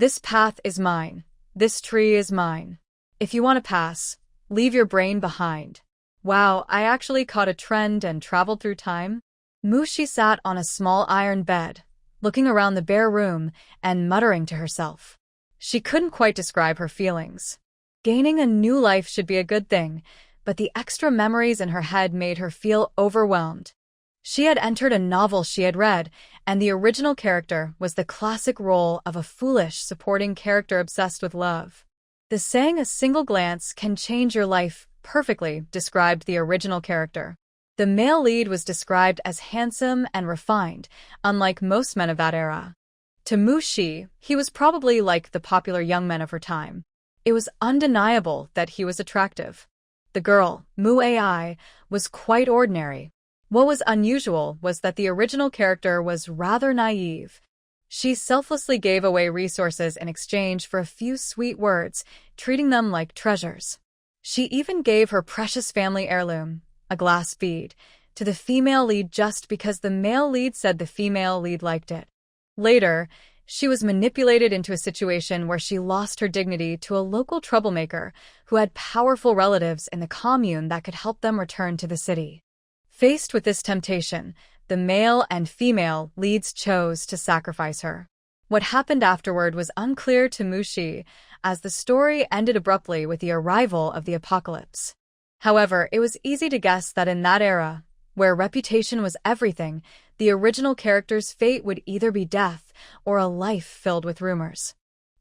This path is mine. This tree is mine. If you want to pass, leave your brain behind. Wow, I actually caught a trend and traveled through time. Mushi sat on a small iron bed, looking around the bare room and muttering to herself. She couldn't quite describe her feelings. Gaining a new life should be a good thing, but the extra memories in her head made her feel overwhelmed. She had entered a novel she had read, and the original character was the classic role of a foolish supporting character obsessed with love. The saying "a single glance can change your life" perfectly described the original character. The male lead was described as handsome and refined, unlike most men of that era. To Mushi, he was probably like the popular young men of her time. It was undeniable that he was attractive. The girl, Mu Ai, was quite ordinary. What was unusual was that the original character was rather naive. She selflessly gave away resources in exchange for a few sweet words, treating them like treasures. She even gave her precious family heirloom, a glass bead, to the female lead just because the male lead said the female lead liked it. Later, she was manipulated into a situation where she lost her dignity to a local troublemaker who had powerful relatives in the commune that could help them return to the city. Faced with this temptation, the male and female leads chose to sacrifice her. What happened afterward was unclear to Mushi, as the story ended abruptly with the arrival of the apocalypse. However, it was easy to guess that in that era, where reputation was everything, the original character's fate would either be death or a life filled with rumors.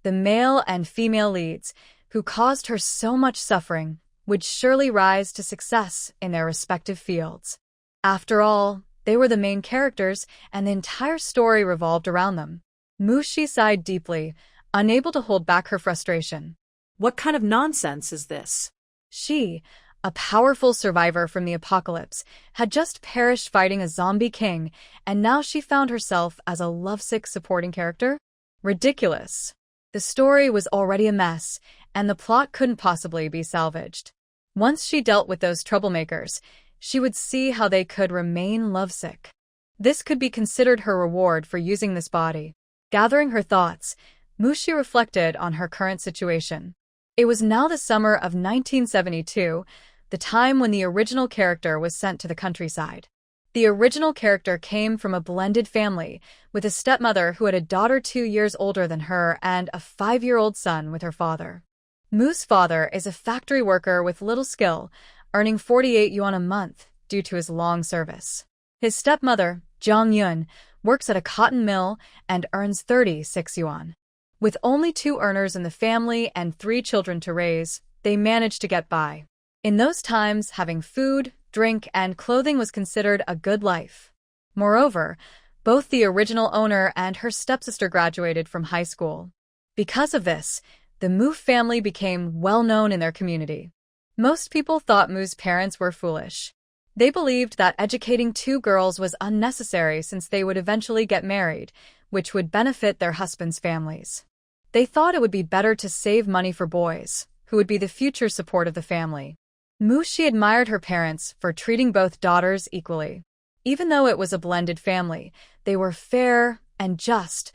The male and female leads, who caused her so much suffering, would surely rise to success in their respective fields. After all, they were the main characters, and the entire story revolved around them. Mushi sighed deeply, unable to hold back her frustration. What kind of nonsense is this? She, a powerful survivor from the apocalypse, had just perished fighting a zombie king, and now she found herself as a lovesick supporting character? Ridiculous. The story was already a mess, and the plot couldn't possibly be salvaged. Once she dealt with those troublemakers, she would see how they could remain lovesick. This could be considered her reward for using this body. Gathering her thoughts, Mushi reflected on her current situation. It was now the summer of 1972, the time when the original character was sent to the countryside. The original character came from a blended family, with a stepmother who had a daughter 2 years older than her and a 5-year-old son with her father. Mu's father is a factory worker with little skill, earning 48 yuan a month due to his long service. His stepmother, Jong Yun, works at a cotton mill and earns 36 yuan. With only 2 earners in the family and 3 children to raise, they managed to get by. In those times, having food, drink, and clothing was considered a good life. Moreover, both the original owner and her stepsister graduated from high school. Because of this, the Mu family became well known in their community. Most people thought Mu's parents were foolish. They believed that educating 2 girls was unnecessary since they would eventually get married, which would benefit their husbands' families. They thought it would be better to save money for boys, who would be the future support of the family. Mushi admired her parents for treating both daughters equally. Even though it was a blended family, they were fair and just.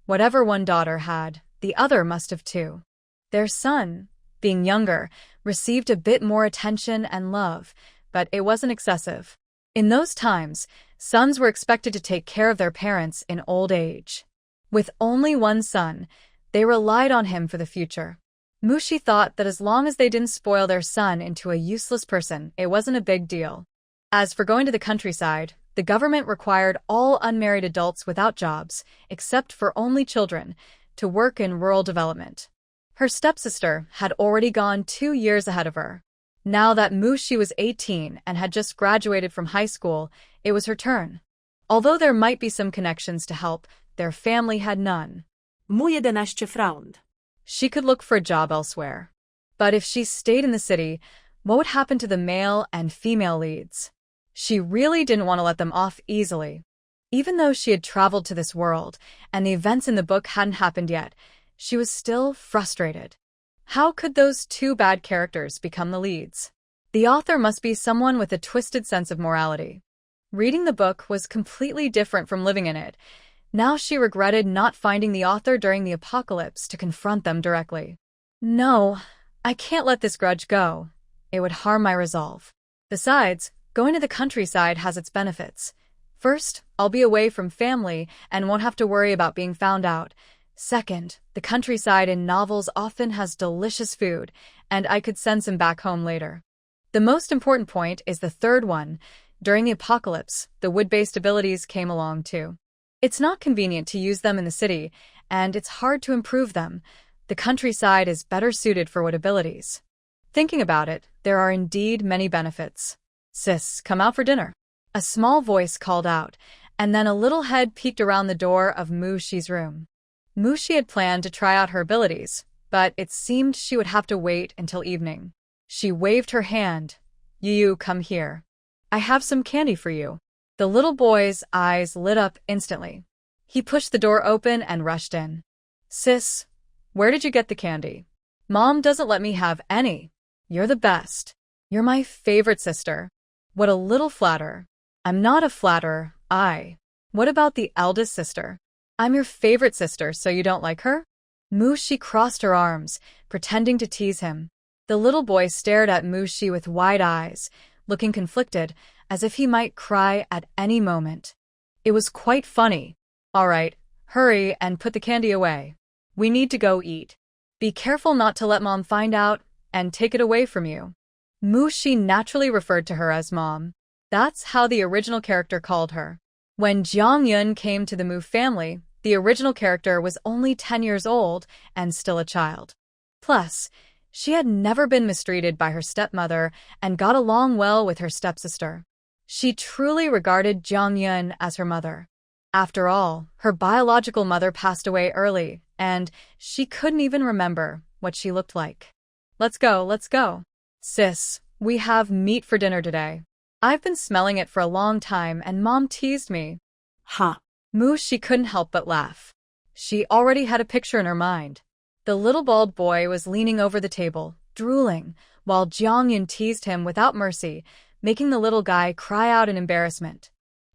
Whatever one daughter had, the other must have too. Their son, being younger, received a bit more attention and love, but it wasn't excessive. In those times, sons were expected to take care of their parents in old age. With only one son, they relied on him for the future. Mushi thought that as long as they didn't spoil their son into a useless person, it wasn't a big deal. As for going to the countryside, the government required all unmarried adults without jobs, except for only children, to work in rural development. Her stepsister had already gone 2 years ahead of her. Now that Mushi was 18 and had just graduated from high school, it was her turn. Although there might be some connections to help, their family had none. Mu 11 frowned. She could look for a job elsewhere. But if she stayed in the city, what would happen to the male and female leads? She really didn't want to let them off easily. Even though she had traveled to this world, and the events in the book hadn't happened yet, she was still frustrated. How could those 2 bad characters become the leads? The author must be someone with a twisted sense of morality. Reading the book was completely different from living in it. Now she regretted not finding the author during the apocalypse to confront them directly. No, I can't let this grudge go. It would harm my resolve. Besides, going to the countryside has its benefits. First, I'll be away from family and won't have to worry about being found out. Second, the countryside in novels often has delicious food, and I could send some back home later. The most important point is the third one. During the apocalypse, the wood-based abilities came along too. It's not convenient to use them in the city, and it's hard to improve them. The countryside is better suited for wood abilities. Thinking about it, there are indeed many benefits. Sis, come out for dinner. A small voice called out, and then a little head peeked around the door of Mushi's room. Mushi had planned to try out her abilities, but it seemed she would have to wait until evening. She waved her hand. Yu, come here. I have some candy for you. The little boy's eyes lit up instantly. He pushed the door open and rushed in. Sis, where did you get the candy? Mom doesn't let me have any. You're the best. You're my favorite sister. What a little flatterer. I'm not a flatterer, What about the eldest sister? I'm your favorite sister, so you don't like her? Mushi crossed her arms, pretending to tease him. The little boy stared at Mushi with wide eyes, looking conflicted, as if he might cry at any moment. It was quite funny. All right, hurry and put the candy away. We need to go eat. Be careful not to let Mom find out and take it away from you. Mushi naturally referred to her as Mom. That's how the original character called her. When Jiang Yun came to the Mu family, the original character was only 10 years old and still a child. Plus, she had never been mistreated by her stepmother and got along well with her stepsister. She truly regarded Jiang Yun as her mother. After all, her biological mother passed away early, and she couldn't even remember what she looked like. Let's go. Sis, we have meat for dinner today. I've been smelling it for a long time and Mom teased me. Ha. She couldn't help but laugh. She already had a picture in her mind. The little bald boy was leaning over the table, drooling, while Jiang Yun teased him without mercy, making the little guy cry out in embarrassment.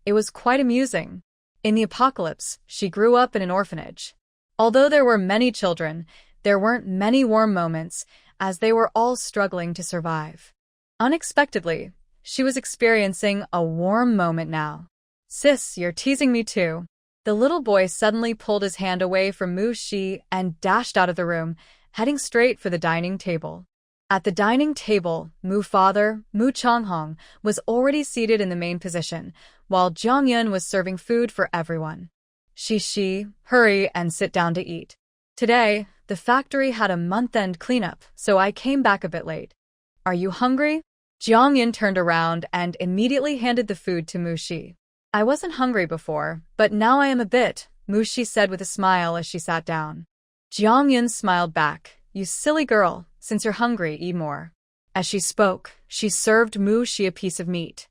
It was quite amusing. In the apocalypse, she grew up in an orphanage. Although there were many children, there weren't many warm moments, as they were all struggling to survive. Unexpectedly, she was experiencing a warm moment now. Sis, you're teasing me too. The little boy suddenly pulled his hand away from Mushi and dashed out of the room, heading straight for the dining table. At the dining table, Mu father, Mu Changhong, was already seated in the main position, while Jiang Yun was serving food for everyone. She, hurry and sit down to eat. Today, the factory had a month-end cleanup, so I came back a bit late. Are you hungry? Jiang Yun turned around and immediately handed the food to Mushi. I wasn't hungry before, but now I am a bit, Mushi said with a smile as she sat down. Jiang Yun smiled back. You silly girl, since you're hungry, eat more. As she spoke, she served Mushi a piece of meat.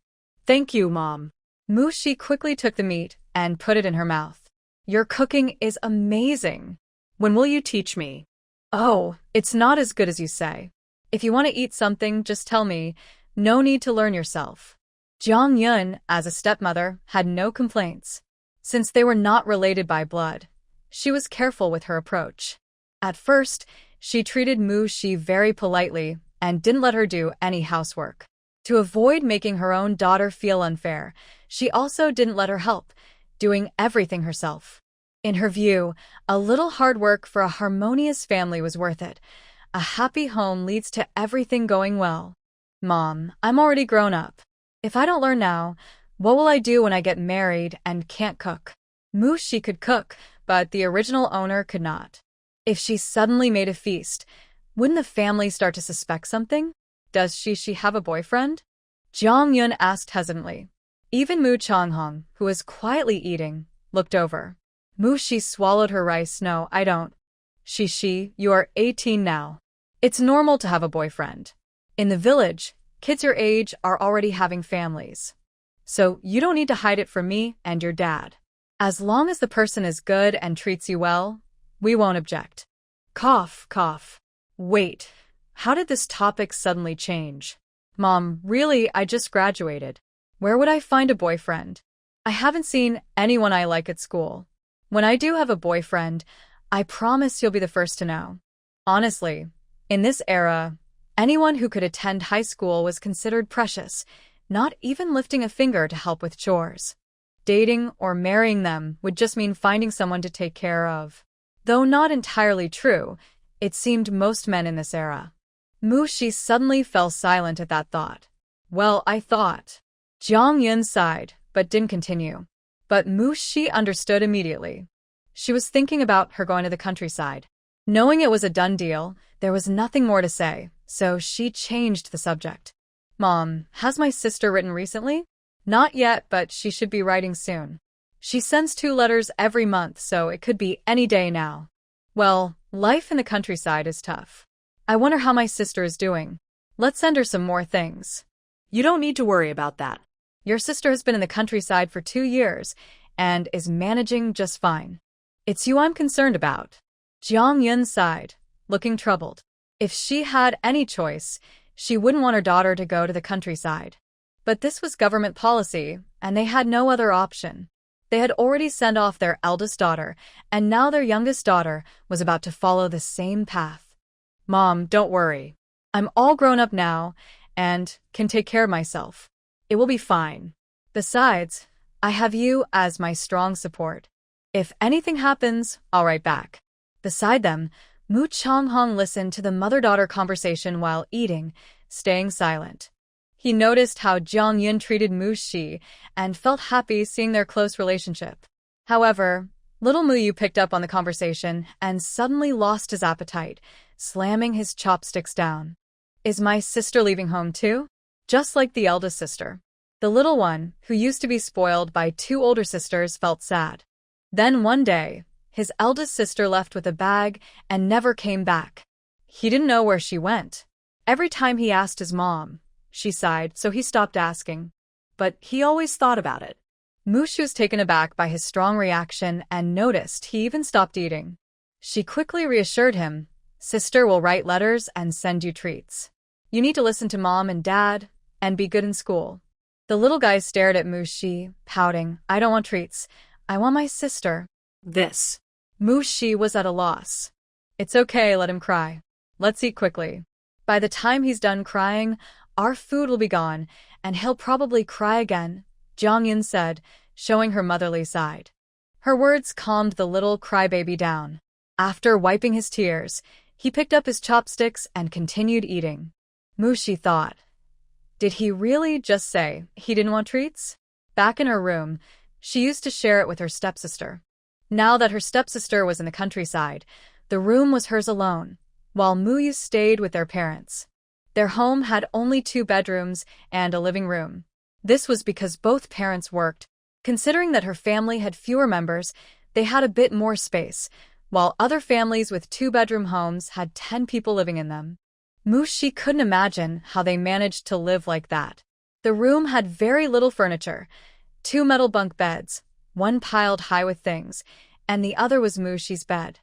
Thank you, Mom. Mushi quickly took the meat and put it in her mouth. Your cooking is amazing. When will you teach me? Oh, it's not as good as you say. If you want to eat something, just tell me. No need to learn yourself. Jiang Yun, as a stepmother, had no complaints. Since they were not related by blood, she was careful with her approach. At first, she treated Mushi very politely and didn't let her do any housework. To avoid making her own daughter feel unfair, she also didn't let her help, doing everything herself. In her view, a little hard work for a harmonious family was worth it. A happy home leads to everything going well. Mom, I'm already grown up. If I don't learn now, what will I do when I get married and can't cook? Mushi could cook, but the original owner could not. If she suddenly made a feast, wouldn't the family start to suspect something? Does she have a boyfriend? Jiang Yun asked hesitantly. Even Mu Changhong, who was quietly eating, looked over. Mushi swallowed her rice. No, I don't. You are 18 now. It's normal to have a boyfriend. In the village, kids your age are already having families. So you don't need to hide it from me and your dad. As long as the person is good and treats you well, we won't object. Cough, cough. Wait, how did this topic suddenly change? Mom, really, I just graduated. Where would I find a boyfriend? I haven't seen anyone I like at school. When I do have a boyfriend, I promise you'll be the first to know. Honestly, in this era, anyone who could attend high school was considered precious, not even lifting a finger to help with chores. Dating or marrying them would just mean finding someone to take care of. Though not entirely true, it seemed most men in this era. Mushi suddenly fell silent at that thought. Well, I thought. Jiang Yun sighed, but didn't continue. But Mushi understood immediately. She was thinking about her going to the countryside. Knowing it was a done deal, there was nothing more to say, so she changed the subject. Mom, has my sister written recently? Not yet, but she should be writing soon. She sends 2 letters every month, so it could be any day now. Well, life in the countryside is tough. I wonder how my sister is doing. Let's send her some more things. You don't need to worry about that. Your sister has been in the countryside for 2 years and is managing just fine. It's you I'm concerned about. Jiang Yun sighed, looking troubled. If she had any choice, she wouldn't want her daughter to go to the countryside. But this was government policy, and they had no other option. They had already sent off their eldest daughter, and now their youngest daughter was about to follow the same path. Mom, don't worry. I'm all grown up now and can take care of myself. It will be fine. Besides, I have you as my strong support. If anything happens, I'll write back. Beside them, Mu Changhong listened to the mother-daughter conversation while eating, staying silent. He noticed how Jiang Yun treated Mu Shi and felt happy seeing their close relationship. However, little Mu Yu picked up on the conversation and suddenly lost his appetite, slamming his chopsticks down. Is my sister leaving home too? Just like the eldest sister. The little one, who used to be spoiled by 2 older sisters, felt sad. Then one day, his eldest sister left with a bag and never came back. He didn't know where she went. Every time he asked his mom, she sighed, so he stopped asking. But he always thought about it. Mushu was taken aback by his strong reaction and noticed he even stopped eating. She quickly reassured him, Sister will write letters and send you treats. You need to listen to Mom and Dad and be good in school. The little guy stared at Mushi, pouting, I don't want treats. I want my sister. This. Mushi was at a loss. It's okay, let him cry. Let's eat quickly. By the time he's done crying, our food will be gone, and he'll probably cry again, Jiang Yun said, showing her motherly side. Her words calmed the little crybaby down. After wiping his tears, he picked up his chopsticks and continued eating. Mushi thought, did he really just say he didn't want treats? Back in her room, she used to share it with her stepsister. Now that her stepsister was in the countryside, the room was hers alone, while Muyu stayed with their parents. Their home had only 2 bedrooms and a living room. This was because both parents worked. Considering that her family had fewer members, they had a bit more space, while other families with 2-bedroom homes had 10 people living in them. Mushi couldn't imagine how they managed to live like that. The room had very little furniture, 2 metal bunk beds, one piled high with things, and the other was Mushi's bed.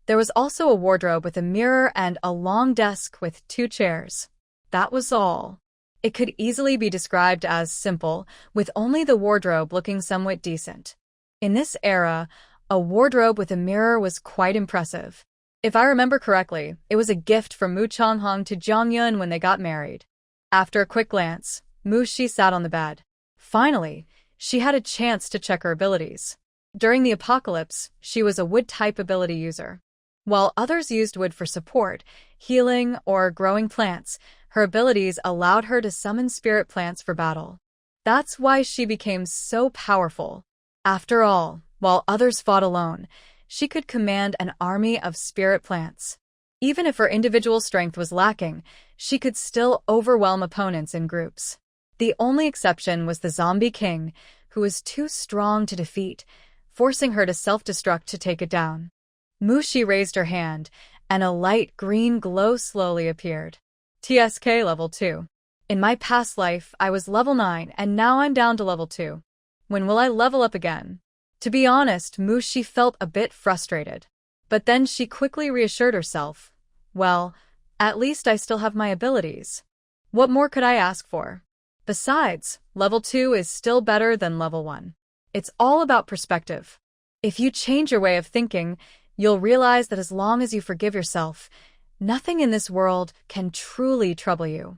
There was also a wardrobe with a mirror and a long desk with 2 chairs. That was all. It could easily be described as simple, with only the wardrobe looking somewhat decent. In this era, a wardrobe with a mirror was quite impressive. If I remember correctly, it was a gift from Mu Changhong to Jiang Yun when they got married. After a quick glance, Mushi sat on the bed. Finally, she had a chance to check her abilities. During the apocalypse, she was a wood-type ability user. While others used wood for support, healing, or growing plants, her abilities allowed her to summon spirit plants for battle. That's why she became so powerful. After all, while others fought alone, she could command an army of spirit plants. Even if her individual strength was lacking, she could still overwhelm opponents in groups. The only exception was the zombie king, who was too strong to defeat, forcing her to self-destruct to take it down. Mushi raised her hand, and a light green glow slowly appeared. TSK level 2. In my past life, I was level 9, and now I'm down to level 2. When will I level up again? To be honest, Mushi felt a bit frustrated. But then she quickly reassured herself. Well, at least I still have my abilities. What more could I ask for? Besides, level 2 is still better than level 1. It's all about perspective. If you change your way of thinking, you'll realize that as long as you forgive yourself, nothing in this world can truly trouble you.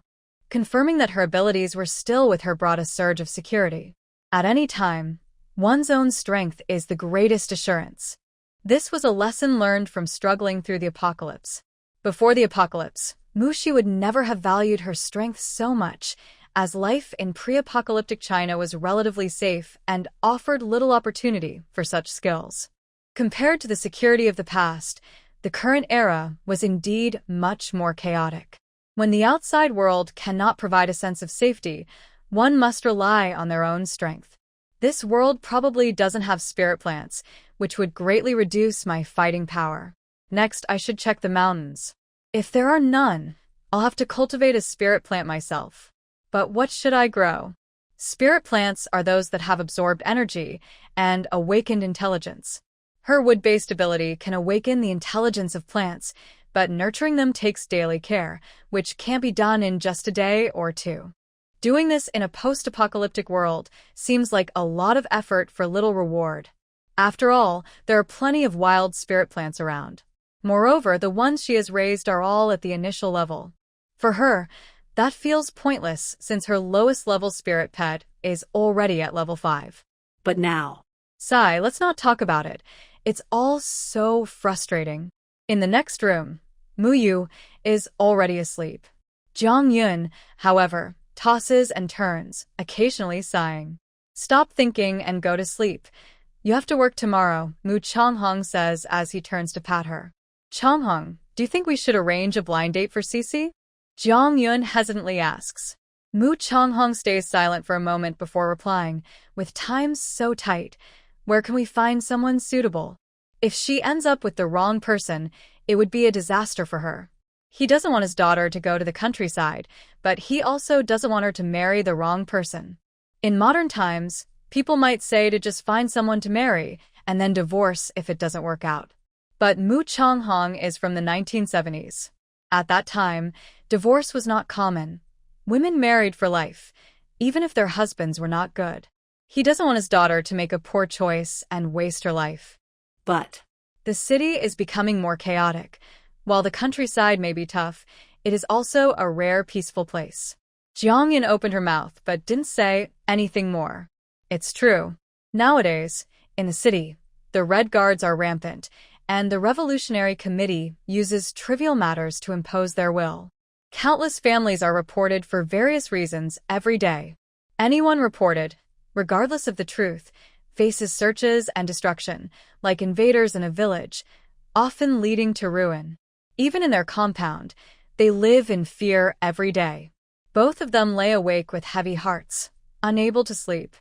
Confirming that her abilities were still with her brought a surge of security. At any time, one's own strength is the greatest assurance. This was a lesson learned from struggling through the apocalypse. Before the apocalypse, Mushi would never have valued her strength so much, as life in pre-apocalyptic China was relatively safe and offered little opportunity for such skills. Compared to the security of the past, the current era was indeed much more chaotic. When the outside world cannot provide a sense of safety, one must rely on their own strength. This world probably doesn't have spirit plants, which would greatly reduce my fighting power. Next, I should check the mountains. If there are none, I'll have to cultivate a spirit plant myself. But what should I grow? Spirit plants are those that have absorbed energy and awakened intelligence. Her wood-based ability can awaken the intelligence of plants, but nurturing them takes daily care, which can't be done in just a day or two. Doing this in a post-apocalyptic world seems like a lot of effort for little reward. After all, there are plenty of wild spirit plants around. Moreover, the ones she has raised are all at the initial level. For her, that feels pointless since her lowest level spirit pet is already at level 5. But now. Sigh, let's not talk about it. It's all so frustrating. In the next room, Mu Yu is already asleep. Jiang Yun, however, tosses and turns, occasionally sighing. Stop thinking and go to sleep. You have to work tomorrow, Mu Changhong says as he turns to pat her. Changhong, do you think we should arrange a blind date for Cici? Jiang Yun hesitantly asks. Mu Changhong stays silent for a moment before replying, with time so tight. Where can we find someone suitable? If she ends up with the wrong person, it would be a disaster for her. He doesn't want his daughter to go to the countryside, but he also doesn't want her to marry the wrong person. In modern times, people might say to just find someone to marry and then divorce if it doesn't work out. But Mu Changhong is from the 1970s. At that time, divorce was not common. Women married for life, even if their husbands were not good. He doesn't want his daughter to make a poor choice and waste her life. But the city is becoming more chaotic. While the countryside may be tough, it is also a rare, peaceful place. Jiang Yin opened her mouth but didn't say anything more. It's true. Nowadays, in the city, the Red Guards are rampant, and the Revolutionary Committee uses trivial matters to impose their will. Countless families are reported for various reasons every day. Anyone reported, regardless of the truth, faces searches and destruction, like invaders in a village, often leading to ruin. Even in their compound, they live in fear every day. Both of them lay awake with heavy hearts, unable to sleep.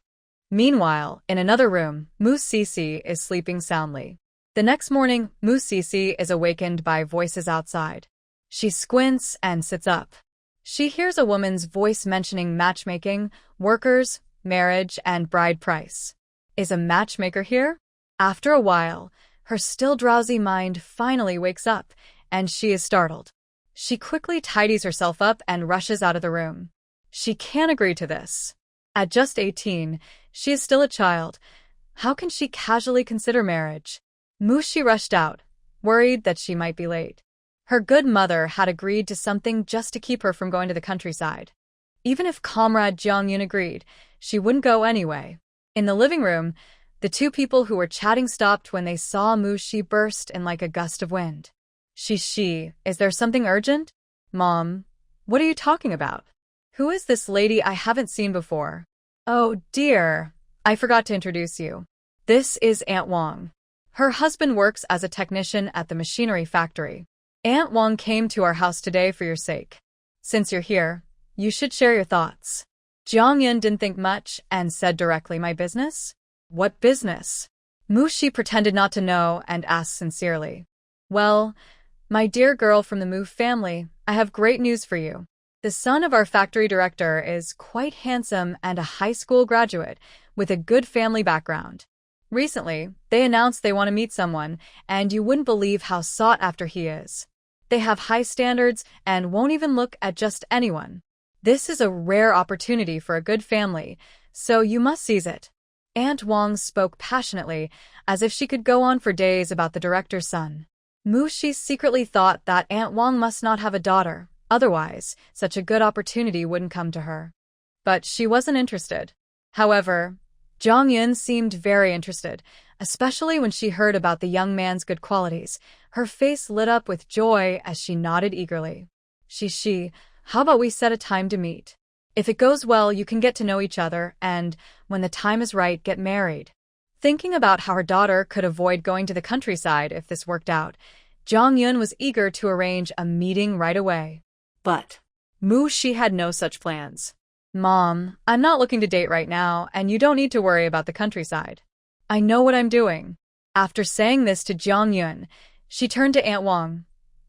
Meanwhile, in another room, Mu Cici is sleeping soundly. The next morning, Mu Cici is awakened by voices outside. She squints and sits up. She hears a woman's voice mentioning matchmaking, workers, marriage, and bride price. Is a matchmaker here? After a while, her still drowsy mind finally wakes up, and she is startled. She quickly tidies herself up and rushes out of the room. She can't agree to this. At just 18, she is still a child. How can she casually consider marriage? Mushi rushed out, worried that she might be late. Her good mother had agreed to something just to keep her from going to the countryside. Even if Comrade Jiang Yun agreed, she wouldn't go anyway. In the living room, the two people who were chatting stopped when they saw Mushi burst in like a gust of wind. She, is there something urgent? Mom, what are you talking about? Who is this lady I haven't seen before? Oh dear, I forgot to introduce you. This is Aunt Wang. Her husband works as a technician at the machinery factory. Aunt Wang came to our house today for your sake. Since you're here, you should share your thoughts. Jiang Yun didn't think much and said directly, my business? What business? Mushi pretended not to know and asked sincerely. Well, my dear girl from the Mu family, I have great news for you. The son of our factory director is quite handsome and a high school graduate with a good family background. Recently, they announced they want to meet someone, and you wouldn't believe how sought after he is. They have high standards and won't even look at just anyone. This is a rare opportunity for a good family, so you must seize it. Aunt Wang spoke passionately, as if she could go on for days about the director's son. Mu Shi secretly thought that Aunt Wang must not have a daughter, otherwise, such a good opportunity wouldn't come to her. But she wasn't interested. However, Zhang Yun seemed very interested, especially when she heard about the young man's good qualities. Her face lit up with joy as she nodded eagerly. How about we set a time to meet? If it goes well, you can get to know each other and, when the time is right, get married. Thinking about how her daughter could avoid going to the countryside if this worked out, Zhang Yun was eager to arrange a meeting right away. But Mu Shi had no such plans. Mom, I'm not looking to date right now, and you don't need to worry about the countryside. I know what I'm doing. After saying this to Zhang Yun, she turned to Aunt Wang.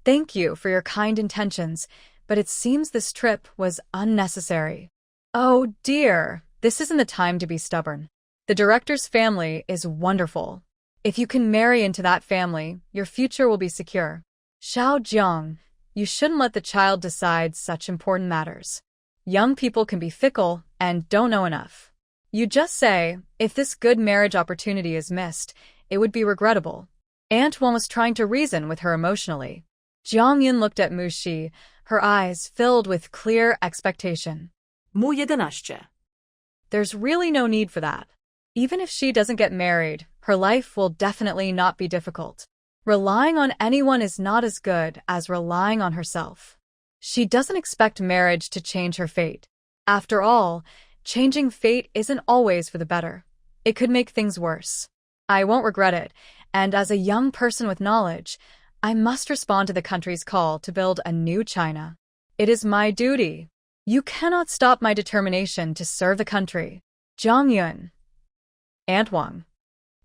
Thank you for your kind intentions, but it seems this trip was unnecessary. Oh dear, this isn't the time to be stubborn. The director's family is wonderful. If you can marry into that family, your future will be secure. Xiao Jiang, you shouldn't let the child decide such important matters. Young people can be fickle and don't know enough. You just say, if this good marriage opportunity is missed, it would be regrettable. Aunt Wang was trying to reason with her emotionally. Zhang Yun looked at Mu Shi, her eyes filled with clear expectation. Mu 11. There's really no need for that. Even if she doesn't get married, her life will definitely not be difficult. Relying on anyone is not as good as relying on herself. She doesn't expect marriage to change her fate. After all, changing fate isn't always for the better. It could make things worse. I won't regret it, and as a young person with knowledge, I must respond to the country's call to build a new China. It is my duty. You cannot stop my determination to serve the country. Zhang Yun. Aunt Wang.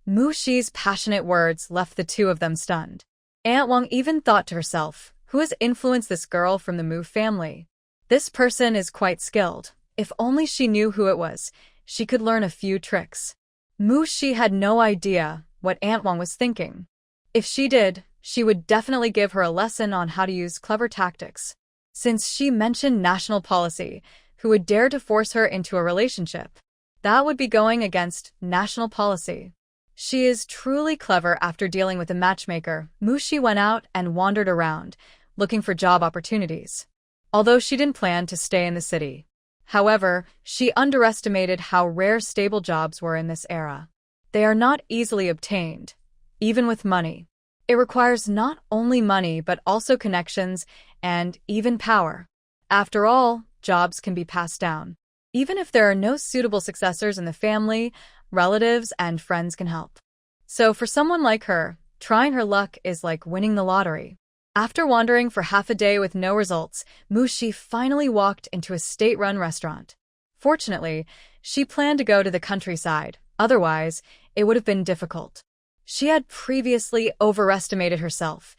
Mu Shi's passionate words left the two of them stunned. Aunt Wang even thought to herself, who has influenced this girl from the Mu family? This person is quite skilled. If only she knew who it was, she could learn a few tricks. Mu Shi had no idea what Aunt Wang was thinking. If she did, she would definitely give her a lesson on how to use clever tactics. Since she mentioned national policy, who would dare to force her into a relationship? That would be going against national policy. She is truly clever. After dealing with a matchmaker, Mu Shi went out and wandered around, looking for job opportunities. Although she didn't plan to stay in the city. However, she underestimated how rare stable jobs were in this era. They are not easily obtained, even with money. It requires not only money but also connections and even power. After all, jobs can be passed down. Even if there are no suitable successors in the family, relatives and friends can help. So for someone like her, trying her luck is like winning the lottery. After wandering for half a day with no results, Mu Shi finally walked into a state-run restaurant. Fortunately, she planned to go to the countryside, otherwise, it would have been difficult. She had previously overestimated herself.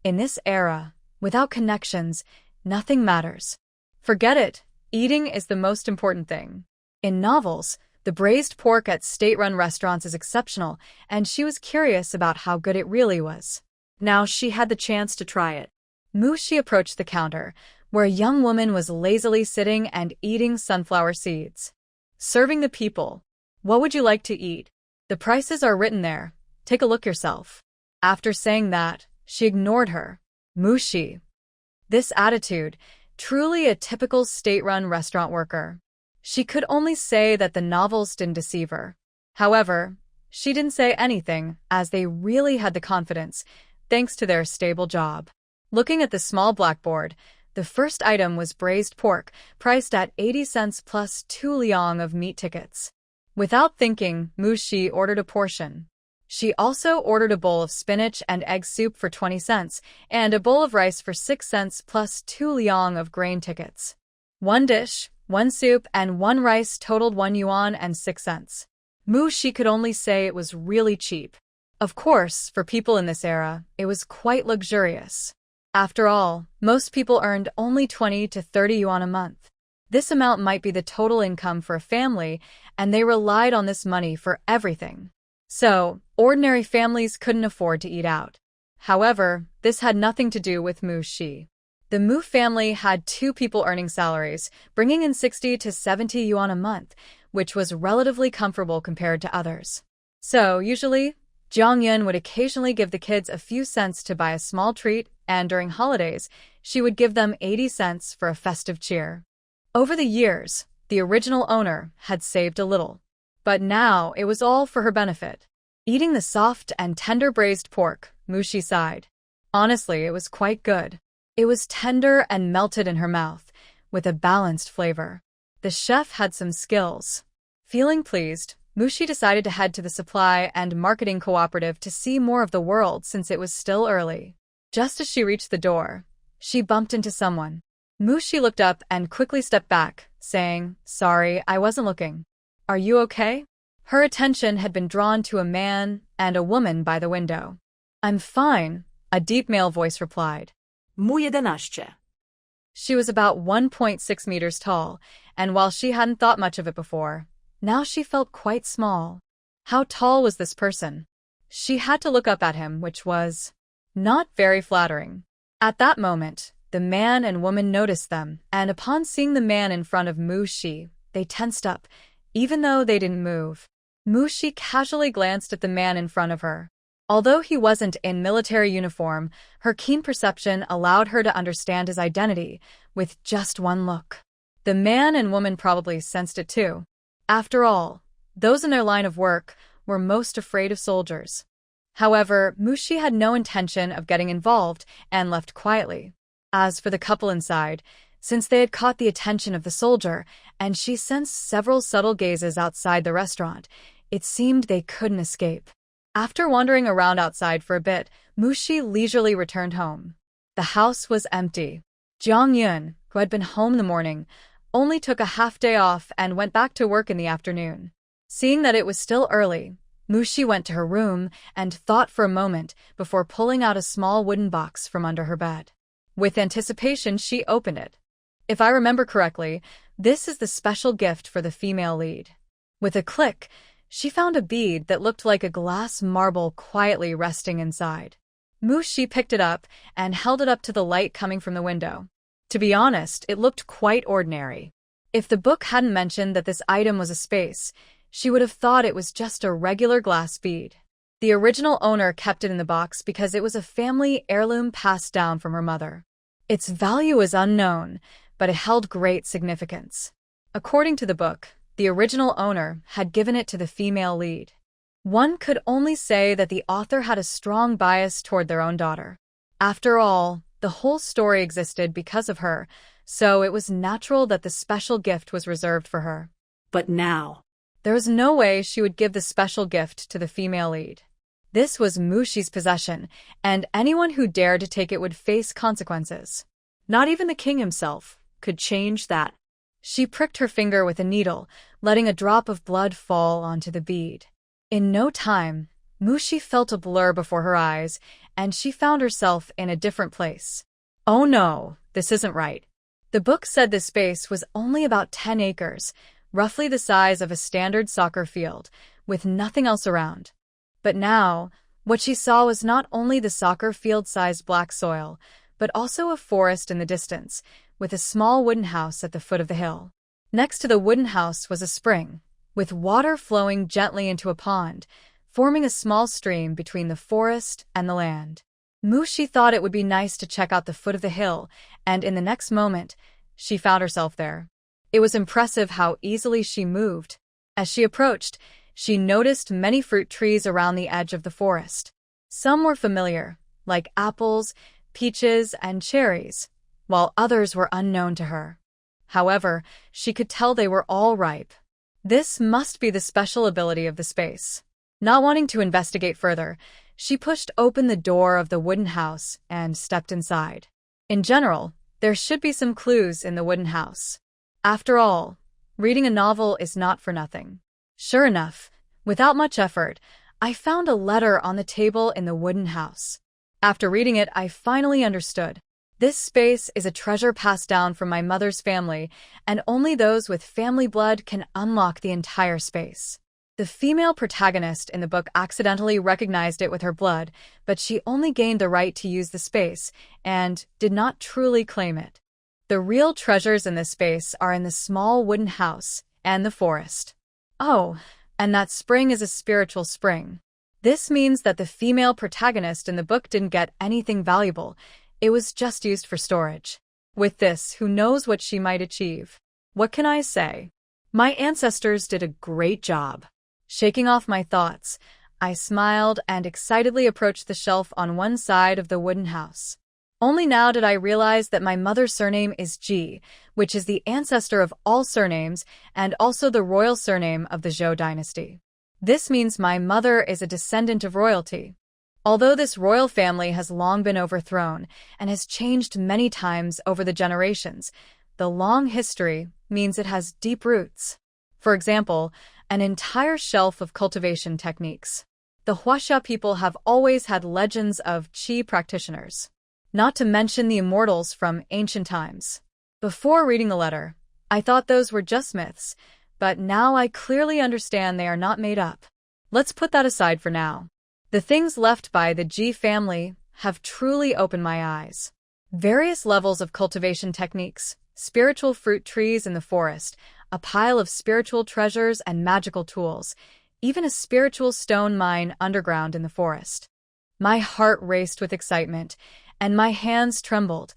In this era, without connections, nothing matters. Forget it, eating is the most important thing. In novels, the braised pork at state-run restaurants is exceptional, and she was curious about how good it really was. Now she had the chance to try it. Mu Shi approached the counter, where a young woman was lazily sitting and eating sunflower seeds. Serving the people. What would you like to eat? The prices are written there. Take a look yourself. After saying that, she ignored her. Mu Shi. This attitude, truly a typical state-run restaurant worker. She could only say that the novels didn't deceive her. However, she didn't say anything, as they really had the confidence, thanks to their stable job. Looking at the small blackboard, the first item was braised pork, priced at 80 cents plus 2 liang of meat tickets. Without thinking, Mu Shi ordered a portion. She also ordered a bowl of spinach and egg soup for 20 cents, and a bowl of rice for 6 cents plus 2 liang of grain tickets. One dish, one soup, and one rice totaled 1 yuan and 6 cents. Mu Shi could only say it was really cheap. Of course, for people in this era, it was quite luxurious. After all, most people earned only 20 to 30 yuan a month. This amount might be the total income for a family, and they relied on this money for everything. So, ordinary families couldn't afford to eat out. However, this had nothing to do with Mu Shi. The Mu family had 2 people earning salaries, bringing in 60 to 70 yuan a month, which was relatively comfortable compared to others. So, usually, Jong Yun would occasionally give the kids a few cents to buy a small treat, and during holidays, she would give them 80 cents for a festive cheer. Over the years, the original owner had saved a little. But now it was all for her benefit. Eating the soft and tender braised pork, Mushi sighed. Honestly, it was quite good. It was tender and melted in her mouth, with a balanced flavor. The chef had some skills. Feeling pleased, Mushi decided to head to the supply and marketing cooperative to see more of the world since it was still early. Just as she reached the door, she bumped into someone. Mushi looked up and quickly stepped back, saying, "Sorry, I wasn't looking. Are you okay?" Her attention had been drawn to a man and a woman by the window. "I'm fine," a deep male voice replied. Mu 11. She was about 1.6 meters tall, and while she hadn't thought much of it before, now she felt quite small. How tall was this person? She had to look up at him, which was not very flattering. At that moment, the man and woman noticed them, and upon seeing the man in front of Mushi, they tensed up, even though they didn't move. Mushi casually glanced at the man in front of her. Although he wasn't in military uniform, her keen perception allowed her to understand his identity with just one look. The man and woman probably sensed it too. After all, those in their line of work were most afraid of soldiers. However, Mushi had no intention of getting involved and left quietly. As for the couple inside, since they had caught the attention of the soldier, and she sensed several subtle gazes outside the restaurant, it seemed they couldn't escape. After wandering around outside for a bit, Mushi leisurely returned home. The house was empty. Jong Yun, who had been home in the morning, only took a half-day off and went back to work in the afternoon. Seeing that it was still early, Mushi went to her room and thought for a moment before pulling out a small wooden box from under her bed. With anticipation, she opened it. If I remember correctly, this is the special gift for the female lead. With a click, she found a bead that looked like a glass marble quietly resting inside. Mushi picked it up and held it up to the light coming from the window. To be honest, it looked quite ordinary. If the book hadn't mentioned that this item was a space, she would have thought it was just a regular glass bead. The original owner kept it in the box because it was a family heirloom passed down from her mother. Its value is unknown, but it held great significance. According to the book, the original owner had given it to the female lead. One could only say that the author had a strong bias toward their own daughter. After all, the whole story existed because of her, so it was natural that the special gift was reserved for her. But now, there was no way she would give the special gift to the female lead. This was Mushi's possession, and anyone who dared to take it would face consequences. not even the king himself could change that. She pricked her finger with a needle, letting a drop of blood fall onto the bead. In no time, Mushi felt a blur before her eyes, and she found herself in a different place. Oh no, this isn't right. The book said this space was only about 10 acres, roughly the size of a standard soccer field, with nothing else around. But now, what she saw was not only the soccer field-sized black soil, but also a forest in the distance, with a small wooden house at the foot of the hill. Next to the wooden house was a spring, with water flowing gently into a pond, forming a small stream between the forest and the land. Mushi thought it would be nice to check out the foot of the hill, and in the next moment, she found herself there. It was impressive how easily she moved. As she approached, she noticed many fruit trees around the edge of the forest. Some were familiar, like apples, peaches, and cherries, while others were unknown to her. However, she could tell they were all ripe. This must be the special ability of the space. Not wanting to investigate further, she pushed open the door of the wooden house and stepped inside. In general, there should be some clues in the wooden house. After all, reading a novel is not for nothing. Sure enough, without much effort, I found a letter on the table in the wooden house. After reading it, I finally understood. This space is a treasure passed down from my mother's family, and only those with family blood can unlock the entire space. The female protagonist in the book accidentally recognized it with her blood, but she only gained the right to use the space and did not truly claim it. The real treasures in this space are in the small wooden house and the forest. Oh, and that spring is a spiritual spring. This means that the female protagonist in the book didn't get anything valuable. It was just used for storage. With this, who knows what she might achieve? What can I say? My ancestors did a great job. Shaking off my thoughts, I smiled and excitedly approached the shelf on one side of the wooden house. Only now did I realize that my mother's surname is Ji, which is the ancestor of all surnames and also the royal surname of the Zhou dynasty. This means my mother is a descendant of royalty. Although this royal family has long been overthrown and has changed many times over the generations, the long history means it has deep roots. For example, an entire shelf of cultivation techniques. The Huaxia people have always had legends of qi practitioners, not to mention the immortals from ancient times. Before reading the letter, I thought those were just myths, but now I clearly understand they are not made up. Let's put that aside for now. The things left by the Ji family have truly opened my eyes. Various levels of cultivation techniques, spiritual fruit trees in the forest, a pile of spiritual treasures and magical tools, even a spiritual stone mine underground in the forest. My heart raced with excitement, and my hands trembled.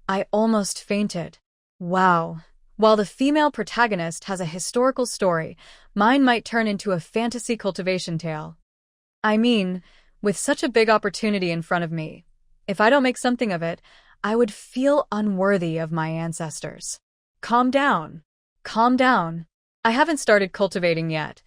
I almost fainted. Wow. While the female protagonist has a historical story, mine might turn into a fantasy cultivation tale. I mean, with such a big opportunity in front of me, if I don't make something of it, I would feel unworthy of my ancestors. Calm down. Calm down. I haven't started cultivating yet.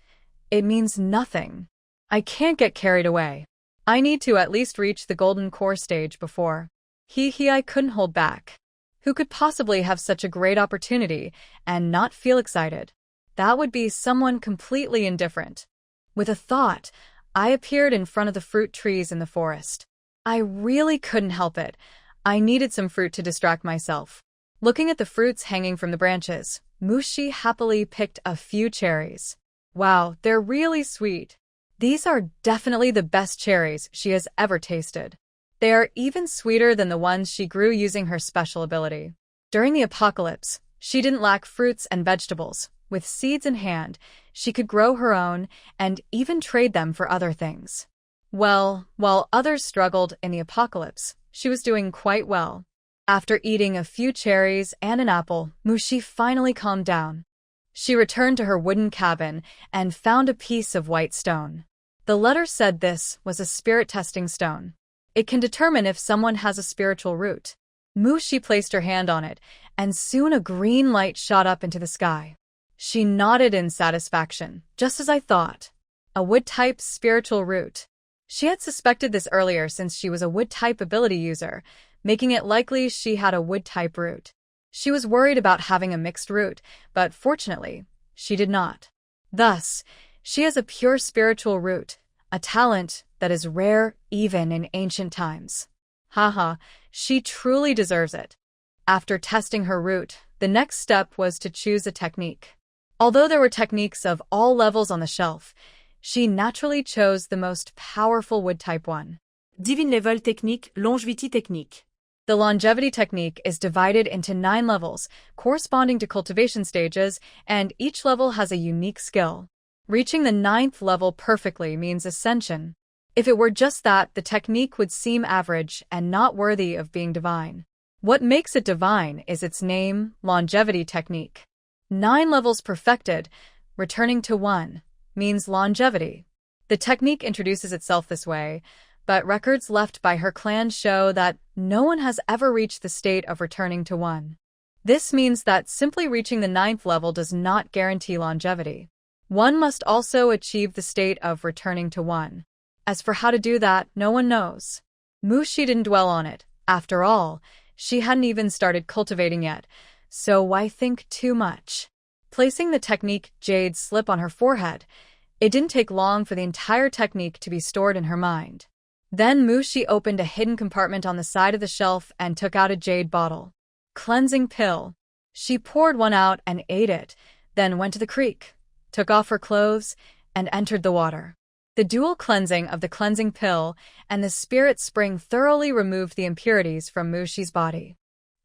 It means nothing. I can't get carried away. I need to at least reach the golden core stage before. I couldn't hold back. Who could possibly have such a great opportunity and not feel excited? That would be someone completely indifferent. With a thought, I appeared in front of the fruit trees in the forest. I really couldn't help it. I needed some fruit to distract myself. Looking at the fruits hanging from the branches, Mushi happily picked a few cherries. Wow, they're really sweet. These are definitely the best cherries she has ever tasted. They are even sweeter than the ones she grew using her special ability. During the apocalypse, she didn't lack fruits and vegetables. With seeds in hand, she could grow her own and even trade them for other things. Well, while others struggled in the apocalypse, she was doing quite well. After eating a few cherries and an apple, Mushi finally calmed down. She returned to her wooden cabin and found a piece of white stone. The letter said this was a spirit testing stone. It can determine if someone has a spiritual root. Mushi placed her hand on it, and soon a green light shot up into the sky. She nodded in satisfaction, just as I thought. A wood-type spiritual root. She had suspected this earlier since she was a wood-type ability user, making it likely she had a wood-type root. She was worried about having a mixed root, but fortunately, she did not. Thus, she has a pure spiritual root, a talent that is rare even in ancient times. Haha, she truly deserves it. After testing her root, the next step was to choose a technique. Although there were techniques of all levels on the shelf, she naturally chose the most powerful wood-type one. Divine level technique, longevity technique. The longevity technique is divided into 9 levels, corresponding to cultivation stages, and each level has a unique skill. Reaching the 9th level perfectly means ascension. If it were just that, the technique would seem average and not worthy of being divine. What makes it divine is its name, longevity technique. 9 levels perfected, returning to 1, means longevity. The technique introduces itself this way, but records left by her clan show that no one has ever reached the state of returning to 1. This means that simply reaching the 9th level does not guarantee longevity. One must also achieve the state of returning to 1. As for how to do that, no one knows. Mushi didn't dwell on it. After all, she hadn't even started cultivating yet, so why think too much? Placing the technique jade slip on her forehead, it didn't take long for the entire technique to be stored in her mind. Then Mushi opened a hidden compartment on the side of the shelf and took out a jade bottle. Cleansing pill. She poured one out and ate it, then went to the creek, took off her clothes, and entered the water. The dual cleansing of the cleansing pill and the spirit spring thoroughly removed the impurities from Mushi's body.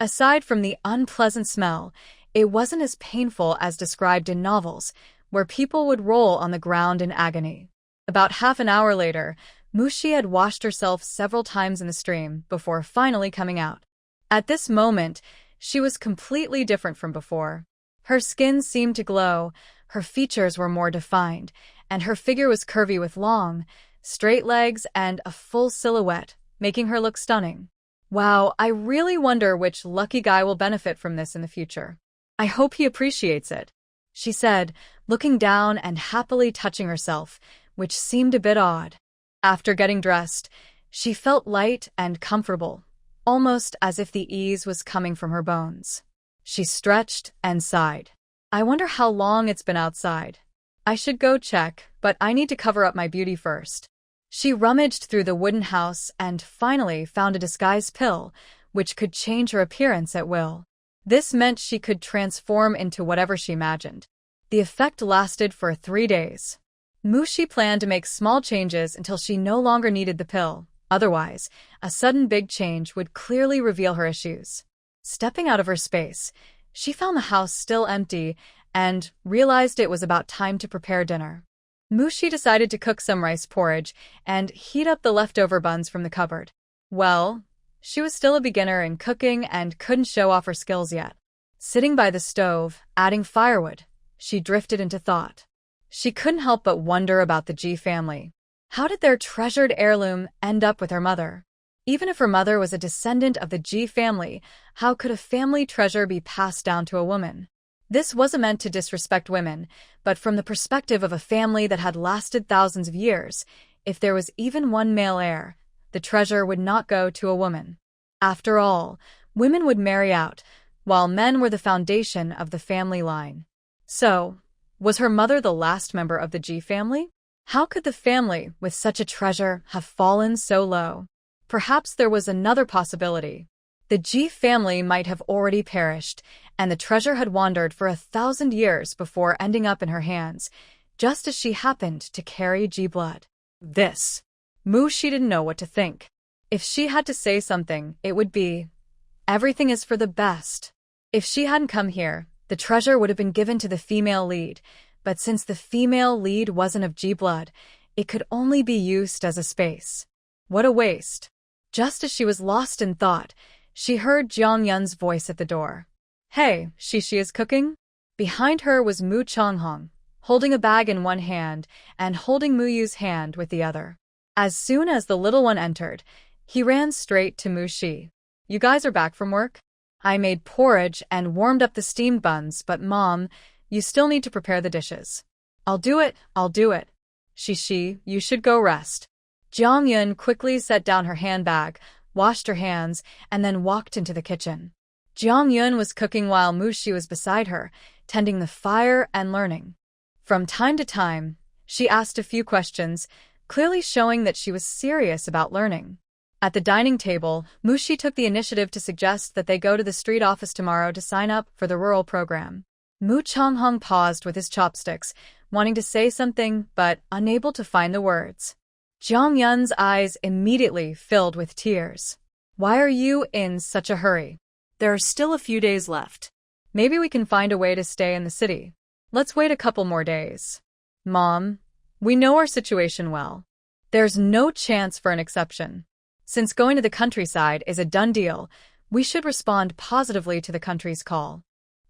Aside from the unpleasant smell, it wasn't as painful as described in novels, where people would roll on the ground in agony. About half an hour later, Mushi had washed herself several times in the stream before finally coming out. At this moment, she was completely different from before. Her skin seemed to glow, her features were more defined, and her figure was curvy with long, straight legs and a full silhouette, making her look stunning. Wow, I really wonder which lucky guy will benefit from this in the future. I hope he appreciates it, she said, looking down and happily touching herself, which seemed a bit odd. After getting dressed, she felt light and comfortable, almost as if the ease was coming from her bones. She stretched and sighed. I wonder how long it's been outside. I should go check, but I need to cover up my beauty first. She rummaged through the wooden house and finally found a disguise pill, which could change her appearance at will. This meant she could transform into whatever she imagined. The effect lasted for 3 days. Mushi planned to make small changes until she no longer needed the pill. Otherwise, a sudden big change would clearly reveal her issues. Stepping out of her space, she found the house still empty and realized it was about time to prepare dinner. Mushi decided to cook some rice porridge and heat up the leftover buns from the cupboard. Well, she was still a beginner in cooking and couldn't show off her skills yet. Sitting by the stove, adding firewood, she drifted into thought. She couldn't help but wonder about the G family. How did their treasured heirloom end up with her mother? Even if her mother was a descendant of the G family, how could a family treasure be passed down to a woman? This wasn't meant to disrespect women, but from the perspective of a family that had lasted thousands of years, if there was even one male heir, the treasure would not go to a woman. After all, women would marry out, while men were the foundation of the family line. So, was her mother the last member of the G family? How could the family with such a treasure have fallen so low? Perhaps there was another possibility. The G family might have already perished, and the treasure had wandered for 1,000 years before ending up in her hands, just as she happened to carry G blood. She didn't know what to think. If she had to say something, it would be, everything is for the best. If she hadn't come here, the treasure would have been given to the female lead, but since the female lead wasn't of G blood, it could only be used as a space. What a waste. Just as she was lost in thought, she heard Jiang Yun's voice at the door. Hey, Shishi is cooking? Behind her was Mu Changhong, holding a bag in one hand and holding Mu Yu's hand with the other. As soon as the little one entered, he ran straight to Mu Shi. You guys are back from work? I made porridge and warmed up the steamed buns, but Mom, you still need to prepare the dishes. I'll do it. Shishi, you should go rest. Jiang Yun quickly set down her handbag, washed her hands, and then walked into the kitchen. Jiang Yun was cooking while Mu Shi was beside her, tending the fire and learning. From time to time, she asked a few questions, clearly showing that she was serious about learning. At the dining table, Mu Shi took the initiative to suggest that they go to the street office tomorrow to sign up for the rural program. Mu Changhong paused with his chopsticks, wanting to say something but unable to find the words. Jiang Yun's eyes immediately filled with tears. Why are you in such a hurry? There are still a few days left. Maybe we can find a way to stay in the city. Let's wait a couple more days. Mom, we know our situation well. There's no chance for an exception. Since going to the countryside is a done deal, we should respond positively to the country's call.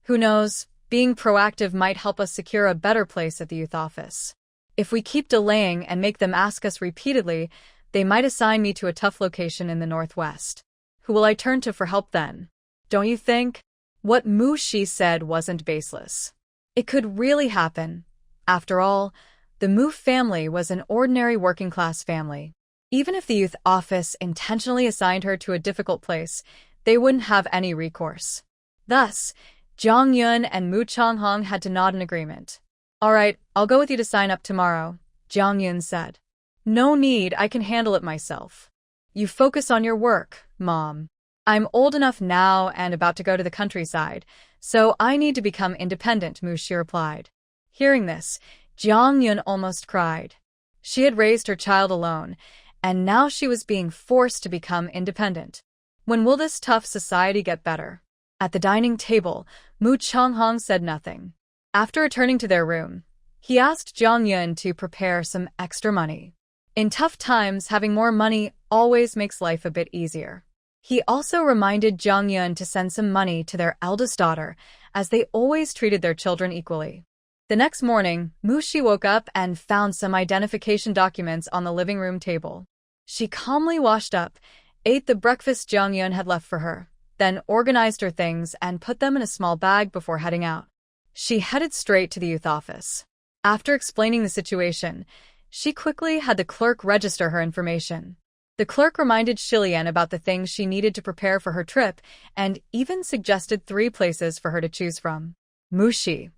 Who knows, being proactive might help us secure a better place at the youth office. If we keep delaying and make them ask us repeatedly, they might assign me to a tough location in the northwest. Who will I turn to for help then? Don't you think? What Mu Shi said wasn't baseless. It could really happen. After all, the Mu family was an ordinary working-class family. Even if the youth office intentionally assigned her to a difficult place, they wouldn't have any recourse. Thus, Jiang Yun and Mu Changhong had to nod in agreement. All right, I'll go with you to sign up tomorrow, Jiang Yun said. No need, I can handle it myself. You focus on your work, Mom. I'm old enough now and about to go to the countryside, so I need to become independent, Mu Shi replied. Hearing this, Jiang Yun almost cried. She had raised her child alone, and now she was being forced to become independent. When will this tough society get better? At the dining table, Mu Changhong said nothing. After returning to their room, He asked Jiang Yun to prepare some extra money. In tough times, having more money always makes life a bit easier. He also reminded Jiang Yun to send some money to their eldest daughter, as they always treated their children equally. The next morning, Mushi woke up and found some identification documents on the living room table. She calmly washed up, ate the breakfast Jiang Yun had left for her, then organized her things and put them in a small bag before heading out. She headed straight to the youth office. After explaining the situation, she quickly had the clerk register her information. The clerk reminded Shilian about the things she needed to prepare for her trip and even suggested 3 places for her to choose from. Mushi.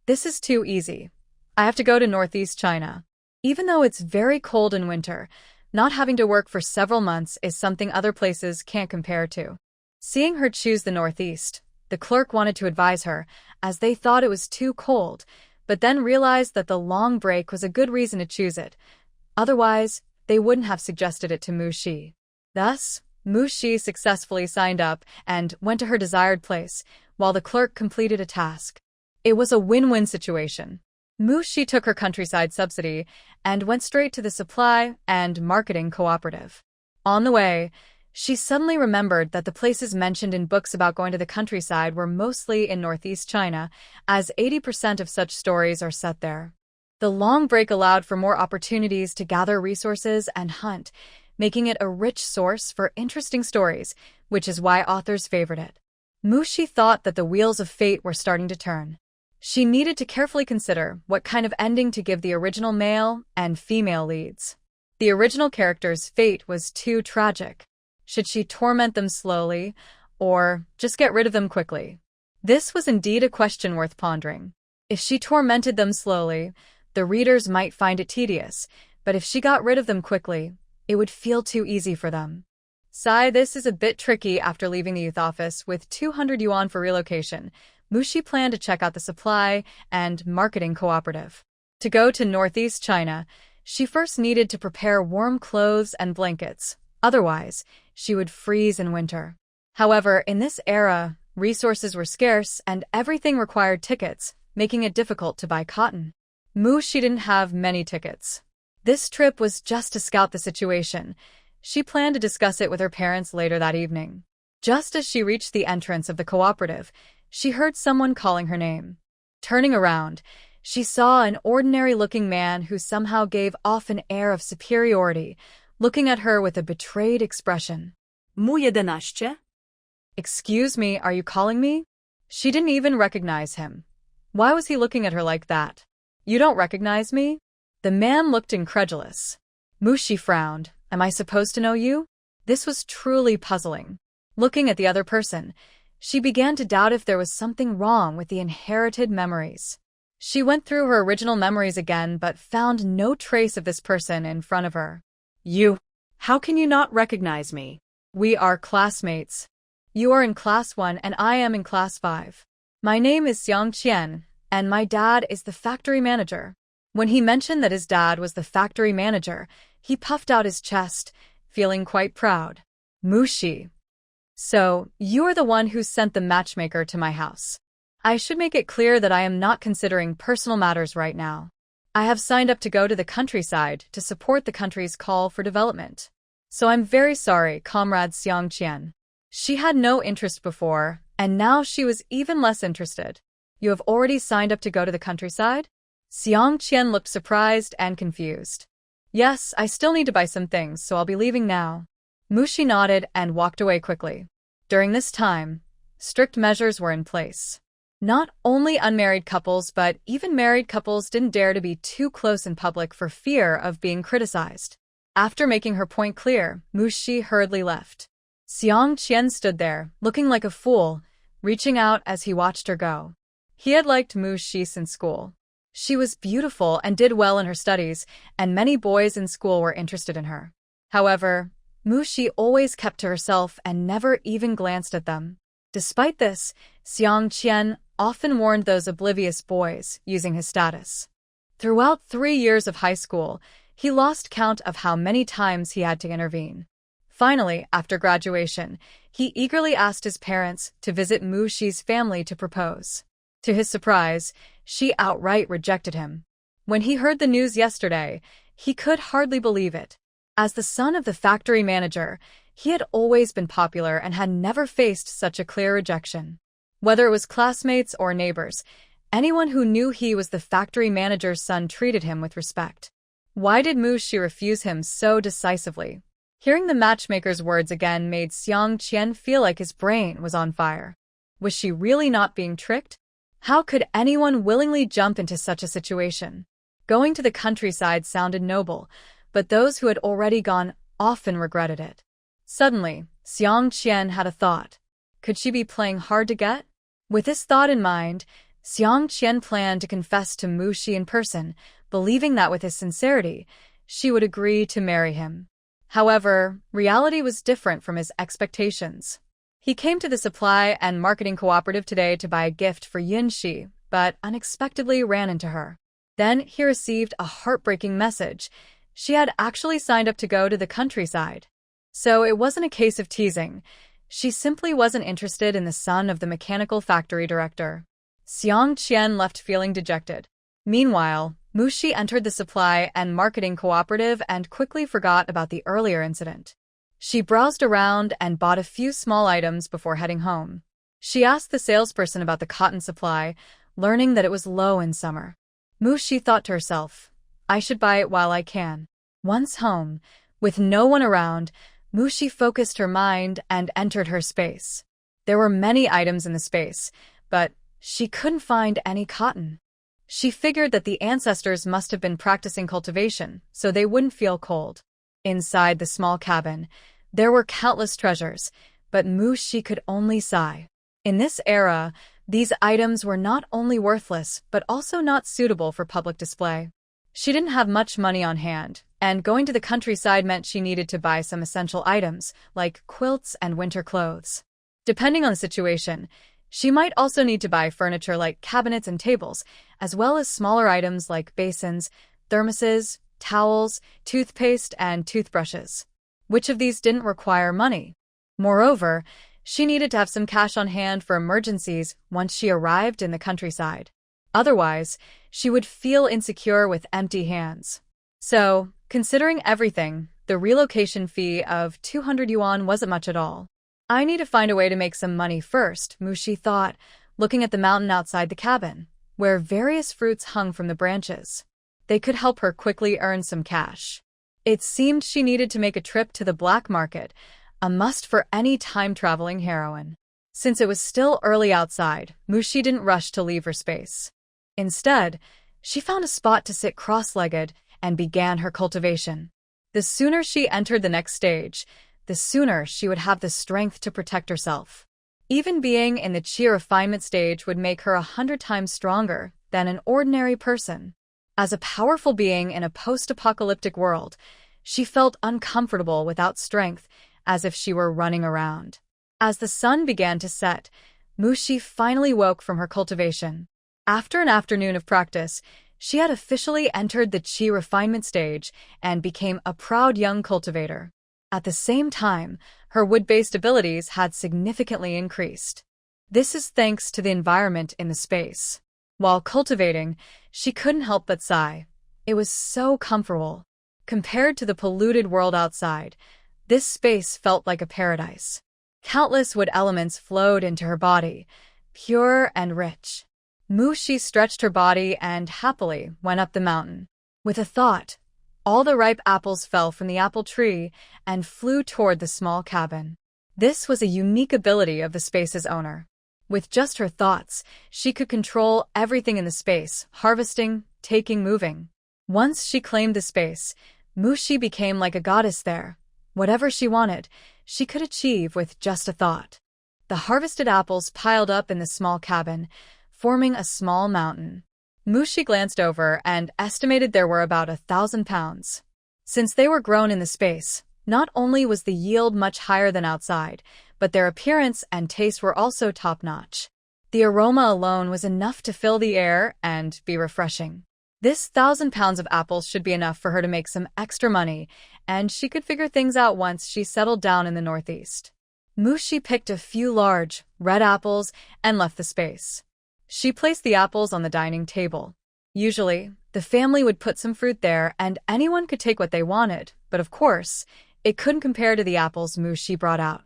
This is too easy. I have to go to Northeast China. Even though it's very cold in winter, not having to work for several months is something other places can't compare to. Seeing her choose the Northeast, the clerk wanted to advise her, as they thought it was too cold, but then realized that the long break was a good reason to choose it. Otherwise, they wouldn't have suggested it to Mushi. Thus, Mushi successfully signed up and went to her desired place, while the clerk completed a task. It was a win-win situation. Mushi took her countryside subsidy and went straight to the supply and marketing cooperative. On the way, she suddenly remembered that the places mentioned in books about going to the countryside were mostly in Northeast China, as 80% of such stories are set there. The long break allowed for more opportunities to gather resources and hunt, making it a rich source for interesting stories, which is why authors favored it. Mushi thought that the wheels of fate were starting to turn. She needed to carefully consider what kind of ending to give the original male and female leads. The original character's fate was too tragic. Should she torment them slowly, or just get rid of them quickly? This was indeed a question worth pondering. If she tormented them slowly, the readers might find it tedious, but if she got rid of them quickly, it would feel too easy for them. This is a bit tricky. After leaving the youth office with 200 yuan for relocation, Mushi planned to check out the supply and marketing cooperative. To go to Northeast China, she first needed to prepare warm clothes and blankets. Otherwise, she would freeze in winter. However, in this era, resources were scarce and everything required tickets, making it difficult to buy cotton. Mushi didn't have many tickets. This trip was just to scout the situation. She planned to discuss it with her parents later that evening. Just as she reached the entrance of the cooperative, she heard someone calling her name. Turning around, she saw an ordinary-looking man who somehow gave off an air of superiority, looking at her with a betrayed expression. Mu 11. Excuse me, are you calling me? She didn't even recognize him. Why was he looking at her like that? You don't recognize me? The man looked incredulous. Mushi frowned. Am I supposed to know you? This was truly puzzling. Looking at the other person, she began to doubt if there was something wrong with the inherited memories. She went through her original memories again but found no trace of this person in front of her. You. How can you not recognize me? We are classmates. You are in class 1 and I am in class 5. My name is Xiang Qian, and my dad is the factory manager. When he mentioned that his dad was the factory manager, he puffed out his chest, feeling quite proud. Mushi. So, you're the one who sent the matchmaker to my house. I should make it clear that I am not considering personal matters right now. I have signed up to go to the countryside to support the country's call for development. So I'm very sorry, Comrade Xiang Qian. She had no interest before, and now she was even less interested. You have already signed up to go to the countryside? Xiang Qian looked surprised and confused. Yes, I still need to buy some things, so I'll be leaving now. Mushi nodded and walked away quickly. During this time, strict measures were in place. Not only unmarried couples but even married couples didn't dare to be too close in public for fear of being criticized. After making her point clear, Mushi hurriedly left. Xiang Qian stood there, looking like a fool, reaching out as he watched her go. He had liked Mushi since school. She was beautiful and did well in her studies, and many boys in school were interested in her. However, Mushi always kept to herself and never even glanced at them. Despite this, Xiang Qian often warned those oblivious boys, using his status. Throughout 3 years of high school, he lost count of how many times he had to intervene. Finally, after graduation, he eagerly asked his parents to visit Mushi's family to propose. To his surprise, she outright rejected him. When he heard the news yesterday, he could hardly believe it. As the son of the factory manager, he had always been popular and had never faced such a clear rejection. Whether it was classmates or neighbors, anyone who knew he was the factory manager's son treated him with respect. Why did Mushi refuse him so decisively? Hearing the matchmaker's words again made Xiang Qian feel like his brain was on fire. Was she really not being tricked? How could anyone willingly jump into such a situation? Going to the countryside sounded noble, but those who had already gone often regretted it. Suddenly, Xiang Qian had a thought. Could she be playing hard to get? With this thought in mind, Xiang Qian planned to confess to Mushi in person, believing that with his sincerity, she would agree to marry him. However, reality was different from his expectations. He came to the supply and marketing cooperative today to buy a gift for Yunxi, but unexpectedly ran into her. Then he received a heartbreaking message. She had actually signed up to go to the countryside. So it wasn't a case of teasing. She simply wasn't interested in the son of the mechanical factory director. Xiang Qian left feeling dejected. Meanwhile, Mushi entered the supply and marketing cooperative and quickly forgot about the earlier incident. She browsed around and bought a few small items before heading home. She asked the salesperson about the cotton supply, learning that it was low in summer. Mushi thought to herself, I should buy it while I can. Once home, with no one around, Mushi focused her mind and entered her space. There were many items in the space, but she couldn't find any cotton. She figured that the ancestors must have been practicing cultivation, so they wouldn't feel cold. Inside the small cabin, there were countless treasures, but Mushi could only sigh. In this era, these items were not only worthless, but also not suitable for public display. She didn't have much money on hand, and going to the countryside meant she needed to buy some essential items, like quilts and winter clothes. Depending on the situation, she might also need to buy furniture like cabinets and tables, as well as smaller items like basins, thermoses, towels, toothpaste, and toothbrushes. Which of these didn't require money? Moreover, she needed to have some cash on hand for emergencies once she arrived in the countryside. Otherwise, she would feel insecure with empty hands. So, considering everything, the relocation fee of 200 yuan wasn't much at all. I need to find a way to make some money first, Mushi thought, looking at the mountain outside the cabin, where various fruits hung from the branches. They could help her quickly earn some cash. It seemed she needed to make a trip to the black market, a must for any time-traveling heroine. Since it was still early outside, Mushi didn't rush to leave her space. Instead, she found a spot to sit cross-legged and began her cultivation. The sooner she entered the next stage, the sooner she would have the strength to protect herself. Even being in the qi refinement stage would make her 100 times stronger than an ordinary person. As a powerful being in a post-apocalyptic world, she felt uncomfortable without strength, as if she were running around. As the sun began to set, Mushi finally woke from her cultivation. After an afternoon of practice, she had officially entered the qi refinement stage and became a proud young cultivator. At the same time, her wood-based abilities had significantly increased. This is thanks to the environment in the space. While cultivating, she couldn't help but sigh. It was so comfortable. Compared to the polluted world outside, this space felt like a paradise. Countless wood elements flowed into her body, pure and rich. Mushi stretched her body and happily went up the mountain. With a thought, all the ripe apples fell from the apple tree and flew toward the small cabin. This was a unique ability of the space's owner. With just her thoughts, she could control everything in the space, harvesting, taking, moving. Once she claimed the space, Mushi became like a goddess there. Whatever she wanted, she could achieve with just a thought. The harvested apples piled up in the small cabin, forming a small mountain. Mushi glanced over and estimated there were about 1,000 pounds. Since they were grown in the space, not only was the yield much higher than outside, but their appearance and taste were also top-notch. The aroma alone was enough to fill the air and be refreshing. This 1,000 pounds of apples should be enough for her to make some extra money, and she could figure things out once she settled down in the northeast. Mushi picked a few large, red apples and left the space. She placed the apples on the dining table. Usually, the family would put some fruit there and anyone could take what they wanted, but of course, it couldn't compare to the apples Mushi brought out.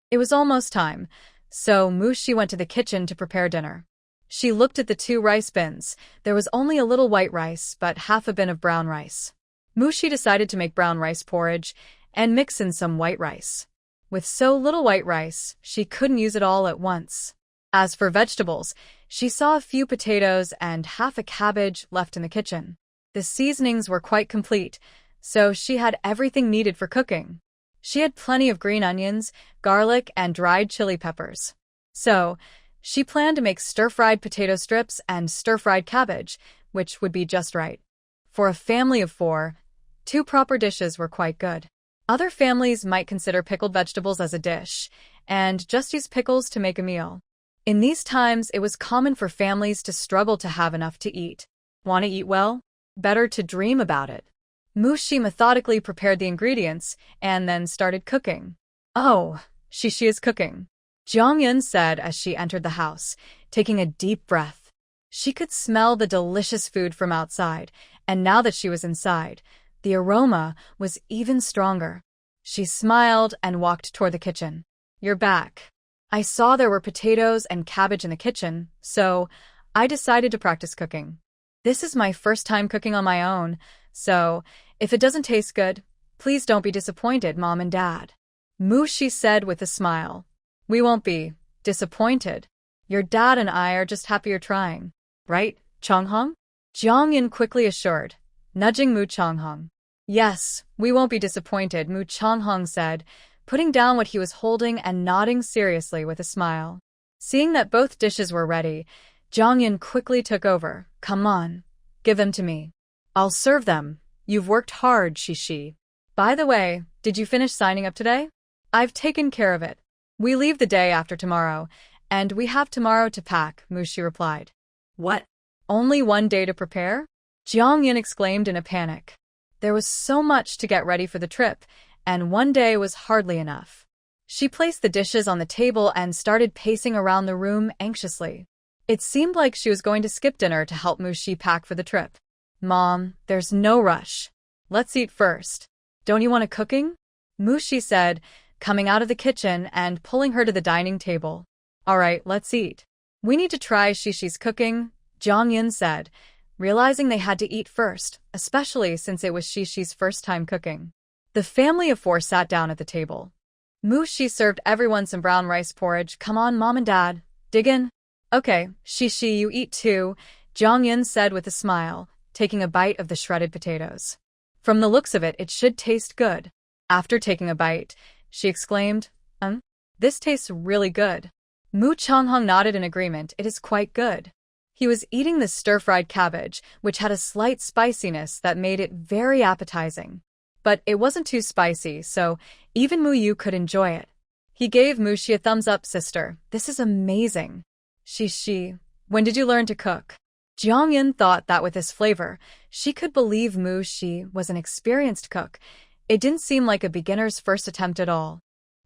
It was almost time, so Mushi went to the kitchen to prepare dinner. She looked at the 2 rice bins. There was only a little white rice, but half a bin of brown rice. Mushi decided to make brown rice porridge and mix in some white rice. With so little white rice, she couldn't use it all at once. As for vegetables, she saw a few potatoes and half a cabbage left in the kitchen. The seasonings were quite complete, so she had everything needed for cooking. She had plenty of green onions, garlic, and dried chili peppers. So, she planned to make stir-fried potato strips and stir-fried cabbage, which would be just right. For a family of 4, 2 proper dishes were quite good. Other families might consider pickled vegetables as a dish, and just use pickles to make a meal. In these times, it was common for families to struggle to have enough to eat. Want to eat well? Better to dream about it. Mushi methodically prepared the ingredients and then started cooking. Oh, she is cooking, Jong-eun said as she entered the house, taking a deep breath. She could smell the delicious food from outside, and now that she was inside, the aroma was even stronger. She smiled and walked toward the kitchen. You're back. I saw there were potatoes and cabbage in the kitchen, so I decided to practice cooking. This is my first time cooking on my own, so if it doesn't taste good, please don't be disappointed, Mom and Dad. Mushi said with a smile. We won't be disappointed. Your dad and I are just happy you're trying. Right, Chonghong? Jong-in quickly assured, nudging Mu Chonghong. Yes, we won't be disappointed, Mu Chonghong said, putting down what he was holding and nodding seriously with a smile. Seeing that both dishes were ready, Jong-in quickly took over. Come on, give them to me. I'll serve them. You've worked hard, Shishi. By the way, did you finish signing up today? I've taken care of it. We leave the day after tomorrow, and we have tomorrow to pack, Mushi replied. What? Only 1 day to prepare? Jong-in exclaimed in a panic. There was so much to get ready for the trip, and 1 day was hardly enough. She placed the dishes on the table and started pacing around the room anxiously. It seemed like she was going to skip dinner to help Mushi pack for the trip. Mom, there's no rush. Let's eat first. Don't you want a cooking? Mushi said, coming out of the kitchen and pulling her to the dining table. All right, let's eat. We need to try Shishi's cooking, Jong-in said, realizing they had to eat first, especially since it was Shishi's first time cooking. The family of 4 sat down at the table. Mushi served everyone some brown rice porridge. Come on, Mom and Dad, dig in. Okay, Shishi, you eat too, Jong-in said with a smile, taking a bite of the shredded potatoes. From the looks of it, it should taste good. After taking a bite, she exclaimed, this tastes really good. Mu Chonghong nodded in agreement. It is quite good. He was eating the stir-fried cabbage, which had a slight spiciness that made it very appetizing. But it wasn't too spicy, so even Mu Yu could enjoy it. He gave Mushi a thumbs up. Sister, this is amazing. Shishi, when did you learn to cook? Jong-in thought that with this flavor, she could believe Mushi was an experienced cook. It didn't seem like a beginner's first attempt at all.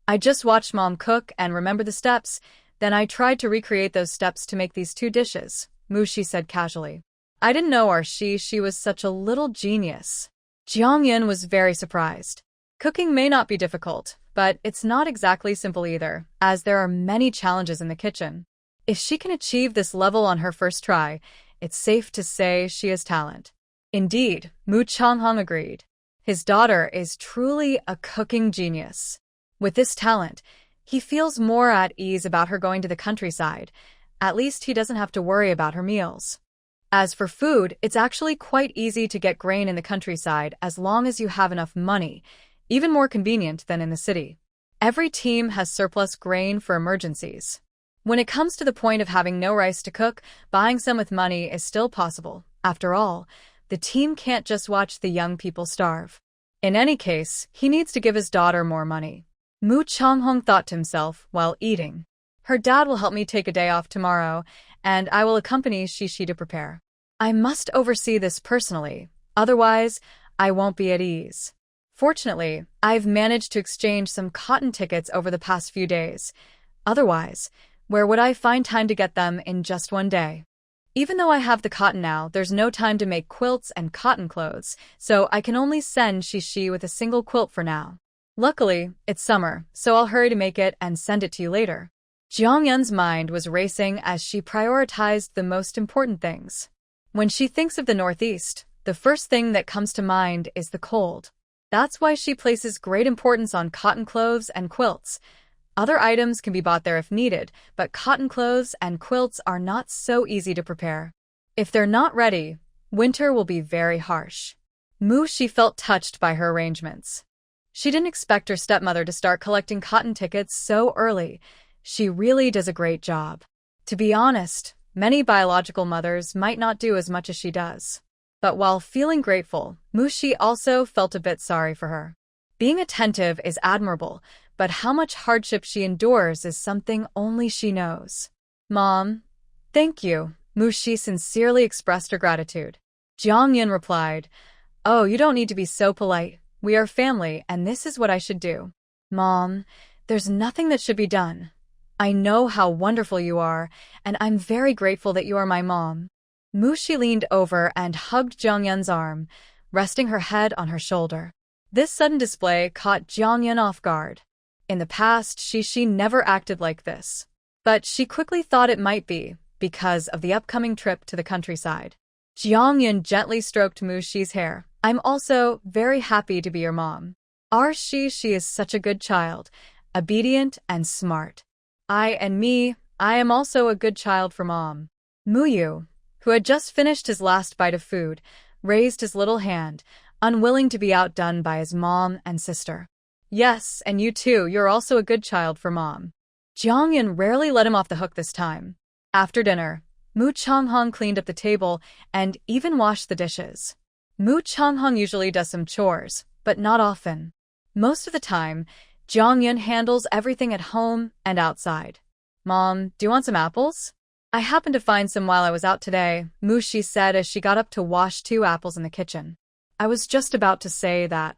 I just watched Mom cook and remembered the steps, then I tried to recreate those steps to make these 2 dishes, Mushi said casually. I didn't know our she was such a little genius. Jong-in was very surprised. Cooking may not be difficult, but it's not exactly simple either, as there are many challenges in the kitchen. If she can achieve this level on her first try, it's safe to say she has talent. Indeed, Mu Chonghong agreed. His daughter is truly a cooking genius. With this talent, he feels more at ease about her going to the countryside. At least he doesn't have to worry about her meals. As for food, it's actually quite easy to get grain in the countryside as long as you have enough money, even more convenient than in the city. Every team has surplus grain for emergencies. When it comes to the point of having no rice to cook, buying some with money is still possible. After all, the team can't just watch the young people starve. In any case, he needs to give his daughter more money. Mu Chonghong thought to himself while eating. Her dad will help me take a day off tomorrow, and I will accompany Shishi to prepare. I must oversee this personally, otherwise I won't be at ease. Fortunately, I've managed to exchange some cotton tickets over the past few days. Otherwise, where would I find time to get them in just 1 day? Even though I have the cotton now, there's no time to make quilts and cotton clothes, so I can only send Shishi with a single quilt for now. Luckily, it's summer, so I'll hurry to make it and send it to you later. Jiangyun's mind was racing as she prioritized the most important things. When she thinks of the Northeast, the first thing that comes to mind is the cold. That's why she places great importance on cotton clothes and quilts. Other items can be bought there if needed, but cotton clothes and quilts are not so easy to prepare. If they're not ready, winter will be very harsh. She felt touched by her arrangements. She didn't expect her stepmother to start collecting cotton tickets so early. She really does a great job. To be honest, many biological mothers might not do as much as she does. But while feeling grateful, Mushi also felt a bit sorry for her. Being attentive is admirable, but how much hardship she endures is something only she knows. Mom, thank you. Mushi sincerely expressed her gratitude. Jiangyun replied, Oh, you don't need to be so polite. We are family, and this is what I should do. Mom, there's nothing that should be done. I know how wonderful you are, and I'm very grateful that you are my mom. Mushi leaned over and hugged Jiangyun's arm, resting her head on her shoulder. This sudden display caught Jiangyun off guard. In the past, Shishi never acted like this. But she quickly thought it might be, because of the upcoming trip to the countryside. Jiangyun gently stroked Mushi's hair. I'm also very happy to be your mom. Our Shishi is such a good child, obedient and smart. I am also a good child for mom. Muyu, who had just finished his last bite of food, raised his little hand, unwilling to be outdone by his mom and sister. Yes, and you too, you're also a good child for mom. Jiangyun rarely let him off the hook this time. After dinner, Mu Changhong cleaned up the table and even washed the dishes. Mu Changhong usually does some chores, but not often. Most of the time, Jiangyun handles everything at home and outside. Mom, do you want some apples? I happened to find some while I was out today, Mushi said as she got up to wash 2 apples in the kitchen. I was just about to say that.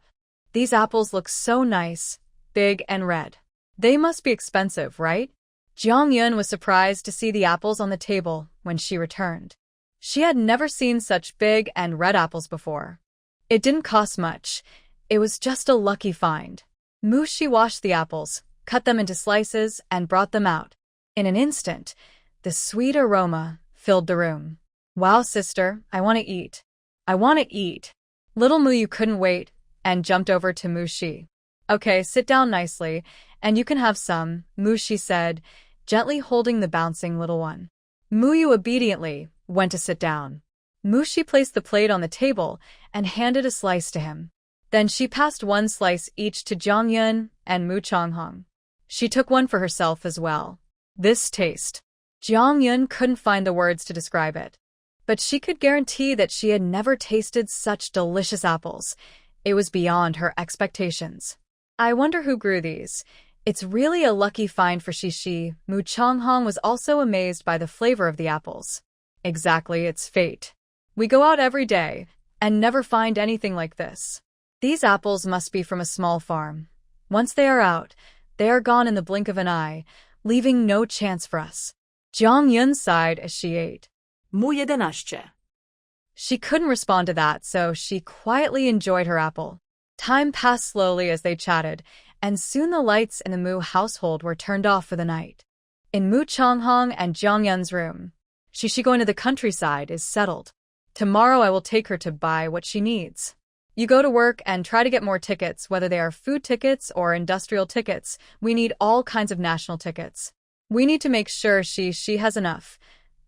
These apples look so nice, big and red. They must be expensive, right? Jiangyun was surprised to see the apples on the table when she returned. She had never seen such big and red apples before. It didn't cost much. It was just a lucky find. Mushi washed the apples, cut them into slices, and brought them out. In an instant, the sweet aroma filled the room. Wow, sister, I want to eat. I want to eat. Little Muyu couldn't wait and jumped over to Mushi. Okay, sit down nicely, and you can have some, Mushi said, gently holding the bouncing little one. Muyu obediently went to sit down. Mushi placed the plate on the table and handed a slice to him. Then she passed 1 slice each to Jiangyun and Mu Changhong. She took one for herself as well. This taste. Jiangyun couldn't find the words to describe it. But she could guarantee that she had never tasted such delicious apples. It was beyond her expectations. I wonder who grew these. It's really a lucky find for Shishi. Mu Changhong was also amazed by the flavor of the apples. Exactly, it's fate. We go out every day and never find anything like this. These apples must be from a small farm. Once they are out, they are gone in the blink of an eye, leaving no chance for us. Jiangyun sighed as she ate. Mu 11. She couldn't respond to that, so she quietly enjoyed her apple. Time passed slowly as they chatted, and soon the lights in the Mu household were turned off for the night. In Mu Changhong and Jiangyun's room, Shishi going to the countryside is settled. Tomorrow I will take her to buy what she needs. You go to work and try to get more tickets, whether they are food tickets or industrial tickets. We need all kinds of national tickets. We need to make sure she has enough.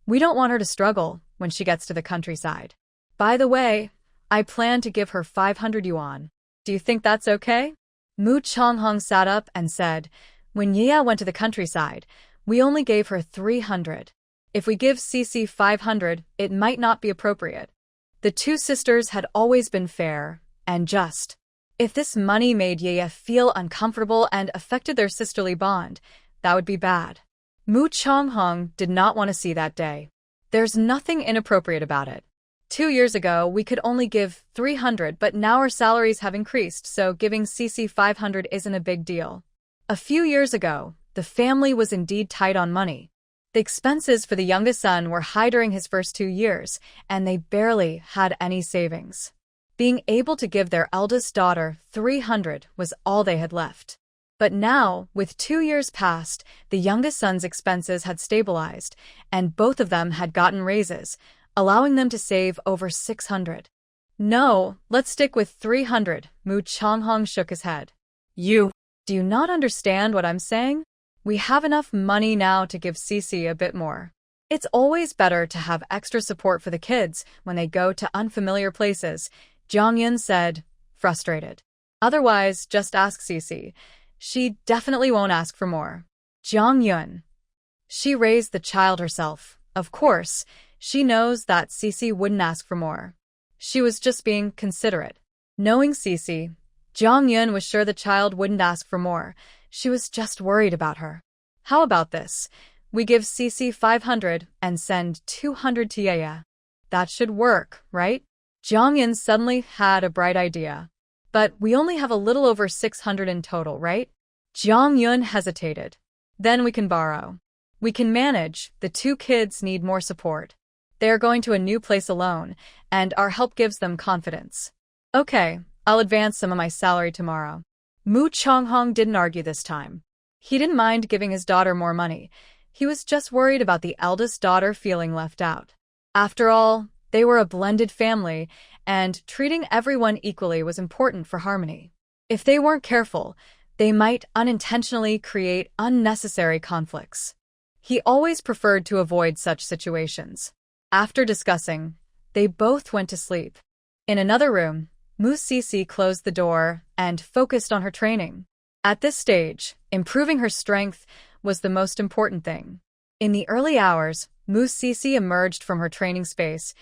We don't want her to struggle when she gets to the countryside. By the way, I plan to give her 500 yuan. Do you think that's okay? Mu Changhong sat up and said, When Yia went to the countryside, we only gave her 300. If we give CC 500, it might not be appropriate. The 2 sisters had always been fair and just. If this money made Yia feel uncomfortable and affected their sisterly bond, that would be bad. Mu Changhong did not want to see that day. There's nothing inappropriate about it. 2 years ago, we could only give 300, but now our salaries have increased, so giving CC 500 isn't a big deal. A few years ago, the family was indeed tight on money. The expenses for the youngest son were high during his first 2 years, and they barely had any savings. Being able to give their eldest daughter 300 was all they had left. But now, with 2 years past, the youngest son's expenses had stabilized, and both of them had gotten raises, allowing them to save over 600. No, let's stick with 300, Mu Changhong shook his head. Do you not understand what I'm saying? We have enough money now to give Cece a bit more. It's always better to have extra support for the kids when they go to unfamiliar places, Jiang Yun said, frustrated. Otherwise, just ask Cece. She definitely won't ask for more. Jiang Yun. She raised the child herself. Of course, she knows that Cece wouldn't ask for more. She was just being considerate. Knowing Cece, Jiang Yun was sure the child wouldn't ask for more. She was just worried about her. How about this? We give Cece 500 and send 200 to Yaya. That should work, right? Jiang Yun suddenly had a bright idea. But we only have a little over 600 in total, right? Jiang Yun hesitated. Then we can borrow. We can manage. The two kids need more support. They are going to a new place alone, and our help gives them confidence. Okay, I'll advance some of my salary tomorrow. Mu Changhong didn't argue this time. He didn't mind giving his daughter more money. He was just worried about the eldest daughter feeling left out. After all, they were a blended family, and treating everyone equally was important for harmony. If they weren't careful, they might unintentionally create unnecessary conflicts. He always preferred to avoid such situations. After discussing, they both went to sleep. In another room, Mu Cece closed the door and focused on her training. At this stage, improving her strength was the most important thing. In the early hours, Mu Cece emerged from her training space,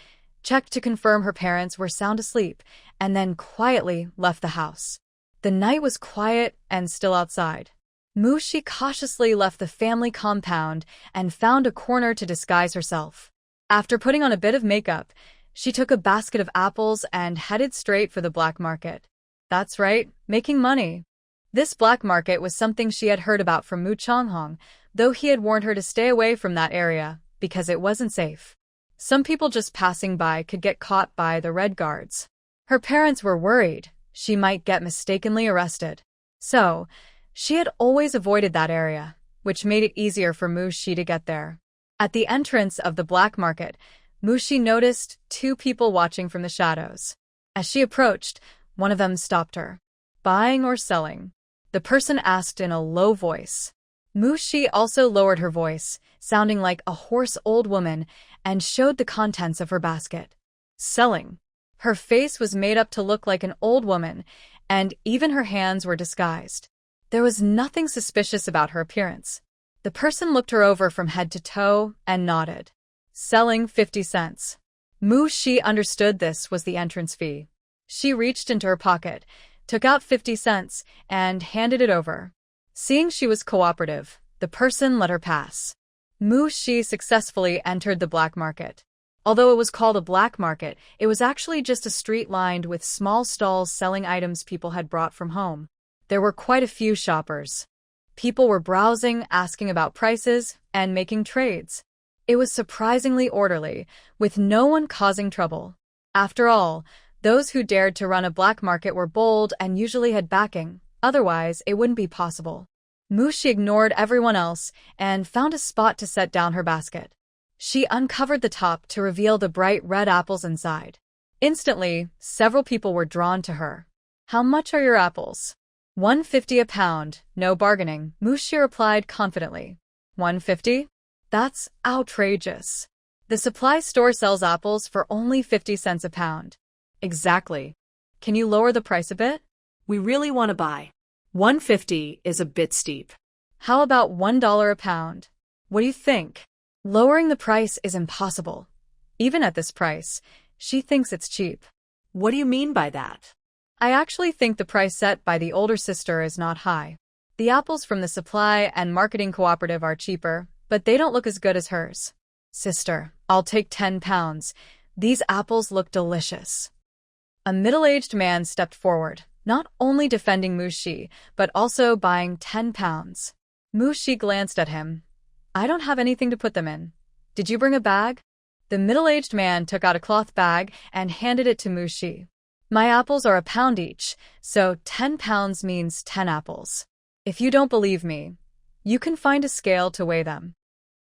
checked to confirm her parents were sound asleep, and then quietly left the house. The night was quiet and still outside. Mu Shi cautiously left the family compound and found a corner to disguise herself. After putting on a bit of makeup, she took a basket of apples and headed straight for the black market. That's right, making money. This black market was something she had heard about from Mu Changhong, though he had warned her to stay away from that area because it wasn't safe. Some people just passing by could get caught by the Red Guards. Her parents were worried she might get mistakenly arrested. So, she had always avoided that area, which made it easier for Mu Shi to get there. At the entrance of the black market, Mu Shi noticed two people watching from the shadows. As she approached, one of them stopped her. Buying or selling? The person asked in a low voice. Mu Shi also lowered her voice, sounding like a hoarse old woman, and showed the contents of her basket. Selling. Her face was made up to look like an old woman, and even her hands were disguised. There was nothing suspicious about her appearance. The person looked her over from head to toe and nodded. Selling 50 cents. Mu Shi understood this was the entrance fee. She reached into her pocket, took out 50 cents, and handed it over. Seeing she was cooperative, the person let her pass. Mu Shi successfully entered the black market. Although it was called a black market, it was actually just a street lined with small stalls selling items people had brought from home. There were quite a few shoppers. People were browsing, asking about prices, and making trades. It was surprisingly orderly, with no one causing trouble. After all, those who dared to run a black market were bold and usually had backing, otherwise it wouldn't be possible. Mu Shi ignored everyone else and found a spot to set down her basket. She uncovered the top to reveal the bright red apples inside. Instantly, several people were drawn to her. How much are your apples? 150 a pound, no bargaining, Mu Shi replied confidently. 150? That's outrageous. The supply store sells apples for only 50 cents a pound. Exactly. Can you lower the price a bit? We really want to buy. 150 is a bit steep. How about $1 a pound? What do you think? Lowering the price is impossible. Even at this price, she thinks it's cheap. What do you mean by that? I actually think the price set by the older sister is not high. The apples from the supply and marketing cooperative are cheaper, but they don't look as good as hers. Sister, I'll take 10 pounds. These apples look delicious. A middle-aged man stepped forward, not only defending Mu Shi, but also buying 10 pounds. Mu Shi glanced at him. I don't have anything to put them in. Did you bring a bag? The middle-aged man took out a cloth bag and handed it to Mushi. My apples are £1 each, so 10 pounds means 10 apples. If you don't believe me, you can find a scale to weigh them.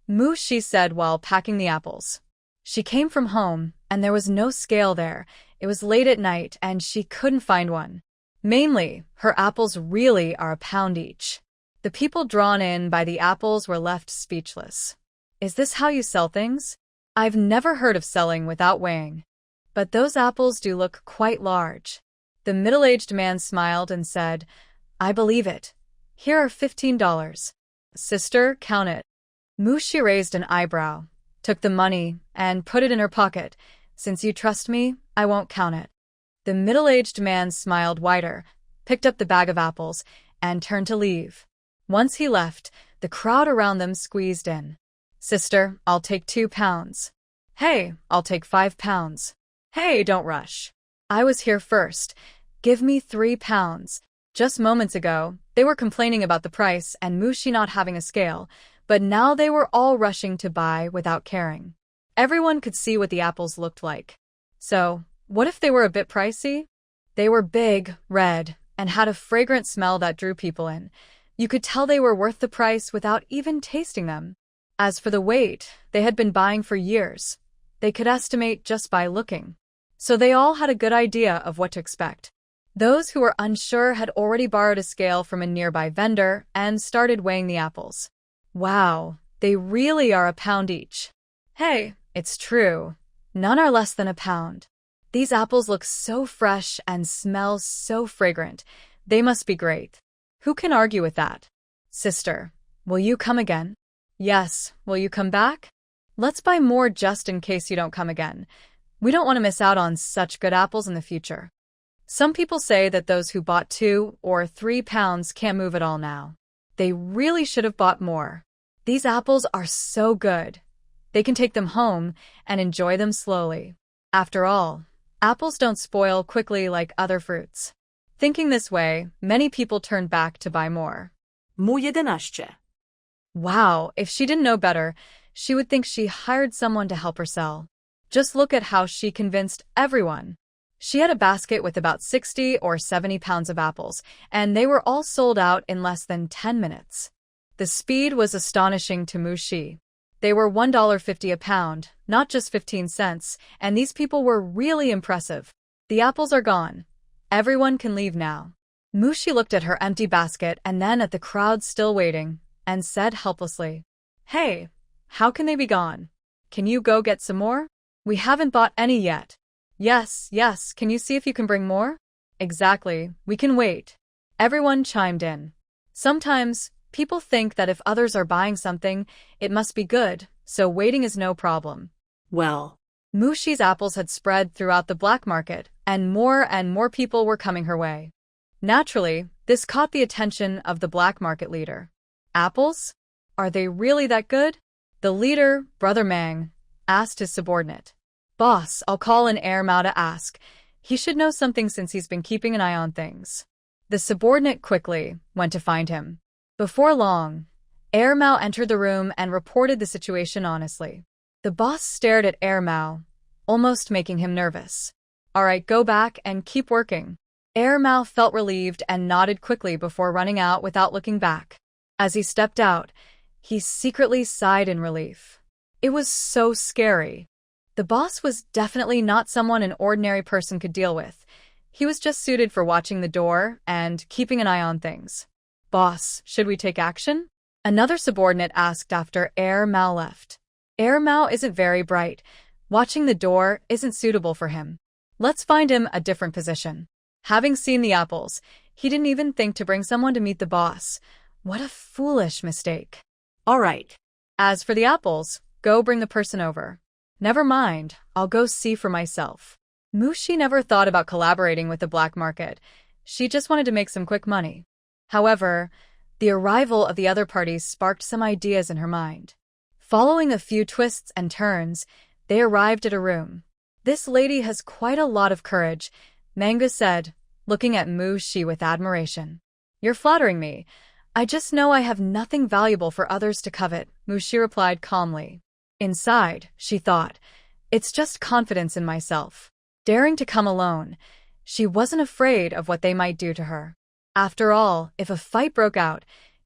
Mushi said while packing the apples. She came from home, and there was no scale there. It was late at night, and she couldn't find one. Mainly, her apples really are £1 each. The people drawn in by the apples were left speechless. Is this how you sell things? I've never heard of selling without weighing. But those apples do look quite large. The middle-aged man smiled and said, I believe it. Here are $15. Sister, count it. Mushi raised an eyebrow, took the money, and put it in her pocket. Since you trust me, I won't count it. The middle-aged man smiled wider, picked up the bag of apples, and turned to leave. Once he left, the crowd around them squeezed in. Sister, I'll take 2 pounds. Hey, I'll take 5 pounds. Hey, don't rush. I was here first. Give me 3 pounds. Just moments ago, they were complaining about the price and Mushi not having a scale, but now they were all rushing to buy without caring. Everyone could see what the apples looked like. So, what if they were a bit pricey? They were big, red, and had a fragrant smell that drew people in. You could tell they were worth the price without even tasting them. As for the weight, they had been buying for years. They could estimate just by looking. So they all had a good idea of what to expect. Those who were unsure had already borrowed a scale from a nearby vendor and started weighing the apples. Wow, they really are £1 each. Hey, it's true. None are less than £1. These apples look so fresh and smell so fragrant. They must be great. Who can argue with that? Sister, will you come again? Yes, will you come back? Let's buy more just in case you don't come again. We don't want to miss out on such good apples in the future. Some people say that those who bought 2 or 3 pounds can't move at all now. They really should have bought more. These apples are so good. They can take them home and enjoy them slowly. After all, apples don't spoil quickly like other fruits. Thinking this way, many people turned back to buy more. Mu 11. Wow, if she didn't know better, she would think she hired someone to help her sell. Just look at how she convinced everyone. She had a basket with about 60 or 70 pounds of apples, and they were all sold out in less than 10 minutes. The speed was astonishing to Mushi. They were $1.50 a pound, not just 15 cents, and these people were really impressive. The apples are gone. Everyone can leave now. Mushi looked at her empty basket and then at the crowd still waiting, and said helplessly, Hey, how can they be gone? Can you go get some more? We haven't bought any yet. Yes, can you see if you can bring more? Exactly, we can wait. Everyone chimed in. Sometimes, people think that if others are buying something, it must be good, so waiting is no problem. Well, Mushi's apples had spread throughout the black market, and more people were coming her way. Naturally, this caught the attention of the black market leader. Apples? Are they really that good? The leader, Brother Mang, asked his subordinate. Boss, I'll call in Air Mao to ask. He should know something since he's been keeping an eye on things. The subordinate quickly went to find him. Before long, Air Mao entered the room and reported the situation honestly. The boss stared at Air Mao, almost making him nervous. All right, go back and keep working. Air Mao felt relieved and nodded quickly before running out without looking back. As he stepped out, he secretly sighed in relief. It was so scary. The boss was definitely not someone an ordinary person could deal with. He was just suited for watching the door and keeping an eye on things. Boss, should we take action? Another subordinate asked after Air Mao left. Air Mao isn't very bright. Watching the door isn't suitable for him. Let's find him a different position. Having seen the apples, he didn't even think to bring someone to meet the boss. What a foolish mistake. all right. As for the apples, go bring the person over. Never mind, I'll go see for myself. Mushi never thought about collaborating with the black market. She just wanted to make some quick money. However, the arrival of the other parties sparked some ideas in her mind. Following a few twists and turns, they arrived at a room. This lady has quite a lot of courage, Manga said, looking at Mushi with admiration. You're flattering me. I just know I have nothing valuable for others to covet, Mushi replied calmly. Inside, she thought, it's just confidence in myself. Daring to come alone, she wasn't afraid of what they might do to her. After all, if a fight broke out,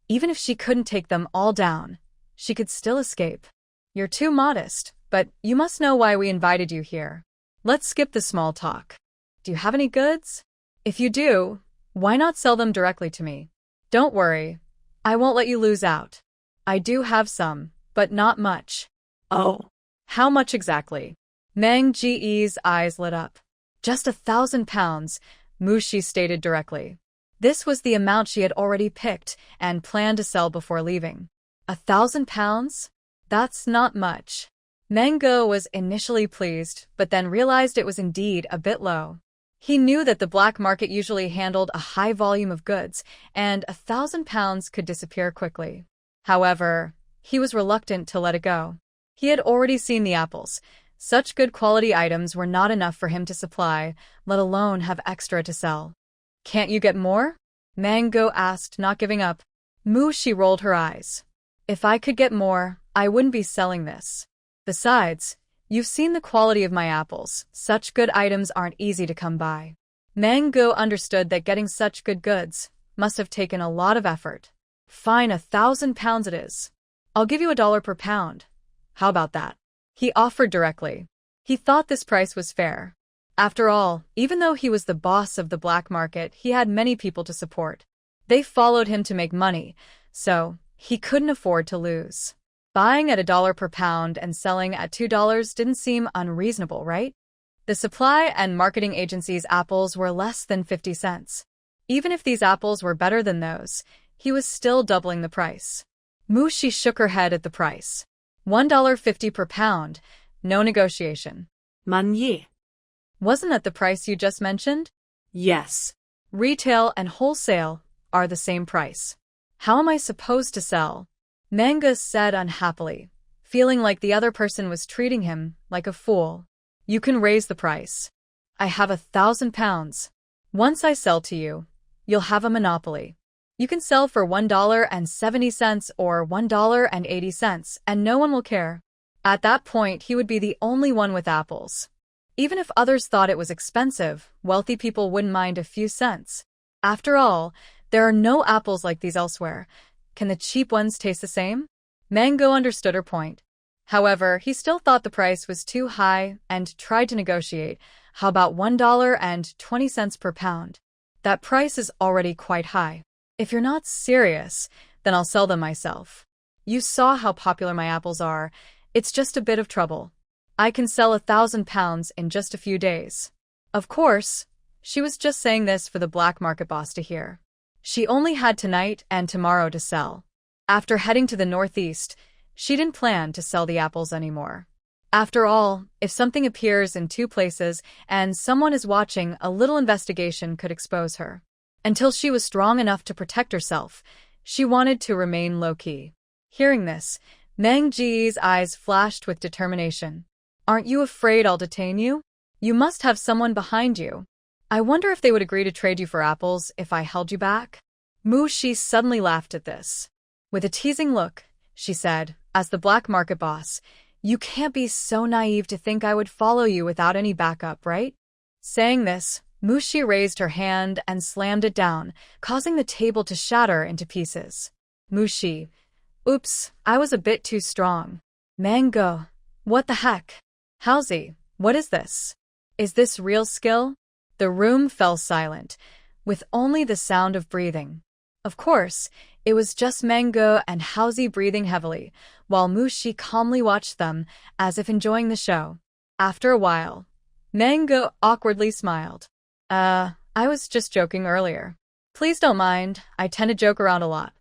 even if she couldn't take them all down, she could still escape. You're too modest, but you must know why we invited you here. Let's skip the small talk. Do you have any goods? If you do, why not sell them directly to me? Don't worry, I won't let you lose out. I do have some, but not much. Oh. How much exactly? Meng Ge's eyes lit up. Just 1,000 pounds, Mushi stated directly. This was the amount she had already picked and planned to sell before leaving. 1,000 pounds? That's not much. Mango was initially pleased, but then realized it was indeed a bit low. He knew that the black market usually handled a high volume of goods, and 1,000 pounds could disappear quickly. However, he was reluctant to let it go. He had already seen the apples. Such good quality items were not enough for him to supply, let alone have extra to sell. Can't you get more? Mango asked, not giving up. Mushi rolled her eyes. If I could get more, I wouldn't be selling this. Besides, you've seen the quality of my apples. Such good items aren't easy to come by. Mango understood that getting such good goods must have taken a lot of effort. Fine, 1,000 pounds it is. I'll give you $1 per pound. How about that? He offered directly. He thought this price was fair. After all, even though he was the boss of the black market, he had many people to support. They followed him to make money, so he couldn't afford to lose. Buying at $1 per pound and selling at $2 didn't seem unreasonable, right? The supply and marketing agency's apples were less than 50 cents. Even if these apples were better than those, he was still doubling the price. Mushi shook her head at the price. $1.50 per pound, no negotiation. Manhwa. Wasn't that the price you just mentioned? Yes. Retail and wholesale are the same price. How am I supposed to sell? Manga said unhappily, feeling like the other person was treating him like a fool. You can raise the price. I have 1,000 pounds. Once I sell to you, you'll have a monopoly. You can sell for $1.70 or $1.80, and no one will care. At that point, he would be the only one with apples. Even if others thought it was expensive, wealthy people wouldn't mind a few cents. After all, there are no apples like these elsewhere. Can the cheap ones taste the same? Mango understood her point. However, he still thought the price was too high and tried to negotiate. How about $1.20 per pound? That price is already quite high. If you're not serious, then I'll sell them myself. You saw how popular my apples are. It's just a bit of trouble. I can sell 1,000 pounds in just a few days. Of course, she was just saying this for the black market boss to hear. She only had tonight and tomorrow to sell. After heading to the northeast, she didn't plan to sell the apples anymore. After all, if something appears in two places and someone is watching, a little investigation could expose her. Until she was strong enough to protect herself, she wanted to remain low-key. Hearing this, Meng Ji's eyes flashed with determination. Aren't you afraid I'll detain you? You must have someone behind you. I wonder if they would agree to trade you for apples if I held you back? Mushi suddenly laughed at this. With a teasing look, she said, as the black market boss, you can't be so naive to think I would follow you without any backup, right? Saying this, Mushi raised her hand and slammed it down, causing the table to shatter into pieces. Mushi. Oops, I was a bit too strong. Mango. What the heck? Howsy, what is this? Is this real skill? The room fell silent, with only the sound of breathing. Of course, it was just Mango and Howsy breathing heavily, while Mushi calmly watched them, as if enjoying the show. After a while, Mango awkwardly smiled. I was just joking earlier. Please don't mind, I tend to joke around a lot.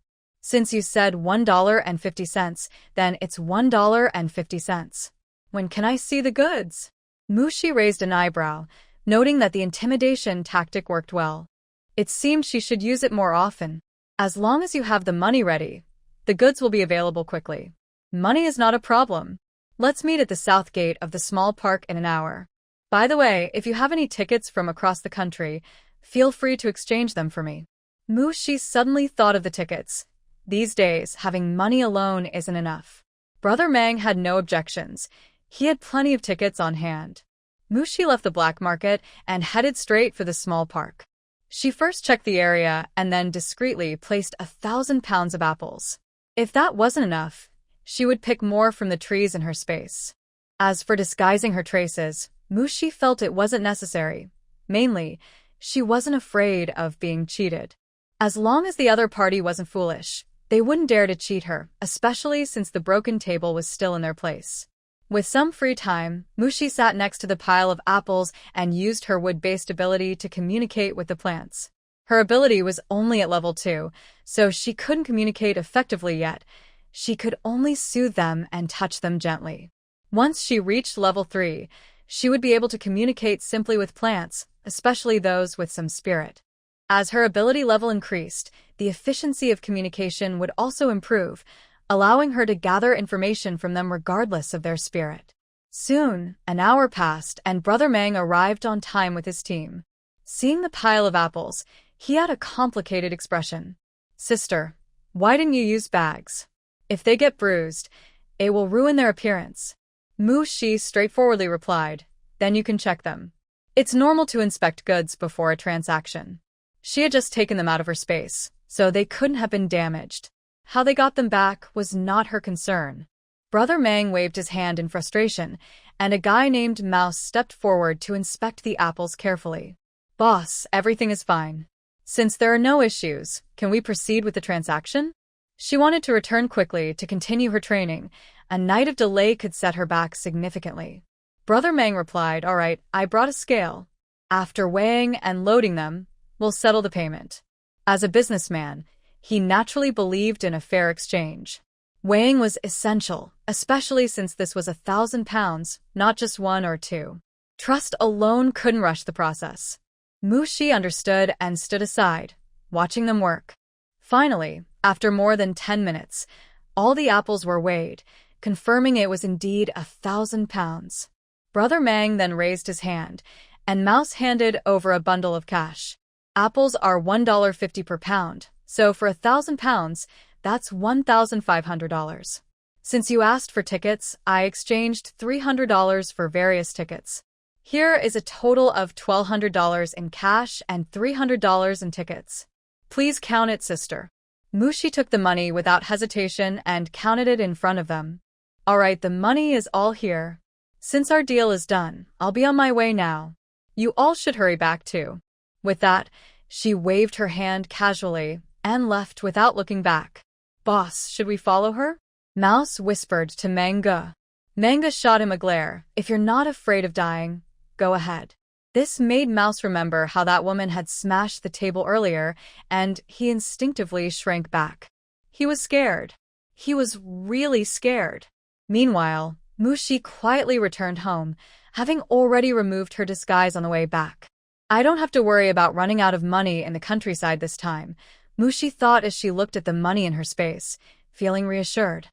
Since you said $1.50, then it's $1.50. When can I see the goods? Mushi raised an eyebrow, noting that the intimidation tactic worked well. It seemed she should use it more often. As long as you have the money ready, the goods will be available quickly. Money is not a problem. Let's meet at the south gate of the small park in an hour. By the way, if you have any tickets from across the country, feel free to exchange them for me. Mushi suddenly thought of the tickets. These days, having money alone isn't enough. Brother Mang had no objections. He had plenty of tickets on hand. Mushi left the black market and headed straight for the small park. She first checked the area and then discreetly placed 1,000 pounds of apples. If that wasn't enough, she would pick more from the trees in her space. As for disguising her traces, Mushi felt it wasn't necessary. Mainly, she wasn't afraid of being cheated. As long as the other party wasn't foolish, they wouldn't dare to cheat her, especially since the broken table was still in their place. With some free time, Mushi sat next to the pile of apples and used her wood-based ability to communicate with the plants. Her ability was only at level 2, so she couldn't communicate effectively yet. She could only soothe them and touch them gently. Once she reached level 3, she would be able to communicate simply with plants, especially those with some spirit. As her ability level increased, the efficiency of communication would also improve, allowing her to gather information from them regardless of their spirit. Soon, an hour passed and Brother Mang arrived on time with his team. Seeing the pile of apples, he had a complicated expression. "Sister, why didn't you use bags? If they get bruised, it will ruin their appearance." Mu Shi straightforwardly replied, "Then you can check them. It's normal to inspect goods before a transaction." She had just taken them out of her space, so they couldn't have been damaged. How they got them back was not her concern. Brother Mang waved his hand in frustration, and a guy named Mouse stepped forward to inspect the apples carefully. "Boss, everything is fine. Since there are no issues, can we proceed with the transaction?" She wanted to return quickly to continue her training. A night of delay could set her back significantly. Brother Mang replied, "All right, I brought a scale. After weighing and loading them, we'll settle the payment." As a businessman, he naturally believed in a fair exchange. Weighing was essential, especially since this was 1,000 pounds, not just 1 or 2. Trust alone couldn't rush the process. Mushi understood and stood aside, watching them work. Finally, after more than 10 minutes, all the apples were weighed, confirming it was indeed 1,000 pounds. Brother Mang then raised his hand, and Mouse handed over a bundle of cash. Apples are $1.50 per pound, so for 1,000 pounds, that's $1,500. Since you asked for tickets, I exchanged $300 for various tickets. Here is a total of $1,200 in cash and $300 in tickets. Please count it, sister. Mushi took the money without hesitation and counted it in front of them. All right, the money is all here. Since our deal is done, I'll be on my way now. You all should hurry back too. With that, she waved her hand casually and left without looking back. Boss, should we follow her? Mouse whispered to Manga. Manga shot him a glare. If you're not afraid of dying, go ahead. This made Mouse remember how that woman had smashed the table earlier, and he instinctively shrank back. He was scared. He was really scared. Meanwhile, Mushi quietly returned home, having already removed her disguise on the way back. I don't have to worry about running out of money in the countryside this time, Mushi thought as she looked at the money in her space, feeling reassured.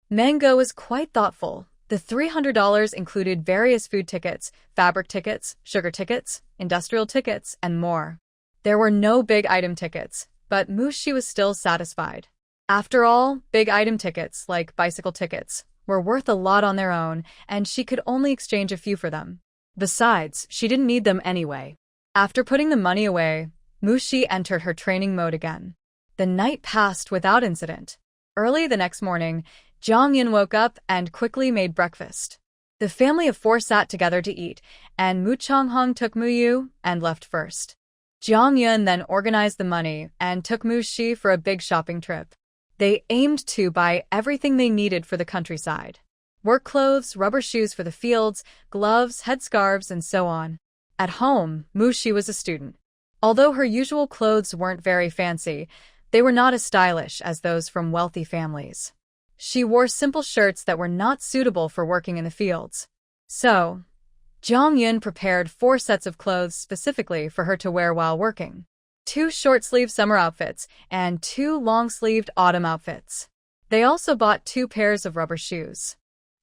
Mango was quite thoughtful. The $300 included various food tickets, fabric tickets, sugar tickets, industrial tickets, and more. There were no big item tickets, but Mushi was still satisfied. After all, big item tickets, like bicycle tickets, were worth a lot on their own, and she could only exchange a few for them. Besides, she didn't need them anyway. After putting the money away, Mushi entered her training mode again. The night passed without incident. Early the next morning, Jiang Yun woke up and quickly made breakfast. The family of 4 sat together to eat, and Mu Changhong took Mu Yu and left first. Jiang Yun then organized the money and took Mu Shi for a big shopping trip. They aimed to buy everything they needed for the countryside. Work clothes, rubber shoes for the fields, gloves, headscarves, and so on. At home, Mu Shi was a student. Although her usual clothes weren't very fancy, they were not as stylish as those from wealthy families. She wore simple shirts that were not suitable for working in the fields. So, Jiang Yun prepared 4 sets of clothes specifically for her to wear while working. 2 short-sleeved summer outfits and 2 long-sleeved autumn outfits. They also bought 2 pairs of rubber shoes.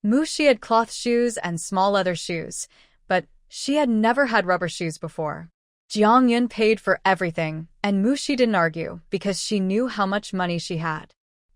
Mushi had cloth shoes and small leather shoes, but she had never had rubber shoes before. Jiang Yun paid for everything, and Mushi didn't argue because she knew how much money she had.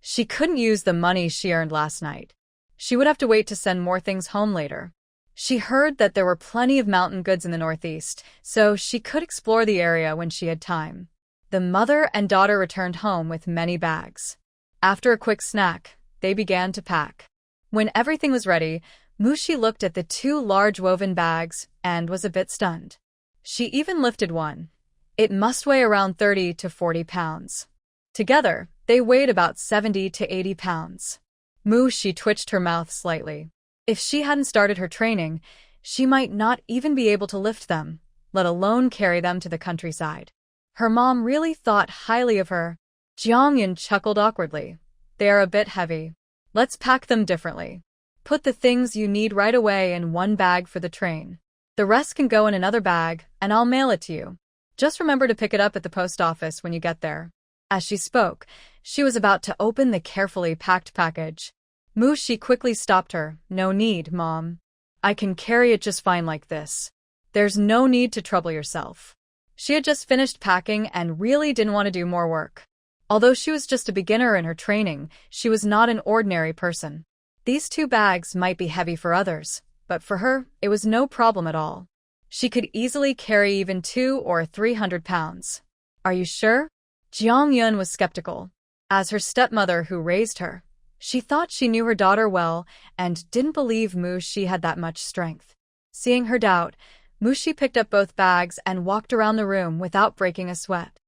She couldn't use the money she earned last night. She would have to wait to send more things home later. She heard that there were plenty of mountain goods in the northeast, so she could explore the area when she had time. The mother and daughter returned home with many bags. After a quick snack, they began to pack. When everything was ready, Mushi looked at the two large woven bags and was a bit stunned. She even lifted one. It must weigh around 30 to 40 pounds. Together, they weighed about 70 to 80 pounds. Mushi twitched her mouth slightly. If she hadn't started her training, she might not even be able to lift them, let alone carry them to the countryside. Her mom really thought highly of her. Jiangyun chuckled awkwardly. They are a bit heavy. Let's pack them differently. Put the things you need right away in one bag for the train. The rest can go in another bag, and I'll mail it to you. Just remember to pick it up at the post office when you get there. As she spoke, she was about to open the carefully packed package. Mushi quickly stopped her. No need, Mom. I can carry it just fine like this. There's no need to trouble yourself. She had just finished packing and really didn't want to do more work. Although she was just a beginner in her training, she was not an ordinary person. These two bags might be heavy for others, but for her, it was no problem at all. She could easily carry even 200 or 300 pounds. Are you sure? Jiangyun was skeptical. As her stepmother who raised her, she thought she knew her daughter well and didn't believe Mushi had that much strength. Seeing her doubt, Mushi picked up both bags and walked around the room without breaking a sweat.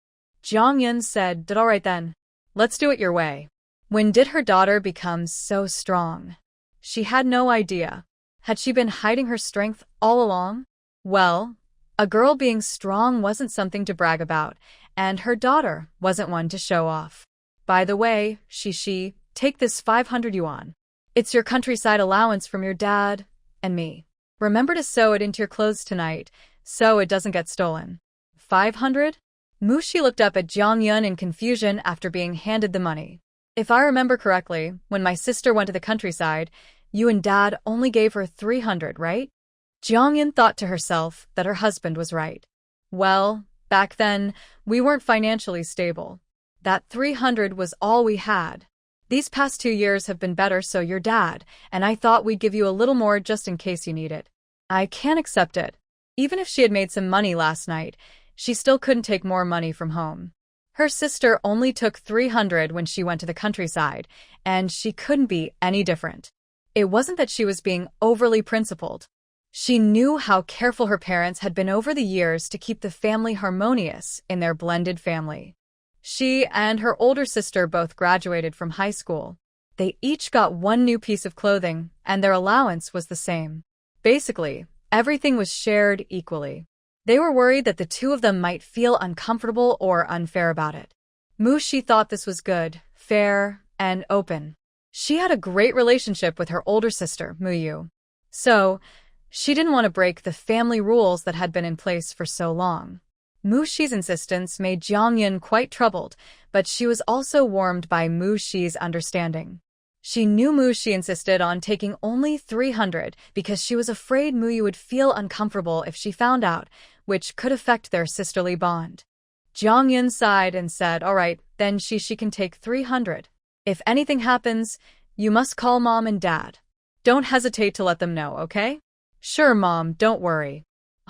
Jiangyun said, "All right then. Let's do it your way." When did her daughter become so strong? She had no idea. Had she been hiding her strength all along? Well, a girl being strong wasn't something to brag about, and her daughter wasn't one to show off. By the way, Shishi, take this 500 yuan. It's your countryside allowance from your dad and me. Remember to sew it into your clothes tonight, so it doesn't get stolen. 500? Mushi looked up at Jiangyun in confusion after being handed the money. If I remember correctly, when my sister went to the countryside, you and Dad only gave her 300, right? Jiangyun thought to herself that her husband was right. Well, back then, we weren't financially stable. That 300 was all we had. These past 2 years have been better, so your dad, and I thought we'd give you a little more just in case you need it. I can't accept it. Even if she had made some money last night, she still couldn't take more money from home. Her sister only took 300 when she went to the countryside, and she couldn't be any different. It wasn't that she was being overly principled. She knew how careful her parents had been over the years to keep the family harmonious in their blended family. She and her older sister both graduated from high school. They each got one new piece of clothing, and their allowance was the same. Basically, everything was shared equally. They were worried that the two of them might feel uncomfortable or unfair about it. Mushi thought this was good, fair, and open. She had a great relationship with her older sister, Muyu. So, she didn't want to break the family rules that had been in place for so long. Mushi's insistence made Jiangyun quite troubled, but she was also warmed by Mushi's understanding. She knew Mushi insisted on taking only 300 because she was afraid Muyu would feel uncomfortable if she found out, which could affect their sisterly bond. Jiangyun sighed and said, "All right, then she can take 300. If anything happens, you must call Mom and Dad. Don't hesitate to let them know, okay?" "Sure, Mom, don't worry.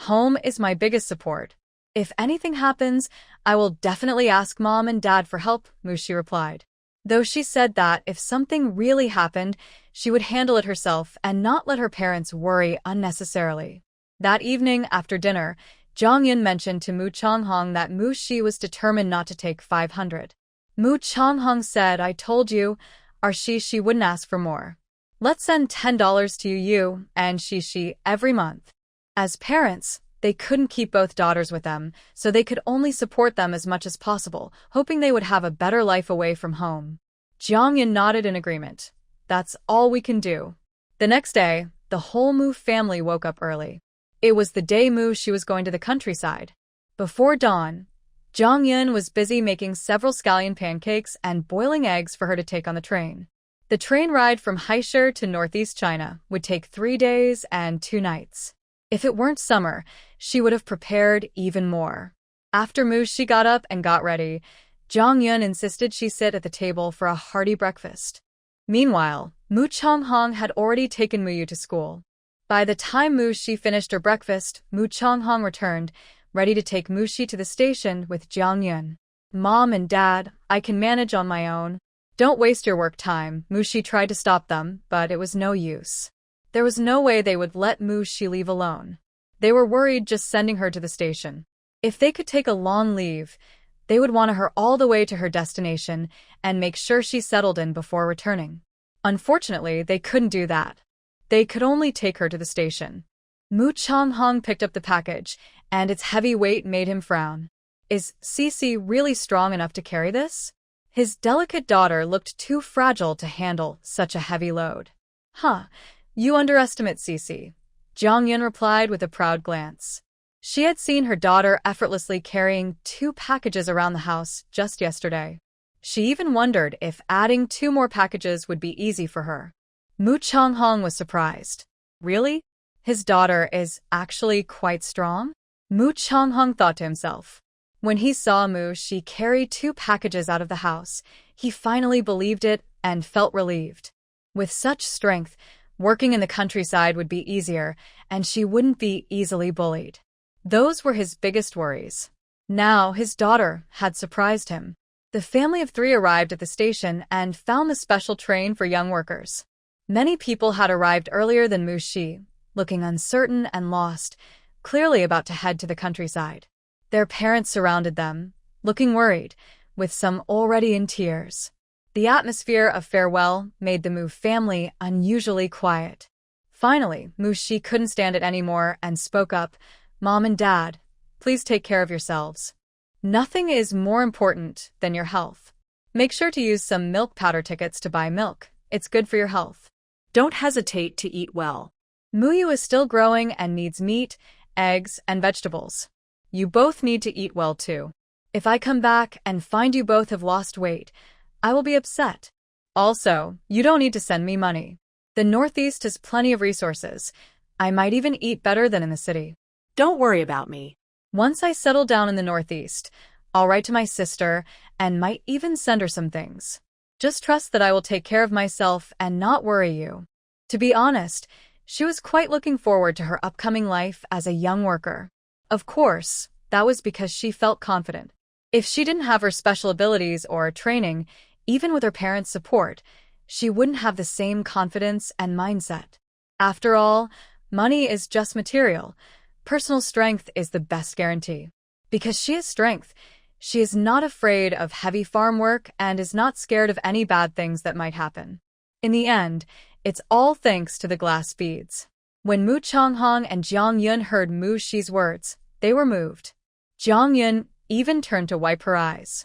Home is my biggest support. If anything happens, I will definitely ask Mom and Dad for help," Mushi replied. Though she said that if something really happened, she would handle it herself and not let her parents worry unnecessarily. That evening, after dinner, Jiangyun mentioned to Mu Changhong that Mushi was determined not to take 500. Mu Changhong said, "I told you, our she wouldn't ask for more. Let's send $10 to you and she every month." As parents, they couldn't keep both daughters with them, so they could only support them as much as possible, hoping they would have a better life away from home. Jiangyun nodded in agreement. That's all we can do. The next day, the whole Mu family woke up early. It was the day Mushi was going to the countryside. Before dawn, Jiangyun was busy making several scallion pancakes and boiling eggs for her to take on the train. The train ride from Haishur to northeast China would take 3 days and 2 nights. If it weren't summer, she would have prepared even more. After Mushi got up and got ready, Jong Yun insisted she sit at the table for a hearty breakfast. Meanwhile, Mu Chonghong had already taken Mu Yu to school. By the time Mu Shi finished her breakfast, Mu Chonghong returned, ready to take Mu Shi to the station with Jiang Yun. Mom and Dad, I can manage on my own. Don't waste your work time. Mu Shi tried to stop them, but it was no use. There was no way they would let Mu Shi leave alone. They were worried just sending her to the station. If they could take a long leave, they would want her all the way to her destination and make sure she settled in before returning. Unfortunately, they couldn't do that. They could only take her to the station. Mu Chonghong picked up the package, and its heavy weight made him frown. Is Cece really strong enough to carry this? His delicate daughter looked too fragile to handle such a heavy load. Huh, you underestimate Cece, Jiang Yun replied with a proud glance. She had seen her daughter effortlessly carrying 2 packages around the house just yesterday. She even wondered if adding 2 more packages would be easy for her. Mu Chonghong was surprised. Really? His daughter is actually quite strong? Mu Chonghong thought to himself. When he saw Mu Shi carry 2 packages out of the house, he finally believed it and felt relieved. With such strength, working in the countryside would be easier, and she wouldn't be easily bullied. Those were his biggest worries. Now his daughter had surprised him. The family of 3 arrived at the station and found the special train for young workers. Many people had arrived earlier than Mu Shi, looking uncertain and lost, clearly about to head to the countryside. Their parents surrounded them, looking worried, with some already in tears. The atmosphere of farewell made the Mu family unusually quiet. Finally, Mu Shi couldn't stand it anymore and spoke up, Mom and Dad, please take care of yourselves. Nothing is more important than your health. Make sure to use some milk powder tickets to buy milk. It's good for your health. Don't hesitate to eat well. Mu Yu is still growing and needs meat, eggs, and vegetables. You both need to eat well too. If I come back and find you both have lost weight, I will be upset. Also, you don't need to send me money. The Northeast has plenty of resources. I might even eat better than in the city. Don't worry about me. Once I settle down in the Northeast, I'll write to my sister and might even send her some things. Just trust that I will take care of myself and not worry you. To be honest, she was quite looking forward to her upcoming life as a young worker. Of course, that was because she felt confident. If she didn't have her special abilities or training, even with her parents' support, she wouldn't have the same confidence and mindset. After all, money is just material. Personal strength is the best guarantee. Because she has strength, she is not afraid of heavy farm work and is not scared of any bad things that might happen. In the end, it's all thanks to the glass beads. When Mu Chonghong and Jiang Yun heard Mu Shi's words, they were moved. Jiang Yun even turned to wipe her eyes.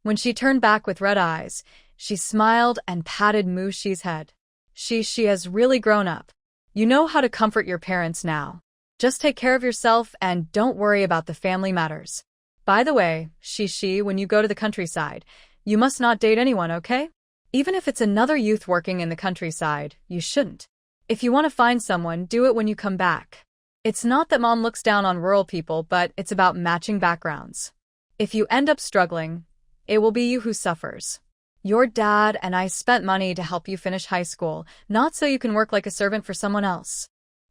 When she turned back with red eyes, she smiled and patted Mu Shi's head. She has really grown up. You know how to comfort your parents now. Just take care of yourself and don't worry about the family matters. By the way, Shi, when you go to the countryside, you must not date anyone, okay? Even if it's another youth working in the countryside, you shouldn't. If you want to find someone, do it when you come back. It's not that Mom looks down on rural people, but it's about matching backgrounds. If you end up struggling, it will be you who suffers. Your dad and I spent money to help you finish high school, not so you can work like a servant for someone else.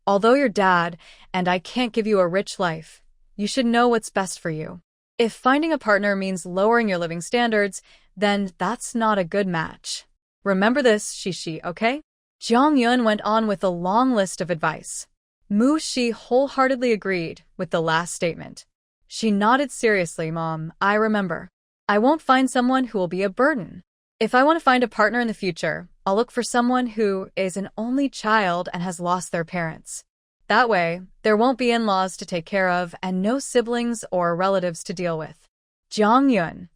Although your dad and I can't give you a rich life, you should know what's best for you. If finding a partner means lowering your living standards, then that's not a good match. Remember this, Shi, okay? Jiang Yun went on with a long list of advice. Mu Shi wholeheartedly agreed with the last statement. She nodded seriously, Mom, I remember. I won't find someone who will be a burden. If I want to find a partner in the future, I'll look for someone who is an only child and has lost their parents. That way, there won't be in-laws to take care of and no siblings or relatives to deal with. Jiang Yun.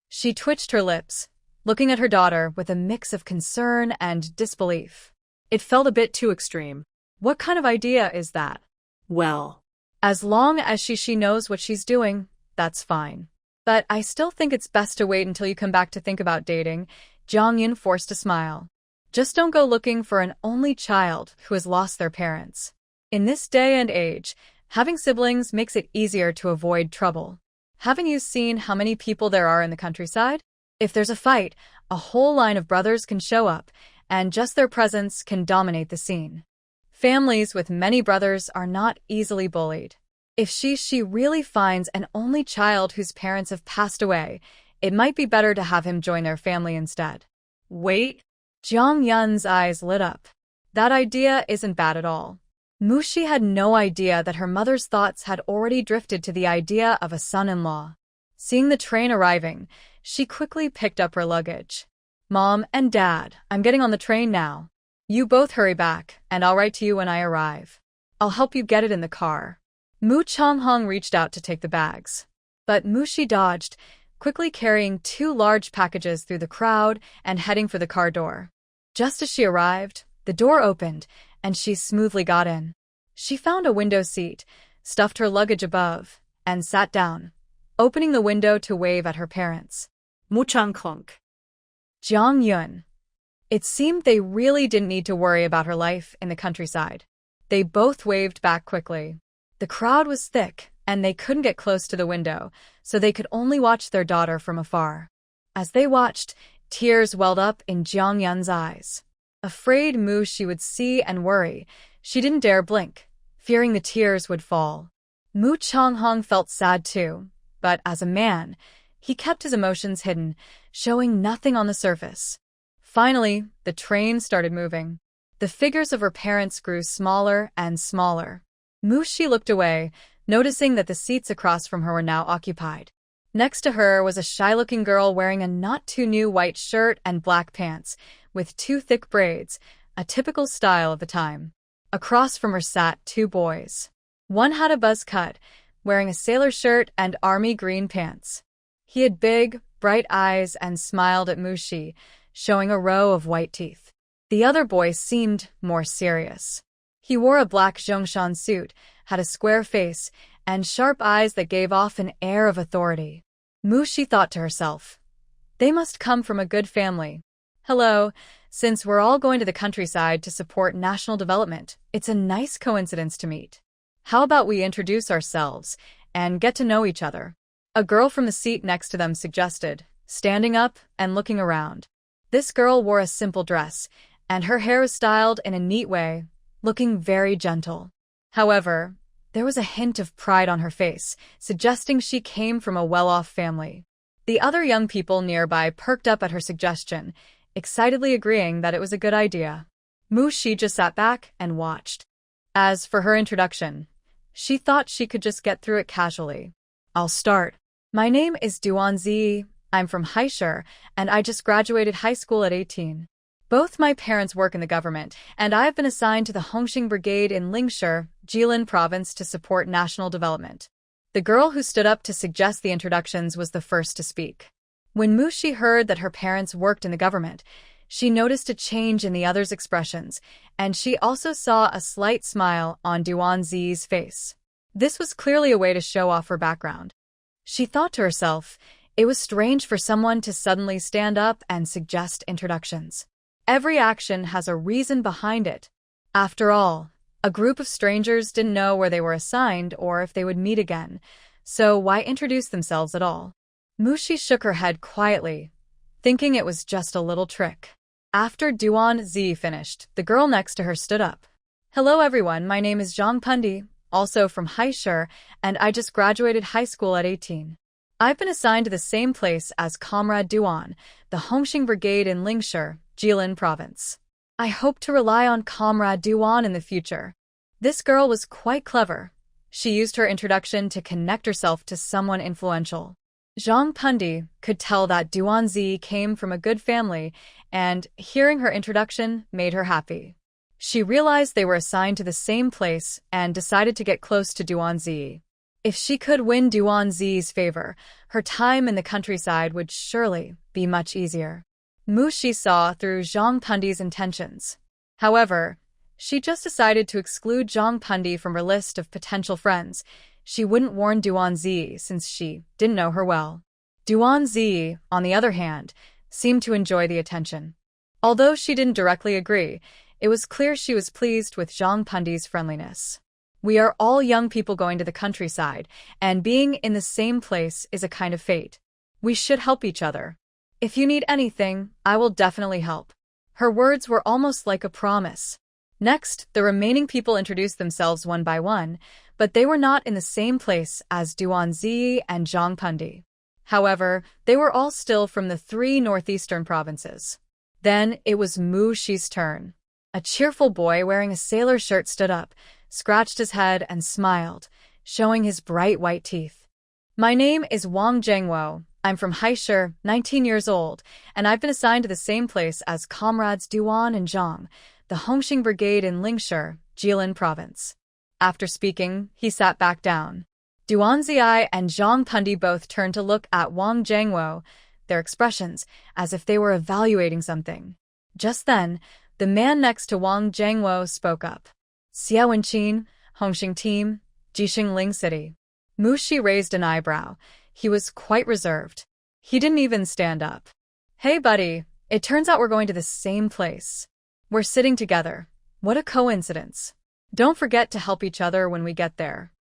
She twitched her lips, looking at her daughter with a mix of concern and disbelief. It felt a bit too extreme. What kind of idea is that? Well, as long as she knows what she's doing, that's fine. But I still think it's best to wait until you come back to think about dating. Jiang Yun forced a smile. Just don't go looking for an only child who has lost their parents. In this day and age, having siblings makes it easier to avoid trouble. Haven't you seen how many people there are in the countryside? If there's a fight, a whole line of brothers can show up, and just their presence can dominate the scene. Families with many brothers are not easily bullied. If she really finds an only child whose parents have passed away, it might be better to have him join their family instead. Wait. Jiang Yun's eyes lit up. That idea isn't bad at all. Mushi had no idea that her mother's thoughts had already drifted to the idea of a son-in-law. Seeing the train arriving, she quickly picked up her luggage. Mom and Dad, I'm getting on the train now. You both hurry back, and I'll write to you when I arrive. I'll help you get it in the car. Mu Changhong reached out to take the bags. But Mushi dodged, quickly carrying 2 large packages through the crowd and heading for the car door. Just as she arrived, the door opened, and she smoothly got in. She found a window seat, stuffed her luggage above, and sat down, opening the window to wave at her parents. Mu Changhong. Jiang Yun. It seemed they really didn't need to worry about her life in the countryside. They both waved back quickly. The crowd was thick, and they couldn't get close to the window, so they could only watch their daughter from afar. As they watched, tears welled up in Jiang Yun's eyes. Afraid Mushi would see and worry, she didn't dare blink, fearing the tears would fall. Mu Changhong felt sad too, but as a man, he kept his emotions hidden, showing nothing on the surface. Finally, the train started moving. The figures of her parents grew smaller and smaller. Mushi looked away, noticing that the seats across from her were now occupied. Next to her was a shy-looking girl wearing a not-too-new white shirt and black pants, with 2 thick braids, a typical style of the time. Across from her sat 2 boys. One had a buzz cut, wearing a sailor shirt and army green pants. He had big, bright eyes and smiled at Mushi, showing a row of white teeth. The other boy seemed more serious. He wore a black Zhongshan suit, had a square face, and sharp eyes that gave off an air of authority. Mushi thought to herself, they must come from a good family. Hello, since we're all going to the countryside to support national development, it's a nice coincidence to meet. How about we introduce ourselves and get to know each other? A girl from the seat next to them suggested, standing up and looking around. This girl wore a simple dress, and her hair was styled in a neat way, looking very gentle. However, there was a hint of pride on her face, suggesting she came from a well-off family. The other young people nearby perked up at her suggestion, excitedly agreeing that it was a good idea. Mushi just sat back and watched. As for her introduction, she thought she could just get through it casually. I'll start. My name is Duanzi. I'm from Haishur, and I just graduated high school at 18. Both my parents work in the government, and I have been assigned to the Hongxing Brigade in Lingshi, Jilin Province to support national development. The girl who stood up to suggest the introductions was the first to speak. When Mushi heard that her parents worked in the government, she noticed a change in the others' expressions, and she also saw a slight smile on Duanzi's face. This was clearly a way to show off her background. She thought to herself, it was strange for someone to suddenly stand up and suggest introductions. Every action has a reason behind it. After all, a group of strangers didn't know where they were assigned or if they would meet again, so why introduce themselves at all? Mushi shook her head quietly, thinking it was just a little trick. After Duanzi finished, the girl next to her stood up. Hello everyone, my name is Zhang Pundi, also from Haishur, and I just graduated high school at 18. I've been assigned to the same place as Comrade Duan, the Hongxing Brigade in Lingshi, Jilin Province. I hope to rely on Comrade Duan in the future. This girl was quite clever. She used her introduction to connect herself to someone influential. Zhang Pundi could tell that Duanzi came from a good family, and hearing her introduction made her happy. She realized they were assigned to the same place and decided to get close to Duanzi. If she could win Duanzi's favor, her time in the countryside would surely be much easier. Mushi saw through Zhang Pundi's intentions. However, she just decided to exclude Zhang Pundi from her list of potential friends. She wouldn't warn Duanzi since she didn't know her well. Duanzi, on the other hand, seemed to enjoy the attention. Although she didn't directly agree, it was clear she was pleased with Zhang Pundi's friendliness. We are all young people going to the countryside, and being in the same place is a kind of fate. We should help each other. If you need anything, I will definitely help." Her words were almost like a promise. Next, the remaining people introduced themselves one by one, but they were not in the same place as Duanzi and Zhangpundi. However, they were all still from the 3 northeastern provinces. Then it was Mu Shi's turn. A cheerful boy wearing a sailor shirt stood up, scratched his head, and smiled, showing his bright white teeth. "My name is Wang Zhengwo. I'm from Haisher, 19 years old, and I've been assigned to the same place as comrades Duan and Zhang, the Hongxing Brigade in Lingshi, Jilin Province." After speaking, he sat back down. Duan Ziai and Zhang Pundi both turned to look at Wang Zhengwo, their expressions as if they were evaluating something. Just then, the man next to Wang Zhengwo spoke up. "Xiao Wenqin, Hongxing Team, Jixing Ling City." Mu Shi raised an eyebrow. He was quite reserved. He didn't even stand up. "Hey, buddy, it turns out we're going to the same place. We're sitting together. What a coincidence. Don't forget to help each other when we get there.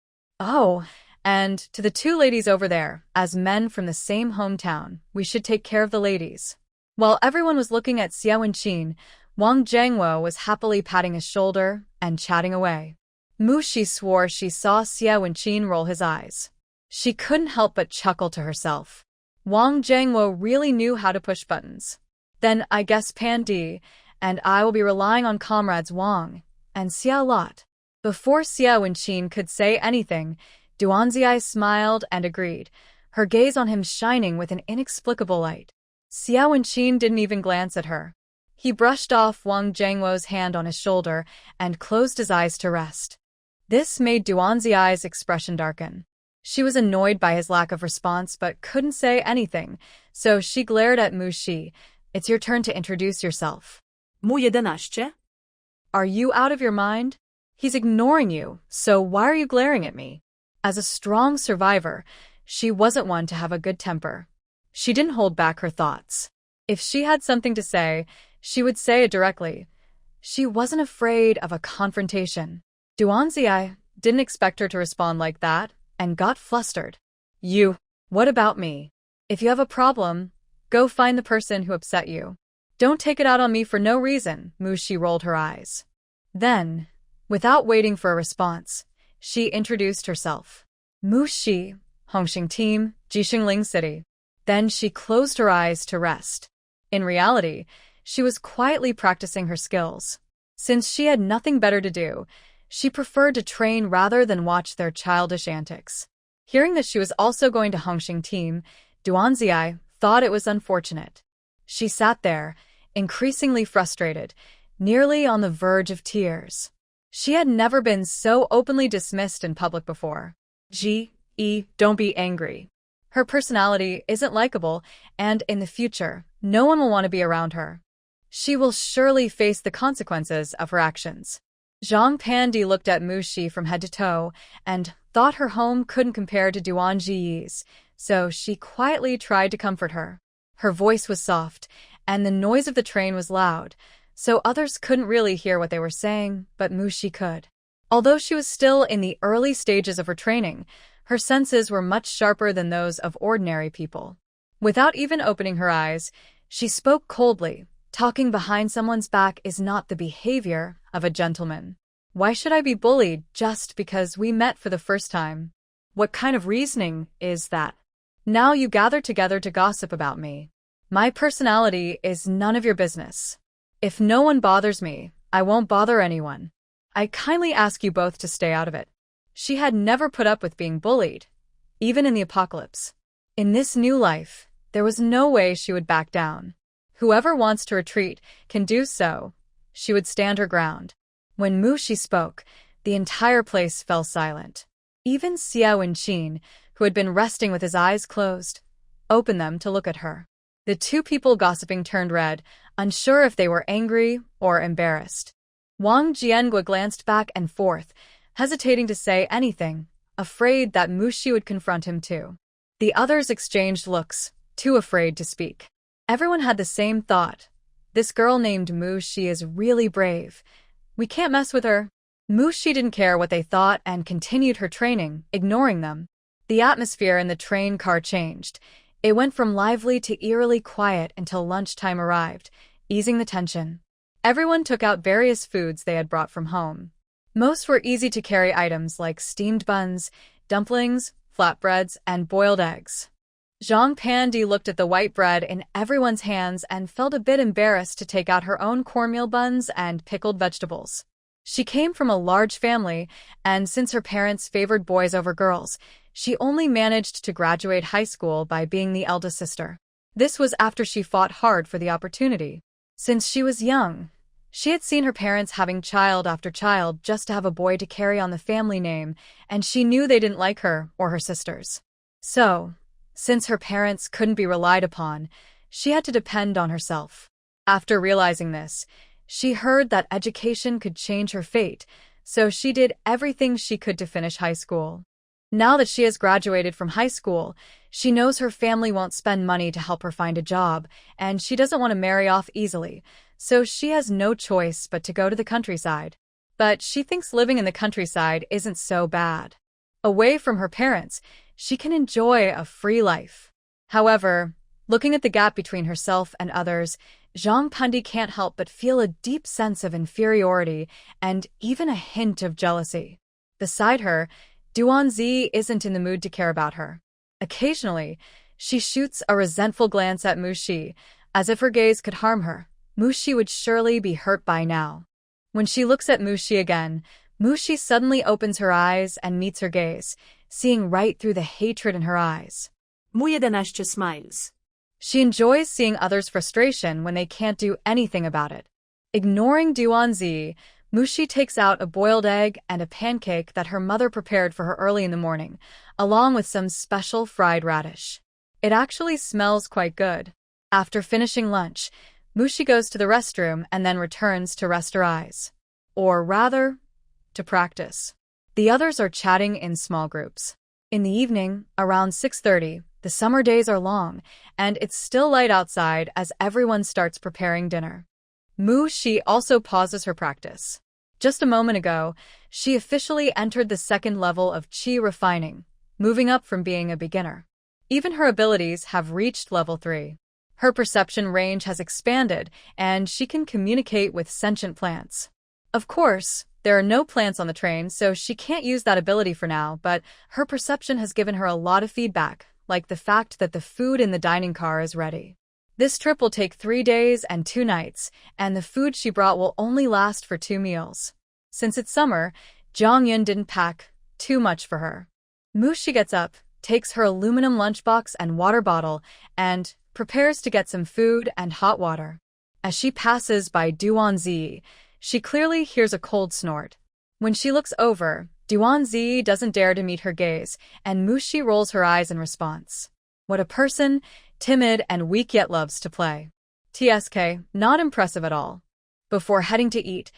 Oh, and to the 2 ladies over there, as men from the same hometown, we should take care of the ladies." While everyone was looking at Xiao Wenqin, Wang Zhengwo was happily patting his shoulder and chatting away. Mu Shi swore she saw Xiao Wenqin roll his eyes. She couldn't help but chuckle to herself. Wang Zhengwo really knew how to push buttons. "Then I guess Pan Di and I will be relying on comrades Wang and Xiao Lot." Before Xiao Wenqin could say anything, Duanzi smiled and agreed, her gaze on him shining with an inexplicable light. Xiao Wenqin didn't even glance at her. He brushed off Wang Zhengwo's hand on his shoulder and closed his eyes to rest. This made Duanzi's expression darken. She was annoyed by his lack of response but couldn't say anything, so she glared at Mu Shi. "It's your turn to introduce yourself." Mu 11. "Are you out of your mind? He's ignoring you, so why are you glaring at me?" As a strong survivor, she wasn't one to have a good temper. She didn't hold back her thoughts. If she had something to say, she would say it directly. She wasn't afraid of a confrontation. Duanzi didn't expect her to respond like that, and got flustered. "You, what about me? If you have a problem, go find the person who upset you. Don't take it out on me for no reason." Mu Shi rolled her eyes. Then, without waiting for a response, she introduced herself. "Mu Shi, Hongxing Team, Jixing Ling City." Then she closed her eyes to rest. In reality, she was quietly practicing her skills. Since she had nothing better to do, she preferred to train rather than watch their childish antics. Hearing that she was also going to Hongxing Team, Duanzi thought it was unfortunate. She sat there, increasingly frustrated, nearly on the verge of tears. She had never been so openly dismissed in public before. Don't be angry. Her personality isn't likable, and in the future, no one will want to be around her. She will surely face the consequences of her actions. Zhang Pandi looked at Mu Shi from head to toe and thought her home couldn't compare to Duan Ji's, so she quietly tried to comfort her. Her voice was soft, and the noise of the train was loud, so others couldn't really hear what they were saying, but Mu Shi could. Although she was still in the early stages of her training, her senses were much sharper than those of ordinary people. Without even opening her eyes, she spoke coldly. "Talking behind someone's back is not the behavior of a gentleman. Why should I be bullied just because we met for the first time? What kind of reasoning is that? Now you gather together to gossip about me. My personality is none of your business. If no one bothers me, I won't bother anyone. I kindly ask you both to stay out of it." She had never put up with being bullied, even in the apocalypse. In this new life, there was no way she would back down. Whoever wants to retreat can do so. She would stand her ground. When Mu Shi spoke, the entire place fell silent. Even Xiao Wenqin, who had been resting with his eyes closed, opened them to look at her. The 2 people gossiping turned red, unsure if they were angry or embarrassed. Wang Jiangua glanced back and forth, hesitating to say anything, afraid that Mu Shi would confront him too. The others exchanged looks, too afraid to speak. Everyone had the same thought. This girl named Mu Shi is really brave. We can't mess with her. Mushi didn't care what they thought and continued her training, ignoring them. The atmosphere in the train car changed. It went from lively to eerily quiet until lunchtime arrived, easing the tension. Everyone took out various foods they had brought from home. Most were easy-to-carry items like steamed buns, dumplings, flatbreads, and boiled eggs. Zhang Pandi looked at the white bread in everyone's hands and felt a bit embarrassed to take out her own cornmeal buns and pickled vegetables. She came from a large family, and since her parents favored boys over girls, she only managed to graduate high school by being the eldest sister. This was after she fought hard for the opportunity. Since she was young, she had seen her parents having child after child just to have a boy to carry on the family name, and she knew they didn't like her or her sisters. So, since her parents couldn't be relied upon, she had to depend on herself. After realizing this, she heard that education could change her fate, so she did everything she could to finish high school. Now that she has graduated from high school, she knows her family won't spend money to help her find a job, and she doesn't want to marry off easily, so she has no choice but to go to the countryside. But she thinks living in the countryside isn't so bad. Away from her parents, she can enjoy a free life. However, looking at the gap between herself and others, Zhang Pandi can't help but feel a deep sense of inferiority and even a hint of jealousy. Beside her, Duanzi isn't in the mood to care about her. Occasionally, she shoots a resentful glance at Mushi, as if her gaze could harm her. Mushi would surely be hurt by now. When she looks at Mushi again, Mushi suddenly opens her eyes and meets her gaze, seeing right through the hatred in her eyes. Mu 11 smiles. She enjoys seeing others' frustration when they can't do anything about it. Ignoring Duanzi, Mushi takes out a boiled egg and a pancake that her mother prepared for her early in the morning, along with some special fried radish. It actually smells quite good. After finishing lunch, Mushi goes to the restroom and then returns to rest her eyes. Or rather, to practice. The others are chatting in small groups. In the evening, around 6:30, the summer days are long, and it's still light outside as everyone starts preparing dinner. Mushi also pauses her practice. Just a moment ago, she officially entered the second level of Qi refining, moving up from being a beginner. Even her abilities have reached level 3. Her perception range has expanded, and she can communicate with sentient plants. Of course, there are no plants on the train, so she can't use that ability for now, but her perception has given her a lot of feedback, like the fact that the food in the dining car is ready. This trip will take 3 days and 2 nights, and the food she brought will only last for 2 meals. Since it's summer, Zhang Yun didn't pack too much for her. Mushi gets up, takes her aluminum lunchbox and water bottle, and prepares to get some food and hot water. As she passes by Duanzi, she clearly hears a cold snort. When she looks over, Duanzi doesn't dare to meet her gaze, and Mushi rolls her eyes in response. What a person, timid and weak yet loves to play. TSK, not impressive at all. Before heading to eat,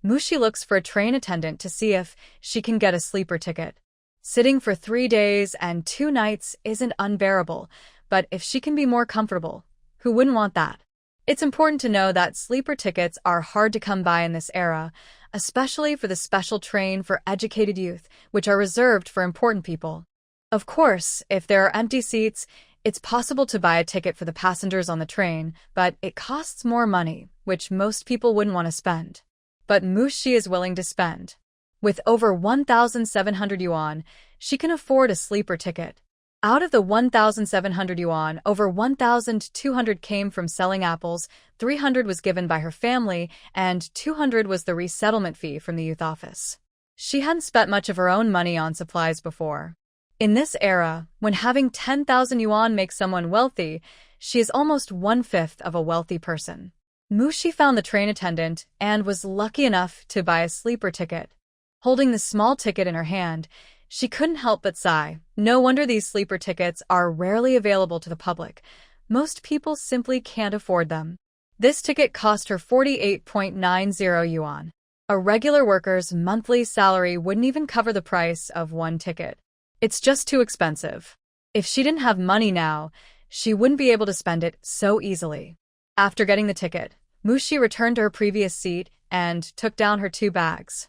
Mushi looks for a train attendant to see if she can get a sleeper ticket. Sitting for 3 days and 2 nights isn't unbearable, but if she can be more comfortable, who wouldn't want that? It's important to know that sleeper tickets are hard to come by in this era, especially for the special train for educated youth, which are reserved for important people. Of course, if there are empty seats, it's possible to buy a ticket for the passengers on the train, but it costs more money, which most people wouldn't want to spend. But Mushi is willing to spend. With over 1,700 yuan, she can afford a sleeper ticket. Out of the 1,700 yuan, over 1,200 came from selling apples, 300 was given by her family, and 200 was the resettlement fee from the youth office. She hadn't spent much of her own money on supplies before. In this era, when having 10,000 yuan makes someone wealthy, she is almost 1/5 of a wealthy person. Mushi found the train attendant and was lucky enough to buy a sleeper ticket. Holding the small ticket in her hand, she couldn't help but sigh. No wonder these sleeper tickets are rarely available to the public. Most people simply can't afford them. This ticket cost her 48.90 yuan. A regular worker's monthly salary wouldn't even cover the price of one ticket. It's just too expensive. If she didn't have money now, she wouldn't be able to spend it so easily. After getting the ticket, Mushi returned to her previous seat and took down her 2 bags.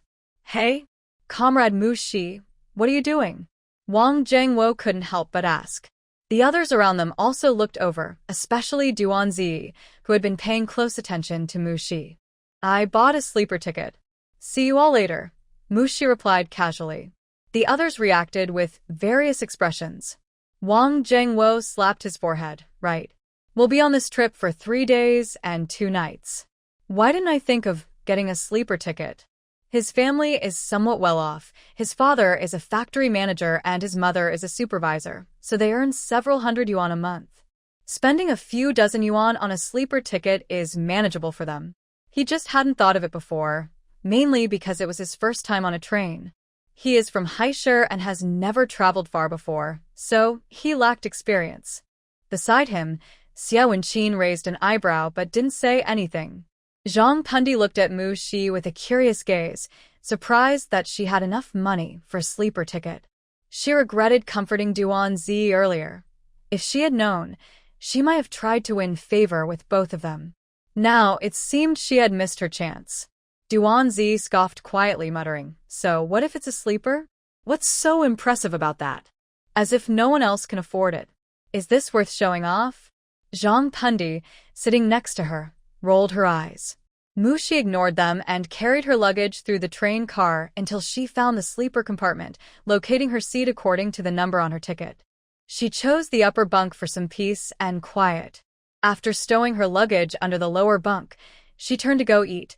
Hey? Comrade Mushi, what are you doing? Wang Zhengwo couldn't help but ask. The others around them also looked over, especially Duanzi, who had been paying close attention to Mushi. I bought a sleeper ticket. See you all later, Mushi replied casually. The others reacted with various expressions. Wang Zhengwo slapped his forehead. Right. We'll be on this trip for 3 days and 2 nights. Why didn't I think of getting a sleeper ticket? His family is somewhat well off. His father is a factory manager and his mother is a supervisor, so they earn several hundred yuan a month. Spending a few dozen yuan on a sleeper ticket is manageable for them. He just hadn't thought of it before, mainly because it was his first time on a train. He is from Haishir and has never traveled far before, so he lacked experience. Beside him, Xiao Wenqin raised an eyebrow but didn't say anything. Zhang Pundi looked at Mu Shi with a curious gaze, surprised that she had enough money for a sleeper ticket. She regretted comforting Duanzi earlier. If she had known, she might have tried to win favor with both of them. Now it seemed she had missed her chance. Duanzi scoffed quietly, muttering, "So what if it's a sleeper? What's so impressive about that? As if no one else can afford it. Is this worth showing off?" Zhang Pundi, sitting next to her, rolled her eyes. Mushi ignored them and carried her luggage through the train car until she found the sleeper compartment, locating her seat according to the number on her ticket. She chose the upper bunk for some peace and quiet. After stowing her luggage under the lower bunk, she turned to go eat,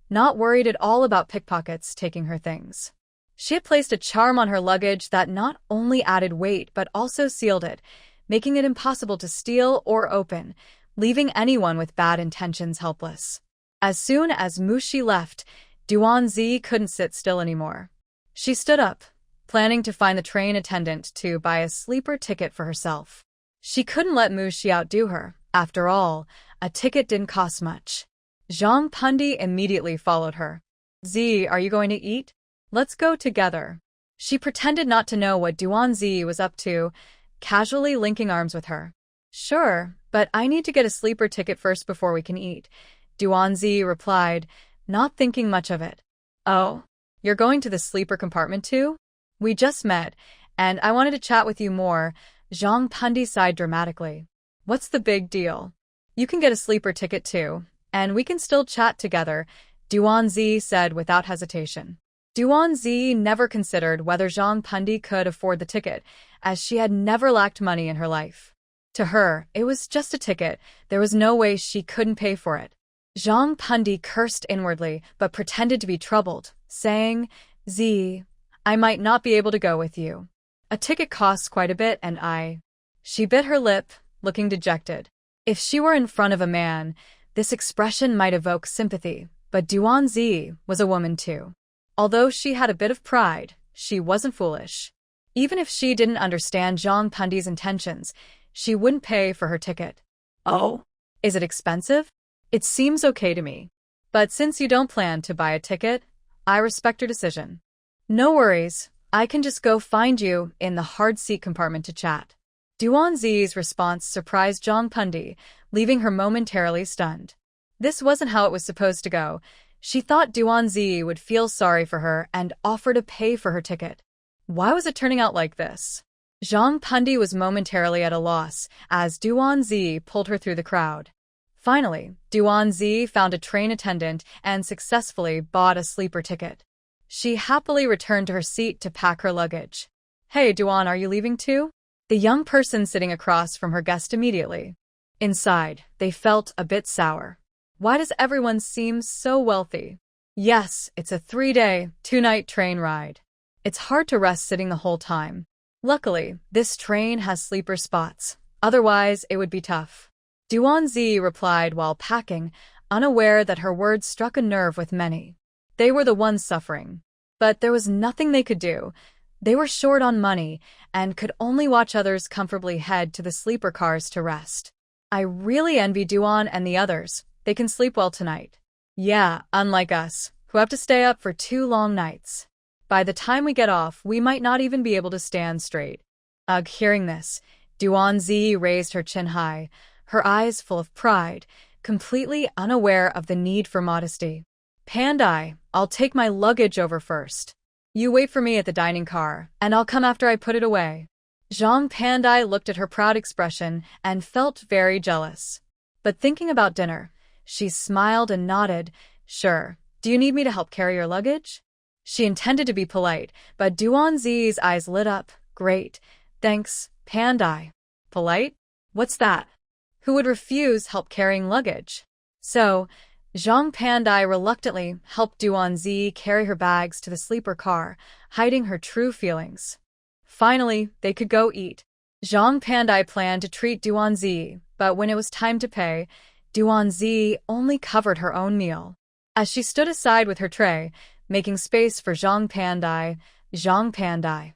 not worried at all about pickpockets taking her things. She had placed a charm on her luggage that not only added weight but also sealed it, making it impossible to steal or open, leaving anyone with bad intentions helpless. As soon as Mushi left, Duanzi couldn't sit still anymore. She stood up, planning to find the train attendant to buy a sleeper ticket for herself. She couldn't let Mushi outdo her. After all, a ticket didn't cost much. Zhang Pundi immediately followed her. "Z, are you going to eat? Let's go together." She pretended not to know what Duanzi was up to, casually linking arms with her. "Sure, but I need to get a sleeper ticket first before we can eat," Duanzi replied, not thinking much of it. "Oh, you're going to the sleeper compartment too? We just met, and I wanted to chat with you more," Zhang Pundi sighed dramatically. "What's the big deal? You can get a sleeper ticket too, and we can still chat together," Duanzi said without hesitation. Duanzi never considered whether Zhang Pundi could afford the ticket, as she had never lacked money in her life. To her, it was just a ticket. There was no way she couldn't pay for it. Zhang Pundi cursed inwardly, but pretended to be troubled, saying, "Z, I might not be able to go with you. A ticket costs quite a bit and I..." She bit her lip, looking dejected. If she were in front of a man, this expression might evoke sympathy, but Duanzi was a woman too. Although she had a bit of pride, she wasn't foolish. Even if she didn't understand Zhang Pundi's intentions, she wouldn't pay for her ticket. "Oh, is it expensive? It seems okay to me. But since you don't plan to buy a ticket, I respect your decision. No worries, I can just go find you in the hard seat compartment to chat." Duanzi's response surprised Zhang Pundi, leaving her momentarily stunned. This wasn't how it was supposed to go. She thought Duanzi would feel sorry for her and offer to pay for her ticket. Why was it turning out like this? Zhang Pundi was momentarily at a loss as Duanzi pulled her through the crowd. Finally, Duanzi found a train attendant and successfully bought a sleeper ticket. She happily returned to her seat to pack her luggage. "Hey, Duan, are you leaving too?" The young person sitting across from her guessed immediately. Inside, they felt a bit sour. Why does everyone seem so wealthy? Yes, it's a 3-day, 2-night train ride. It's hard to rest sitting the whole time. Luckily, this train has sleeper spots. Otherwise, it would be tough. Duanzi replied while packing, unaware that her words struck a nerve with many. They were the ones suffering. But there was nothing they could do. They were short on money and could only watch others comfortably head to the sleeper cars to rest. "I really envy Duan and the others. They can sleep well tonight." "Yeah, unlike us, who have to stay up for 2 long nights. By the time we get off, we might not even be able to stand straight." Ugh, hearing this, Duanzi raised her chin high, her eyes full of pride, completely unaware of the need for modesty. Pandai, I'll take my luggage over first. You wait for me at the dining car, and I'll come after I put it away. Zhang Pandai looked at her proud expression and felt very jealous. But thinking about dinner, she smiled and nodded. Sure, do you need me to help carry your luggage? She intended to be polite, but Duanzi's eyes lit up. Great, thanks, Pandai. Polite? What's that? Who would refuse help carrying luggage? So, Zhang Pandai reluctantly helped Duanzi carry her bags to the sleeper car, hiding her true feelings. Finally, they could go eat. Zhang Pandai planned to treat Duanzi, but when it was time to pay, Duanzi only covered her own meal. As she stood aside with her tray, making space for Zhang Pandai.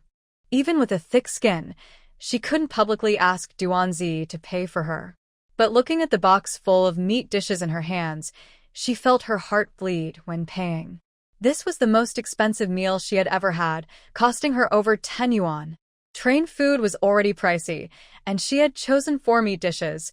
Even with a thick skin, she couldn't publicly ask Duanzi to pay for her. But looking at the box full of meat dishes in her hands, she felt her heart bleed when paying. This was the most expensive meal she had ever had, costing her over 10 yuan. Train food was already pricey, and she had chosen 4 meat dishes,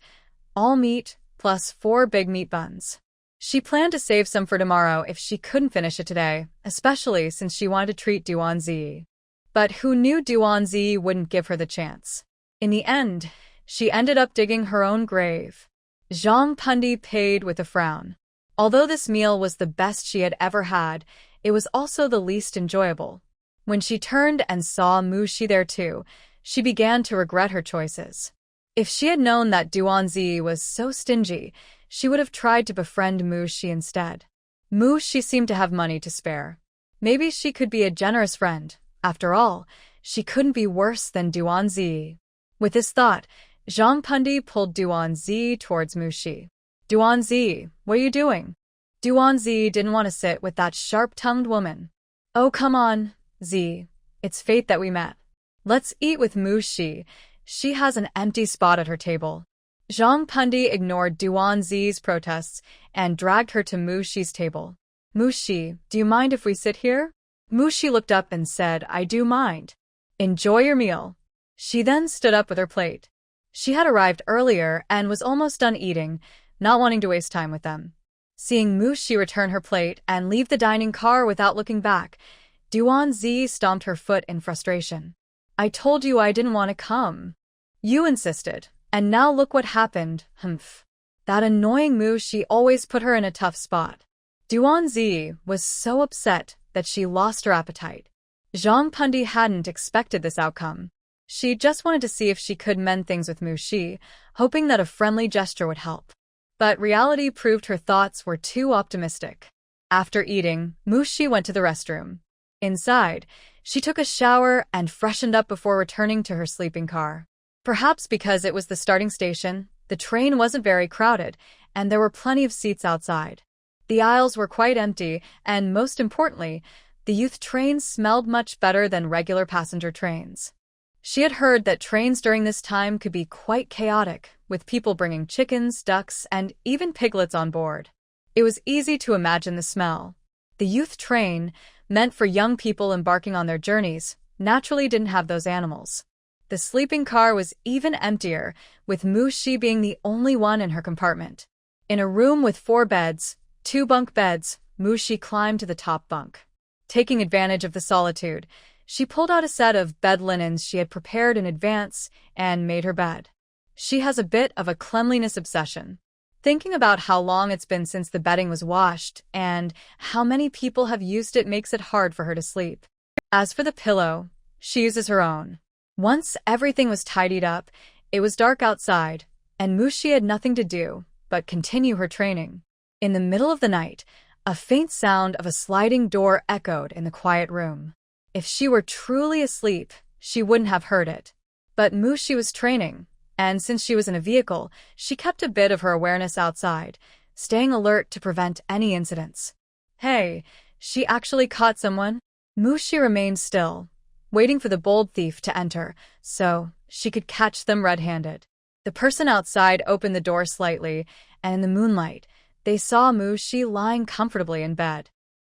all meat plus 4 big meat buns. She planned to save some for tomorrow if she couldn't finish it today, especially since she wanted to treat Duanzi. But who knew Duanzi wouldn't give her the chance? In the end, she ended up digging her own grave. Zhang Pundi paid with a frown. Although this meal was the best she had ever had, it was also the least enjoyable. When she turned and saw Mushi there too, she began to regret her choices. If she had known that Duanzi was so stingy, she would have tried to befriend Mushi instead. Mushi seemed to have money to spare. Maybe she could be a generous friend. After all, she couldn't be worse than Duanzi. With this thought, Zhang Pundi pulled Duanzi towards Mushi. Duanzi, what are you doing? Duanzi didn't want to sit with that sharp-tongued woman. Oh, come on, Z. It's fate that we met. Let's eat with Mushi. She has an empty spot at her table. Zhang Pundi ignored Duanzi's protests and dragged her to Mushi's table. Mushi, do you mind if we sit here? Mushi looked up and said, I do mind. Enjoy your meal. She then stood up with her plate. She had arrived earlier and was almost done eating, not wanting to waste time with them. Seeing Mushi return her plate and leave the dining car without looking back, Duanzi stomped her foot in frustration. I told you I didn't want to come. You insisted, and now look what happened, humph. That annoying Mushi always put her in a tough spot. Duanzi was so upset that she lost her appetite. Zhang Pundi hadn't expected this outcome. She just wanted to see if she could mend things with Mushi, hoping that a friendly gesture would help. But reality proved her thoughts were too optimistic. After eating, Mushi went to the restroom. Inside, she took a shower and freshened up before returning to her sleeping car. Perhaps because it was the starting station, the train wasn't very crowded, and there were plenty of seats outside. The aisles were quite empty, and most importantly, the youth train smelled much better than regular passenger trains. She had heard that trains during this time could be quite chaotic, with people bringing chickens, ducks, and even piglets on board. It was easy to imagine the smell. The youth train, meant for young people embarking on their journeys, naturally didn't have those animals. The sleeping car was even emptier, with Mushi being the only one in her compartment. In a room with 4 beds, 2 bunk beds, Mushi climbed to the top bunk. Taking advantage of the solitude, she pulled out a set of bed linens she had prepared in advance and made her bed. She has a bit of a cleanliness obsession. Thinking about how long it's been since the bedding was washed and how many people have used it makes it hard for her to sleep. As for the pillow, she uses her own. Once everything was tidied up, it was dark outside, and Mushi had nothing to do but continue her training. In the middle of the night, a faint sound of a sliding door echoed in the quiet room. If she were truly asleep, she wouldn't have heard it. But Mushi was training, and since she was in a vehicle, she kept a bit of her awareness outside, staying alert to prevent any incidents. Hey, she actually caught someone? Mushi remained still, waiting for the bold thief to enter, so she could catch them red-handed. The person outside opened the door slightly, and in the moonlight, they saw Mushi lying comfortably in bed.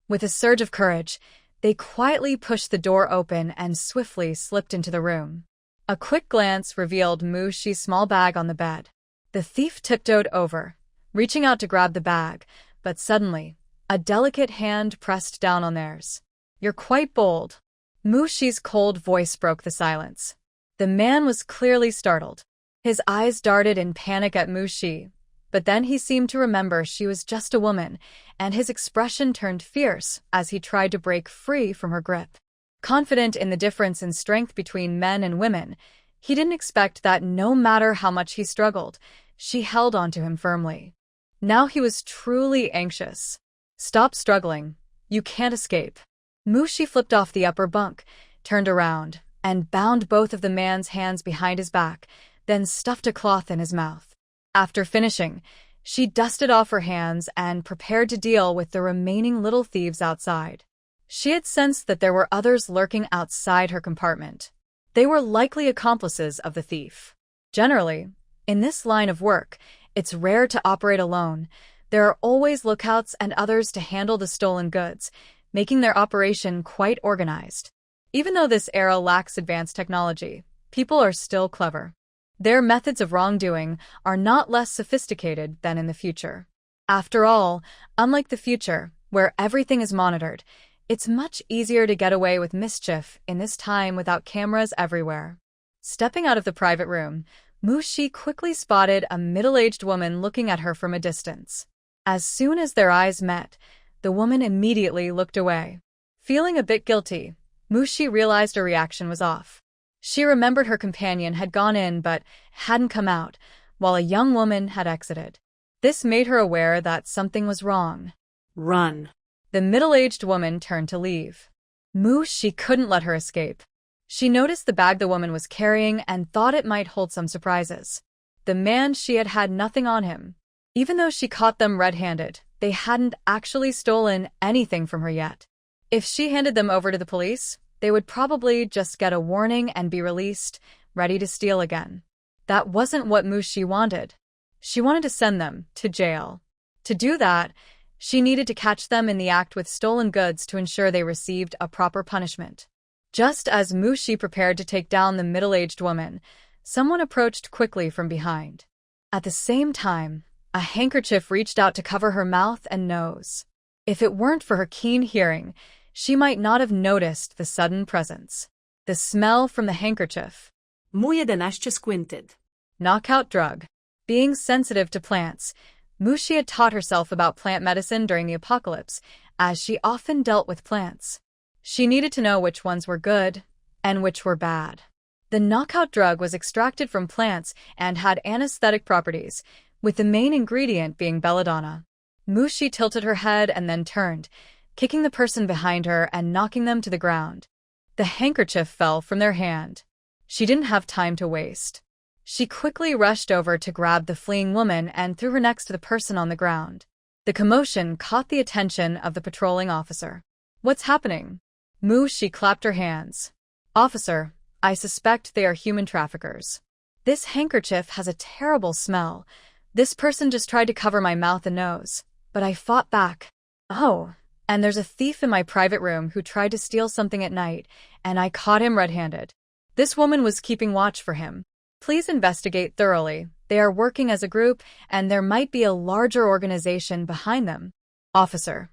With a surge of courage, they quietly pushed the door open and swiftly slipped into the room. A quick glance revealed Mushi's small bag on the bed. The thief tiptoed over, reaching out to grab the bag, but suddenly, A delicate hand pressed down on theirs. "You're quite bold." Mu Shi's cold voice broke the silence. The man was clearly startled. His eyes darted in panic at Mu Shi, but then he seemed to remember she was just a woman, and his expression turned fierce as he tried to break free from her grip. Confident in the difference in strength between men and women, he didn't expect that no matter how much he struggled, she held onto him firmly. Now he was truly anxious. "Stop struggling. You can't escape." Mu Shi flipped off the upper bunk, turned around, and bound both of the man's hands behind his back, then stuffed a cloth in his mouth. After finishing, she dusted off her hands and prepared to deal with the remaining little thieves outside. She had sensed that there were others lurking outside her compartment. They were likely accomplices of the thief. Generally, in this line of work, it's rare to operate alone. There are always lookouts and others to handle the stolen goods, making their operation quite organized. Even though this era lacks advanced technology, people are still clever. Their methods of wrongdoing are not less sophisticated than in the future. After all, unlike the future, where everything is monitored, it's much easier to get away with mischief in this time without cameras everywhere. Stepping out of the private room, Mu Shi quickly spotted a middle-aged woman looking at her from a distance. As soon as their eyes met, the woman immediately looked away. Feeling a bit guilty, Mu Shi realized her reaction was off. She remembered her companion had gone in but hadn't come out, while a young woman had exited. This made her aware that something was wrong. Run. The middle-aged woman turned to leave. Mu Shi couldn't let her escape. She noticed the bag the woman was carrying and thought it might hold some surprises. The man she had nothing on him. Even though she caught them red-handed, they hadn't actually stolen anything from her yet. If she handed them over to the police, they would probably just get a warning and be released, ready to steal again. That wasn't what Mu Shi wanted. She wanted to send them to jail. To do that, she needed to catch them in the act with stolen goods to ensure they received a proper punishment. Just as Mu Shi prepared to take down the middle-aged woman, someone approached quickly from behind. At the same time, a handkerchief reached out to cover her mouth and nose. If it weren't for her keen hearing, she might not have noticed the sudden presence. The smell from the handkerchief. Mu 11 squinted. Knockout drug. Being sensitive to plants, Mu Shi had taught herself about plant medicine during the apocalypse, as she often dealt with plants. She needed to know which ones were good and which were bad. The knockout drug was extracted from plants and had anesthetic properties, with the main ingredient being belladonna. Mu Shi tilted her head and then turned, kicking the person behind her and knocking them to the ground. The handkerchief fell from their hand. She didn't have time to waste. She quickly rushed over to grab the fleeing woman and threw her next to the person on the ground. The commotion caught the attention of the patrolling officer. "What's happening?" Mu Shi clapped her hands. "Officer, I suspect they are human traffickers. This handkerchief has a terrible smell. This person just tried to cover my mouth and nose, but I fought back. Oh, and there's a thief in my private room who tried to steal something at night, and I caught him red-handed. This woman was keeping watch for him. Please investigate thoroughly. They are working as a group, and there might be a larger organization behind them." Officer.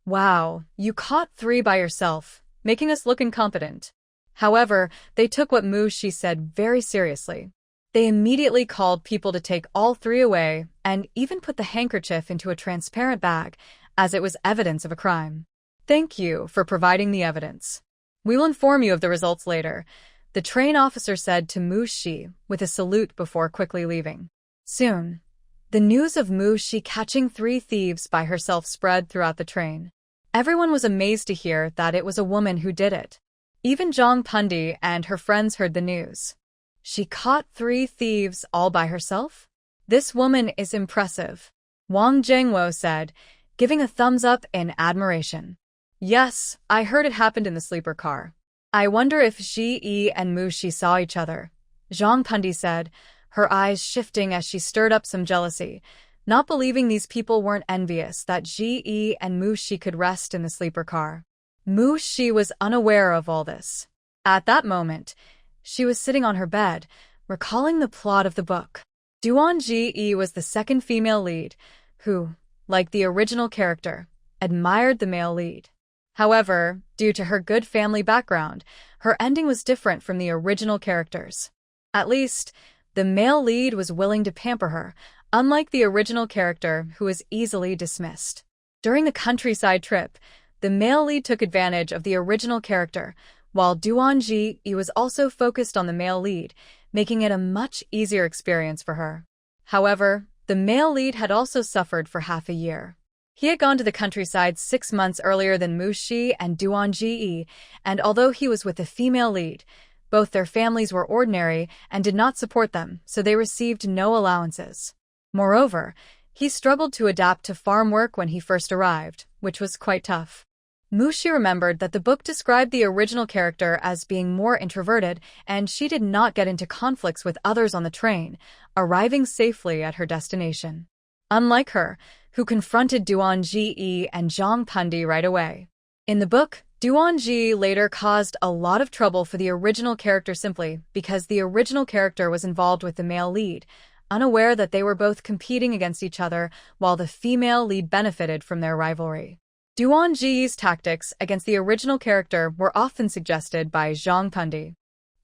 "Wow, you caught 3 by yourself, making us look incompetent." However, they took what Mu Shi said very seriously. They immediately called people to take all 3 away and even put the handkerchief into a transparent bag, as it was evidence of a crime. "Thank you for providing the evidence. We will inform you of the results later," the train officer said to Mu Shi with a salute before quickly leaving. Soon, the news of Mu Shi catching 3 thieves by herself spread throughout the train. Everyone was amazed to hear that it was a woman who did it. Even Zhang Pundi and her friends heard the news. She caught 3 thieves all by herself? This woman is impressive, Wang Zhengwo said, giving a thumbs up in admiration. "Yes, I heard it happened in the sleeper car. I wonder if Ji Yi and Mu Shi saw each other," Zhang Pundi said, her eyes shifting as she stirred up some jealousy, not believing these people weren't envious that Ji Yi and Mu Shi could rest in the sleeper car. Mu Shi was unaware of all this. At that moment, she was sitting on her bed, recalling the plot of the book. Duan Ji Yi was the second female lead, who, like the original character, admired the male lead. However, due to her good family background, her ending was different from the original characters. At least, the male lead was willing to pamper her, unlike the original character who was easily dismissed. During the countryside trip, the male lead took advantage of the original character, while Duan-ji was also focused on the male lead, making it a much easier experience for her. However, the male lead had also suffered for half a year. He had gone to the countryside 6 months earlier than Mushi and Duan-ji, and although he was with the female lead, both their families were ordinary and did not support them, so they received no allowances. Moreover, he struggled to adapt to farm work when he first arrived, which was quite tough. Mushi remembered that the book described the original character as being more introverted, and she did not get into conflicts with others on the train, arriving safely at her destination. Unlike her, who confronted Duan-ji and Zhang Pundi right away. In the book, Duan-ji later caused a lot of trouble for the original character simply because the original character was involved with the male lead, unaware that they were both competing against each other while the female lead benefited from their rivalry. Duan-ji's tactics against the original character were often suggested by Zhang Pundi.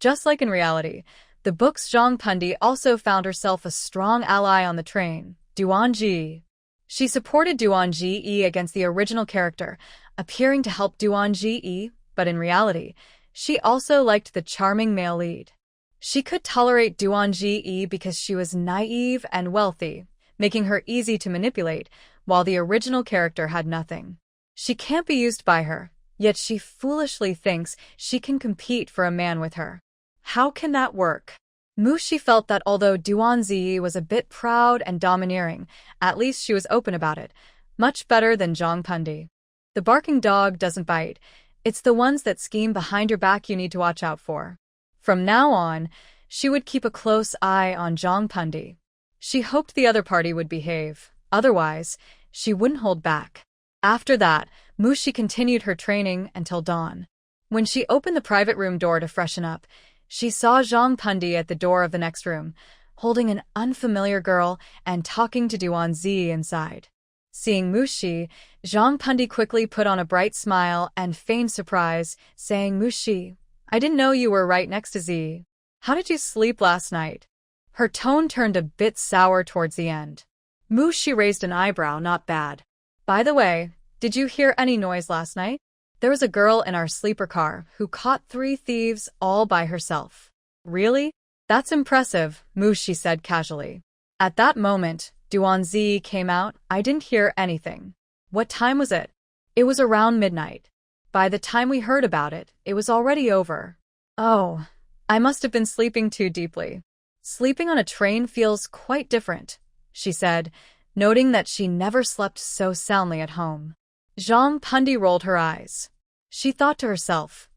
Just like in reality, the book's Zhang Pundi also found herself a strong ally on the train, Duan-ji. She supported Duan-ji against the original character, appearing to help Duan-ji, but in reality, she also liked the charming male lead. She could tolerate Duan-ji because she was naive and wealthy, making her easy to manipulate, while the original character had nothing. She can't be used by her, yet she foolishly thinks she can compete for a man with her. How can that work? Mushi felt that although Duan-ji was a bit proud and domineering, at least she was open about it, much better than Zhang Pundi. The barking dog doesn't bite. It's the ones that scheme behind your back you need to watch out for. From now on, she would keep a close eye on Zhang Pundi. She hoped the other party would behave. Otherwise, she wouldn't hold back. After that, Mushi continued her training until dawn. When she opened the private room door to freshen up, she saw Zhang Pundi at the door of the next room, holding an unfamiliar girl and talking to Duan-ji inside. Seeing Mushi, Zhang Pundi quickly put on a bright smile and feigned surprise, saying, "Mushi, I didn't know you were right next to Z. How did you sleep last night?" Her tone turned a bit sour towards the end. Mushi raised an eyebrow, not bad. "By the way, did you hear any noise last night? There was a girl in our sleeper car who caught 3 thieves all by herself." "Really? That's impressive," Mushi said casually. At that moment, Duan-ji came out. "I didn't hear anything." "What time was it?" "It was around midnight. By the time we heard about it, it was already over." "Oh, I must have been sleeping too deeply." "Sleeping on a train feels quite different," she said, noting that she never slept so soundly at home. Zhang Pundi rolled her eyes. She thought to herself,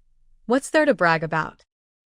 "What's there to brag about?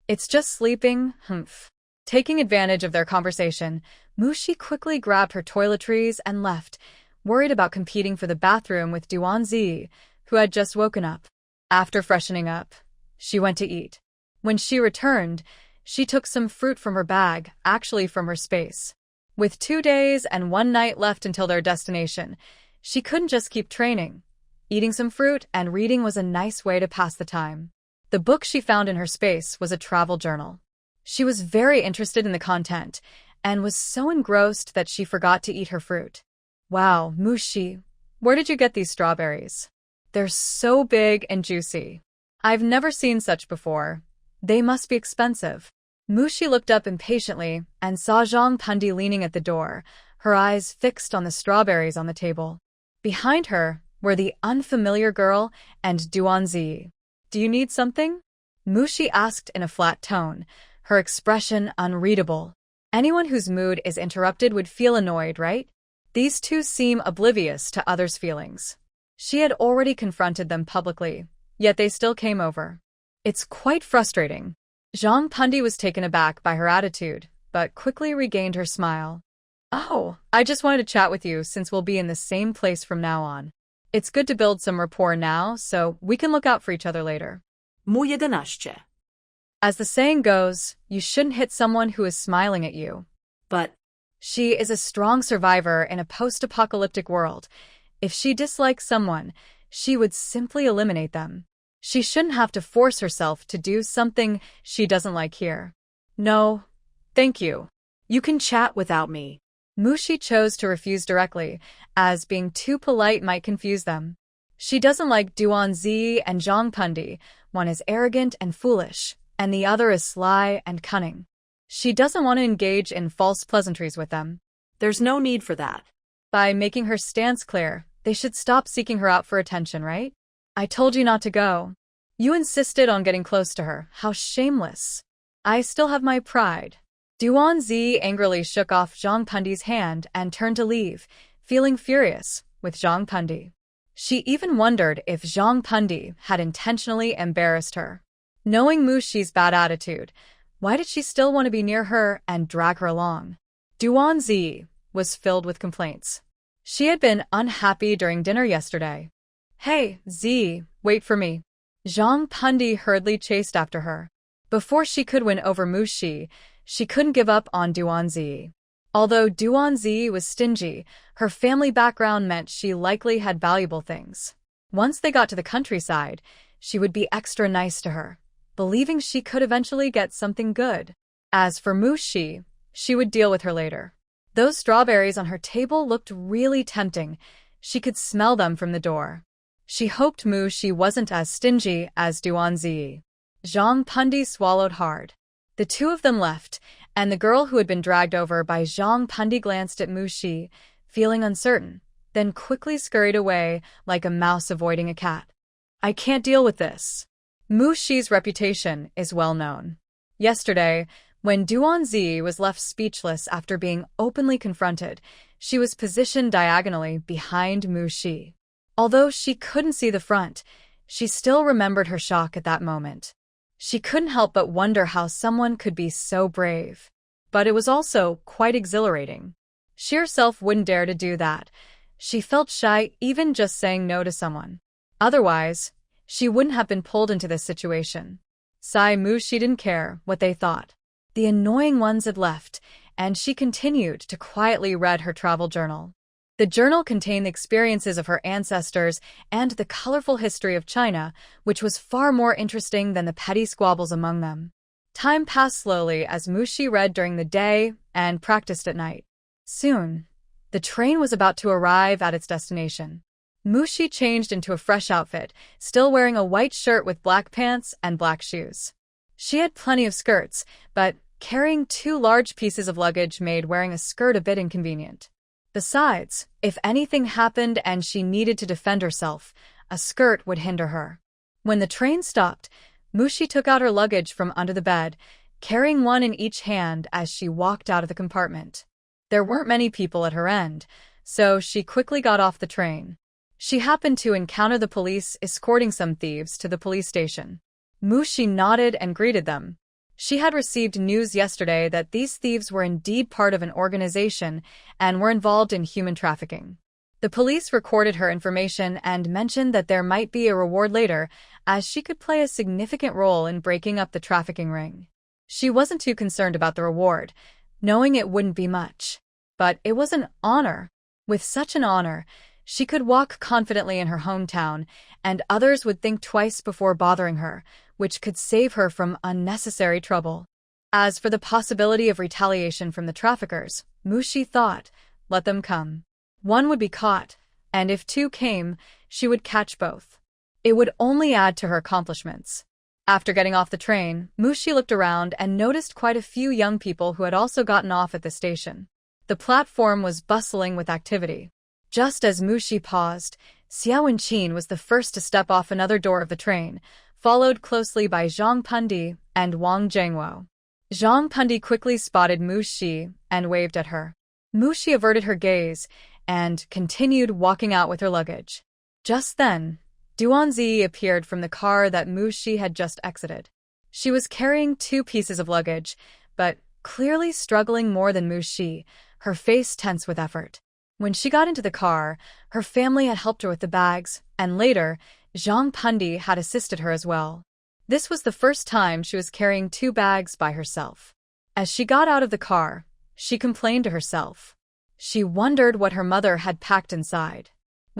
It's just sleeping, humph." Taking advantage of their conversation, Mushi quickly grabbed her toiletries and left, worried about competing for the bathroom with Duan-ji, who had just woken up. After freshening up, she went to eat. When she returned, she took some fruit from her bag, actually from her space. With 2 days and 1 night left until their destination, she couldn't just keep training. Eating some fruit and reading was a nice way to pass the time. The book she found in her space was a travel journal. She was very interested in the content and was so engrossed that she forgot to eat her fruit. "Wow, Mushi, where did you get these strawberries? They're so big and juicy. I've never seen such before. They must be expensive." Mushi looked up impatiently and saw Zhang Pundi leaning at the door, her eyes fixed on the strawberries on the table. Behind her were the unfamiliar girl and Duan-ji. "Do you need something?" Mushi asked in a flat tone, her expression unreadable. Anyone whose mood is interrupted would feel annoyed, right? These two seem oblivious to others' feelings. She had already confronted them publicly, yet they still came over. It's quite frustrating. Zhang Pundi was taken aback by her attitude, but quickly regained her smile. "Oh, I just wanted to chat with you since we'll be in the same place from now on. It's good to build some rapport now, so we can look out for each other later." Mu 11. As the saying goes, you shouldn't hit someone who is smiling at you. But she is a strong survivor in a post-apocalyptic world, If she dislikes someone, she would simply eliminate them. She shouldn't have to force herself to do something she doesn't like here. No, thank you. You can chat without me. Mushi chose to refuse directly, as being too polite might confuse them. She doesn't like Duanzi and Zhang Pundi. One is arrogant and foolish, and the other is sly and cunning. She doesn't want to engage in false pleasantries with them. There's no need for that. By making her stance clear, they should stop seeking her out for attention, right? I told you not to go. You insisted on getting close to her. How shameless. I still have my pride. Duanzi angrily shook off Zhang Pundi's hand and turned to leave, feeling furious with Zhang Pundi. She even wondered if Zhang Pundi had intentionally embarrassed her. Knowing Mushi's bad attitude, why did she still want to be near her and drag her along? Duanzi was filled with complaints. She had been unhappy during dinner yesterday. Hey, Z, wait for me. Zhang Pundi hurriedly chased after her. Before she could win over Mushi, she couldn't give up on Duanzi. Although Duanzi was stingy, her family background meant she likely had valuable things. Once they got to the countryside, she would be extra nice to her, believing she could eventually get something good. As for Mushi, she would deal with her later. Those strawberries on her table looked really tempting. She could smell them from the door. She hoped Mushi wasn't as stingy as Duanzi. Zhang Pundi swallowed hard. The two of them left, and the girl who had been dragged over by Zhang Pundi glanced at Mushi, feeling uncertain, then quickly scurried away like a mouse avoiding a cat. I can't deal with this. Mushi's reputation is well known. Yesterday, when Duanzi was left speechless after being openly confronted, she was positioned diagonally behind Mushi. Although she couldn't see the front, she still remembered her shock at that moment. She couldn't help but wonder how someone could be so brave. But it was also quite exhilarating. She herself wouldn't dare to do that. She felt shy even just saying no to someone. Otherwise, she wouldn't have been pulled into this situation. Mushi didn't care what they thought. The annoying ones had left, and she continued to quietly read her travel journal. The journal contained the experiences of her ancestors and the colorful history of China, which was far more interesting than the petty squabbles among them. Time passed slowly as Mushi read during the day and practiced at night. Soon, the train was about to arrive at its destination. Mushi changed into a fresh outfit, still wearing a white shirt with black pants and black shoes. She had plenty of skirts, but carrying two large pieces of luggage made wearing a skirt a bit inconvenient. Besides, if anything happened and she needed to defend herself, a skirt would hinder her. When the train stopped, Mushi took out her luggage from under the bed, carrying one in each hand as she walked out of the compartment. There weren't many people at her end, so she quickly got off the train. She happened to encounter the police escorting some thieves to the police station. Mushi nodded and greeted them. She had received news yesterday that these thieves were indeed part of an organization and were involved in human trafficking. The police recorded her information and mentioned that there might be a reward later, as she could play a significant role in breaking up the trafficking ring. She wasn't too concerned about the reward, knowing it wouldn't be much. But it was an honor. With such an honor, she could walk confidently in her hometown, and others would think twice before bothering her, which could save her from unnecessary trouble. As for the possibility of retaliation from the traffickers, Mushi thought, let them come. One would be caught, and if two came, she would catch both. It would only add to her accomplishments. After getting off the train, Mushi looked around and noticed quite a few young people who had also gotten off at the station. The platform was bustling with activity. Just as Mushi paused, Xiao Wenqin was the first to step off another door of the train, followed closely by Zhang Pundi and Wang Zhengguo. Zhang Pundi quickly spotted Mushi and waved at her. Mushi averted her gaze and continued walking out with her luggage. Just then, Duanzi appeared from the car that Mushi had just exited. She was carrying two pieces of luggage, but clearly struggling more than Mushi, her face tense with effort. When she got into the car, her family had helped her with the bags, and later, Zhang Pundi had assisted her as well. This was the first time she was carrying two bags by herself. As she got out of the car, she complained to herself. She wondered what her mother had packed inside.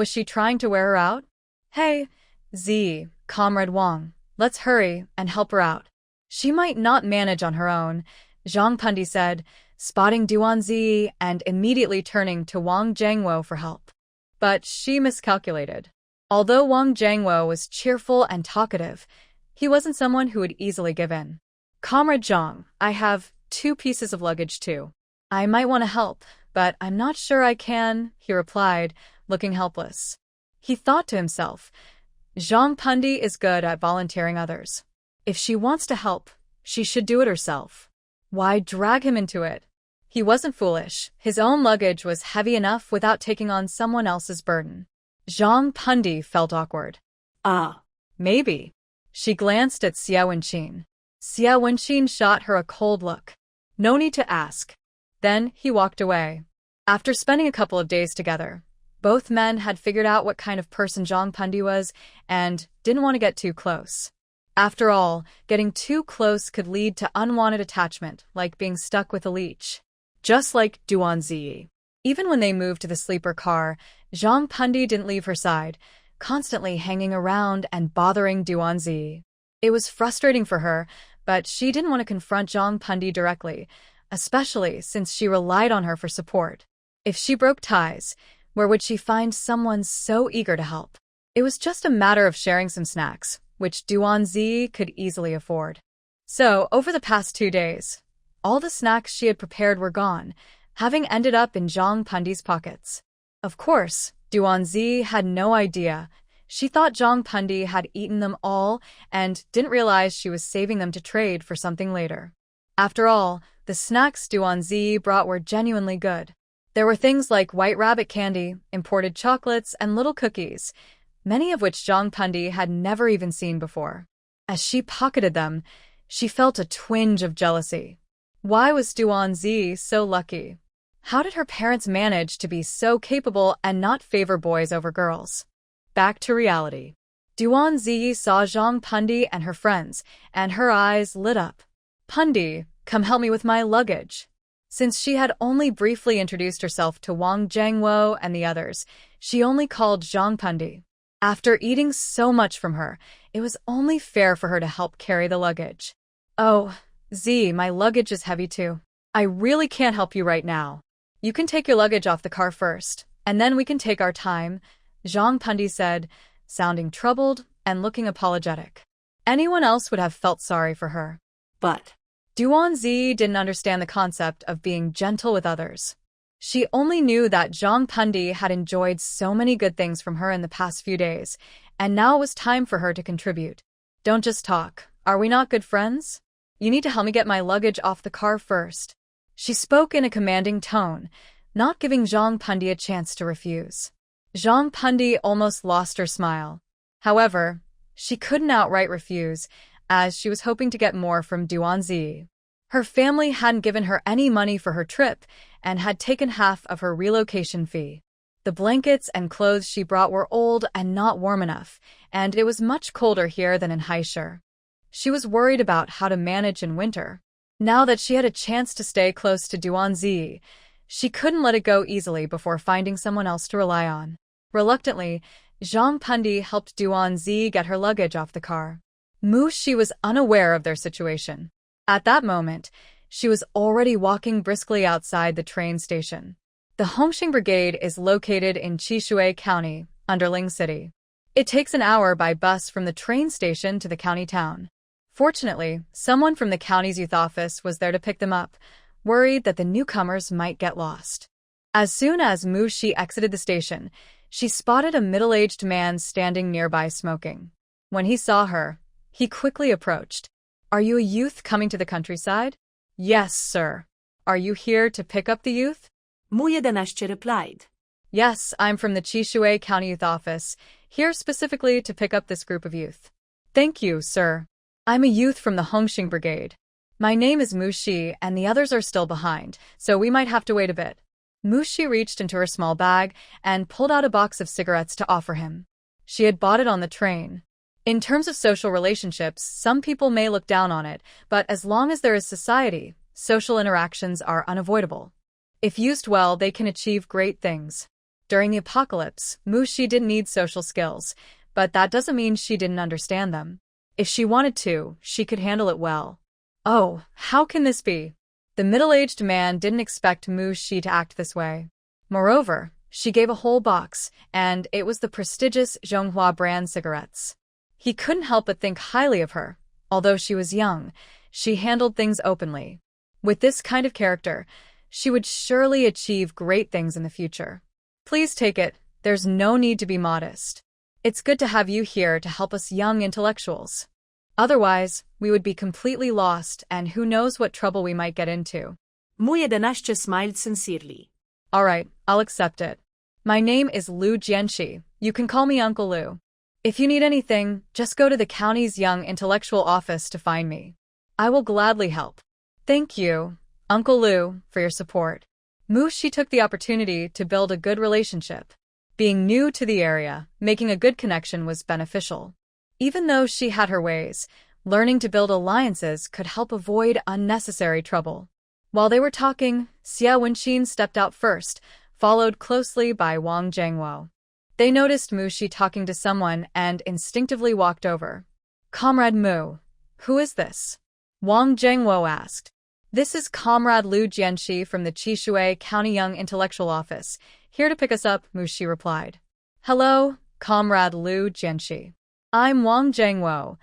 Was she trying to wear her out? Hey, Z, Comrade Wang, let's hurry and help her out. She might not manage on her own, Zhang Pundi said, spotting Duan Zi and immediately turning to Wang Jiangwo for help. But she miscalculated. Although Wang Jiangwo was cheerful and talkative, he wasn't someone who would easily give in. Comrade Zhang, I have 2 pieces of luggage too. I might want to help, but I'm not sure I can, he replied, looking helpless. He thought to himself, Zhang Pundi is good at volunteering others. If she wants to help, she should do it herself. Why drag him into it? He wasn't foolish. His own luggage was heavy enough without taking on someone else's burden. Zhang Pundi felt awkward. Maybe. She glanced at Xia Wenqin. Xia Wenqin shot her a cold look. No need to ask. Then he walked away. After spending a couple of days together, both men had figured out what kind of person Zhang Pundi was and didn't want to get too close. After all, getting too close could lead to unwanted attachment, like being stuck with a leech. Just like Duan Zi. Even when they moved to the sleeper car, Zhang Pundi didn't leave her side, constantly hanging around and bothering Duan Zi. It was frustrating for her, but she didn't want to confront Zhang Pundi directly, especially since she relied on her for support. If she broke ties, where would she find someone so eager to help? It was just a matter of sharing some snacks, which Duan Zi could easily afford. So, over the past 2 days, all the snacks she had prepared were gone, having ended up in Zhang Pundi's pockets. Of course, Duan Zi had no idea. She thought Zhang Pundi had eaten them all and didn't realize she was saving them to trade for something later. After all, the snacks Duan Zi brought were genuinely good. There were things like white rabbit candy, imported chocolates, and little cookies, many of which Zhang Pundi had never even seen before. As she pocketed them, she felt a twinge of jealousy. Why was Duan Zi so lucky? How did her parents manage to be so capable and not favor boys over girls? Back to reality. Duan Zi saw Zhang Pundi and her friends, and her eyes lit up. Pundi, come help me with my luggage. Since she had only briefly introduced herself to Wang Jiangwo and the others, she only called Zhang Pundi. After eating so much from her, it was only fair for her to help carry the luggage. Oh, Z, my luggage is heavy too. I really can't help you right now. You can take your luggage off the car first, and then we can take our time, Zhang Pundi said, sounding troubled and looking apologetic. Anyone else would have felt sorry for her. But Duan Zi didn't understand the concept of being gentle with others. She only knew that Zhang Pundi had enjoyed so many good things from her in the past few days, and now it was time for her to contribute. Don't just talk. Are we not good friends? You need to help me get my luggage off the car first. She spoke in a commanding tone, not giving Zhang Pundi a chance to refuse. Zhang Pundi almost lost her smile. However, she couldn't outright refuse, as she was hoping to get more from Duan Zi. Her family hadn't given her any money for her trip and had taken half of her relocation fee. The blankets and clothes she brought were old and not warm enough, and it was much colder here than in Haishur. She was worried about how to manage in winter. Now that she had a chance to stay close to Duan Zi, she couldn't let it go easily before finding someone else to rely on. Reluctantly, Zhang Pundi helped Duan Zi get her luggage off the car. She was unaware of their situation. At that moment, she was already walking briskly outside the train station. The Hongxing Brigade is located in Qishui County, Underling City. It takes an hour by bus from the train station to the county town. Fortunately, someone from the county's youth office was there to pick them up, worried that the newcomers might get lost. As soon as Shi exited the station, she spotted a middle-aged man standing nearby smoking. When he saw her, he quickly approached. Are you a youth coming to the countryside? Yes, sir. Are you here to pick up the youth? Mu 11 replied. Yes, I'm from the Qishui County Youth Office, here specifically to pick up this group of youth. Thank you, sir. I'm a youth from the Hongxing Brigade. My name is Shi, and the others are still behind, so we might have to wait a bit. Shi reached into her small bag and pulled out a box of cigarettes to offer him. She had bought it on the train. In terms of social relationships, some people may look down on it, but as long as there is society, social interactions are unavoidable. If used well, they can achieve great things. During the apocalypse, Mushi didn't need social skills, but that doesn't mean she didn't understand them. If she wanted to, she could handle it well. Oh, how can this be? The middle-aged man didn't expect Mushi to act this way. Moreover, she gave a whole box, and it was the prestigious Zhonghua brand cigarettes. He couldn't help but think highly of her. Although she was young, she handled things openly. With this kind of character, she would surely achieve great things in the future. Please take it, there's no need to be modest. It's good to have you here to help us young intellectuals. Otherwise, we would be completely lost and who knows what trouble we might get into. Muyedanashcha smiled sincerely. Alright, I'll accept it. My name is Liu Jianxi. You can call me Uncle Liu. If you need anything, just go to the county's young intellectual office to find me. I will gladly help. Thank you, Uncle Liu, for your support. Mushi took the opportunity to build a good relationship. Being new to the area, making a good connection was beneficial. Even though she had her ways, learning to build alliances could help avoid unnecessary trouble. While they were talking, Xia Wenqin stepped out first, followed closely by Wang Jiangwo. They noticed Mushi talking to someone and instinctively walked over. Comrade Mu, who is this? Wang Jiangwo asked. This is Comrade Liu Jianxi from the Qishui County Young Intellectual Office. Here to pick us up, Mushi replied. Hello, Comrade Liu Jianxi. I'm Wang Jiangwo,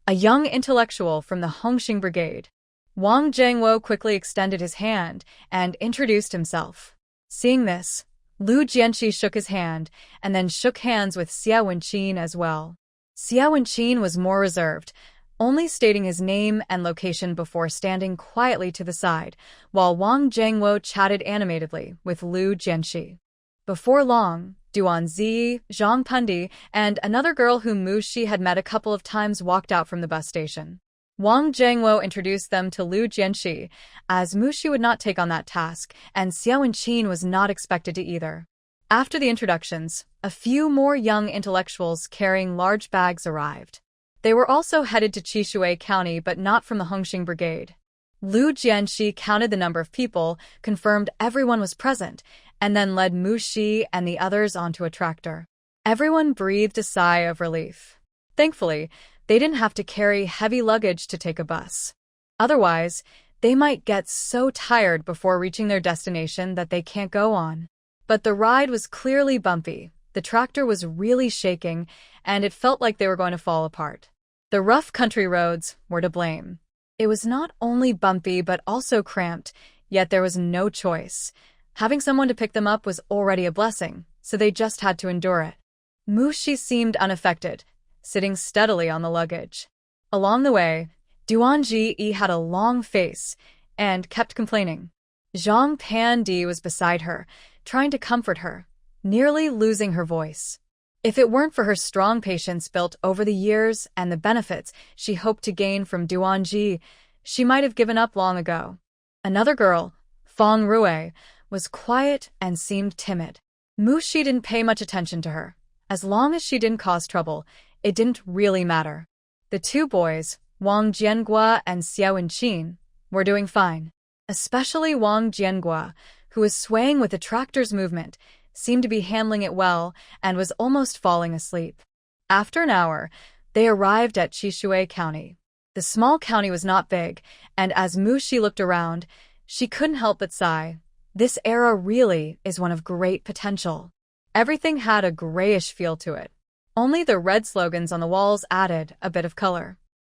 a young intellectual from the Hongxing Brigade. Wang Jiangwo quickly extended his hand and introduced himself. Seeing this, Liu Jianxi shook his hand and then shook hands with Xia Wenqin as well. Xia Wenqin was more reserved, only stating his name and location before standing quietly to the side, while Wang Jiangwo chatted animatedly with Liu Jianxi. Before long, Duanzi, Zhang Pundi, and another girl whom Mushi had met a couple of times walked out from the bus station. Wang Jiangwo introduced them to Liu Jianxi, as Mushi would not take on that task, and Xia Wenqin was not expected to either. After the introductions, a few more young intellectuals carrying large bags arrived. They were also headed to Qishui County but not from the Hongxing Brigade. Liu Jianxi counted the number of people, confirmed everyone was present, and then led Mushi and the others onto a tractor. Everyone breathed a sigh of relief. Thankfully, they didn't have to carry heavy luggage to take a bus. Otherwise, they might get so tired before reaching their destination that they can't go on. But the ride was clearly bumpy. The tractor was really shaking, and it felt like they were going to fall apart. The rough country roads were to blame. It was not only bumpy but also cramped, yet there was no choice. Having someone to pick them up was already a blessing, so they just had to endure it. Mushi seemed unaffected, sitting steadily on the luggage. Along the way, Duanji had a long face and kept complaining. Zhang Pandi was beside her, trying to comfort her, nearly losing her voice. If it weren't for her strong patience built over the years and the benefits she hoped to gain from Duanji, she might have given up long ago. Another girl, Feng Rui, was quiet and seemed timid. Mushi didn't pay much attention to her. As long as she didn't cause trouble, it didn't really matter. The two boys, Wang Jiangua and Xia Wenqin, were doing fine. Especially Wang Jiangua, who was swaying with the tractor's movement, seemed to be handling it well and was almost falling asleep. After an hour, they arrived at Qishui County. The small county was not big, and as Mushi looked around, she couldn't help but sigh. This era really is one of great potential. Everything had a grayish feel to it. Only the red slogans on the walls added a bit of color.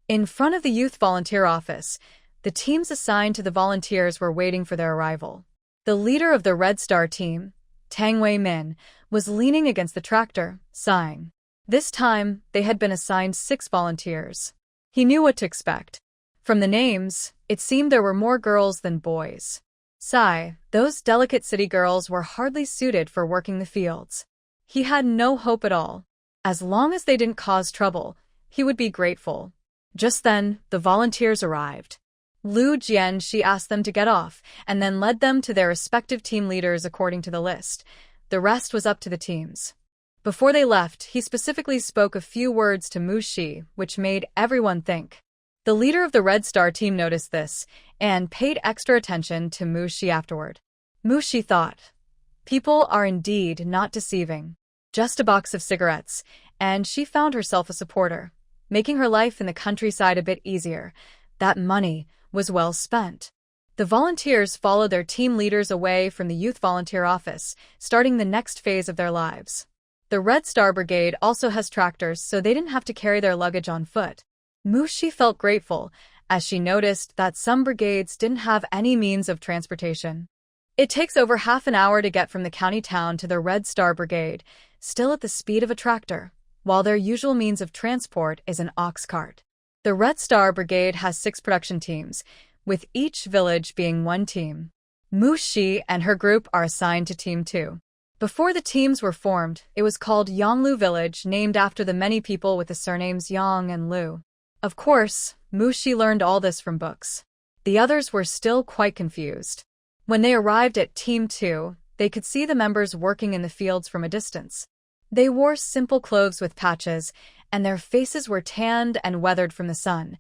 In front of the youth volunteer office, the teams assigned to the volunteers were waiting for their arrival. The leader of the Red Star team, Tang Wei-min, was leaning against the tractor, sighing. This time, they had been assigned 6 volunteers. He knew what to expect. From the names, it seemed there were more girls than boys. Sigh, those delicate city girls were hardly suited for working the fields. He had no hope at all. As long as they didn't cause trouble, he would be grateful. Just then, the volunteers arrived. Liu Jianxi asked them to get off, and then led them to their respective team leaders according to the list. The rest was up to the teams. Before they left, he specifically spoke a few words to Mushi, which made everyone think. The leader of the Red Star team noticed this, and paid extra attention to Mushi afterward. Mushi thought, People are indeed not deceiving. Just a box of cigarettes, and she found herself a supporter, making her life in the countryside a bit easier. That money was well spent. The volunteers followed their team leaders away from the youth volunteer office, starting the next phase of their lives. The Red Star Brigade also has tractors, so they didn't have to carry their luggage on foot. Mushi felt grateful as she noticed that some brigades didn't have any means of transportation. It takes over half an hour to get from the county town to the Red Star Brigade, still at the speed of a tractor, while their usual means of transport is an ox cart. The Red Star Brigade has 6 production teams, with each village being one team. Mushi and her group are assigned to Team 2. Before the teams were formed, it was called Yonglu Village, named after the many people with the surnames Yang and Lu. Of course, Mushi learned all this from books. The others were still quite confused. When they arrived at Team 2, they could see the members working in the fields from a distance. They wore simple clothes with patches, and their faces were tanned and weathered from the sun,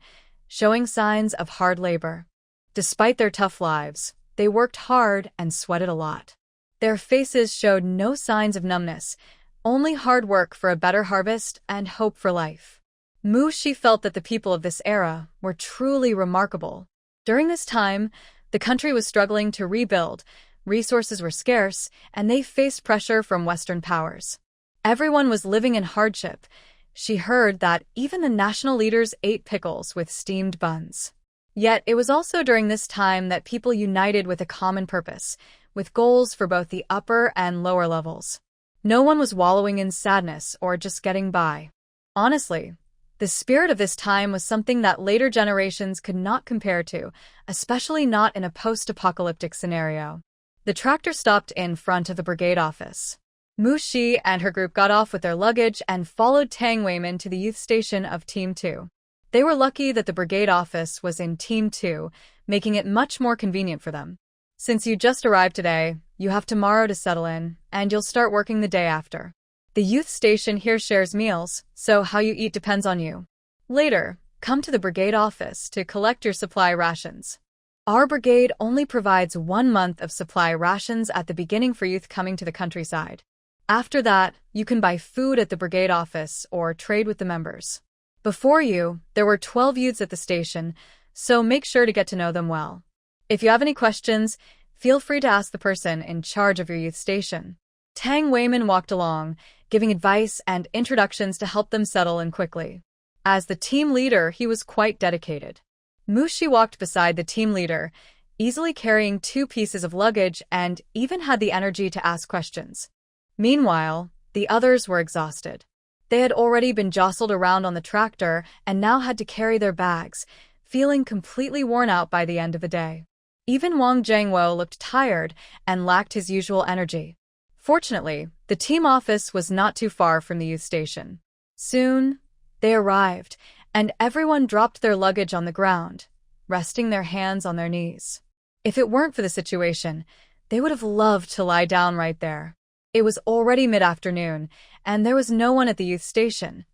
showing signs of hard labor. Despite their tough lives, they worked hard and sweated a lot. Their faces showed no signs of numbness, only hard work for a better harvest and hope for life. Mushi felt that the people of this era were truly remarkable. During this time, the country was struggling to rebuild, resources were scarce, and they faced pressure from Western powers. Everyone was living in hardship. She heard that even the national leaders ate pickles with steamed buns. Yet it was also during this time that people united with a common purpose, with goals for both the upper and lower levels. No one was wallowing in sadness or just getting by. Honestly, the spirit of this time was something that later generations could not compare to, especially not in a post-apocalyptic scenario. The tractor stopped in front of the brigade office. Mushi and her group got off with their luggage and followed Tang Weiman to the youth station of Team 2. They were lucky that the brigade office was in Team 2, making it much more convenient for them. Since you just arrived today, you have tomorrow to settle in, and you'll start working the day after. The youth station here shares meals, so how you eat depends on you. Later, come to the brigade office to collect your supply rations. Our brigade only provides 1 month of supply rations at the beginning for youth coming to the countryside. After that, you can buy food at the brigade office or trade with the members. Before you, there were 12 youths at the station, so make sure to get to know them well. If you have any questions, feel free to ask the person in charge of your youth station. Tang Weiman walked along, giving advice and introductions to help them settle in quickly. As the team leader, he was quite dedicated. Mushi walked beside the team leader, easily carrying 2 pieces of luggage and even had the energy to ask questions. Meanwhile, the others were exhausted. They had already been jostled around on the tractor and now had to carry their bags, feeling completely worn out by the end of the day. Even Wang Jiangwo looked tired and lacked his usual energy. Fortunately, the team office was not too far from the youth station. Soon, they arrived, and everyone dropped their luggage on the ground, resting their hands on their knees. If it weren't for the situation, they would have loved to lie down right there. It was already mid-afternoon, and there was no one at the youth station.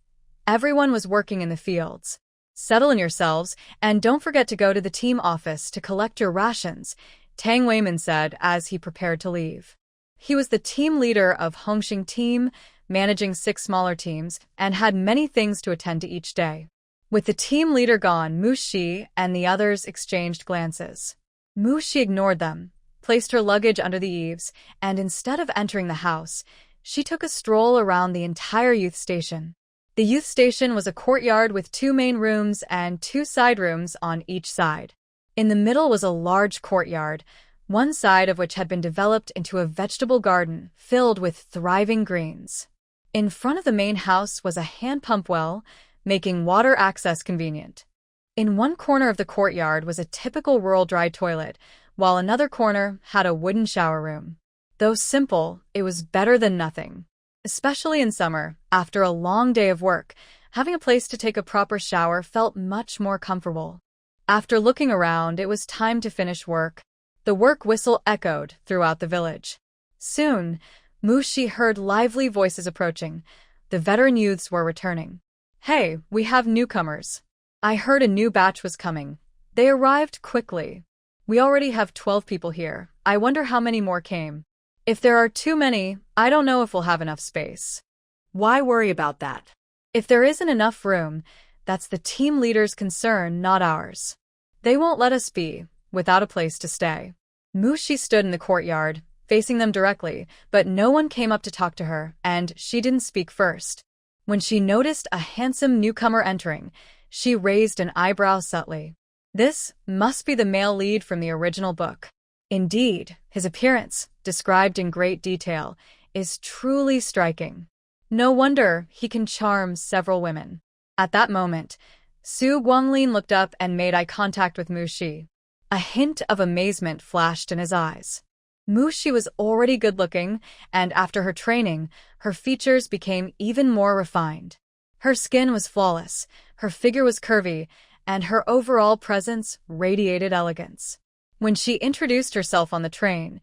Everyone was working in the fields. Settle in yourselves, and don't forget to go to the team office to collect your rations, Tang Weiman said as he prepared to leave. He was the team leader of Hongxing Team, managing 6 smaller teams, and had many things to attend to each day. With the team leader gone, Mushi and the others exchanged glances. Mushi ignored them, placed her luggage under the eaves, and instead of entering the house, she took a stroll around the entire youth station. The youth station was a courtyard with 2 main rooms and 2 side rooms on each side. In the middle was a large courtyard, one side of which had been developed into a vegetable garden filled with thriving greens. In front of the main house was a hand pump well, making water access convenient. In one corner of the courtyard was a typical rural dry toilet, while another corner had a wooden shower room. Though simple, it was better than nothing. Especially in summer, after a long day of work, having a place to take a proper shower felt much more comfortable. After looking around, it was time to finish work. The work whistle echoed throughout the village. Soon, Mushi heard lively voices approaching. The veteran youths were returning. "Hey, we have newcomers. I heard a new batch was coming. They arrived quickly. We already have 12 people here. I wonder how many more came." If there are too many, I don't know if we'll have enough space. Why worry about that? If there isn't enough room, that's the team leader's concern, not ours. They won't let us be without a place to stay. Mushi stood in the courtyard, facing them directly, but no one came up to talk to her, and she didn't speak first. When she noticed a handsome newcomer entering, she raised an eyebrow subtly. This must be the male lead from the original book. Indeed, his appearance, described in great detail, is truly striking. No wonder he can charm several women. At that moment, Su Guanglin looked up and made eye contact with Mushi. A hint of amazement flashed in his eyes. Mushi was already good-looking, and after her training, her features became even more refined. Her skin was flawless, her figure was curvy, and her overall presence radiated elegance. When she introduced herself on the train,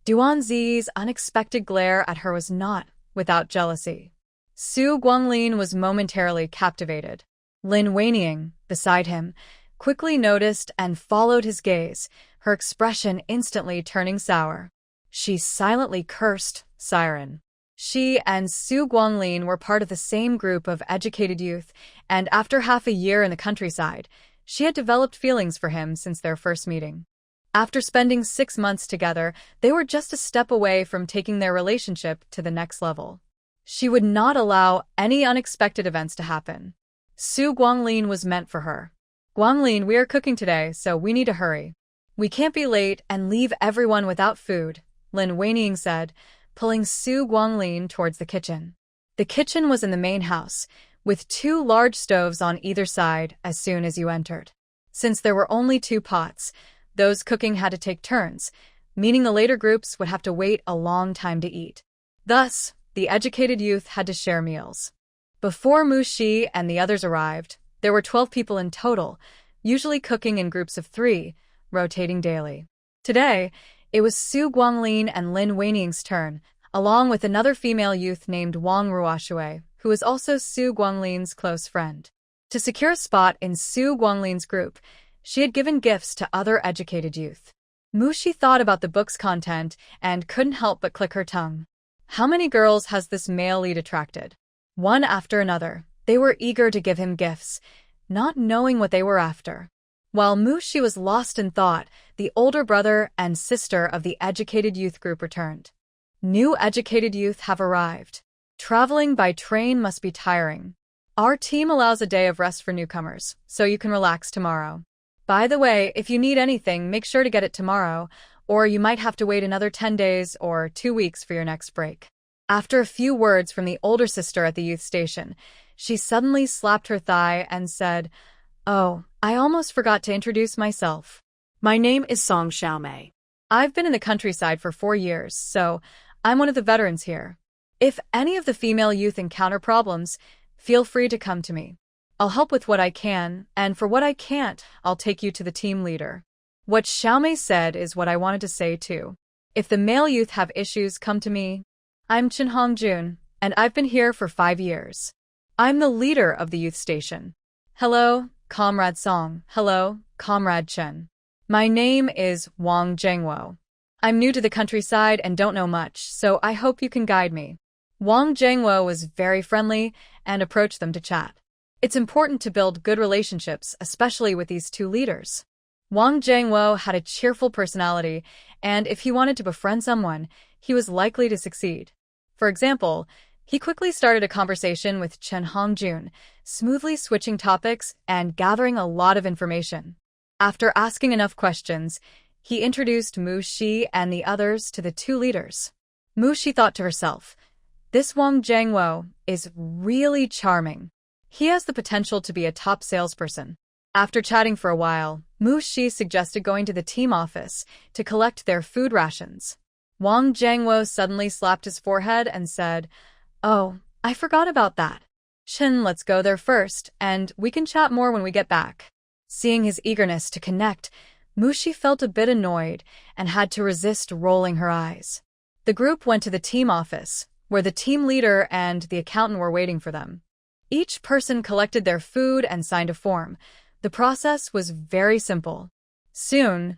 Duanzi's unexpected glare at her was not without jealousy. Su Guanglin was momentarily captivated. Lin Weining, beside him, quickly noticed and followed his gaze, her expression instantly turning sour. She silently cursed Siren. She and Su Guanglin were part of the same group of educated youth, and after half a year in the countryside, she had developed feelings for him since their first meeting. After spending 6 months together, they were just a step away from taking their relationship to the next level. She would not allow any unexpected events to happen. Su Guanglin was meant for her. Guanglin, we are cooking today, so we need to hurry. We can't be late and leave everyone without food, Lin Weining said, pulling Su Guanglin towards the kitchen. The kitchen was in the main house, with 2 large stoves on either side as soon as you entered. Since there were only 2 pots, those cooking had to take turns, meaning the later groups would have to wait a long time to eat. Thus, the educated youth had to share meals. Before Mushi and the others arrived, there were 12 people in total, usually cooking in groups of 3, rotating daily. Today, it was Su Guanglin and Lin Weining's turn, along with another female youth named Wang Ruoshui, who was also Su Guanglin's close friend. To secure a spot in Su Guanglin's group, she had given gifts to other educated youth. Mushi thought about the book's content and couldn't help but click her tongue. How many girls has this male lead attracted? One after another, they were eager to give him gifts, not knowing what they were after. While Mushi was lost in thought, the older brother and sister of the educated youth group returned. New educated youth have arrived. Traveling by train must be tiring. Our team allows a day of rest for newcomers, so you can relax tomorrow. By the way, if you need anything, make sure to get it tomorrow, or you might have to wait another 10 days or 2 weeks for your next break. After a few words from the older sister at the youth station, she suddenly slapped her thigh and said, "Oh, I almost forgot to introduce myself. My name is Song Xiaomei. I've been in the countryside for 4 years, so I'm one of the veterans here. If any of the female youth encounter problems, feel free to come to me. I'll help with what I can, and for what I can't, I'll take you to the team leader." What Xiaomei said is what I wanted to say too. If the male youth have issues, come to me. I'm Chen Hongjun, and I've been here for 5 years. I'm the leader of the youth station. Hello, Comrade Song. Hello, Comrade Chen. My name is Wang Zhengwo. I'm new to the countryside and don't know much, so I hope you can guide me. Wang Zhengwo was very friendly and approached them to chat. It's important to build good relationships, especially with these 2 leaders. Wang Zhengwo had a cheerful personality, and if he wanted to befriend someone, he was likely to succeed. For example, he quickly started a conversation with Chen Hongjun, smoothly switching topics and gathering a lot of information. After asking enough questions, he introduced Mu Shi and the others to the 2 leaders. Mu Shi thought to herself, "This Wang Zhengwo is really charming. He has the potential to be a top salesperson." After chatting for a while, Mu Shi suggested going to the team office to collect their food rations. Wang Zhengwo suddenly slapped his forehead and said, "Oh, I forgot about that. Chen, let's go there first, and we can chat more when we get back." Seeing his eagerness to connect, Mu Shi felt a bit annoyed and had to resist rolling her eyes. The group went to the team office, where the team leader and the accountant were waiting for them. Each person collected their food and signed a form. The process was very simple. Soon,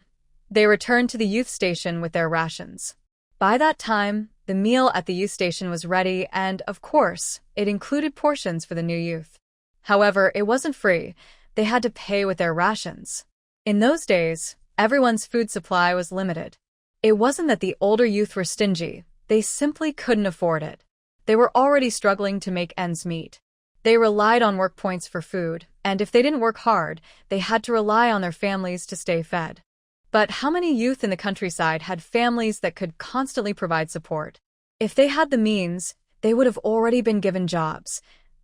they returned to the youth station with their rations. By that time, the meal at the youth station was ready and, of course, it included portions for the new youth. However, it wasn't free. They had to pay with their rations. In those days, everyone's food supply was limited. It wasn't that the older youth were stingy, they simply couldn't afford it. They were already struggling to make ends meet. They relied on work points for food, and if they didn't work hard, they had to rely on their families to stay fed. But how many youth in the countryside had families that could constantly provide support? If they had the means, they would have already been given jobs.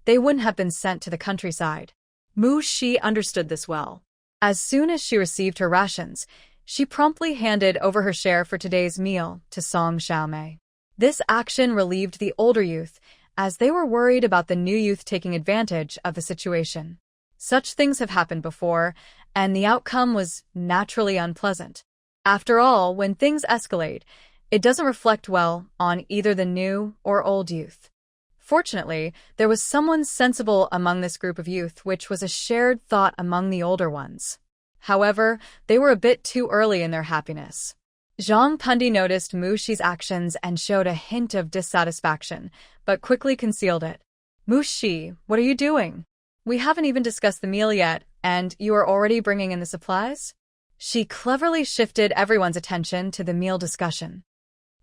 They wouldn't have been sent to the countryside. Mu Shi understood this well. As soon as she received her rations, she promptly handed over her share for today's meal to Song Xiaomei. This action relieved the older youth, as they were worried about the new youth taking advantage of the situation. Such things have happened before, and the outcome was naturally unpleasant. After all, when things escalate, it doesn't reflect well on either the new or old youth. Fortunately, there was someone sensible among this group of youth, which was a shared thought among the older ones. However, they were a bit too early in their happiness. Zhang Pundi noticed Mu Shi's actions and showed a hint of dissatisfaction, but quickly concealed it. Mu Shi, what are you doing? We haven't even discussed the meal yet, and you are already bringing in the supplies? She cleverly shifted everyone's attention to the meal discussion.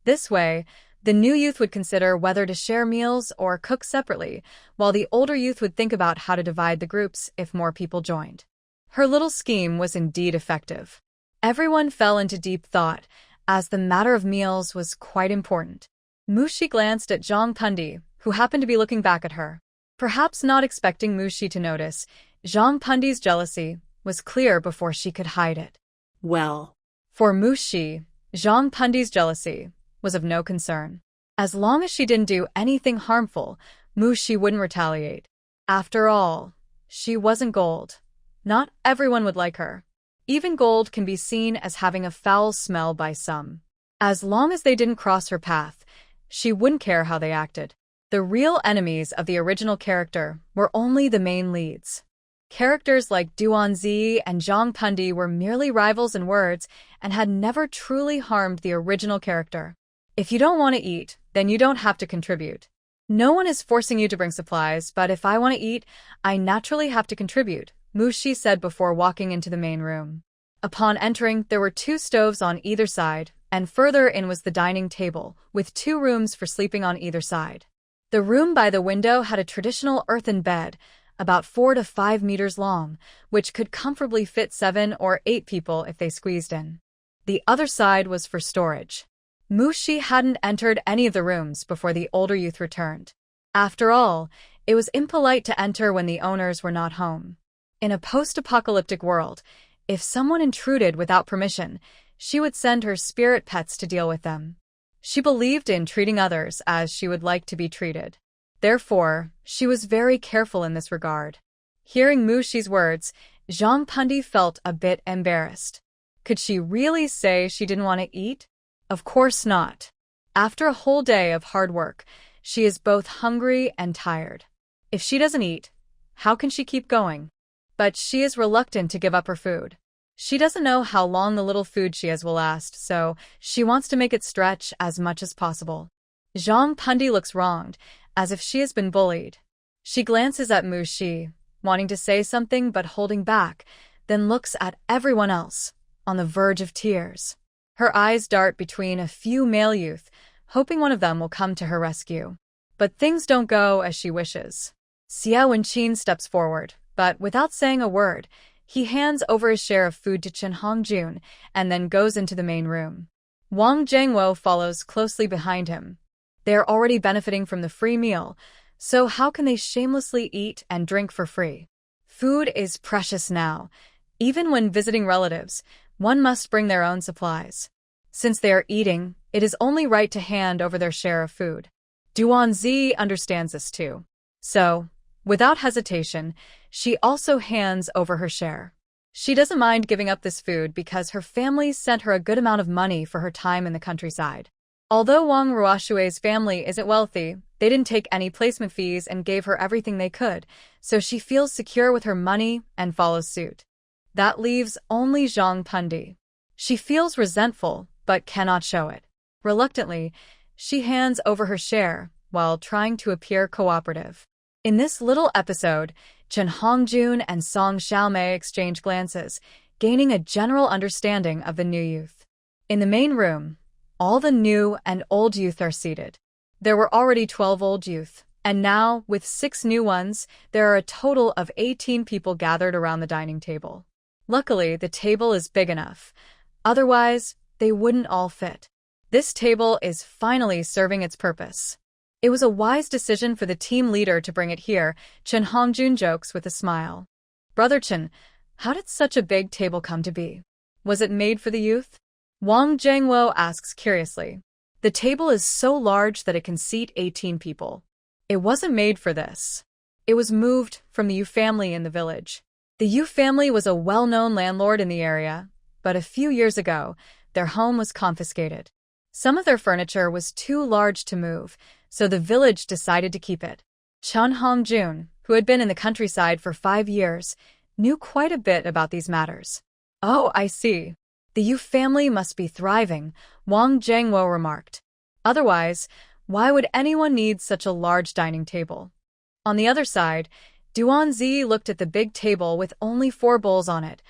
This way, the new youth would consider whether to share meals or cook separately, while the older youth would think about how to divide the groups if more people joined. Her little scheme was indeed effective. Everyone fell into deep thought, as the matter of meals was quite important. Mu Shi glanced at Zhang Pundi, who happened to be looking back at her. Perhaps not expecting Mu Shi to notice, Zhang Pundi's jealousy was clear before she could hide it. Well, for Mu Shi, Zhang Pundi's jealousy was of no concern. As long as she didn't do anything harmful, Mu Shi wouldn't retaliate. After all, she wasn't gold. Not everyone would like her. Even gold can be seen as having a foul smell by some. As long as they didn't cross her path, she wouldn't care how they acted. The real enemies of the original character were only the main leads. Characters like Duanzi and Zhang Pundi were merely rivals in words and had never truly harmed the original character. If you don't want to eat, then you don't have to contribute. No one is forcing you to bring supplies, but if I want to eat, I naturally have to contribute, Mu Shi said before walking into the main room. Upon entering, there were 2 stoves on either side, and further in was the dining table, with 2 rooms for sleeping on either side. The room by the window had a traditional earthen bed, about 4 to 5 meters long, which could comfortably fit 7 or 8 people if they squeezed in. The other side was for storage. Mu Shi hadn't entered any of the rooms before the older youth returned. After all, it was impolite to enter when the owners were not home. In a post-apocalyptic world, if someone intruded without permission, she would send her spirit pets to deal with them. She believed in treating others as she would like to be treated. Therefore, she was very careful in this regard. Hearing Mu Shi's words, Zhang Pundi felt a bit embarrassed. Could she really say she didn't want to eat? Of course not. After a whole day of hard work, she is both hungry and tired. If she doesn't eat, how can she keep going? But she is reluctant to give up her food. She doesn't know how long the little food she has will last, so she wants to make it stretch as much as possible. Zhang Pundi looks wronged, as if she has been bullied. She glances at Mu Shi, wanting to say something but holding back, then looks at everyone else, on the verge of tears. Her eyes dart between a few male youth, hoping one of them will come to her rescue. But things don't go as she wishes. Xiao Wenqin steps forward, but without saying a word, he hands over his share of food to Chen Hongjun and then goes into the main room. Wang Zhengwo follows closely behind him. They are already benefiting from the free meal, so how can they shamelessly eat and drink for free? Food is precious now. Even when visiting relatives, one must bring their own supplies. Since they are eating, it is only right to hand over their share of food. Duanzi understands this too. So, without hesitation, she also hands over her share. She doesn't mind giving up this food because her family sent her a good amount of money for her time in the countryside. Although Wang Ruoshui's family isn't wealthy, they didn't take any placement fees and gave her everything they could, so she feels secure with her money and follows suit. That leaves only Zhang Pundi. She feels resentful, but cannot show it. Reluctantly, she hands over her share while trying to appear cooperative. In this little episode, Chen Hongjun and Song Xiaomei exchange glances, gaining a general understanding of the new youth. In the main room, all the new and old youth are seated. There were already 12 old youth, and now, with 6 new ones, there are a total of 18 people gathered around the dining table. Luckily, the table is big enough. Otherwise, they wouldn't all fit. This table is finally serving its purpose. It was a wise decision for the team leader to bring it here, Chen Hongjun jokes with a smile. Brother Chen, how did such a big table come to be? Was it made for the youth? Wang Zhengwo asks curiously. The table is so large that it can seat 18 people. It wasn't made for this. It was moved from the Yu family in the village. The Yu family was a well-known landlord in the area, but a few years ago, their home was confiscated. Some of their furniture was too large to move, so the village decided to keep it. Chen Hongjun, who had been in the countryside for 5 years, knew quite a bit about these matters. Oh, I see. The Yu family must be thriving, Wang Zhengwo remarked. Otherwise, why would anyone need such a large dining table? On the other side, Duanzi looked at the big table with only 4 bowls on it,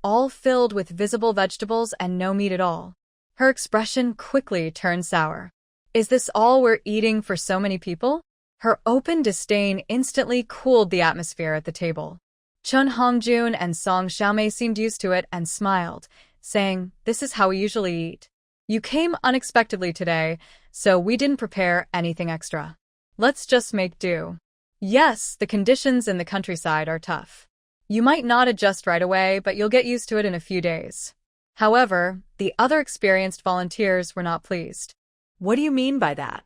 all filled with visible vegetables and no meat at all. Her expression quickly turned sour. Is this all we're eating for so many people? Her open disdain instantly cooled the atmosphere at the table. Chen Hongjun and Song Xiaomei seemed used to it and smiled, saying, "This is how we usually eat. You came unexpectedly today, so we didn't prepare anything extra. Let's just make do." Yes, the conditions in the countryside are tough. You might not adjust right away, but you'll get used to it in a few days. However, the other experienced volunteers were not pleased. What do you mean by that?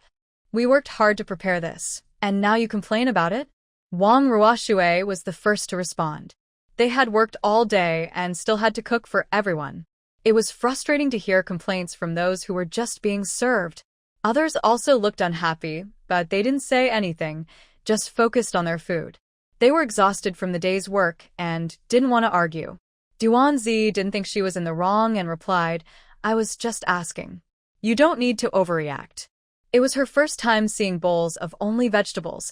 We worked hard to prepare this, and now you complain about it? Wang Ruoxue was the first to respond. They had worked all day and still had to cook for everyone. It was frustrating to hear complaints from those who were just being served. Others also looked unhappy, but they didn't say anything, just focused on their food. They were exhausted from the day's work and didn't want to argue. Duanzi didn't think she was in the wrong and replied, "I was just asking. You don't need to overreact." It was her first time seeing bowls of only vegetables.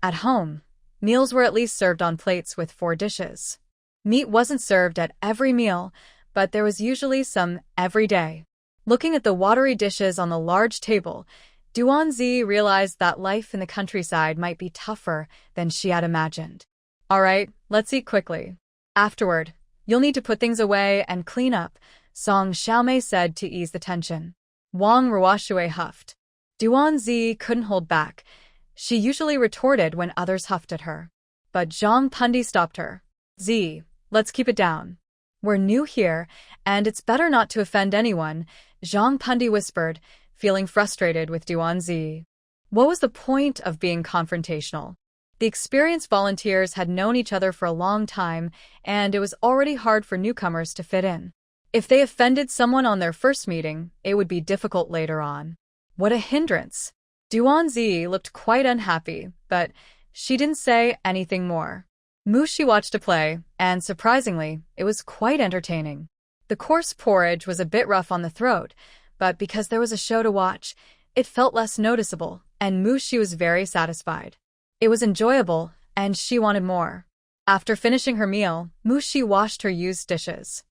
At home, meals were at least served on plates with 4 dishes. Meat wasn't served at every meal, but there was usually some every day. Looking at the watery dishes on the large table, Duanzi realized that life in the countryside might be tougher than she had imagined. All right, let's eat quickly. Afterward, you'll need to put things away and clean up, Song Xiaomei said to ease the tension. Wang Ruoxue huffed. Duanzi couldn't hold back. She usually retorted when others huffed at her. But Zhang Pundi stopped her. "Z, let's keep it down. We're new here, and it's better not to offend anyone," Zhang Pundi whispered, feeling frustrated with Duanzi. What was the point of being confrontational? The experienced volunteers had known each other for a long time, and it was already hard for newcomers to fit in. If they offended someone on their first meeting, it would be difficult later on. What a hindrance! Duanzi looked quite unhappy, but she didn't say anything more. Mushi watched a play, and surprisingly, it was quite entertaining. The coarse porridge was a bit rough on the throat, but because there was a show to watch, it felt less noticeable, and Mushi was very satisfied. It was enjoyable, and she wanted more. After finishing her meal, Mushi washed her used dishes.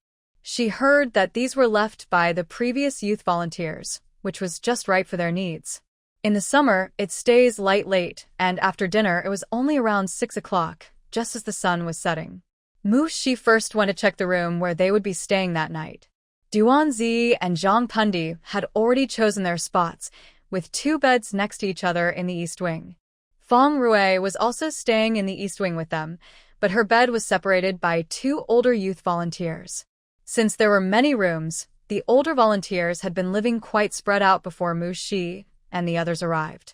She heard that these were left by the previous youth volunteers, which was just right for their needs. In the summer, it stays light late, and after dinner it was only around 6 o'clock, just as the sun was setting. Mushi first went to check the room where they would be staying that night. Duanzi and Zhang Pundi had already chosen their spots, with 2 beds next to each other in the east wing. Feng Rui was also staying in the east wing with them, but her bed was separated by 2 older youth volunteers. Since there were many rooms, the older volunteers had been living quite spread out before Mushi and the others arrived.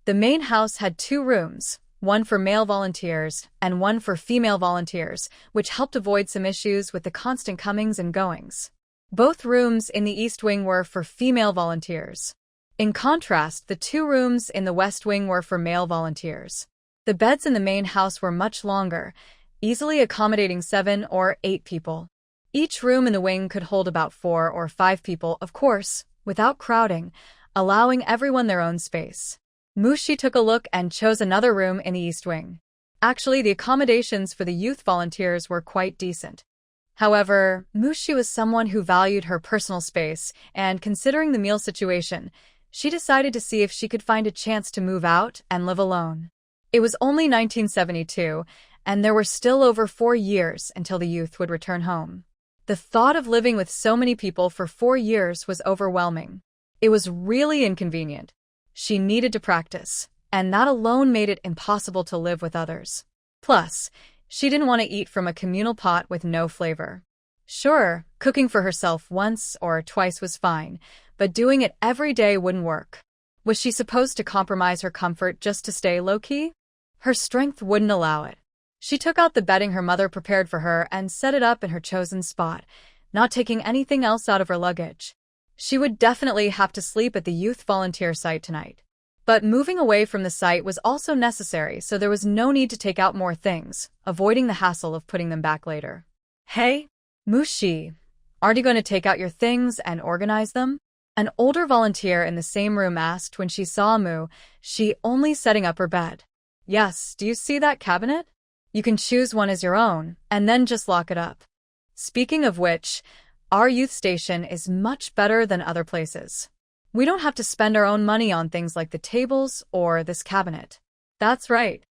The main house had 2 rooms, one for male volunteers and one for female volunteers, which helped avoid some issues with the constant comings and goings. Both rooms in the east wing were for female volunteers. In contrast, the 2 rooms in the west wing were for male volunteers. The beds in the main house were much longer, easily accommodating 7 or 8 people. Each room in the wing could hold about 4 or 5 people, of course, without crowding. allowing everyone their own space. Mushi took a look and chose another room in the East Wing. Actually, the accommodations for the youth volunteers were quite decent. However, Mushi was someone who valued her personal space, and considering the meal situation, she decided to see if she could find a chance to move out and live alone. It was only 1972, and there were still over 4 years until the youth would return home. The thought of living with so many people for 4 years was overwhelming. It was really inconvenient. She needed to practice, and that alone made it impossible to live with others. Plus, she didn't want to eat from a communal pot with no flavor. Sure, cooking for herself once or twice was fine, but doing it every day wouldn't work. Was she supposed to compromise her comfort just to stay low-key? Her strength wouldn't allow it. She took out the bedding her mother prepared for her and set it up in her chosen spot, not taking anything else out of her luggage. She would definitely have to sleep at the youth volunteer site tonight. But moving away from the site was also necessary, so there was no need to take out more things, avoiding the hassle of putting them back later. Hey, Mushi, aren't you going to take out your things and organize them? An older volunteer in the same room asked when she saw she only setting up her bed. Yes, do you see that cabinet? You can choose one as your own, and then just lock it up. Speaking of which, our youth station is much better than other places. We don't have to spend our own money on things like the tables or this cabinet. That's right.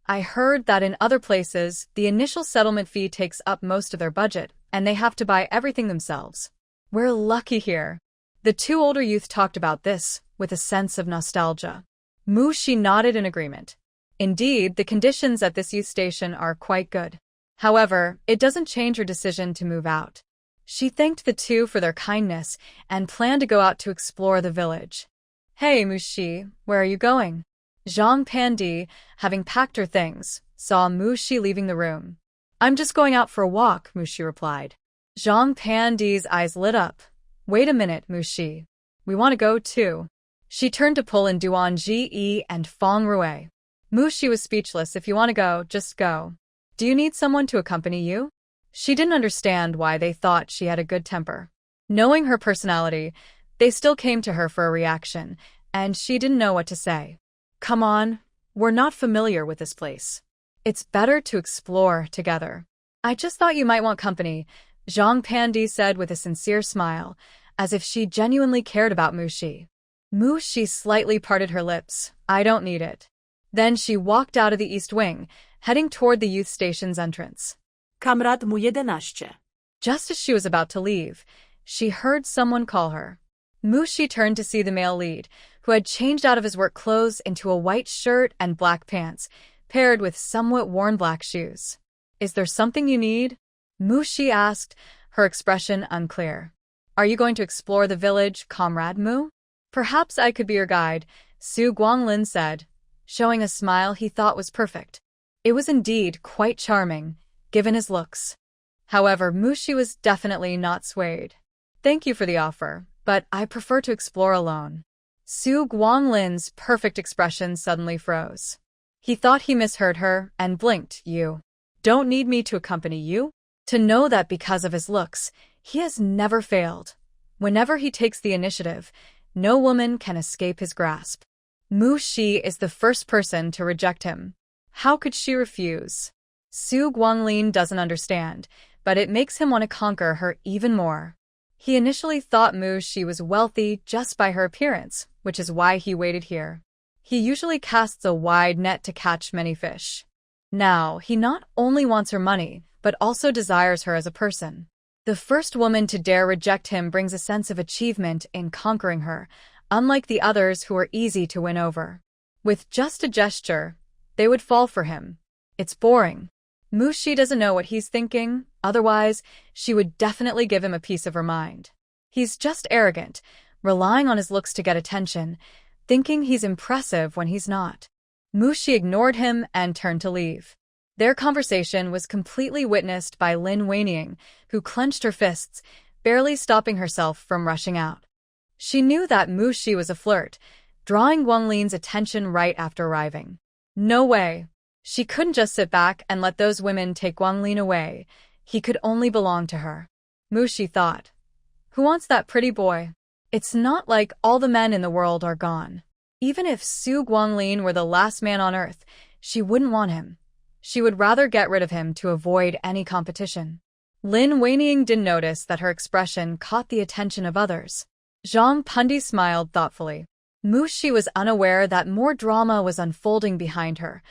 I heard that in other places, the initial settlement fee takes up most of their budget, and they have to buy everything themselves. We're lucky here. The 2 older youth talked about this with a sense of nostalgia. Mushi nodded in agreement. Indeed, the conditions at this youth station are quite good. However, it doesn't change her decision to move out. She thanked the 2 for their kindness and planned to go out to explore the village. Hey, Mushi, where are you going? Zhang Pandi, having packed her things, saw Mushi leaving the room. I'm just going out for a walk, Mushi replied. Zhang Pandi's eyes lit up. Wait a minute, Mushi. We want to go too. She turned to pull in Duan Ji and Feng Rui. Mushi was speechless. If you want to go, just go. Do you need someone to accompany you? She didn't understand why they thought she had a good temper. Knowing her personality, they still came to her for a reaction, and she didn't know what to say. Come on, we're not familiar with this place. It's better to explore together. I just thought you might want company, Zhang Pandi said with a sincere smile, as if she genuinely cared about Mushi. Mushi slightly parted her lips. I don't need it. Then she walked out of the East Wing, heading toward the youth station's entrance. Kamrat mu 11. Just as she was about to leave, she heard someone call her. Mushi turned to see the male lead, who had changed out of his work clothes into a white shirt and black pants, paired with somewhat worn black shoes. Is there something you need? Mushi asked, her expression unclear. Are you going to explore the village, Comrade Mu? Perhaps I could be your guide, Su Guanglin said, showing a smile he thought was perfect. It was indeed quite charming, given his looks. However, Mushi was definitely not swayed. Thank you for the offer, but I prefer to explore alone. Su Guanglin's perfect expression suddenly froze. He thought he misheard her and blinked. You don't need me to accompany you? To know that because of his looks, he has never failed. Whenever he takes the initiative, no woman can escape his grasp. Mushi is the first person to reject him. How could she refuse? Su Guanglin doesn't understand, but it makes him want to conquer her even more. He initially thought Mushi was wealthy just by her appearance, which is why he waited here. He usually casts a wide net to catch many fish. Now, he not only wants her money, but also desires her as a person. The first woman to dare reject him brings a sense of achievement in conquering her, unlike the others who are easy to win over. With just a gesture, they would fall for him. It's boring. Mushi doesn't know what he's thinking, otherwise, she would definitely give him a piece of her mind. He's just arrogant, relying on his looks to get attention, thinking he's impressive when he's not. Mushi ignored him and turned to leave. Their conversation was completely witnessed by Lin Weining, who clenched her fists, barely stopping herself from rushing out. She knew that Mushi was a flirt, drawing Guanglin's attention right after arriving. No way. She couldn't just sit back and let those women take Guanglin away. He could only belong to her. Mushi thought. Who wants that pretty boy? It's not like all the men in the world are gone. Even if Su Guanglin were the last man on Earth, she wouldn't want him. She would rather get rid of him to avoid any competition. Lin Weining didn't notice that her expression caught the attention of others. Zhang Pundi smiled thoughtfully. Mu Shi was unaware that more drama was unfolding behind her,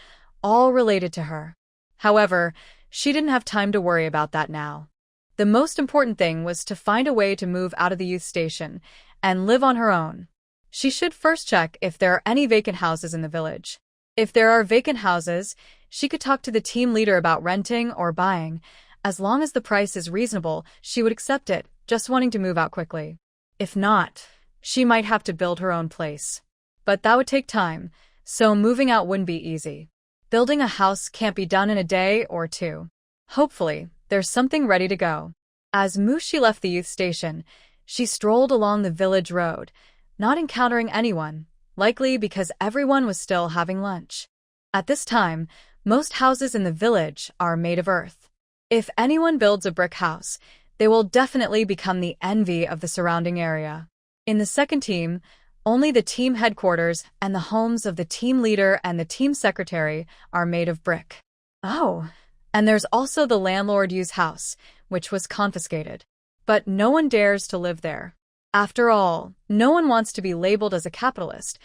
all related to her. However, she didn't have time to worry about that now. The most important thing was to find a way to move out of the youth station and live on her own. She should first check if there are any vacant houses in the village. If there are vacant houses, she could talk to the team leader about renting or buying. As long as the price is reasonable, she would accept it, just wanting to move out quickly. If not, she might have to build her own place. But that would take time, so moving out wouldn't be easy. Building a house can't be done in a day or two. Hopefully, there's something ready to go. As Mu Shi left the youth station, she strolled along the village road, not encountering anyone, likely because everyone was still having lunch. At this time, most houses in the village are made of earth. If anyone builds a brick house, they will definitely become the envy of the surrounding area. In the second team, only the team headquarters and the homes of the team leader and the team secretary are made of brick. Oh, and there's also the landlord Yu's house, which was confiscated. But no one dares to live there. After all, no one wants to be labeled as a capitalist,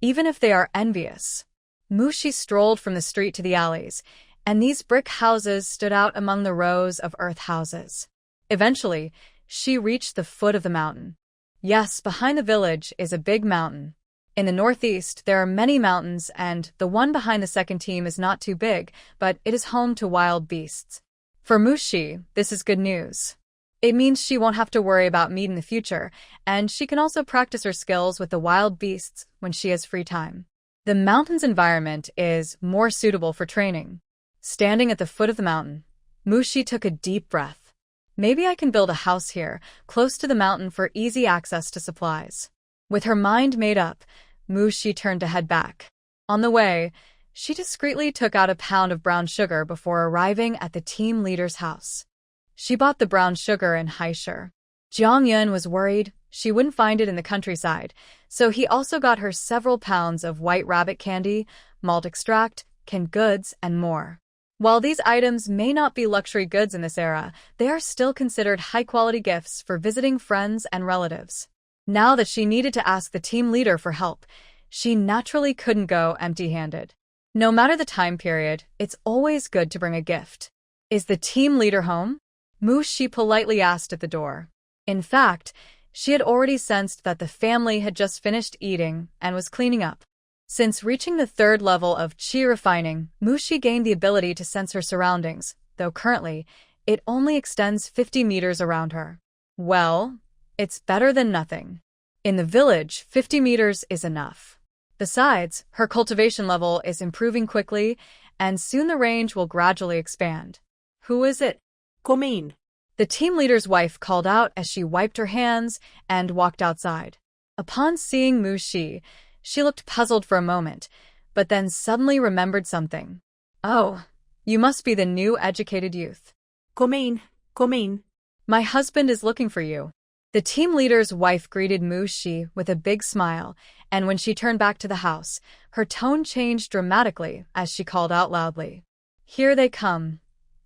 even if they are envious. Mu Shi strolled from the street to the alleys, and these brick houses stood out among the rows of earth houses. Eventually, she reached the foot of the mountain. Yes, behind the village is a big mountain. In the northeast, there are many mountains, and the one behind the second team is not too big, but it is home to wild beasts. For Mu Shi, this is good news. It means she won't have to worry about meat in the future, and she can also practice her skills with the wild beasts when she has free time. The mountain's environment is more suitable for training. Standing at the foot of the mountain, Mu Shi took a deep breath. Maybe I can build a house here, close to the mountain for easy access to supplies. With her mind made up, Mu Shi turned to head back. On the way, she discreetly took out a pound of brown sugar before arriving at the team leader's house. She bought the brown sugar in Haishur. Jiang Yun was worried she wouldn't find it in the countryside, so he also got her several pounds of white rabbit candy, malt extract, canned goods, and more. While these items may not be luxury goods in this era, they are still considered high-quality gifts for visiting friends and relatives. Now that she needed to ask the team leader for help, she naturally couldn't go empty-handed. No matter the time period, it's always good to bring a gift. Is the team leader home? Mu Shi politely asked at the door. In fact, she had already sensed that the family had just finished eating and was cleaning up. Since reaching the third level of qi refining, Mu Shi gained the ability to sense her surroundings, though currently, it only extends 50 meters around her. Well, it's better than nothing. In the village, 50 meters is enough. Besides, her cultivation level is improving quickly, and soon the range will gradually expand. Who is it? Come in. The team leader's wife called out as she wiped her hands and walked outside. Upon seeing Mu Shi, she looked puzzled for a moment, but then suddenly remembered something. Oh, you must be the new educated youth. Come in, come in. My husband is looking for you. The team leader's wife greeted Mu Shi with a big smile, and when she turned back to the house, her tone changed dramatically as she called out loudly. Here they come,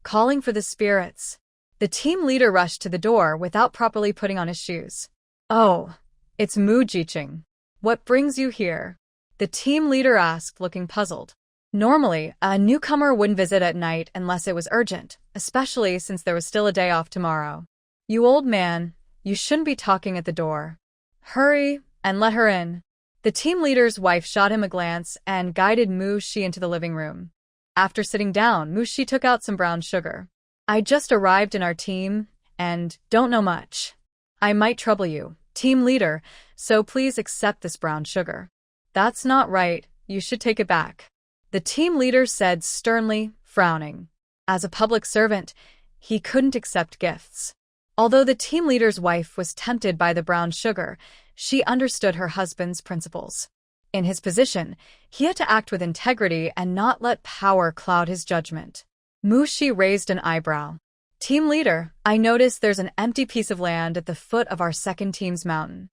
calling for the spirits. The team leader rushed to the door without properly putting on his shoes. Oh, it's Mu Jiqing. What brings you here? The team leader asked, looking puzzled. Normally, a newcomer wouldn't visit at night unless it was urgent, especially since there was still a day off tomorrow. You old man, you shouldn't be talking at the door. Hurry, and let her in. The team leader's wife shot him a glance and guided Mu Shi into the living room. After sitting down, Mu Shi took out some brown sugar. I just arrived in our team, and don't know much. I might trouble you, team leader, so please accept this brown sugar. That's not right, you should take it back. The team leader said sternly, frowning. As a public servant, he couldn't accept gifts. Although the team leader's wife was tempted by the brown sugar, she understood her husband's principles. In his position, he had to act with integrity and not let power cloud his judgment. Mu Shi raised an eyebrow. Team leader, I notice there's an empty piece of land at the foot of our second team's mountain.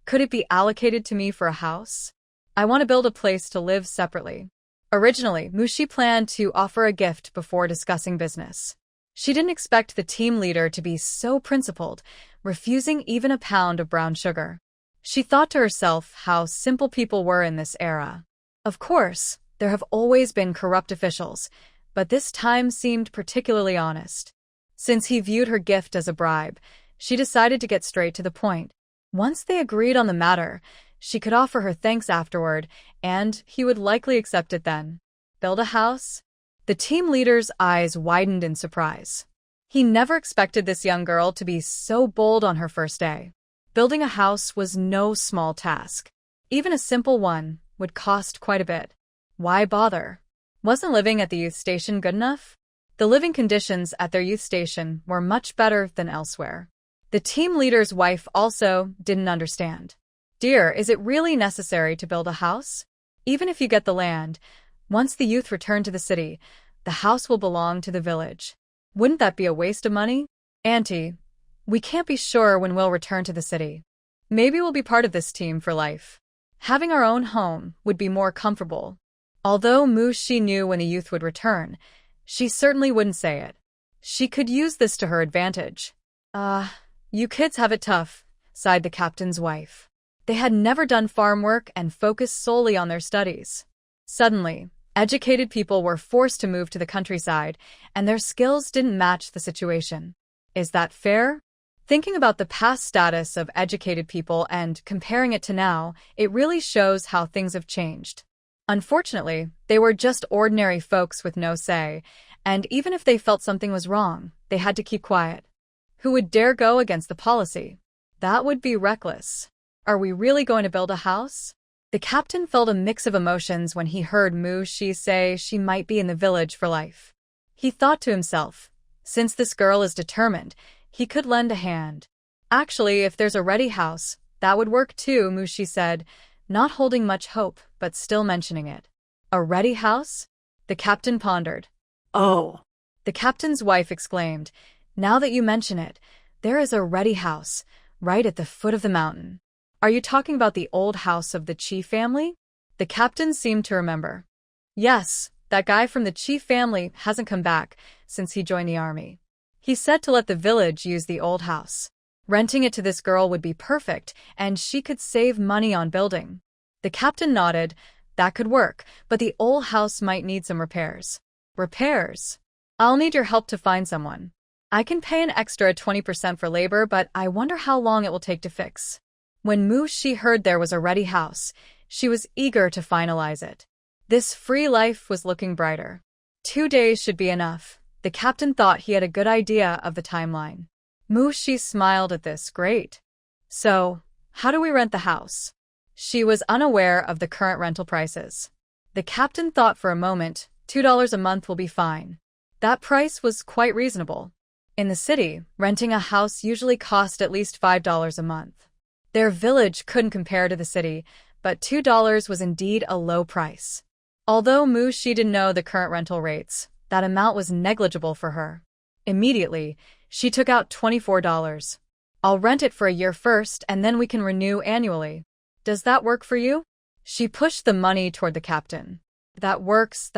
Could it be allocated to me for a house? I want to build a place to live separately. Originally, Mushi planned to offer a gift before discussing business. She didn't expect the team leader to be so principled, refusing even a pound of brown sugar. She thought to herself how simple people were in this era. Of course, there have always been corrupt officials, but this time seemed particularly honest. Since he viewed her gift as a bribe, she decided to get straight to the point. Once they agreed on the matter, she could offer her thanks afterward, and he would likely accept it then. Build a house? The team leader's eyes widened in surprise. He never expected this young girl to be so bold on her first day. Building a house was no small task. Even a simple one would cost quite a bit. Why bother? Wasn't living at the youth station good enough? The living conditions at their youth station were much better than elsewhere. The team leader's wife also didn't understand. Dear, is it really necessary to build a house? Even if you get the land, once the youth return to the city, the house will belong to the village. Wouldn't that be a waste of money? Auntie, we can't be sure when we'll return to the city. Maybe we'll be part of this team for life. Having our own home would be more comfortable. Although Mushi knew when the youth would return, she certainly wouldn't say it. She could use this to her advantage. You kids have it tough, sighed the captain's wife. They had never done farm work and focused solely on their studies. Suddenly, educated people were forced to move to the countryside, and their skills didn't match the situation. Is that fair? Thinking about the past status of educated people and comparing it to now, it really shows how things have changed. Unfortunately, they were just ordinary folks with no say, and even if they felt something was wrong, they had to keep quiet. Who would dare go against the policy? That would be reckless. Are we really going to build a house? The captain felt a mix of emotions when he heard Mushi say she might be in the village for life. He thought to himself, since this girl is determined, he could lend a hand. Actually, if there's a ready house, that would work too, Mushi said, not holding much hope, but still mentioning it. A ready house? The captain pondered. Oh. The captain's wife exclaimed, now that you mention it, there is a ready house, right at the foot of the mountain. Are you talking about the old house of the chief family? The captain seemed to remember. Yes, that guy from the chief family hasn't come back since he joined the army. He said to let the village use the old house. Renting it to this girl would be perfect, and she could save money on building. The captain nodded. That could work, but the old house might need some repairs. Repairs? I'll need your help to find someone. I can pay an extra 20% for labor, but I wonder how long it will take to fix. When Mushi heard there was a ready house, she was eager to finalize it. This free life was looking brighter. 2 days should be enough. The captain thought he had a good idea of the timeline. Mushi smiled at this. Great. So, how do we rent the house? She was unaware of the current rental prices. The captain thought for a moment. $2 a month will be fine. That price was quite reasonable. In the city, renting a house usually cost at least $5 a month. Their village couldn't compare to the city, but $2 was indeed a low price. Although Mushi didn't know the current rental rates, that amount was negligible for her. Immediately, she took out $24. I'll rent it for a year first, and then we can renew annually. Does that work for you? She pushed the money toward the captain. That works.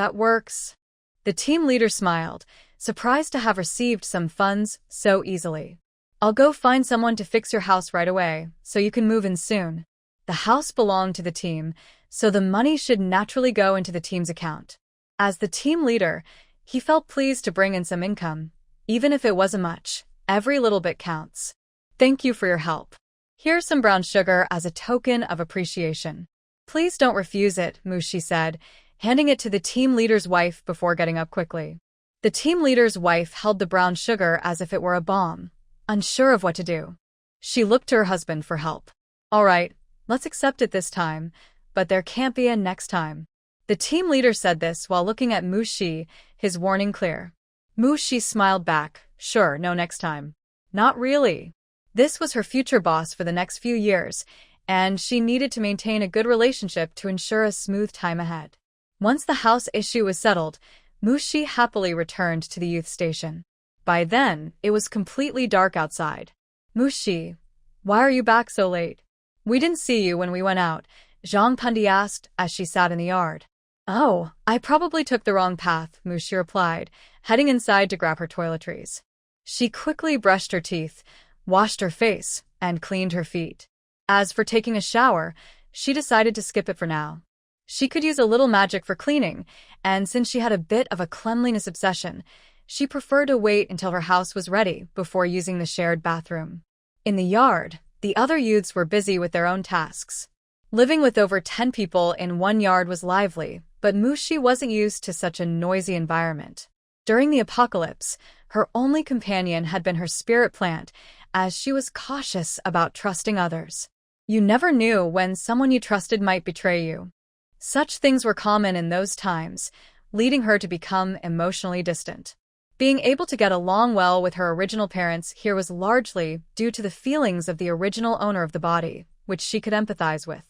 The team leader smiled, surprised to have received some funds so easily. I'll go find someone to fix your house right away, so you can move in soon. The house belonged to the team, so the money should naturally go into the team's account. As the team leader, he felt pleased to bring in some income. Even if it wasn't much, every little bit counts. Thank you for your help. Here's some brown sugar as a token of appreciation. Please don't refuse it, Mushi said, handing it to the team leader's wife before getting up quickly. The team leader's wife held the brown sugar as if it were a bomb, unsure of what to do. She looked to her husband for help. All right, let's accept it this time, but there can't be a next time. The team leader said this while looking at Mushi, his warning clear. Mushi smiled back. Sure, no next time. Not really. This was her future boss for the next few years, and she needed to maintain a good relationship to ensure a smooth time ahead. Once the house issue was settled, Mushi happily returned to the youth station. By then, it was completely dark outside. Mushi, why are you back so late? We didn't see you when we went out, Zhang Pundi asked as she sat in the yard. Oh, I probably took the wrong path, Mushi replied, heading inside to grab her toiletries. She quickly brushed her teeth, washed her face, and cleaned her feet. As for taking a shower, she decided to skip it for now. She could use a little magic for cleaning, and since she had a bit of a cleanliness obsession, she preferred to wait until her house was ready before using the shared bathroom. In the yard, the other youths were busy with their own tasks. Living with over 10 people in one yard was lively, but Mushi wasn't used to such a noisy environment. During the apocalypse, her only companion had been her spirit plant, as she was cautious about trusting others. You never knew when someone you trusted might betray you. Such things were common in those times, leading her to become emotionally distant. Being able to get along well with her original parents here was largely due to the feelings of the original owner of the body, which she could empathize with.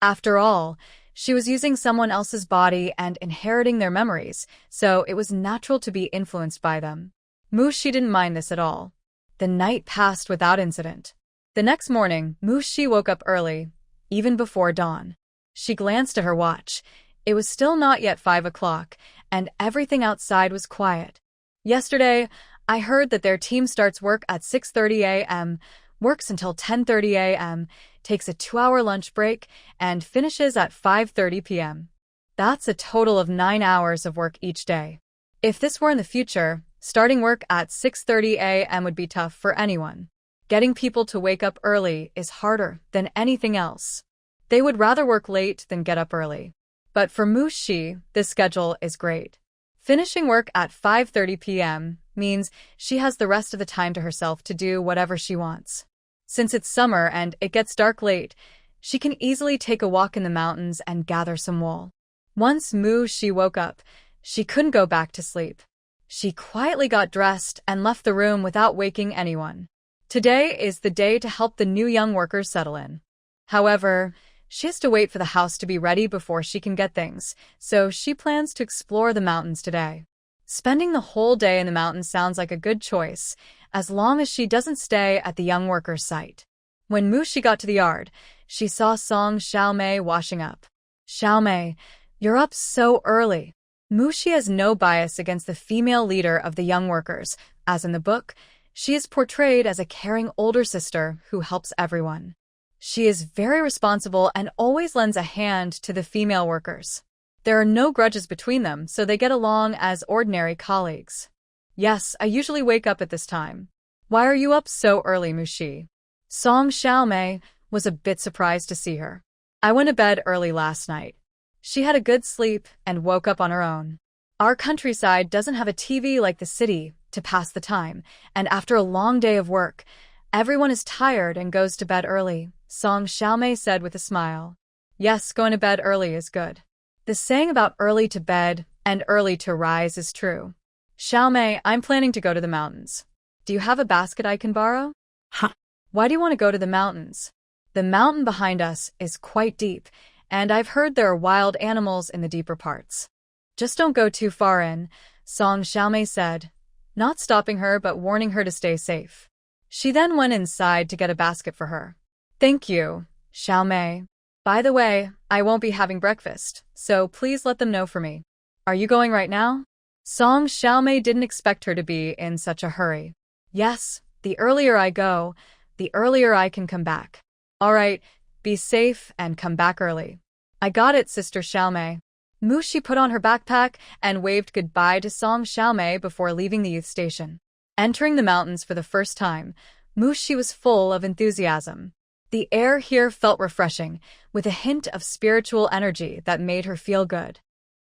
After all, she was using someone else's body and inheriting their memories, so it was natural to be influenced by them. Mushi didn't mind this at all. The night passed without incident. The next morning, Mushi woke up early, even before dawn. She glanced at her watch. It was still not yet 5 o'clock, and everything outside was quiet. Yesterday, I heard that their team starts work at 6:30 a.m., works until 10:30 a.m., takes a 2-hour lunch break, and finishes at 5:30 p.m. That's a total of 9 hours of work each day. If this were in the future, starting work at 6:30 a.m. would be tough for anyone. Getting people to wake up early is harder than anything else. They would rather work late than get up early. But for Mushi, this schedule is great. Finishing work at 5:30 p.m. means she has the rest of the time to herself to do whatever she wants. Since it's summer and it gets dark late, she can easily take a walk in the mountains and gather some wool. Once Mushi woke up, she couldn't go back to sleep. She quietly got dressed and left the room without waking anyone. Today is the day to help the new young workers settle in. However, she has to wait for the house to be ready before she can get things, so she plans to explore the mountains today. Spending the whole day in the mountains sounds like a good choice, as long as she doesn't stay at the young workers' site. When Mushi got to the yard, she saw Song Xiaomei washing up. Xiaomei, you're up so early. Mushi has no bias against the female leader of the young workers, as in the book, she is portrayed as a caring older sister who helps everyone. She is very responsible and always lends a hand to the female workers. There are no grudges between them, so they get along as ordinary colleagues. Yes, I usually wake up at this time. Why are you up so early, Mushi? Song Xiaomei was a bit surprised to see her. I went to bed early last night. She had a good sleep and woke up on her own. Our countryside doesn't have a TV like the city to pass the time, and after a long day of work, everyone is tired and goes to bed early, Song Xiaomei said with a smile. Yes, going to bed early is good. The saying about early to bed and early to rise is true. Xiaomei, I'm planning to go to the mountains. Do you have a basket I can borrow? Huh. Why do you want to go to the mountains? The mountain behind us is quite deep, and I've heard there are wild animals in the deeper parts. Just don't go too far in, Song Xiaomei said, not stopping her but warning her to stay safe. She then went inside to get a basket for her. Thank you, Xiaomei. By the way, I won't be having breakfast, so please let them know for me. Are you going right now? Song Xiaomei didn't expect her to be in such a hurry. Yes, the earlier I go, the earlier I can come back. All right, be safe and come back early. I got it, Sister Xiaomei. Mushi put on her backpack and waved goodbye to Song Xiaomei before leaving the youth station. Entering the mountains for the first time, Mushi was full of enthusiasm. The air here felt refreshing, with a hint of spiritual energy that made her feel good.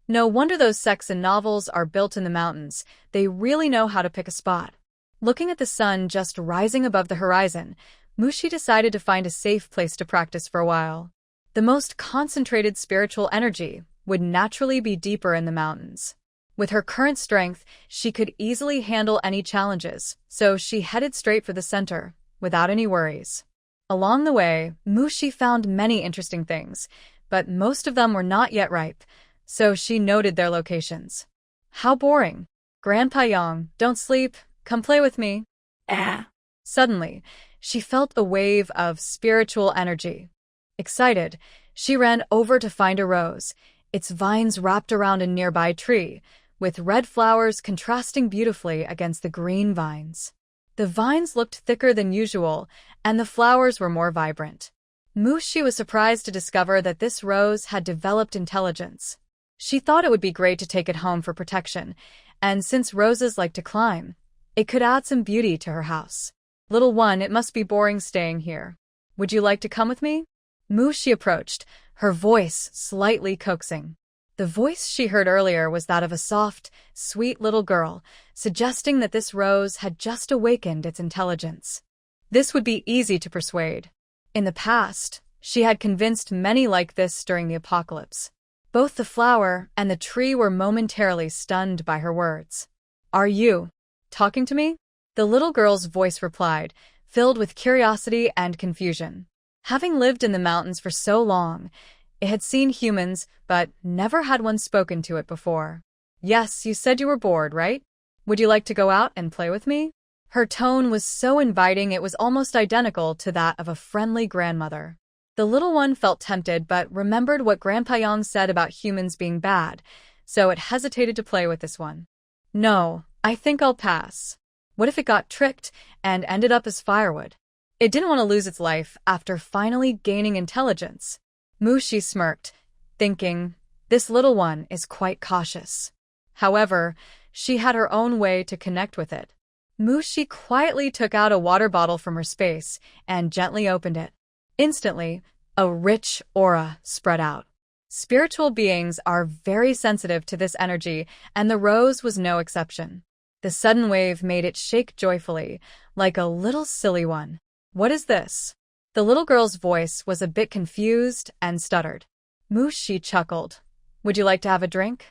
No wonder those sects and novels are built in the mountains. They really know how to pick a spot. Looking at the sun just rising above the horizon, Mushi decided to find a safe place to practice for a while. The most concentrated spiritual energy would naturally be deeper in the mountains. With her current strength, she could easily handle any challenges, so she headed straight for the center, without any worries. Along the way, Mushi found many interesting things, but most of them were not yet ripe, so she noted their locations. How boring. Grandpa Yang, don't sleep, come play with me. Ah. Suddenly, she felt a wave of spiritual energy. Excited, she ran over to find a rose, its vines wrapped around a nearby tree, with red flowers contrasting beautifully against the green vines. The vines looked thicker than usual, and the flowers were more vibrant. Mushi was surprised to discover that this rose had developed intelligence. She thought it would be great to take it home for protection, and since roses like to climb, it could add some beauty to her house. Little one, it must be boring staying here. Would you like to come with me? Mushi approached, her voice slightly coaxing. The voice she heard earlier was that of a soft, sweet little girl, suggesting that this rose had just awakened its intelligence. This would be easy to persuade. In the past, she had convinced many like this during the apocalypse. Both the flower and the tree were momentarily stunned by her words. Are you talking to me? The little girl's voice replied, filled with curiosity and confusion. Having lived in the mountains for so long, it had seen humans, but never had one spoken to it before. Yes, you said you were bored, right? Would you like to go out and play with me? Her tone was so inviting it was almost identical to that of a friendly grandmother. The little one felt tempted but remembered what Grandpa Yang said about humans being bad, so it hesitated to play with this one. No, I think I'll pass. What if it got tricked and ended up as firewood? It didn't want to lose its life after finally gaining intelligence. Mushi smirked, thinking, this little one is quite cautious. However, she had her own way to connect with it. Mushi quietly took out a water bottle from her space and gently opened it. Instantly, a rich aura spread out. Spiritual beings are very sensitive to this energy, and the rose was no exception. The sudden wave made it shake joyfully, like a little silly one. What is this? The little girl's voice was a bit confused and stuttered. Mushi chuckled. Would you like to have a drink?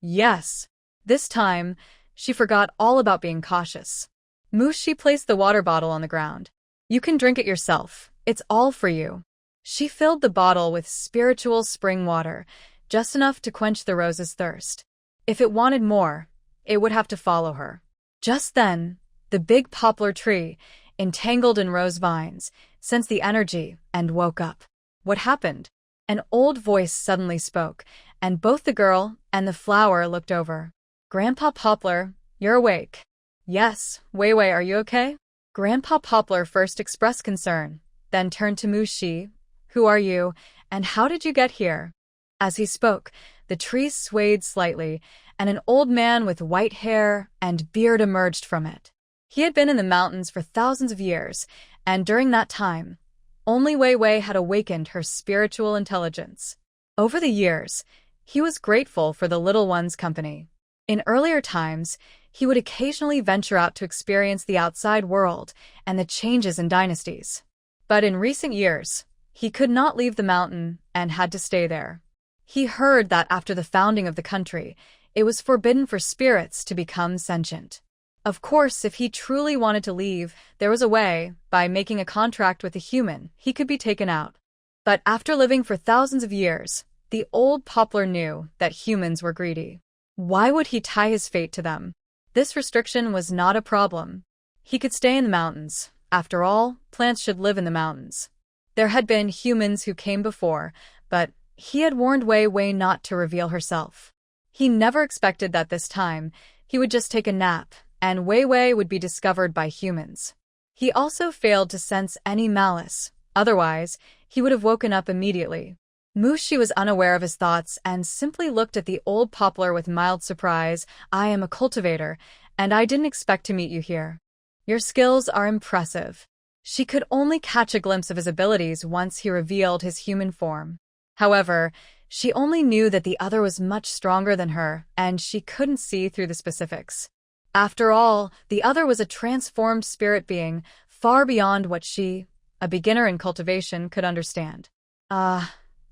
Yes. This time, she forgot all about being cautious. Mushi placed the water bottle on the ground. You can drink it yourself. It's all for you. She filled the bottle with spiritual spring water, just enough to quench the rose's thirst. If it wanted more, it would have to follow her. Just then, the big poplar tree, entangled in rose vines, sensed the energy and woke up. What happened? An old voice suddenly spoke, and both the girl and the flower looked over. Grandpa Poplar, you're awake. Yes, Wei Wei, are you okay? Grandpa Poplar first expressed concern, then turned to Mushi. Who are you, and how did you get here? As he spoke, the tree swayed slightly, and an old man with white hair and beard emerged from it. He had been in the mountains for thousands of years, and during that time, only Wei Wei had awakened her spiritual intelligence. Over the years, he was grateful for the little one's company. In earlier times, he would occasionally venture out to experience the outside world and the changes in dynasties. But in recent years, he could not leave the mountain and had to stay there. He heard that after the founding of the country, it was forbidden for spirits to become sentient. Of course, if he truly wanted to leave, there was a way. By making a contract with a human, he could be taken out. But after living for thousands of years, the old poplar knew that humans were greedy. Why would he tie his fate to them? This restriction was not a problem. He could stay in the mountains. After all, plants should live in the mountains. There had been humans who came before, but he had warned Wei Wei not to reveal herself. He never expected that this time, he would just take a nap, and Wei Wei would be discovered by humans. He also failed to sense any malice. Otherwise, he would have woken up immediately. Mushi was unaware of his thoughts and simply looked at the old poplar with mild surprise. I am a cultivator, and I didn't expect to meet you here. Your skills are impressive. She could only catch a glimpse of his abilities once he revealed his human form. However, she only knew that the other was much stronger than her, and she couldn't see through the specifics. After all, the other was a transformed spirit being, far beyond what she, a beginner in cultivation, could understand.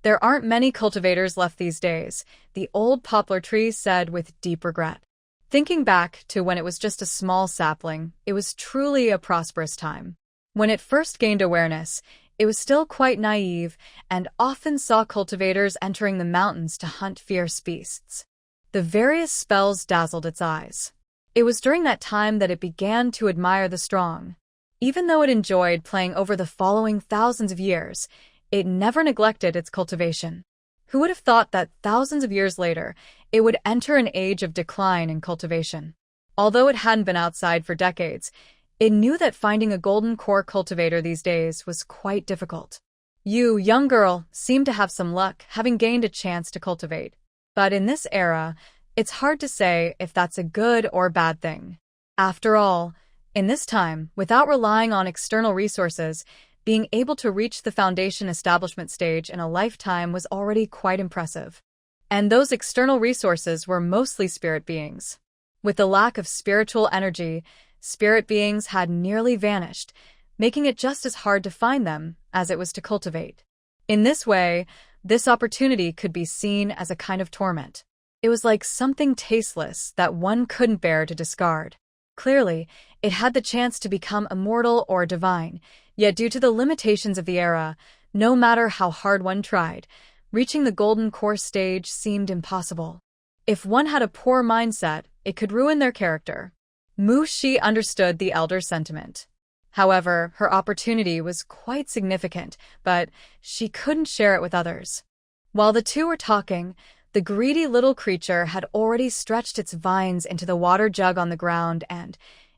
There aren't many cultivators left these days, the old poplar tree said with deep regret. Thinking back to when it was just a small sapling, it was truly a prosperous time. When it first gained awareness, it was still quite naive and often saw cultivators entering the mountains to hunt fierce beasts. The various spells dazzled its eyes. It was during that time that it began to admire the strong. Even though it enjoyed playing over the following thousands of years, It never neglected its cultivation. Who would have thought that thousands of years later, it would enter an age of decline in cultivation? Although it hadn't been outside for decades, it knew that finding a golden core cultivator these days was quite difficult. You, young girl, seem to have some luck, having gained a chance to cultivate. But in this era, it's hard to say if that's a good or bad thing. After all, in this time, without relying on external resources, being able to reach the foundation establishment stage in a lifetime was already quite impressive. And those external resources were mostly spirit beings. With the lack of spiritual energy, spirit beings had nearly vanished, making it just as hard to find them as it was to cultivate. In this way, this opportunity could be seen as a kind of torment. It was like something tasteless that one couldn't bear to discard. Clearly, it had the chance to become immortal or divine, yet due to the limitations of the era, no matter how hard one tried, reaching the golden core stage seemed impossible. If one had a poor mindset, it could ruin their character. Mu Shi understood the elder's sentiment. However, her opportunity was quite significant, but she couldn't share it with others. While the two were talking, the greedy little creature had already stretched its vines into the water jug on the ground and,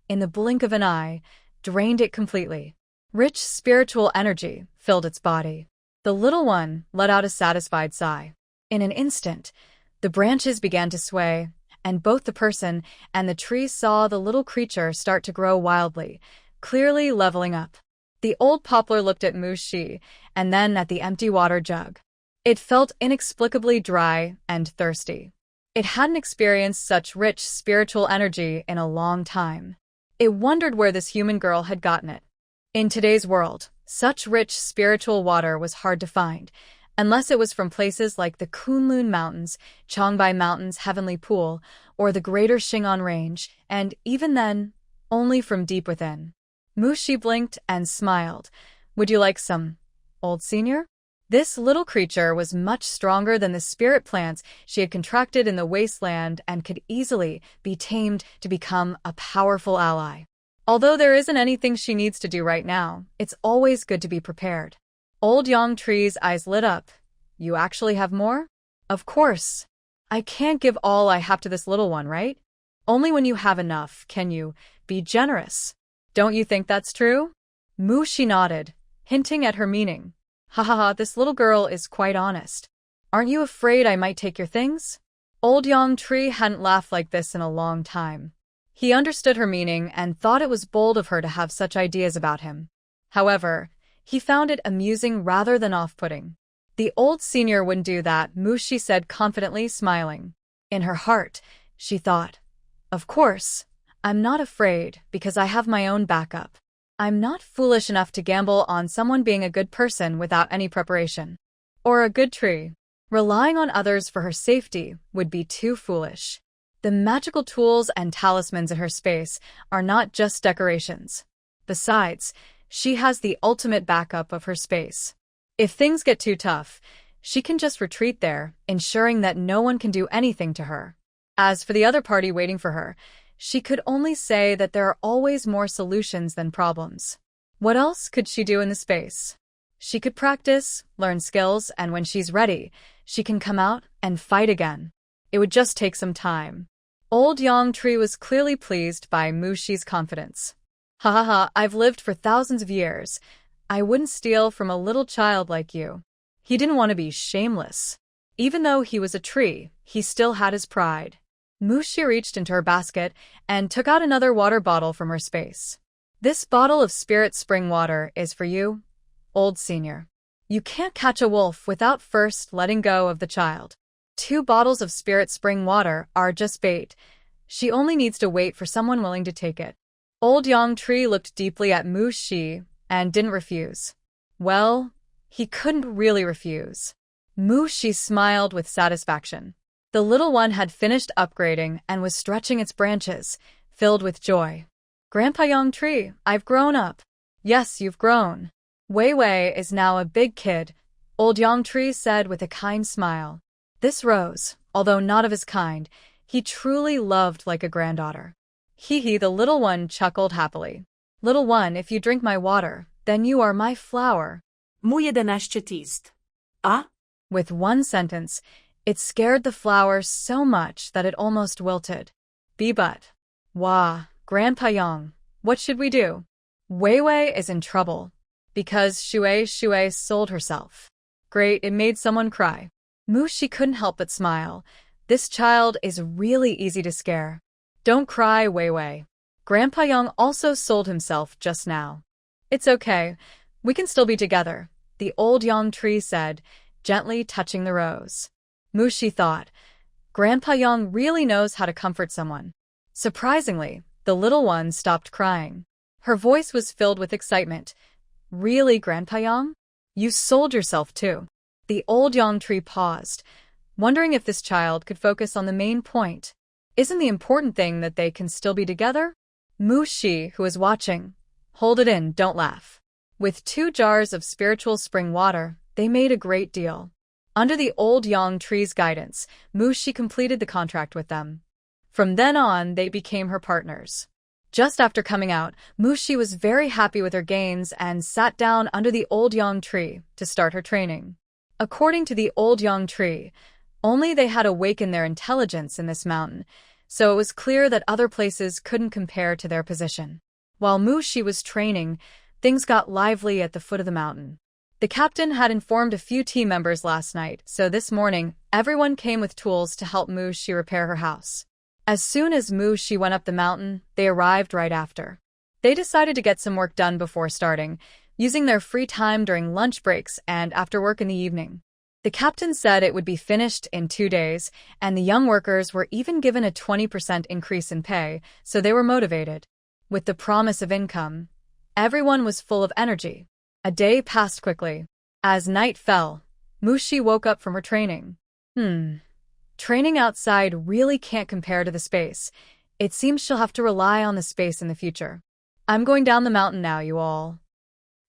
in the blink of an eye, drained it completely. Rich spiritual energy filled its body. The little one let out a satisfied sigh. In an instant, the branches began to sway, and both the person and the tree saw the little creature start to grow wildly, clearly leveling up. The old poplar looked at Mu Shi, and then at the empty water jug. It felt inexplicably dry and thirsty. It hadn't experienced such rich spiritual energy in a long time. It wondered where this human girl had gotten it. In today's world, such rich spiritual water was hard to find, unless it was from places like the Kunlun Mountains, Changbai Mountains' Heavenly Pool, or the Greater Shingon Range, and even then, only from deep within. Mu Shi blinked and smiled. Would you like some, old senior? This little creature was much stronger than the spirit plants she had contracted in the wasteland and could easily be tamed to become a powerful ally. Although there isn't anything she needs to do right now, it's always good to be prepared. Old Yang Tree's eyes lit up. You actually have more? Of course. I can't give all I have to this little one, right? Only when you have enough can you be generous. Don't you think that's true? Mu Shi nodded, hinting at her meaning. Ha ha ha, this little girl is quite honest. Aren't you afraid I might take your things? Old Yang Tree hadn't laughed like this in a long time. He understood her meaning and thought it was bold of her to have such ideas about him. However, he found it amusing rather than off-putting. The old senior wouldn't do that, Mu Shi said confidently, smiling. In her heart, she thought, of course, I'm not afraid because I have my own backup. I'm not foolish enough to gamble on someone being a good person without any preparation. Or a good tree. Relying on others for her safety would be too foolish. The magical tools and talismans in her space are not just decorations. Besides, she has the ultimate backup of her space. If things get too tough, she can just retreat there, ensuring that no one can do anything to her. As for the other party waiting for her, she could only say that there are always more solutions than problems. What else could she do in the space? She could practice, learn skills, and when she's ready, she can come out and fight again. It would just take some time. Old Yang Tree was clearly pleased by Mu Shi's confidence. Ha ha ha, I've lived for thousands of years. I wouldn't steal from a little child like you. He didn't want to be shameless. Even though he was a tree, he still had his pride. Mu Shi reached into her basket and took out another water bottle from her space. This bottle of spirit spring water is for you, old senior. You can't catch a wolf without first letting go of the child. 2 bottles of spirit spring water are just bait. She only needs to wait for someone willing to take it. Old Yang Tree looked deeply at Mu Shi and didn't refuse. Well, he couldn't really refuse. Mu Shi smiled with satisfaction. The little one had finished upgrading and was stretching its branches, filled with joy. Grandpa Yang Tree, I've grown up. Yes, you've grown. Wei Wei is now a big kid, Old Yang Tree said with a kind smile. This rose, although not of his kind, he truly loved like a granddaughter. Hee, the little one chuckled happily. Little one, if you drink my water, then you are my flower. Mu 11 tist. A? With one sentence, it scared the flower so much that it almost wilted. But. Wah, Grandpa Yang, what should we do? Wei Wei is in trouble. Because Shui sold herself. Great, it made someone cry. She couldn't help but smile. This child is really easy to scare. Don't cry, Wei Wei. Grandpa Yang also sold himself just now. It's okay. We can still be together, the old Yang tree said, gently touching the rose. Mushi thought, Grandpa Yang really knows how to comfort someone. Surprisingly, the little one stopped crying. Her voice was filled with excitement. Really, Grandpa Yang? You sold yourself too. The old Yang tree paused, wondering if this child could focus on the main point. Isn't the important thing that they can still be together? Mushi, who was watching, hold it in, don't laugh. With 2 jars of spiritual spring water, they made a great deal. Under the old Yang tree's guidance, Mushi completed the contract with them. From then on, they became her partners. Just after coming out, Mushi was very happy with her gains and sat down under the old Yang tree to start her training. According to the old Yang tree, only they had awakened their intelligence in this mountain, so it was clear that other places couldn't compare to their position. While Mushi was training, things got lively at the foot of the mountain. The captain had informed a few team members last night, so this morning, everyone came with tools to help Mushi repair her house. As soon as Mushi went up the mountain, they arrived right after. They decided to get some work done before starting, using their free time during lunch breaks and after work in the evening. The captain said it would be finished in 2 days, and the young workers were even given a 20% increase in pay, so they were motivated. With the promise of income, everyone was full of energy. A day passed quickly. As night fell, Mushi woke up from her training. Training outside really can't compare to the space. It seems she'll have to rely on the space in the future. I'm going down the mountain now, you all.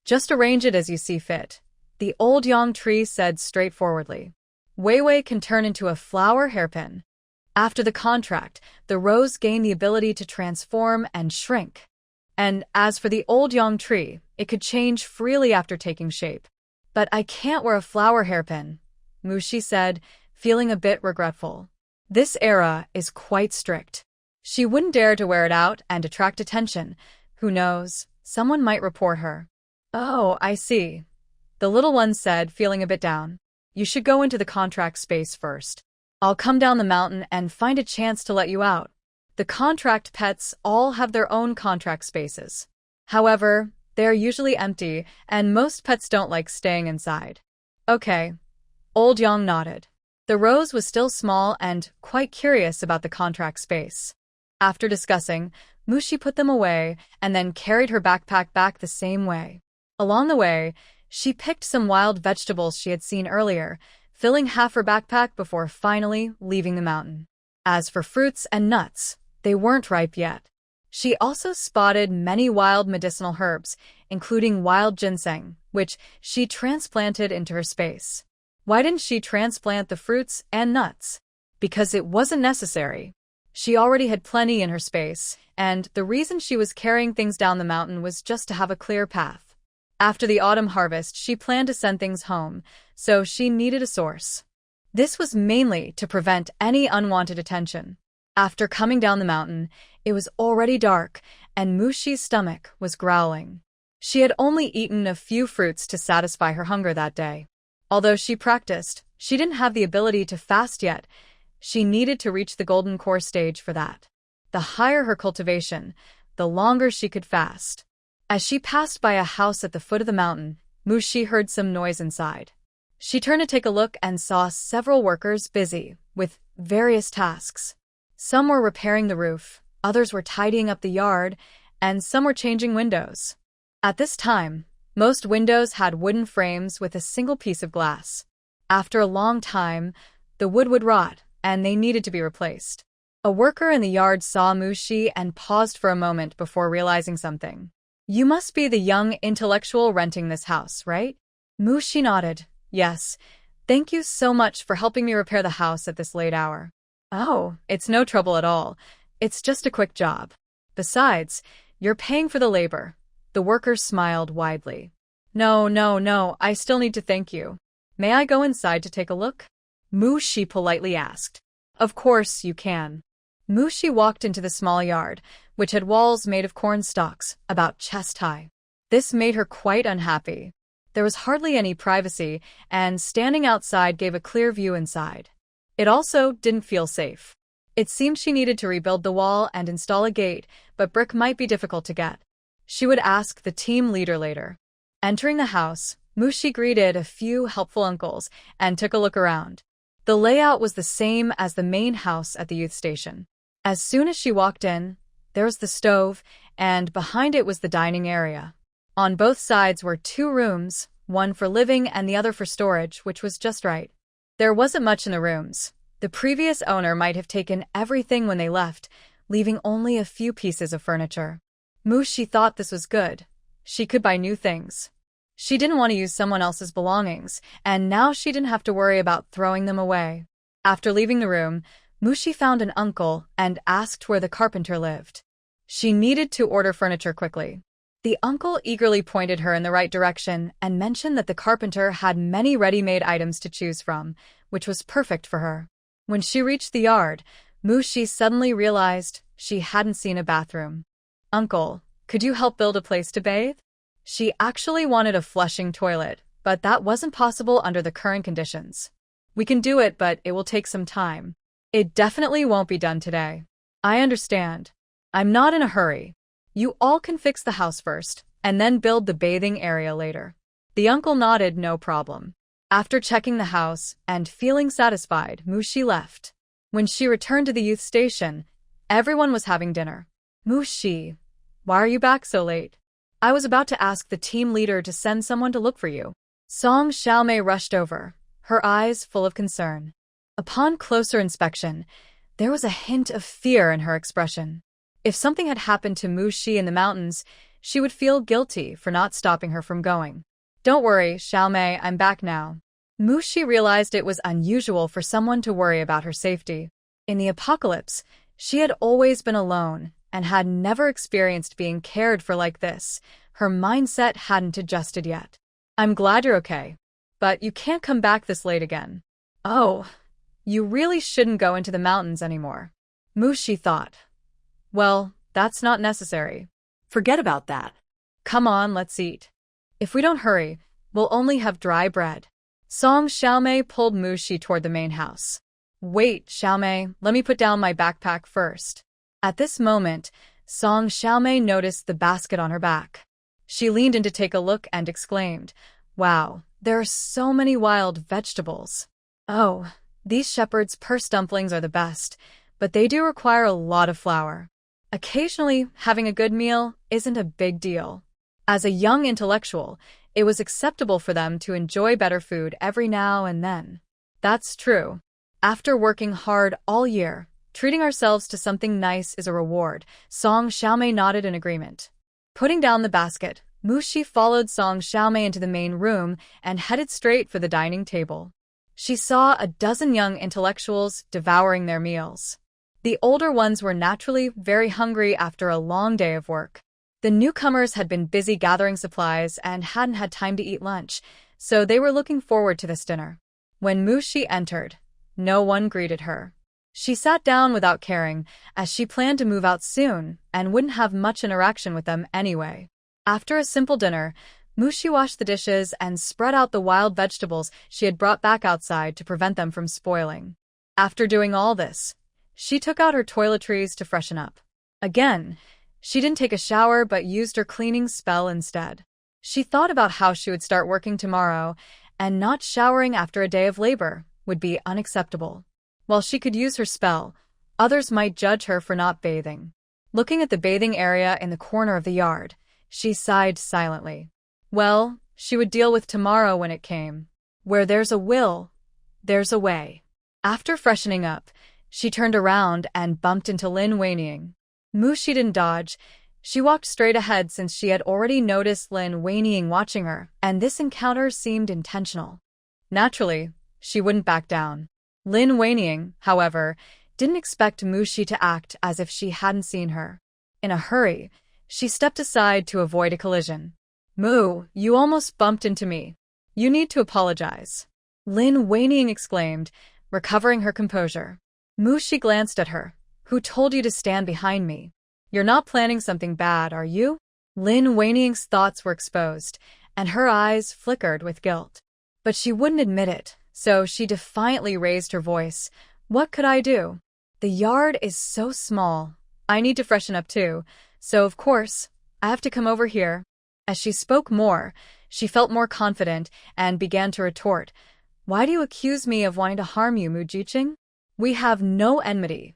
Just arrange it as you see fit, the old Yang tree said straightforwardly. Wei Wei can turn into a flower hairpin. After the contract, the rose gained the ability to transform and shrink. And as for the old Yang tree, it could change freely after taking shape. But I can't wear a flower hairpin, Mushi said, feeling a bit regretful. This era is quite strict. She wouldn't dare to wear it out and attract attention. Who knows, someone might report her. Oh, I see, the little one said, feeling a bit down. You should go into the contract space first. I'll come down the mountain and find a chance to let you out. The contract pets all have their own contract spaces. However, they are usually empty, and most pets don't like staying inside. Okay. Old Yang nodded. The rose was still small and quite curious about the contract space. After discussing, Mushi put them away and then carried her backpack back the same way. Along the way, she picked some wild vegetables she had seen earlier, filling half her backpack before finally leaving the mountain. As for fruits and nuts, they weren't ripe yet. She also spotted many wild medicinal herbs, including wild ginseng, which she transplanted into her space. Why didn't she transplant the fruits and nuts? Because it wasn't necessary. She already had plenty in her space, and the reason she was carrying things down the mountain was just to have a clear path. After the autumn harvest, she planned to send things home, so she needed a source. This was mainly to prevent any unwanted attention. After coming down the mountain, it was already dark, and Mushi's stomach was growling. She had only eaten a few fruits to satisfy her hunger that day. Although she practiced, she didn't have the ability to fast yet. She needed to reach the golden core stage for that. The higher her cultivation, the longer she could fast. As she passed by a house at the foot of the mountain, Mushi heard some noise inside. She turned to take a look and saw several workers busy with various tasks. Some were repairing the roof, others were tidying up the yard, and some were changing windows. At this time, most windows had wooden frames with a single piece of glass. After a long time, the wood would rot, and they needed to be replaced. A worker in the yard saw Mushi and paused for a moment before realizing something. You must be the young intellectual renting this house, right? Mushi nodded. Yes. Thank you so much for helping me repair the house at this late hour. Oh, it's no trouble at all. It's just a quick job. Besides, you're paying for the labor. The worker smiled widely. No, no, no, I still need to thank you. May I go inside to take a look? Mushi politely asked. Of course you can. Mushi walked into the small yard, which had walls made of corn stalks, about chest high. This made her quite unhappy. There was hardly any privacy, and standing outside gave a clear view inside. It also didn't feel safe. It seemed she needed to rebuild the wall and install a gate, but brick might be difficult to get. She would ask the team leader later. Entering the house, Mushi greeted a few helpful uncles and took a look around. The layout was the same as the main house at the youth station. As soon as she walked in, there was the stove, and behind it was the dining area. On both sides were 2 rooms, one for living and the other for storage, which was just right. There wasn't much in the rooms. The previous owner might have taken everything when they left, leaving only a few pieces of furniture. Mushi thought this was good. She could buy new things. She didn't want to use someone else's belongings, and now she didn't have to worry about throwing them away. After leaving the room, Mushi found an uncle and asked where the carpenter lived. She needed to order furniture quickly. The uncle eagerly pointed her in the right direction and mentioned that the carpenter had many ready-made items to choose from, which was perfect for her. When she reached the yard, Mushi suddenly realized she hadn't seen a bathroom. Uncle, could you help build a place to bathe? She actually wanted a flushing toilet, but that wasn't possible under the current conditions. We can do it, but it will take some time. It definitely won't be done today. I understand. I'm not in a hurry. You all can fix the house first, and then build the bathing area later. The uncle nodded, no problem. After checking the house and feeling satisfied, Mushi left. When she returned to the youth station, everyone was having dinner. Mushi, why are you back so late? I was about to ask the team leader to send someone to look for you. Song Xiaomei rushed over, her eyes full of concern. Upon closer inspection, there was a hint of fear in her expression. If something had happened to Mushi in the mountains, she would feel guilty for not stopping her from going. Don't worry, Xiaomei, I'm back now. Mushi realized it was unusual for someone to worry about her safety. In the apocalypse, she had always been alone and had never experienced being cared for like this. Her mindset hadn't adjusted yet. I'm glad you're okay, but you can't come back this late again. Oh, you really shouldn't go into the mountains anymore. Mushi thought. Well, that's not necessary. Forget about that. Come on, let's eat. If we don't hurry, we'll only have dry bread. Song Xiaomei pulled Mushi toward the main house. Wait, Xiaomei, let me put down my backpack first. At this moment, Song Xiaomei noticed the basket on her back. She leaned in to take a look and exclaimed, Wow, there are so many wild vegetables. Oh, these shepherd's purse dumplings are the best, but they do require a lot of flour. Occasionally, having a good meal isn't a big deal. As a young intellectual, it was acceptable for them to enjoy better food every now and then. That's true. After working hard all year, treating ourselves to something nice is a reward. Song Xiaomei nodded in agreement. Putting down the basket, Mushi followed Song Xiaomei into the main room and headed straight for the dining table. She saw a dozen young intellectuals devouring their meals. The older ones were naturally very hungry after a long day of work. The newcomers had been busy gathering supplies and hadn't had time to eat lunch, so they were looking forward to this dinner. When Mushi entered, no one greeted her. She sat down without caring, as she planned to move out soon and wouldn't have much interaction with them anyway. After a simple dinner, Mushi washed the dishes and spread out the wild vegetables she had brought back outside to prevent them from spoiling. After doing all this, she took out her toiletries to freshen up. Again, she didn't take a shower but used her cleaning spell instead. She thought about how she would start working tomorrow, and not showering after a day of labor would be unacceptable. While she could use her spell, others might judge her for not bathing. Looking at the bathing area in the corner of the yard, she sighed silently. Well, she would deal with tomorrow when it came. Where there's a will, there's a way. After freshening up, she turned around and bumped into Lin Weining. Mushi didn't dodge. She walked straight ahead since she had already noticed Lin Weining watching her, and this encounter seemed intentional. Naturally, she wouldn't back down. Lin Weining, however, didn't expect Mushi to act as if she hadn't seen her. In a hurry, she stepped aside to avoid a collision. Moo, you almost bumped into me. You need to apologize. Lin Weiniying exclaimed, recovering her composure. Moo, she glanced at her. Who told you to stand behind me? You're not planning something bad, are you? Lin Weiniying's thoughts were exposed, and her eyes flickered with guilt. But she wouldn't admit it, so she defiantly raised her voice. What could I do? The yard is so small. I need to freshen up too, so of course, I have to come over here. As she spoke more, she felt more confident and began to retort. Why do you accuse me of wanting to harm you, Mu Jiqing? We have no enmity.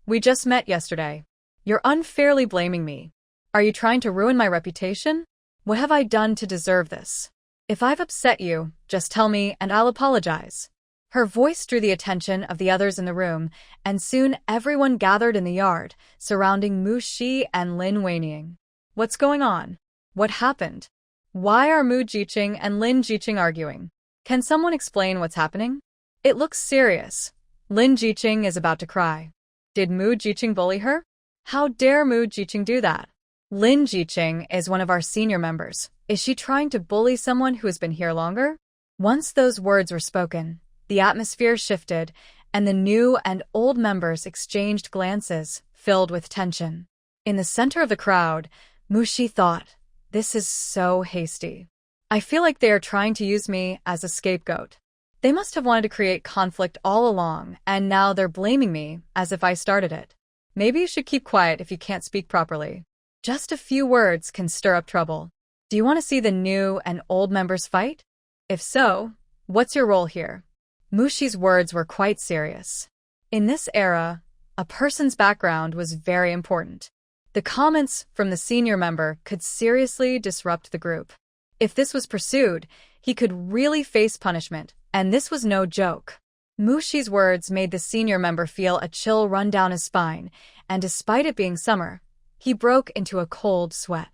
We just met yesterday. You're unfairly blaming me. Are you trying to ruin my reputation? What have I done to deserve this? If I've upset you, just tell me and I'll apologize. Her voice drew the attention of the others in the room, and soon everyone gathered in the yard, surrounding Mu Shi and Lin Weiniying. What's going on? What happened? Why are Mu Jiqing and Lin Jiqing arguing? Can someone explain what's happening? It looks serious. Lin Jiqing is about to cry. Did Mu Jiqing bully her? How dare Mu Jiqing do that? Lin Jiqing is one of our senior members. Is she trying to bully someone who has been here longer? Once those words were spoken, the atmosphere shifted, and the new and old members exchanged glances, filled with tension. In the center of the crowd, Mu Shi thought, this is so hasty. I feel like they are trying to use me as a scapegoat. They must have wanted to create conflict all along, and now they're blaming me as if I started it. Maybe you should keep quiet if you can't speak properly. Just a few words can stir up trouble. Do you want to see the new and old members fight? If so, what's your role here? Mu Shi's words were quite serious. In this era, a person's background was very important. The comments from the senior member could seriously disrupt the group. If this was pursued, he could really face punishment, and this was no joke. Mu Shi's words made the senior member feel a chill run down his spine, and despite it being summer, he broke into a cold sweat.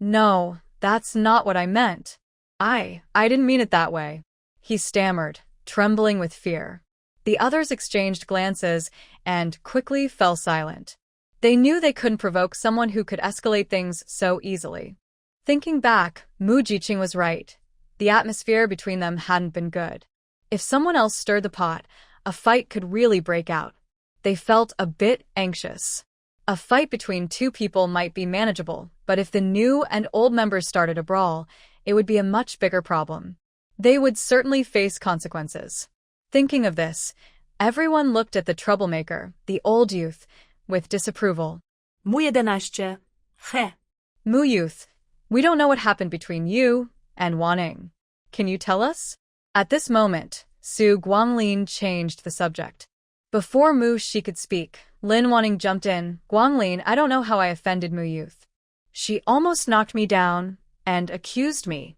No, that's not what I meant. I didn't mean it that way. He stammered, trembling with fear. The others exchanged glances and quickly fell silent. They knew they couldn't provoke someone who could escalate things so easily. Thinking back, Mu Jiqing was right. The atmosphere between them hadn't been good. If someone else stirred the pot, a fight could really break out. They felt a bit anxious. A fight between two people might be manageable, but if the new and old members started a brawl, it would be a much bigger problem. They would certainly face consequences. Thinking of this, everyone looked at the troublemaker, the old youth, with disapproval. Mu 11. He. Mu youth, we don't know what happened between you and Wanning. Can you tell us? At this moment, Su Guanglin changed the subject. Before Mu Shi could speak, Lin Wanning jumped in. Guanglin, I don't know how I offended Mu youth. She almost knocked me down and accused me.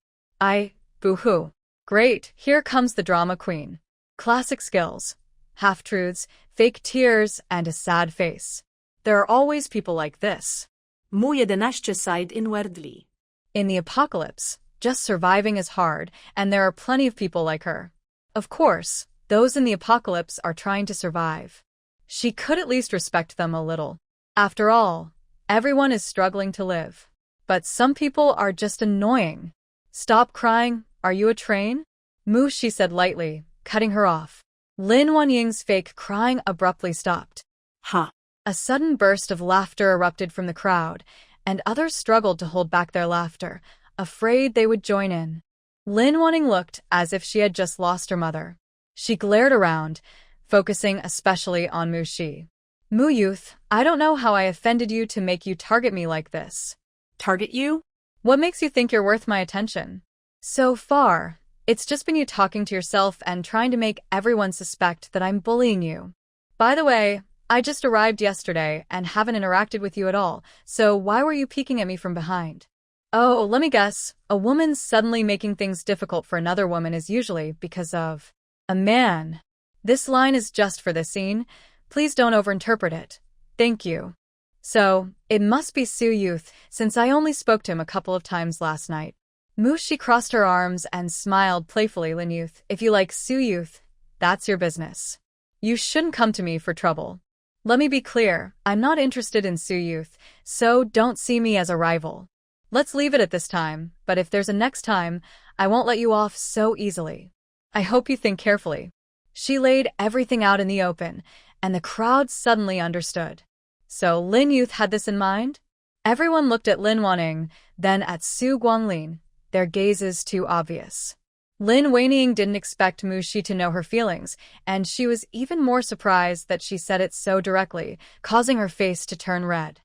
Boo-hoo. Great, here comes the drama queen. Classic skills, half-truths, fake tears, and a sad face. There are always people like this. Mu 11 sighed inwardly. In the apocalypse, just surviving is hard, and there are plenty of people like her. Of course, those in the apocalypse are trying to survive. She could at least respect them a little. After all, everyone is struggling to live. But some people are just annoying. Stop crying, are you a train? Mu Shi said lightly, cutting her off. Lin Wanying's fake crying abruptly stopped. Ha! A sudden burst of laughter erupted from the crowd, and others struggled to hold back their laughter, afraid they would join in. Lin Wanning looked as if she had just lost her mother. She glared around, focusing especially on Mu Shi. Mu youth, I don't know how I offended you to make you target me like this. Target you? What makes you think you're worth my attention? So far, it's just been you talking to yourself and trying to make everyone suspect that I'm bullying you. By the way, I just arrived yesterday and haven't interacted with you at all, so why were you peeking at me from behind? Oh, let me guess, a woman suddenly making things difficult for another woman is usually because of a man. This line is just for this scene. Please don't overinterpret it. Thank you. So, it must be Su Youth, since I only spoke to him a couple of times last night. Mu Shi crossed her arms and smiled playfully. Lin Youth, if you like Su Youth, that's your business. You shouldn't come to me for trouble. Let me be clear, I'm not interested in Su Youth, so don't see me as a rival. Let's leave it at this time, but if there's a next time, I won't let you off so easily. I hope you think carefully. She laid everything out in the open, and the crowd suddenly understood. So Lin Youth had this in mind? Everyone looked at Lin Waning, then at Su Guanglin, their gazes too obvious. Lin Weining didn't expect Mushi to know her feelings, and she was even more surprised that she said it so directly, causing her face to turn red.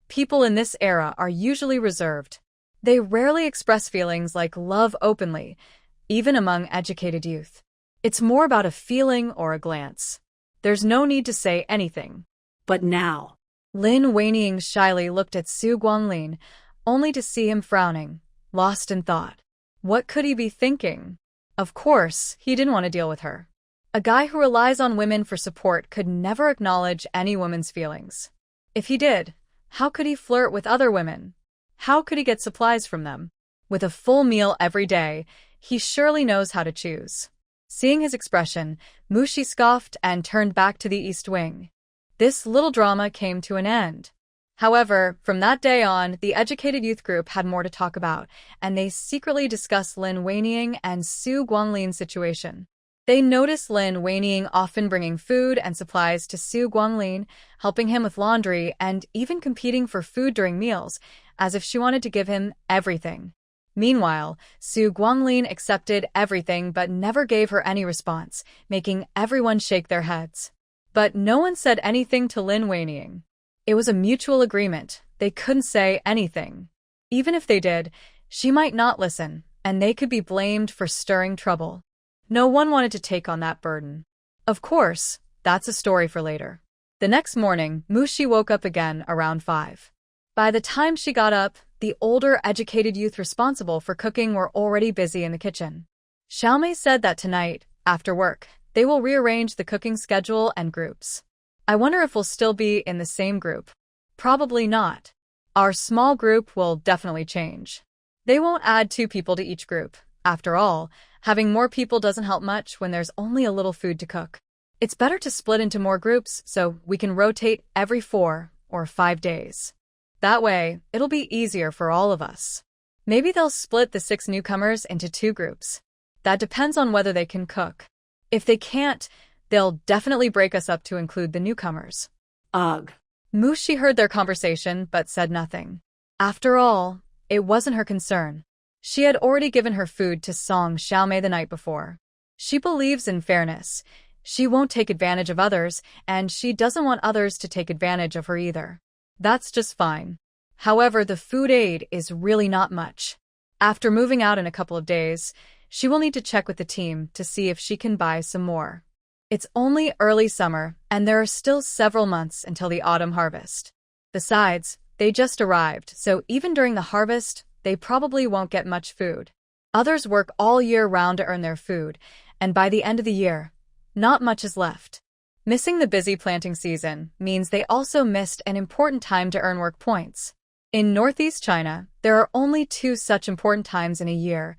People in this era are usually reserved. They rarely express feelings like love openly, even among educated youth. It's more about a feeling or a glance. There's no need to say anything. But now, Lin Weining shyly looked at Su Guanglin, only to see him frowning, lost in thought. What could he be thinking? Of course, he didn't want to deal with her. A guy who relies on women for support could never acknowledge any woman's feelings. If he did, how could he flirt with other women? How could he get supplies from them? With a full meal every day, he surely knows how to choose. Seeing his expression, Mushi scoffed and turned back to the East Wing. This little drama came to an end. However, from that day on, the educated youth group had more to talk about, and they secretly discussed Lin Weining and Su Guanglin's situation. They noticed Lin Weining often bringing food and supplies to Su Guanglin, helping him with laundry, and even competing for food during meals, as if she wanted to give him everything. Meanwhile, Su Guanglin accepted everything but never gave her any response, making everyone shake their heads. But no one said anything to Lin Weining. It was a mutual agreement. They couldn't say anything. Even if they did, she might not listen, and they could be blamed for stirring trouble. No one wanted to take on that burden. Of course, that's a story for later. The next morning, Mushi woke up again around 5. By the time she got up, the older, educated youth responsible for cooking were already busy in the kitchen. Xiaomei said that tonight, after work, they will rearrange the cooking schedule and groups. I wonder if we'll still be in the same group. Probably not. Our small group will definitely change. They won't add 2 people to each group. After all, having more people doesn't help much when there's only a little food to cook. It's better to split into more groups so we can rotate every 4 or 5 days. That way, it'll be easier for all of us. Maybe they'll split the 6 newcomers into 2 groups. That depends on whether they can cook. If they can't, they'll definitely break us up to include the newcomers. Ugh. Mushi heard their conversation but said nothing. After all, it wasn't her concern. She had already given her food to Song Xiaomei the night before. She believes in fairness. She won't take advantage of others, and she doesn't want others to take advantage of her either. That's just fine. However, the food aid is really not much. After moving out in a couple of days, she will need to check with the team to see if she can buy some more. It's only early summer, and there are still several months until the autumn harvest. Besides, they just arrived, so even during the harvest, they probably won't get much food. Others work all year round to earn their food, and by the end of the year, not much is left. Missing the busy planting season means they also missed an important time to earn work points. In Northeast China, there are only 2 such important times in a year: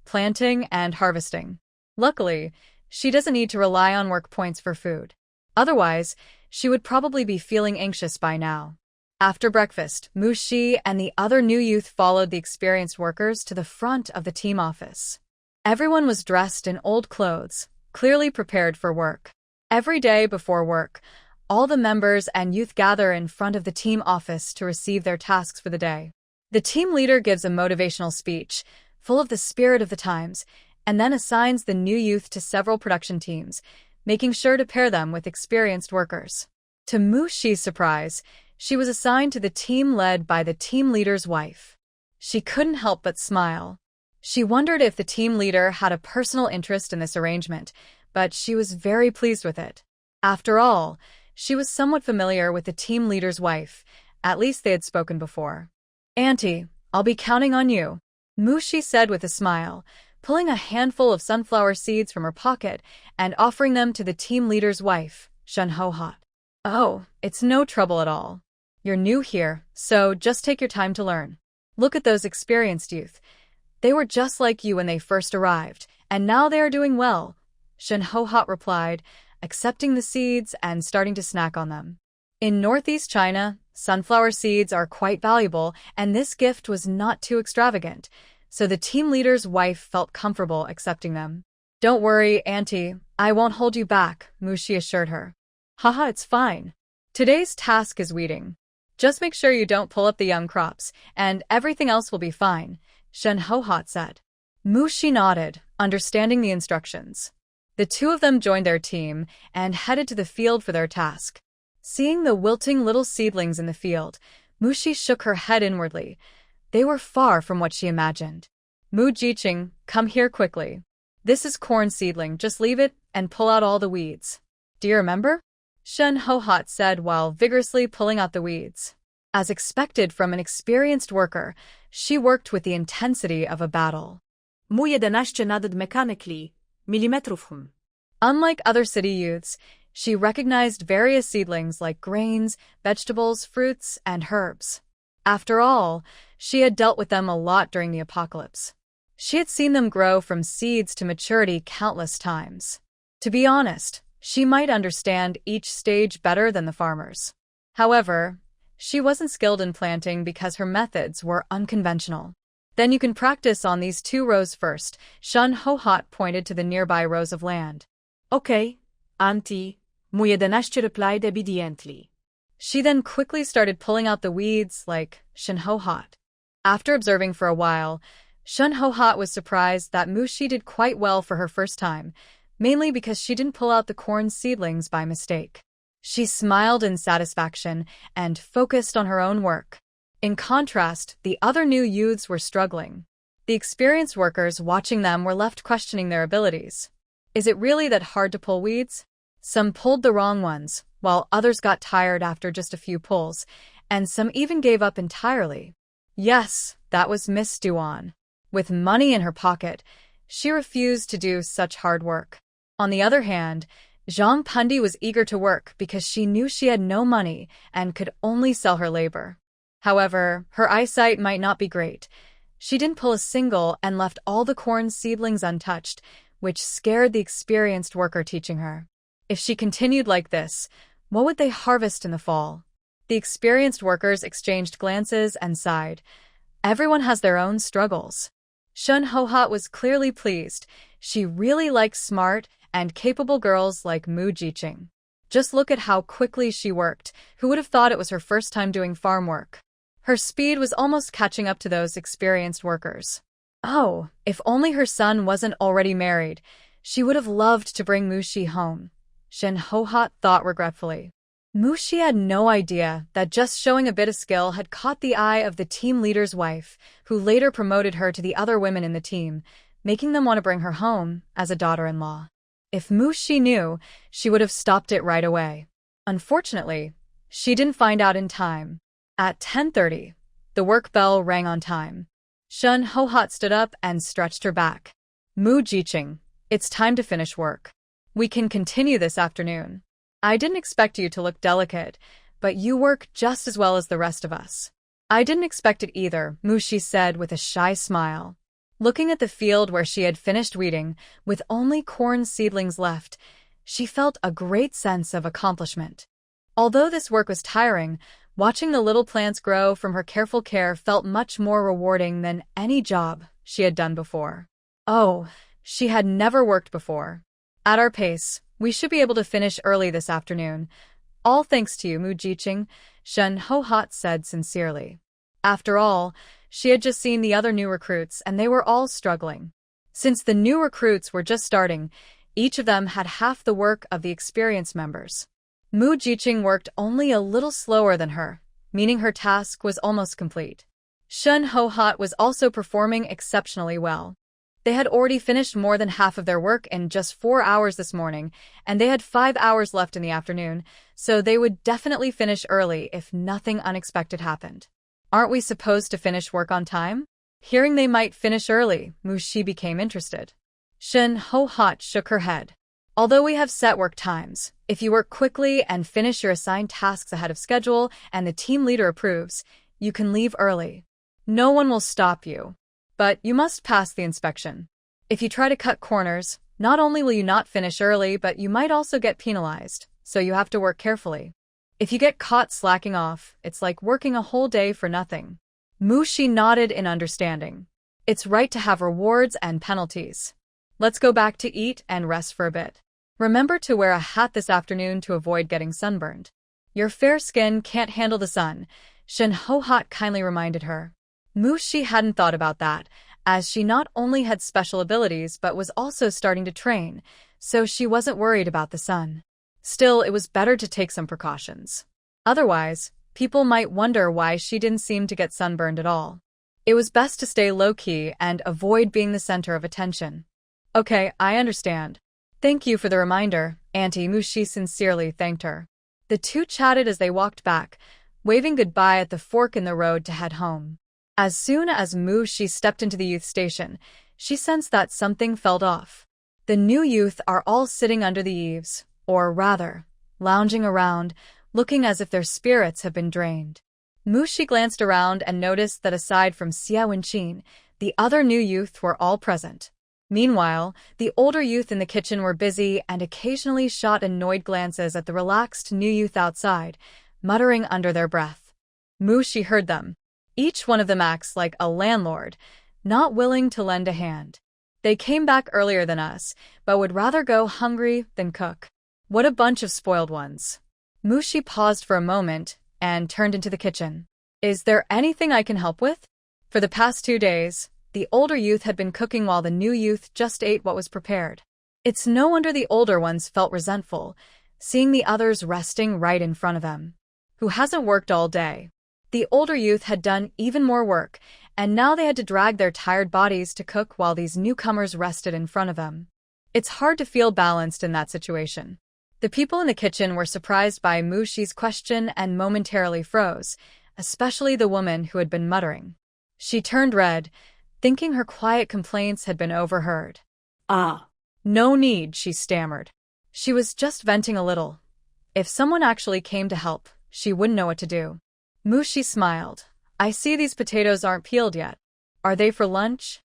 planting and harvesting. Luckily, she doesn't need to rely on work points for food. Otherwise, she would probably be feeling anxious by now. After breakfast, Mushi and the other new youth followed the experienced workers to the front of the team office. Everyone was dressed in old clothes, clearly prepared for work. Every day before work, all the members and youth gather in front of the team office to receive their tasks for the day. The team leader gives a motivational speech, full of the spirit of the times, and then assigns the new youth to several production teams, making sure to pair them with experienced workers. To Mushi's surprise, she was assigned to the team led by the team leader's wife. She couldn't help but smile. She wondered if the team leader had a personal interest in this arrangement, but she was very pleased with it. After all, she was somewhat familiar with the team leader's wife. At least they had spoken before. "Auntie, I'll be counting on you," Mushi said with a smile, pulling a handful of sunflower seeds from her pocket and offering them to the team leader's wife, Shen Ho-hot. "Oh, it's no trouble at all. You're new here, so just take your time to learn. Look at those experienced youth. They were just like you when they first arrived, and now they are doing well," Shen Ho-hot replied, accepting the seeds and starting to snack on them. In Northeast China, Sunflower seeds are quite valuable, and this gift was not too extravagant, so the team leader's wife felt comfortable accepting them. Don't worry, Auntie, I won't hold you back, Mushi assured her. Haha, it's fine. Today's task is weeding. Just make sure you don't pull up the young crops, and everything else will be fine, Shen Hohat said. Mushi nodded, understanding the instructions. The two of them joined their team and headed to the field for their task. Seeing the wilting little seedlings in the field, Mushi shook her head inwardly. They were far from what she imagined. Mu Jiqing, come here quickly. This is corn seedling, just leave it and pull out all the weeds. Do you remember? Shen Hohat said while vigorously pulling out the weeds. As expected from an experienced worker, she worked with the intensity of a battle. Mu 11 nadad mechanically, millimetrów. Unlike other city youths, she recognized various seedlings like grains, vegetables, fruits, and herbs. After all, she had dealt with them a lot during the apocalypse. She had seen them grow from seeds to maturity countless times. To be honest, she might understand each stage better than the farmers. However, she wasn't skilled in planting because her methods were unconventional. Then you can practice on these 2 rows first, Shen Hohat pointed to the nearby rows of land. Okay, Auntie, Mu 11 replied obediently. She then quickly started pulling out the weeds like Shen Hohat. After observing for a while, Shen Hohat was surprised that Mushi did quite well for her first time, mainly because she didn't pull out the corn seedlings by mistake. She smiled in satisfaction and focused on her own work. In contrast, the other new youths were struggling. The experienced workers watching them were left questioning their abilities. Is it really that hard to pull weeds? Some pulled the wrong ones, while others got tired after just a few pulls, and some even gave up entirely. Yes, that was Miss Duan. With money in her pocket, she refused to do such hard work. On the other hand, Zhang Pundi was eager to work because she knew she had no money and could only sell her labor. However, her eyesight might not be great. She didn't pull a single and left all the corn seedlings untouched, which scared the experienced worker teaching her. If she continued like this, what would they harvest in the fall? The experienced workers exchanged glances and sighed. Everyone has their own struggles. Shen Hohat was clearly pleased. She really liked smart and capable girls like Mu Jiqing. Just look at how quickly she worked. Who would have thought it was her first time doing farm work? Her speed was almost catching up to those experienced workers. Oh, if only her son wasn't already married. She would have loved to bring Mushi home. Shen Hohat thought regretfully. Mushi had no idea that just showing a bit of skill had caught the eye of the team leader's wife, who later promoted her to the other women in the team, making them want to bring her home as a daughter-in-law. If Mushi knew, she would have stopped it right away. Unfortunately, she didn't find out in time. At 10:30, the work bell rang on time. Shen Hohat stood up and stretched her back. Mu Jiqing, it's time to finish work. We can continue this afternoon. I didn't expect you to look delicate, but you work just as well as the rest of us. I didn't expect it either, Mushi said with a shy smile. Looking at the field where she had finished weeding, with only corn seedlings left, she felt a great sense of accomplishment. Although this work was tiring, watching the little plants grow from her careful care felt much more rewarding than any job she had done before. Oh, she had never worked before. At our pace, we should be able to finish early this afternoon. All thanks to you, Mu Jiqing, Shen Hohat said sincerely. After all, she had just seen the other new recruits and they were all struggling. Since the new recruits were just starting, each of them had half the work of the experienced members. Mu Jiqing worked only a little slower than her, meaning her task was almost complete. Shen Hohat was also performing exceptionally well. They had already finished more than half of their work in just 4 hours this morning, and they had 5 hours left in the afternoon, so they would definitely finish early if nothing unexpected happened. Aren't we supposed to finish work on time? Hearing they might finish early, Mushi became interested. Shen Hohat shook her head. Although we have set work times, if you work quickly and finish your assigned tasks ahead of schedule and the team leader approves, you can leave early. No one will stop you. But you must pass the inspection. If you try to cut corners, not only will you not finish early, but you might also get penalized, so you have to work carefully. If you get caught slacking off, it's like working a whole day for nothing. Mushi nodded in understanding. It's right to have rewards and penalties. Let's go back to eat and rest for a bit. Remember to wear a hat this afternoon to avoid getting sunburned. Your fair skin can't handle the sun, Shin Ho-hot kindly reminded her. Mushi hadn't thought about that, as she not only had special abilities but was also starting to train, so she wasn't worried about the sun. Still, it was better to take some precautions. Otherwise, people might wonder why she didn't seem to get sunburned at all. It was best to stay low-key and avoid being the center of attention. Okay, I understand. Thank you for the reminder, Auntie. Mushi sincerely thanked her. The two chatted as they walked back, waving goodbye at the fork in the road to head home. As soon as Mushi stepped into the youth station, she sensed that something felt off. The new youth are all sitting under the eaves, or rather, lounging around, looking as if their spirits have been drained. Mushi glanced around and noticed that aside from Xia Wenqin, the other new youth were all present. Meanwhile, the older youth in the kitchen were busy and occasionally shot annoyed glances at the relaxed new youth outside, muttering under their breath. Mushi heard them. Each one of them acts like a landlord, not willing to lend a hand. They came back earlier than us, but would rather go hungry than cook. What a bunch of spoiled ones. Mushi paused for a moment and turned into the kitchen. Is there anything I can help with? For the past 2 days, the older youth had been cooking while the new youth just ate what was prepared. It's no wonder the older ones felt resentful, seeing the others resting right in front of them. Who hasn't worked all day? The older youth had done even more work, and now they had to drag their tired bodies to cook while these newcomers rested in front of them. It's hard to feel balanced in that situation. The people in the kitchen were surprised by Mushi's question and momentarily froze, especially the woman who had been muttering. She turned red, thinking her quiet complaints had been overheard. No need, she stammered. She was just venting a little. If someone actually came to help, she wouldn't know what to do. Mushi smiled. I see these potatoes aren't peeled yet. Are they for lunch?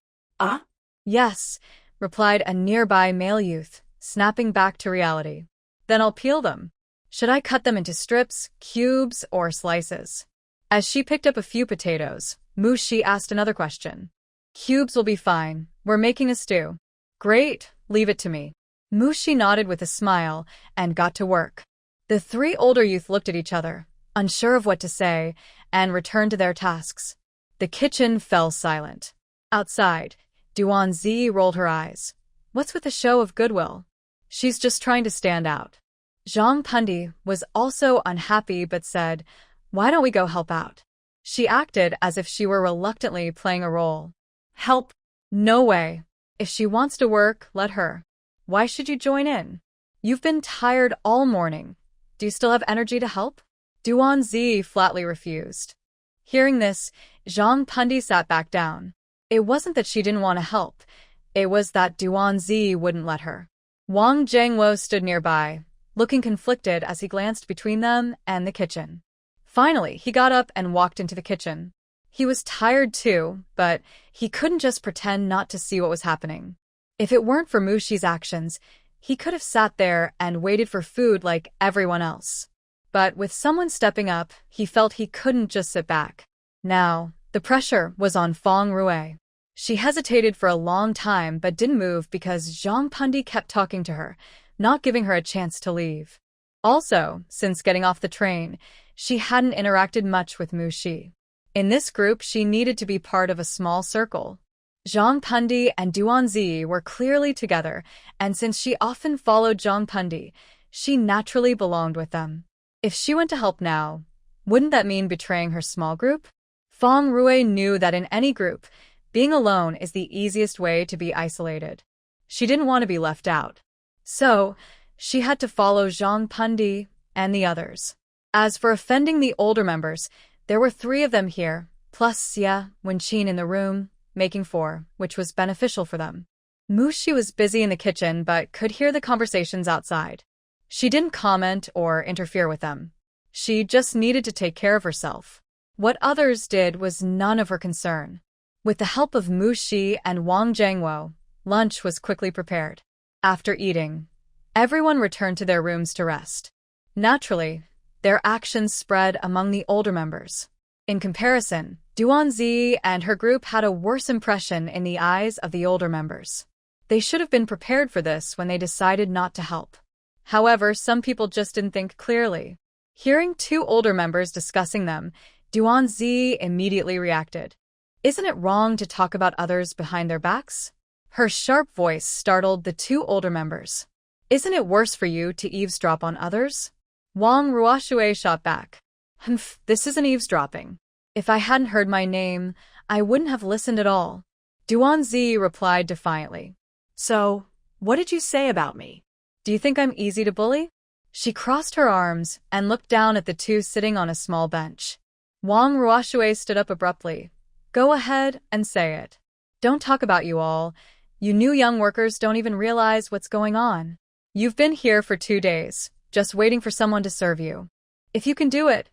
Yes, replied a nearby male youth, snapping back to reality. Then I'll peel them. Should I cut them into strips, cubes, or slices? As she picked up a few potatoes, Mushi asked another question. Cubes will be fine. We're making a stew. Great, leave it to me. Mushi nodded with a smile and got to work. The 3 older youth looked at each other, unsure of what to say, and returned to their tasks. The kitchen fell silent. Outside, Duan-zi rolled her eyes. What's with the show of goodwill? She's just trying to stand out. Zhang Pundi was also unhappy but said, Why don't we go help out? She acted as if she were reluctantly playing a role. Help? No way. If she wants to work, let her. Why should you join in? You've been tired all morning. Do you still have energy to help? Duan-zi flatly refused. Hearing this, Zhang Pundi sat back down. It wasn't that she didn't want to help. It was that Duan-zi wouldn't let her. Wang Zhengwo stood nearby, looking conflicted as he glanced between them and the kitchen. Finally, he got up and walked into the kitchen. He was tired too, but he couldn't just pretend not to see what was happening. If it weren't for Mushi's actions, he could have sat there and waited for food like everyone else. But with someone stepping up, he felt he couldn't just sit back. Now, the pressure was on Feng Rui. She hesitated for a long time but didn't move because Zhang Pundi kept talking to her, not giving her a chance to leave. Also, since getting off the train, she hadn't interacted much with Mushi. In this group, she needed to be part of a small circle. Zhang Pundi and Duan-zi were clearly together, and since she often followed Zhang Pundi, she naturally belonged with them. If she went to help now, wouldn't that mean betraying her small group? Feng Rui knew that in any group, being alone is the easiest way to be isolated. She didn't want to be left out. So, she had to follow Zhang Pundi and the others. As for offending the older members, there were 3 of them here, plus Xia Wenqin in the room, making 4, which was beneficial for them. Mushi was busy in the kitchen but could hear the conversations outside. She didn't comment or interfere with them. She just needed to take care of herself. What others did was none of her concern. With the help of Mushi and Wang Zhengwo, lunch was quickly prepared. After eating, everyone returned to their rooms to rest. Naturally, Their actions spread among the older members. In comparison, Duanzi and her group had a worse impression in the eyes of the older members. They should have been prepared for this when they decided not to help. However, some people just didn't think clearly. Hearing two older members discussing them, Duanzi immediately reacted. Isn't it wrong to talk about others behind their backs? Her sharp voice startled the two older members. Isn't it worse for you to eavesdrop on others? Wang Ruoxue shot back. Humph, this isn't eavesdropping. If I hadn't heard my name, I wouldn't have listened at all. Duanzi replied defiantly. So, what did you say about me? Do you think I'm easy to bully? She crossed her arms and looked down at the two sitting on a small bench. Wang Ruoxue stood up abruptly. Go ahead and say it. Don't talk about you all. You new young workers don't even realize what's going on. You've been here for 2 days, just waiting for someone to serve you. If you can do it,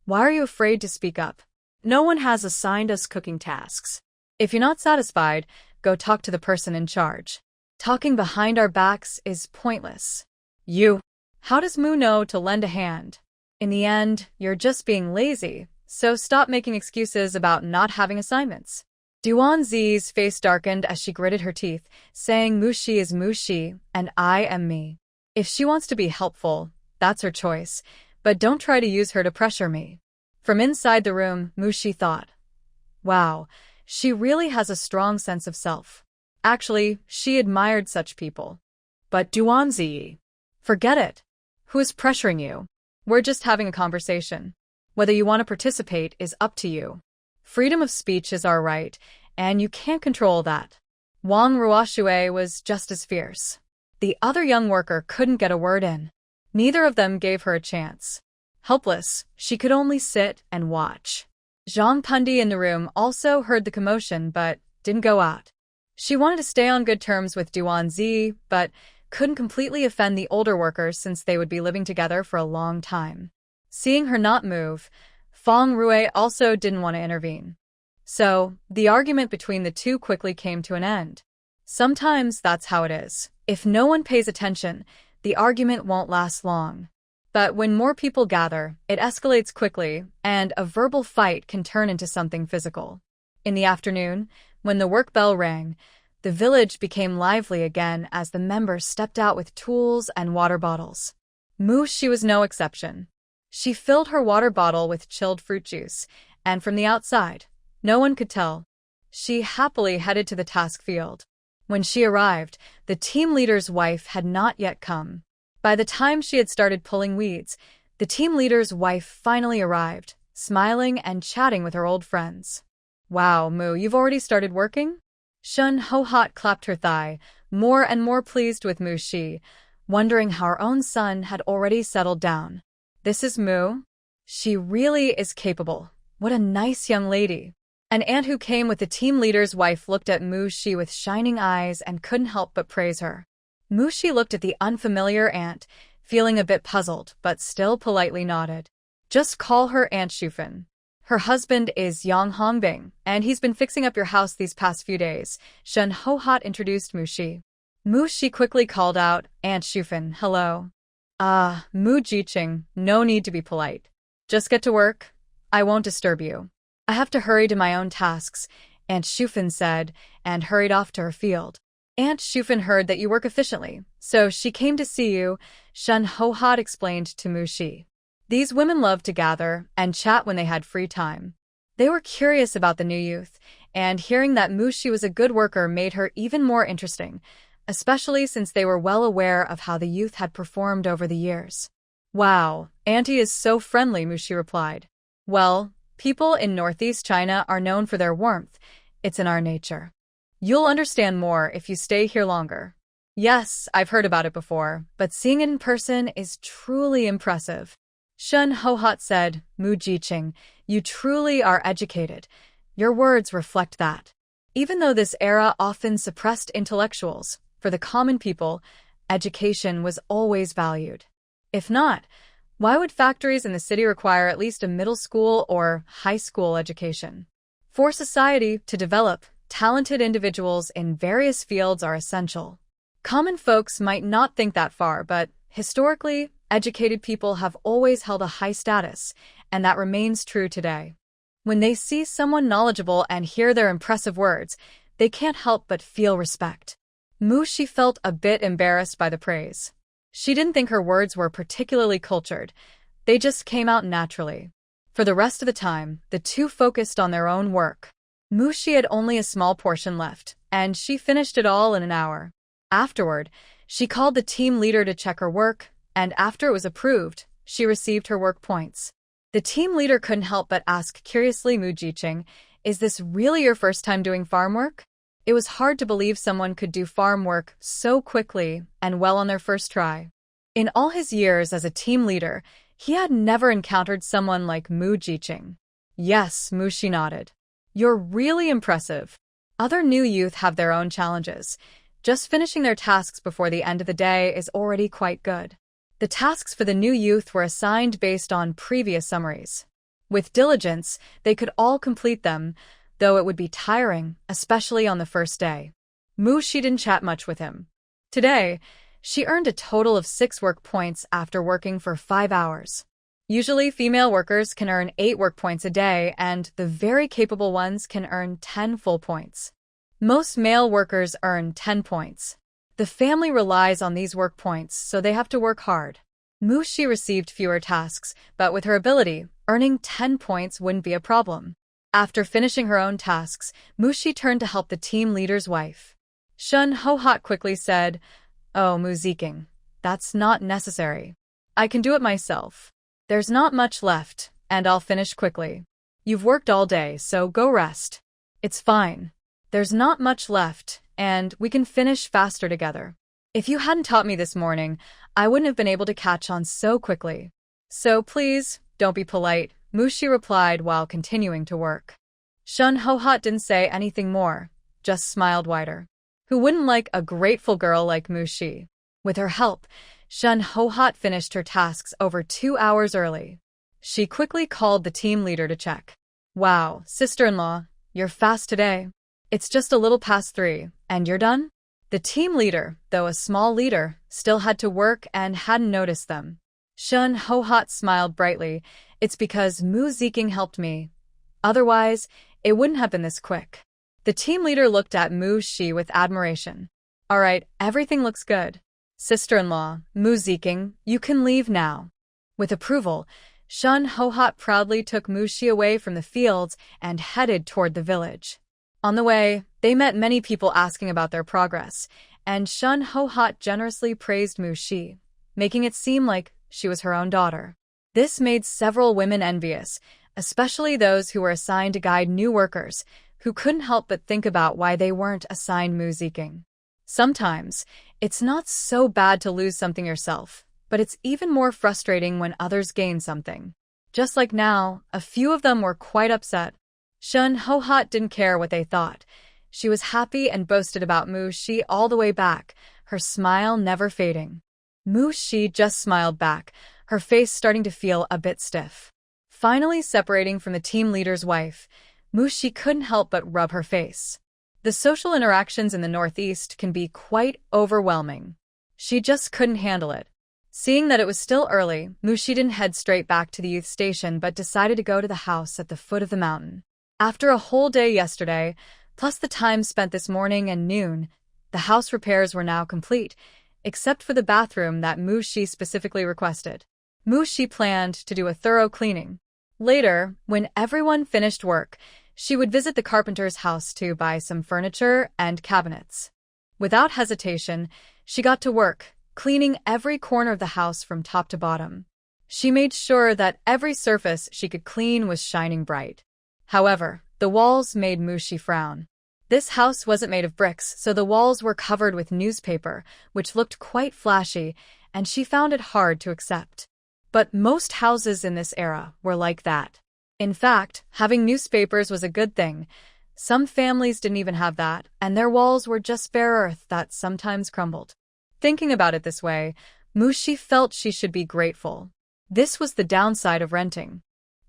why are you afraid to speak up? No one has assigned us cooking tasks. If you're not satisfied, go talk to the person in charge. Talking behind our backs is pointless. How does Mu know to lend a hand? In the end, you're just being lazy, so stop making excuses about not having assignments. Duanzi's face darkened as she gritted her teeth, saying Mushi is Mushi, and I am me. If she wants to be helpful, that's her choice, but don't try to use her to pressure me. From inside the room, Mushi thought. Wow, she really has a strong sense of self. Actually, she admired such people. But Duanzi, forget it. Who is pressuring you? We're just having a conversation. Whether you want to participate is up to you. Freedom of speech is our right, and you can't control that. Wang Ruoxue was just as fierce. The other young worker couldn't get a word in. Neither of them gave her a chance. Helpless, she could only sit and watch. Zhang Pundi in the room also heard the commotion but didn't go out. She wanted to stay on good terms with Duanzi, but couldn't completely offend the older workers since they would be living together for a long time. Seeing her not move, Feng Rui also didn't want to intervene. So, the argument between the two quickly came to an end. Sometimes that's how it is. If no one pays attention, the argument won't last long. But when more people gather, it escalates quickly, and a verbal fight can turn into something physical. In the afternoon, when the work bell rang, the village became lively again as the members stepped out with tools and water bottles. Mushi was no exception. She filled her water bottle with chilled fruit juice, and from the outside, no one could tell. She happily headed to the task field. When she arrived, the team leader's wife had not yet come. By the time she had started pulling weeds, the team leader's wife finally arrived, smiling and chatting with her old friends. Wow, Mu, you've already started working? Shun Ho-Hot clapped her thigh, more and more pleased with Mushi, wondering how her own son had already settled down. This is Mu? She really is capable. What a nice young lady. An aunt who came with the team leader's wife looked at Mushi with shining eyes and couldn't help but praise her. Mushi looked at the unfamiliar aunt, feeling a bit puzzled, but still politely nodded. Just call her Aunt Shufan. Her husband is Yang Hongbing, and he's been fixing up your house these past few days, Shun Ho-Hot introduced Mushi. Mushi quickly called out, Aunt Shufan, hello. Mu Jiqing, no need to be polite. Just get to work. I won't disturb you. I have to hurry to my own tasks, Aunt Shufan said, and hurried off to her field. Aunt Shufan heard that you work efficiently, so she came to see you, Shun Ho-Hot explained to Mushi. These women loved to gather and chat when they had free time. They were curious about the new youth, and hearing that Mushi was a good worker made her even more interesting, especially since they were well aware of how the youth had performed over the years. Wow, Auntie is so friendly, Mushi replied. Well, people in Northeast China are known for their warmth. It's in our nature. You'll understand more if you stay here longer. Yes, I've heard about it before, but seeing it in person is truly impressive. Shun Ho-Hot said, Mu Jiqing, you truly are educated. Your words reflect that. Even though this era often suppressed intellectuals, for the common people, education was always valued. If not, why would factories in the city require at least a middle school or high school education? For society to develop, talented individuals in various fields are essential. Common folks might not think that far, but historically, Educated people have always held a high status, and that remains true today. When they see someone knowledgeable and hear their impressive words, they can't help but feel respect. Mushi felt a bit embarrassed by the praise. She didn't think her words were particularly cultured. They just came out naturally. For the rest of the time, the two focused on their own work. Mushi had only a small portion left, and she finished it all in an hour. Afterward, she called the team leader to check her work, and after it was approved, she received her work points. The team leader couldn't help but ask curiously Mu Jiqing, "Is this really your first time doing farm work?" It was hard to believe someone could do farm work so quickly and well on their first try. In all his years as a team leader, he had never encountered someone like Mu Jiqing. "Yes," Mushi nodded. "You're really impressive." Other new youth have their own challenges. Just finishing their tasks before the end of the day is already quite good. The tasks for the new youth were assigned based on previous summaries. With diligence, they could all complete them, though it would be tiring, especially on the first day. Mushi didn't chat much with him. Today, she earned a total of 6 work points after working for 5 hours. Usually, female workers can earn 8 work points a day, and the very capable ones can earn 10 full points. Most male workers earn 10 points. The family relies on these work points, so they have to work hard. Mushi received fewer tasks, but with her ability, earning 10 points wouldn't be a problem. After finishing her own tasks, Mushi turned to help the team leader's wife. Shun Ho-hot quickly said, "Oh, Mu Ziking, that's not necessary. I can do it myself. There's not much left, and I'll finish quickly. You've worked all day, so go rest. It's fine. There's not much left, and we can finish faster together. If you hadn't taught me this morning, I wouldn't have been able to catch on so quickly. So please, don't be polite," Mushi replied while continuing to work. Shun Ho-hot didn't say anything more, just smiled wider. Who wouldn't like a grateful girl like Mushi? With her help, Shun Ho-hot finished her tasks over 2 hours early. She quickly called the team leader to check. "Wow, sister-in-law, you're fast today. It's just a little past 3, and you're done?" The team leader, though a small leader, still had to work and hadn't noticed them. Shun Ho-hot smiled brightly. "It's because Mu Ziking helped me. Otherwise, it wouldn't have been this quick." The team leader looked at Mu Shi with admiration. "All right, everything looks good. Sister-in-law, Mu Ziking, you can leave now." With approval, Shun Ho-hot proudly took Mushi away from the fields and headed toward the village. On the way, they met many people asking about their progress, and Shun Ho-hot generously praised Mushi, making it seem like she was her own daughter. This made several women envious, especially those who were assigned to guide new workers, who couldn't help but think about why they weren't assigned Mu Ziking. Sometimes, it's not so bad to lose something yourself, but it's even more frustrating when others gain something. Just like now, a few of them were quite upset. Shun Ho-hot didn't care what they thought. She was happy and boasted about Mu Shi all the way back, her smile never fading. Mu Shi just smiled back, her face starting to feel a bit stiff. Finally separating from the team leader's wife, Mu Shi couldn't help but rub her face. The social interactions in the Northeast can be quite overwhelming. She just couldn't handle it. Seeing that it was still early, Mushi didn't head straight back to the youth station but decided to go to the house at the foot of the mountain. After a whole day yesterday, plus the time spent this morning and noon, the house repairs were now complete, except for the bathroom that Mushi specifically requested. Mushi planned to do a thorough cleaning. Later, when everyone finished work, she would visit the carpenter's house to buy some furniture and cabinets. Without hesitation, she got to work, cleaning every corner of the house from top to bottom. She made sure that every surface she could clean was shining bright. However, the walls made Mushi frown. This house wasn't made of bricks, so the walls were covered with newspaper, which looked quite flashy, and she found it hard to accept. But most houses in this era were like that. In fact, having newspapers was a good thing. Some families didn't even have that, and their walls were just bare earth that sometimes crumbled. Thinking about it this way, Mushi felt she should be grateful. This was the downside of renting.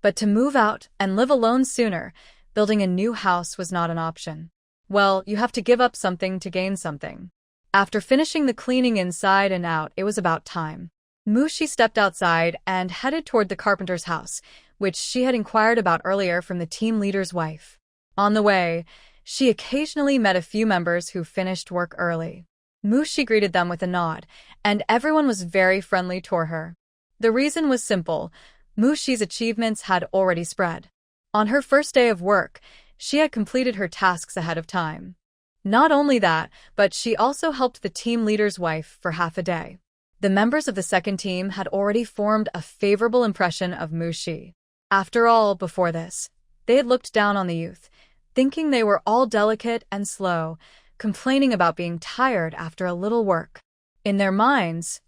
But to move out and live alone sooner, building a new house was not an option. Well, you have to give up something to gain something. After finishing the cleaning inside and out, it was about time. Mushi stepped outside and headed toward the carpenter's house, which she had inquired about earlier from the team leader's wife. On the way, she occasionally met a few members who finished work early. Mushi greeted them with a nod, and everyone was very friendly toward her. The reason was simple. Mushi's achievements had already spread. On her first day of work, she had completed her tasks ahead of time. Not only that, but she also helped the team leader's wife for half a day. The members of the second team had already formed a favorable impression of Mushi. After all, before this, they had looked down on the youth, thinking they were all delicate and slow, complaining about being tired after a little work. In their minds,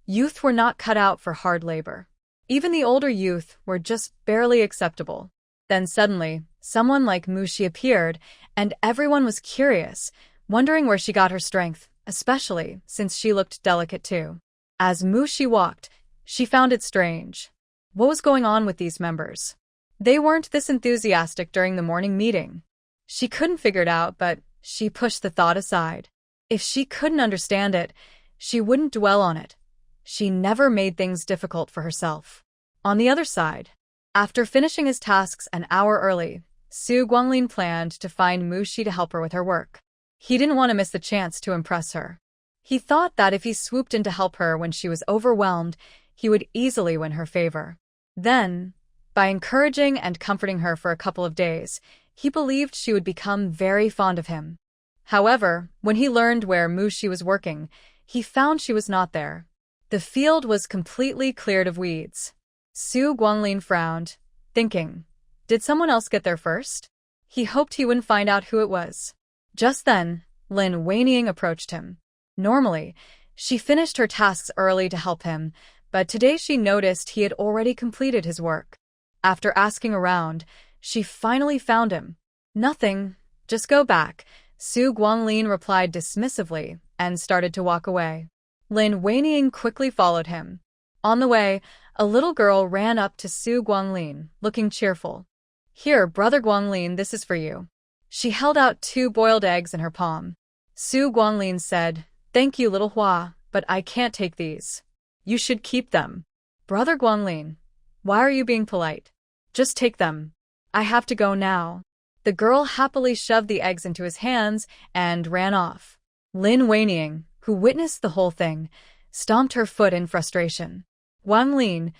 youth were not cut out for hard labor. Even the older youth were just barely acceptable. Then suddenly, someone like Mushi appeared, and everyone was curious, wondering where she got her strength, especially since she looked delicate too. As Mushi walked, she found it strange. What was going on with these members? They weren't this enthusiastic during the morning meeting. She couldn't figure it out, but she pushed the thought aside. If she couldn't understand it, she wouldn't dwell on it. She never made things difficult for herself. On the other side, after finishing his tasks an hour early, Su Guanglin planned to find Mushi to help her with her work. He didn't want to miss the chance to impress her. He thought that if he swooped in to help her when she was overwhelmed, he would easily win her favor. Then, by encouraging and comforting her for a couple of days, he believed she would become very fond of him. However, when he learned where Mushi was working, he found she was not there. The field was completely cleared of weeds. Su Guanglin frowned, thinking, did someone else get there first? He hoped he wouldn't find out who it was. Just then, Lin Weining approached him. Normally, she finished her tasks early to help him, but today she noticed he had already completed his work. After asking around, she finally found him. Nothing, just go back, Su Guanglin replied dismissively and started to walk away. Lin Weining quickly followed him. On the way, a little girl ran up to Su Guanglin, looking cheerful. Here, Brother Guanglin, this is for you. She held out 2 boiled eggs in her palm. Su Guanglin said, thank you, little Hua, but I can't take these. You should keep them. Brother Guanglin, why are you being polite? Just take them. I have to go now. The girl happily shoved the eggs into his hands and ran off. Lin Weining, who witnessed the whole thing, stomped her foot in frustration. Guanglin,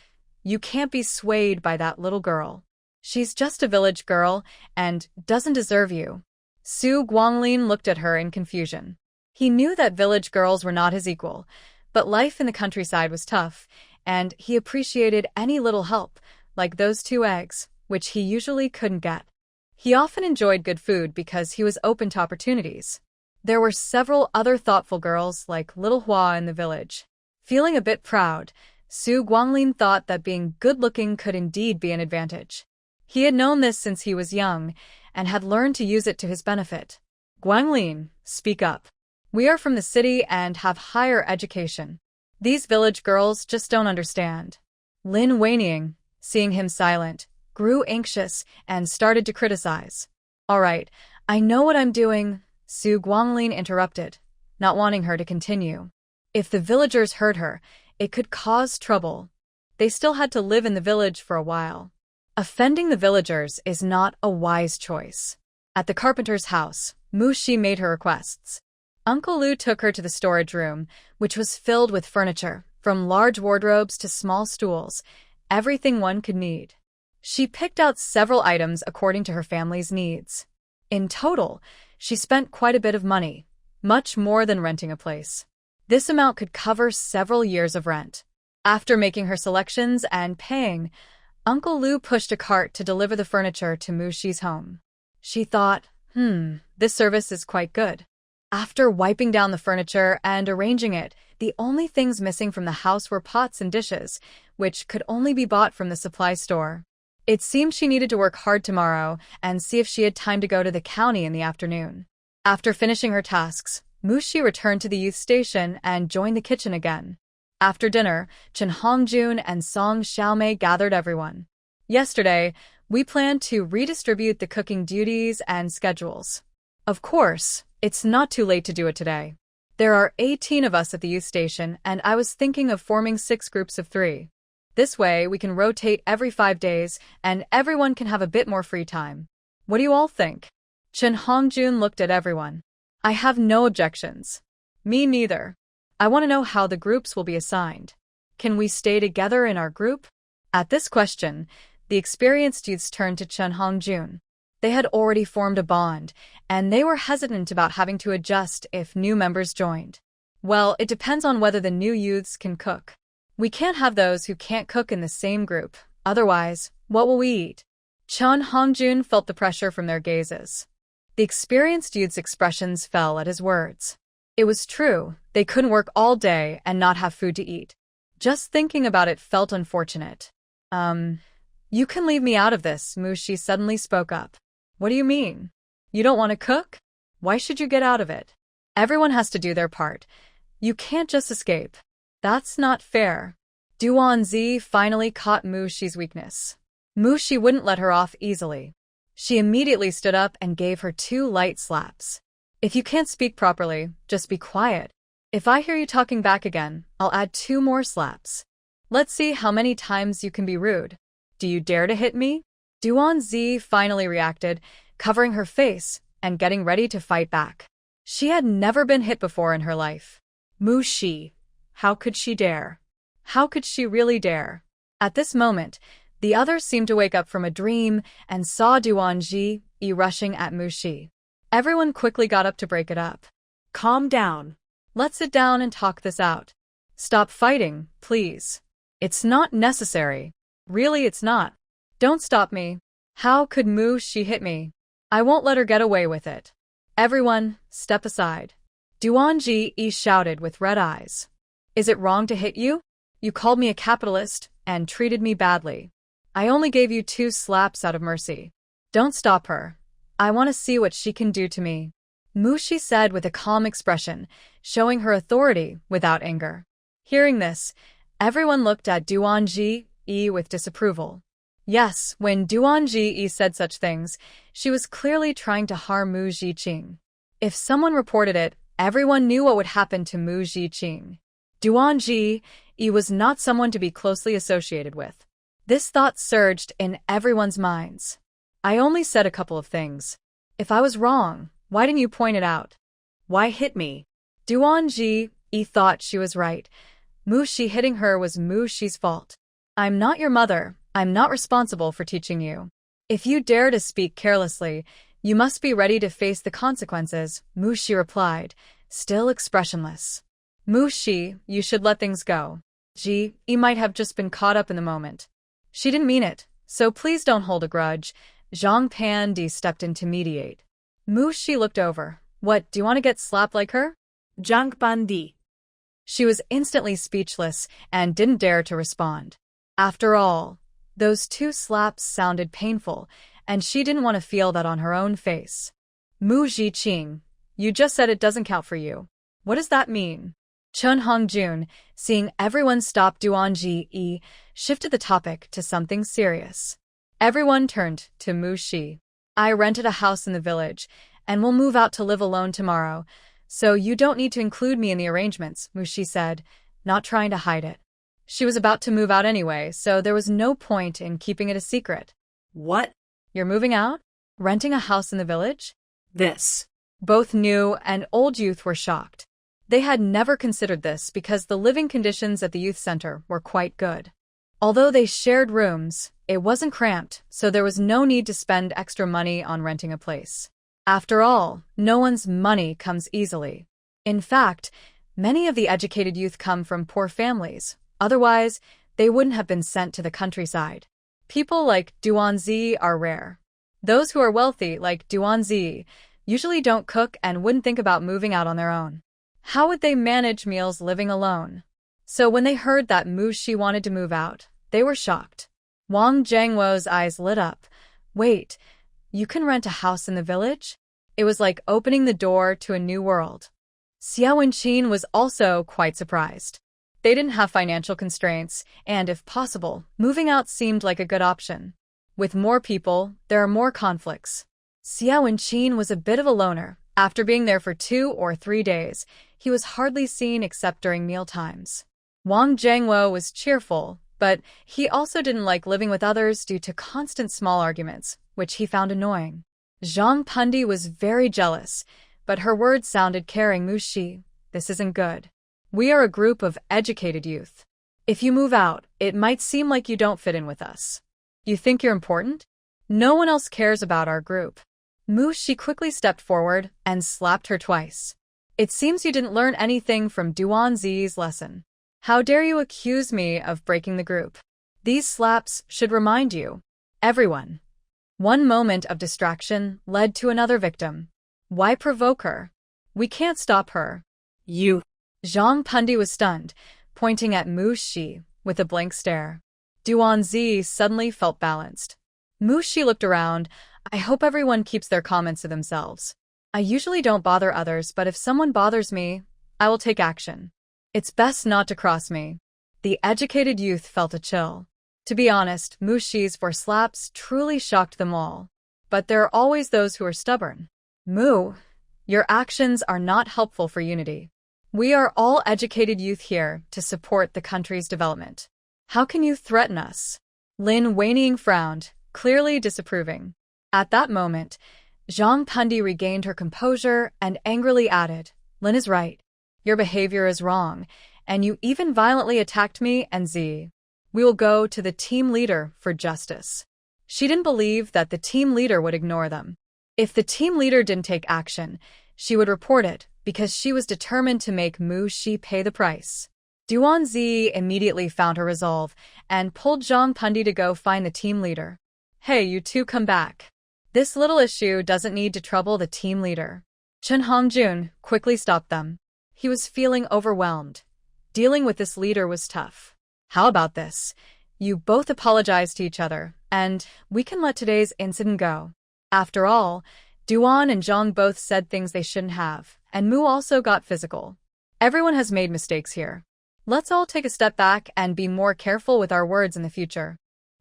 you can't be swayed by that little girl. She's just a village girl and doesn't deserve you. Su Guanglin looked at her in confusion. He knew that village girls were not his equal, but life in the countryside was tough, and he appreciated any little help, like those 2 eggs, which he usually couldn't get. He often enjoyed good food because he was open to opportunities. There were several other thoughtful girls like little Hua in the village. Feeling a bit proud, Su Guanglin thought that being good-looking could indeed be an advantage. He had known this since he was young and had learned to use it to his benefit. Guanglin, speak up. We are from the city and have higher education. These village girls just don't understand. Lin Weining, seeing him silent, grew anxious and started to criticize. All right, I know what I'm doing, Su Guanglin interrupted, not wanting her to continue. If the villagers heard her, it could cause trouble. They still had to live in the village for a while. Offending the villagers is not a wise choice. At the carpenter's house, Mushi made her requests. Uncle Lu took her to the storage room, which was filled with furniture, from large wardrobes to small stools, everything one could need. She picked out several items according to her family's needs. In total, she spent quite a bit of money, much more than renting a place. This amount could cover several years of rent. After making her selections and paying, Uncle Lu pushed a cart to deliver the furniture to Mushi's home. She thought, this service is quite good. After wiping down the furniture and arranging it, the only things missing from the house were pots and dishes, which could only be bought from the supply store. It seemed she needed to work hard tomorrow and see if she had time to go to the county in the afternoon. After finishing her tasks, Mushi returned to the youth station and joined the kitchen again. After dinner, Chen Hongjun and Song Xiaomei gathered everyone. Yesterday, we planned to redistribute the cooking duties and schedules. Of course, it's not too late to do it today. There are 18 of us at the youth station, and I was thinking of forming 6 groups of 3. This way, we can rotate every 5 days, and everyone can have a bit more free time. What do you all think? Chen Hongjun looked at everyone. I have no objections. Me neither. I want to know how the groups will be assigned. Can we stay together in our group? At this question, the experienced youths turned to Chen Hongjun. They had already formed a bond, and they were hesitant about having to adjust if new members joined. Well, it depends on whether the new youths can cook. We can't have those who can't cook in the same group. Otherwise, what will we eat? Chen Hongjun felt the pressure from their gazes. The experienced youth's expressions fell at his words. It was true, they couldn't work all day and not have food to eat. Just thinking about it felt unfortunate. You can leave me out of this, Mushi suddenly spoke up. What do you mean? You don't want to cook? Why should you get out of it? Everyone has to do their part. You can't just escape. That's not fair. Duanzi finally caught Mushi's weakness. Mushi wouldn't let her off easily. She immediately stood up and gave her 2 light slaps. If you can't speak properly, just be quiet. If I hear you talking back again, I'll add 2 more slaps. Let's see how many times you can be rude. Do you dare to hit me? Duanzi finally reacted, covering her face and getting ready to fight back. She had never been hit before in her life. Mushi. How could she dare? How could she really dare? At this moment, the others seemed to wake up from a dream and saw Duanji rushing at Mushi. Everyone quickly got up to break it up. Calm down. Let's sit down and talk this out. Stop fighting, please. It's not necessary. Really, it's not. Don't stop me. How could Mushi hit me? I won't let her get away with it. Everyone, step aside. Duanji shouted with red eyes. Is it wrong to hit you? You called me a capitalist and treated me badly. I only gave you 2 slaps out of mercy. Don't stop her. I want to see what she can do to me. Mushi said with a calm expression, showing her authority without anger. Hearing this, everyone looked at Duanji with disapproval. Yes, when Duanji said such things, she was clearly trying to harm Mu Jiqing. If someone reported it, everyone knew what would happen to Mu Jiqing. Duanji was not someone to be closely associated with. This thought surged in everyone's minds. I only said a couple of things. If I was wrong, why didn't you point it out? Why hit me? Duanji thought she was right. Mushi hitting her was Mushi's fault. I'm not your mother. I'm not responsible for teaching you. If you dare to speak carelessly, you must be ready to face the consequences, Mushi replied, still expressionless. Mushi, you should let things go. He might have just been caught up in the moment. She didn't mean it, so please don't hold a grudge. Zhang Pandi stepped in to mediate. Mushi looked over. What, do you want to get slapped like her? Zhang Pandi. She was instantly speechless and didn't dare to respond. After all, those 2 slaps sounded painful, and she didn't want to feel that on her own face. Mu Jiqing, you just said it doesn't count for you. What does that mean? Chen Hongjun, seeing everyone stop Duanji shifted the topic to something serious. Everyone turned to Mushi. I rented a house in the village, and will move out to live alone tomorrow, so you don't need to include me in the arrangements, Mushi said, not trying to hide it. She was about to move out anyway, so there was no point in keeping it a secret. What? You're moving out? Renting a house in the village? This. Both new and old youth were shocked. They had never considered this because the living conditions at the youth center were quite good. Although they shared rooms, it wasn't cramped, so there was no need to spend extra money on renting a place. After all, no one's money comes easily. In fact, many of the educated youth come from poor families. Otherwise, they wouldn't have been sent to the countryside. People like Duanzi are rare. Those who are wealthy, like Duanzi, usually don't cook and wouldn't think about moving out on their own. How would they manage meals living alone? So when they heard that Mushi wanted to move out, they were shocked. Wang Zhengwo's eyes lit up. Wait, you can rent a house in the village? It was like opening the door to a new world. Xiao Wenqin was also quite surprised. They didn't have financial constraints, and if possible, moving out seemed like a good option. With more people, there are more conflicts. Xiao Wenqin was a bit of a loner, After being there for 2 or 3 days, he was hardly seen except during mealtimes. Wang Jiangwo was cheerful, but he also didn't like living with others due to constant small arguments, which he found annoying. Zhang Pundi was very jealous, but her words sounded caring. Mushi, this isn't good. We are a group of educated youth. If you move out, it might seem like you don't fit in with us. You think you're important? No one else cares about our group. Mushi quickly stepped forward and slapped her twice. It seems you didn't learn anything from Duanzi's lesson. How dare you accuse me of breaking the group? These slaps should remind you. Everyone. One moment of distraction led to another victim. Why provoke her? We can't stop her. You. Zhang Pundi was stunned, pointing at Mushi with a blank stare. Duanzi suddenly felt balanced. Mushi looked around. I hope everyone keeps their comments to themselves. I usually don't bother others, but if someone bothers me, I will take action. It's best not to cross me. The educated youth felt a chill. To be honest, Mushi's four slaps truly shocked them all. But there are always those who are stubborn. Mu, your actions are not helpful for unity. We are all educated youth here to support the country's development. How can you threaten us? Lin Weining frowned, clearly disapproving. At that moment, Zhang Pundi regained her composure and angrily added, Lin is right. Your behavior is wrong, and you even violently attacked me and Z. We will go to the team leader for justice. She didn't believe that the team leader would ignore them. If the team leader didn't take action, she would report it because she was determined to make Mushi pay the price. Duanzi immediately found her resolve and pulled Zhang Pundi to go find the team leader. Hey, you two come back. This little issue doesn't need to trouble the team leader. Chen Hongjun quickly stopped them. He was feeling overwhelmed. Dealing with this leader was tough. How about this? You both apologize to each other, and we can let today's incident go. After all, Duan and Zhang both said things they shouldn't have, and Mu also got physical. Everyone has made mistakes here. Let's all take a step back and be more careful with our words in the future.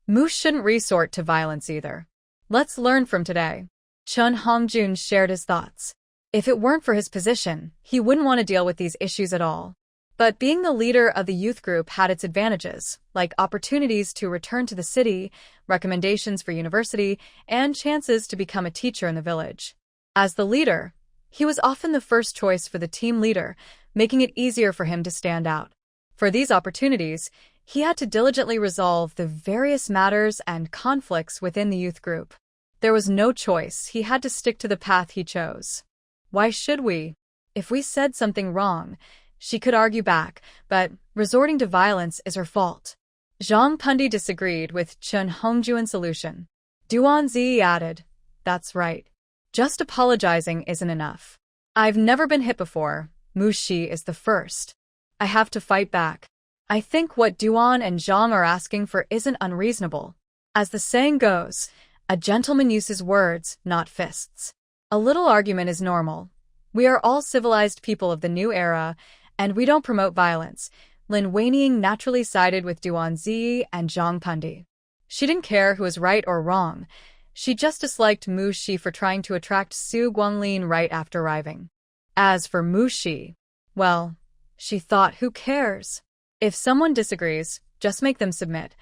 Mu shouldn't resort to violence either. Let's learn from today. Chen Hongjun shared his thoughts. If it weren't for his position, he wouldn't want to deal with these issues at all. But being the leader of the youth group had its advantages, like opportunities to return to the city, recommendations for university, and chances to become a teacher in the village. As the leader, he was often the first choice for the team leader, making it easier for him to stand out. For these opportunities, he had to diligently resolve the various matters and conflicts within the youth group. There was no choice, he had to stick to the path he chose. Why should we? If we said something wrong, she could argue back, but resorting to violence is her fault. Zhang Pundi disagreed with Chen Hongjuan's solution. Duanzi added, That's right. Just apologizing isn't enough. I've never been hit before. Mushi is the first. I have to fight back. I think what Duan and Zhang are asking for isn't unreasonable. As the saying goes, a gentleman uses words, not fists. A little argument is normal. We are all civilized people of the new era, and we don't promote violence. Lin Weining naturally sided with Duanzi and Zhang Pundi. She didn't care who was right or wrong. She just disliked Mushi for trying to attract Su Guanglin right after arriving. As for Mushi, well, she thought, who cares? If someone disagrees, just make them submit.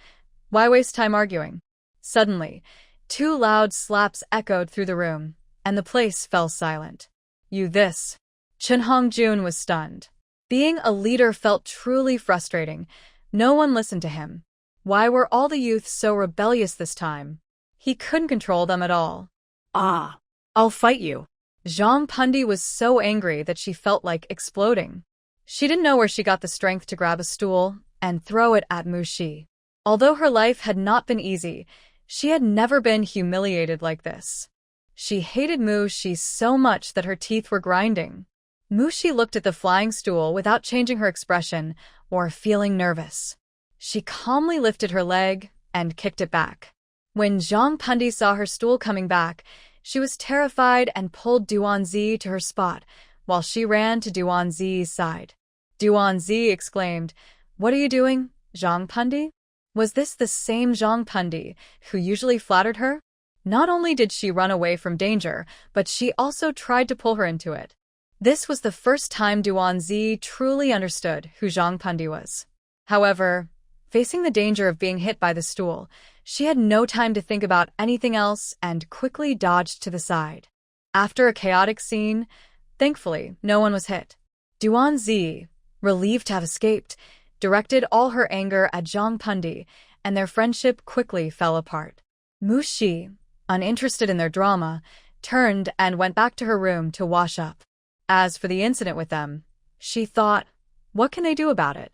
Why waste time arguing? Suddenly, two loud slaps echoed through the room, and the place fell silent. You this. Chen Hongjun was stunned. Being a leader felt truly frustrating. No one listened to him. Why were all the youth so rebellious this time? He couldn't control them at all. Ah, I'll fight you. Zhang Pundi was so angry that she felt like exploding. She didn't know where she got the strength to grab a stool and throw it at Mushi. Although her life had not been easy, she had never been humiliated like this. She hated Mushi so much that her teeth were grinding. Mushi looked at the flying stool without changing her expression or feeling nervous. She calmly lifted her leg and kicked it back. When Zhang Pundi saw her stool coming back, she was terrified and pulled Duanzi to her spot while she ran to Duanzi's side. Duanzi exclaimed, What are you doing, Zhang Pundi? Was this the same Zhang Pundi who usually flattered her? Not only did she run away from danger, but she also tried to pull her into it. This was the first time Duanzi truly understood who Zhang Pundi was. However, facing the danger of being hit by the stool, she had no time to think about anything else and quickly dodged to the side. After a chaotic scene, thankfully, no one was hit. Duanzi, relieved to have escaped, directed all her anger at Zhang Pundi, and their friendship quickly fell apart. Mu Shi, uninterested in their drama, turned and went back to her room to wash up. As for the incident with them, she thought, what can they do about it?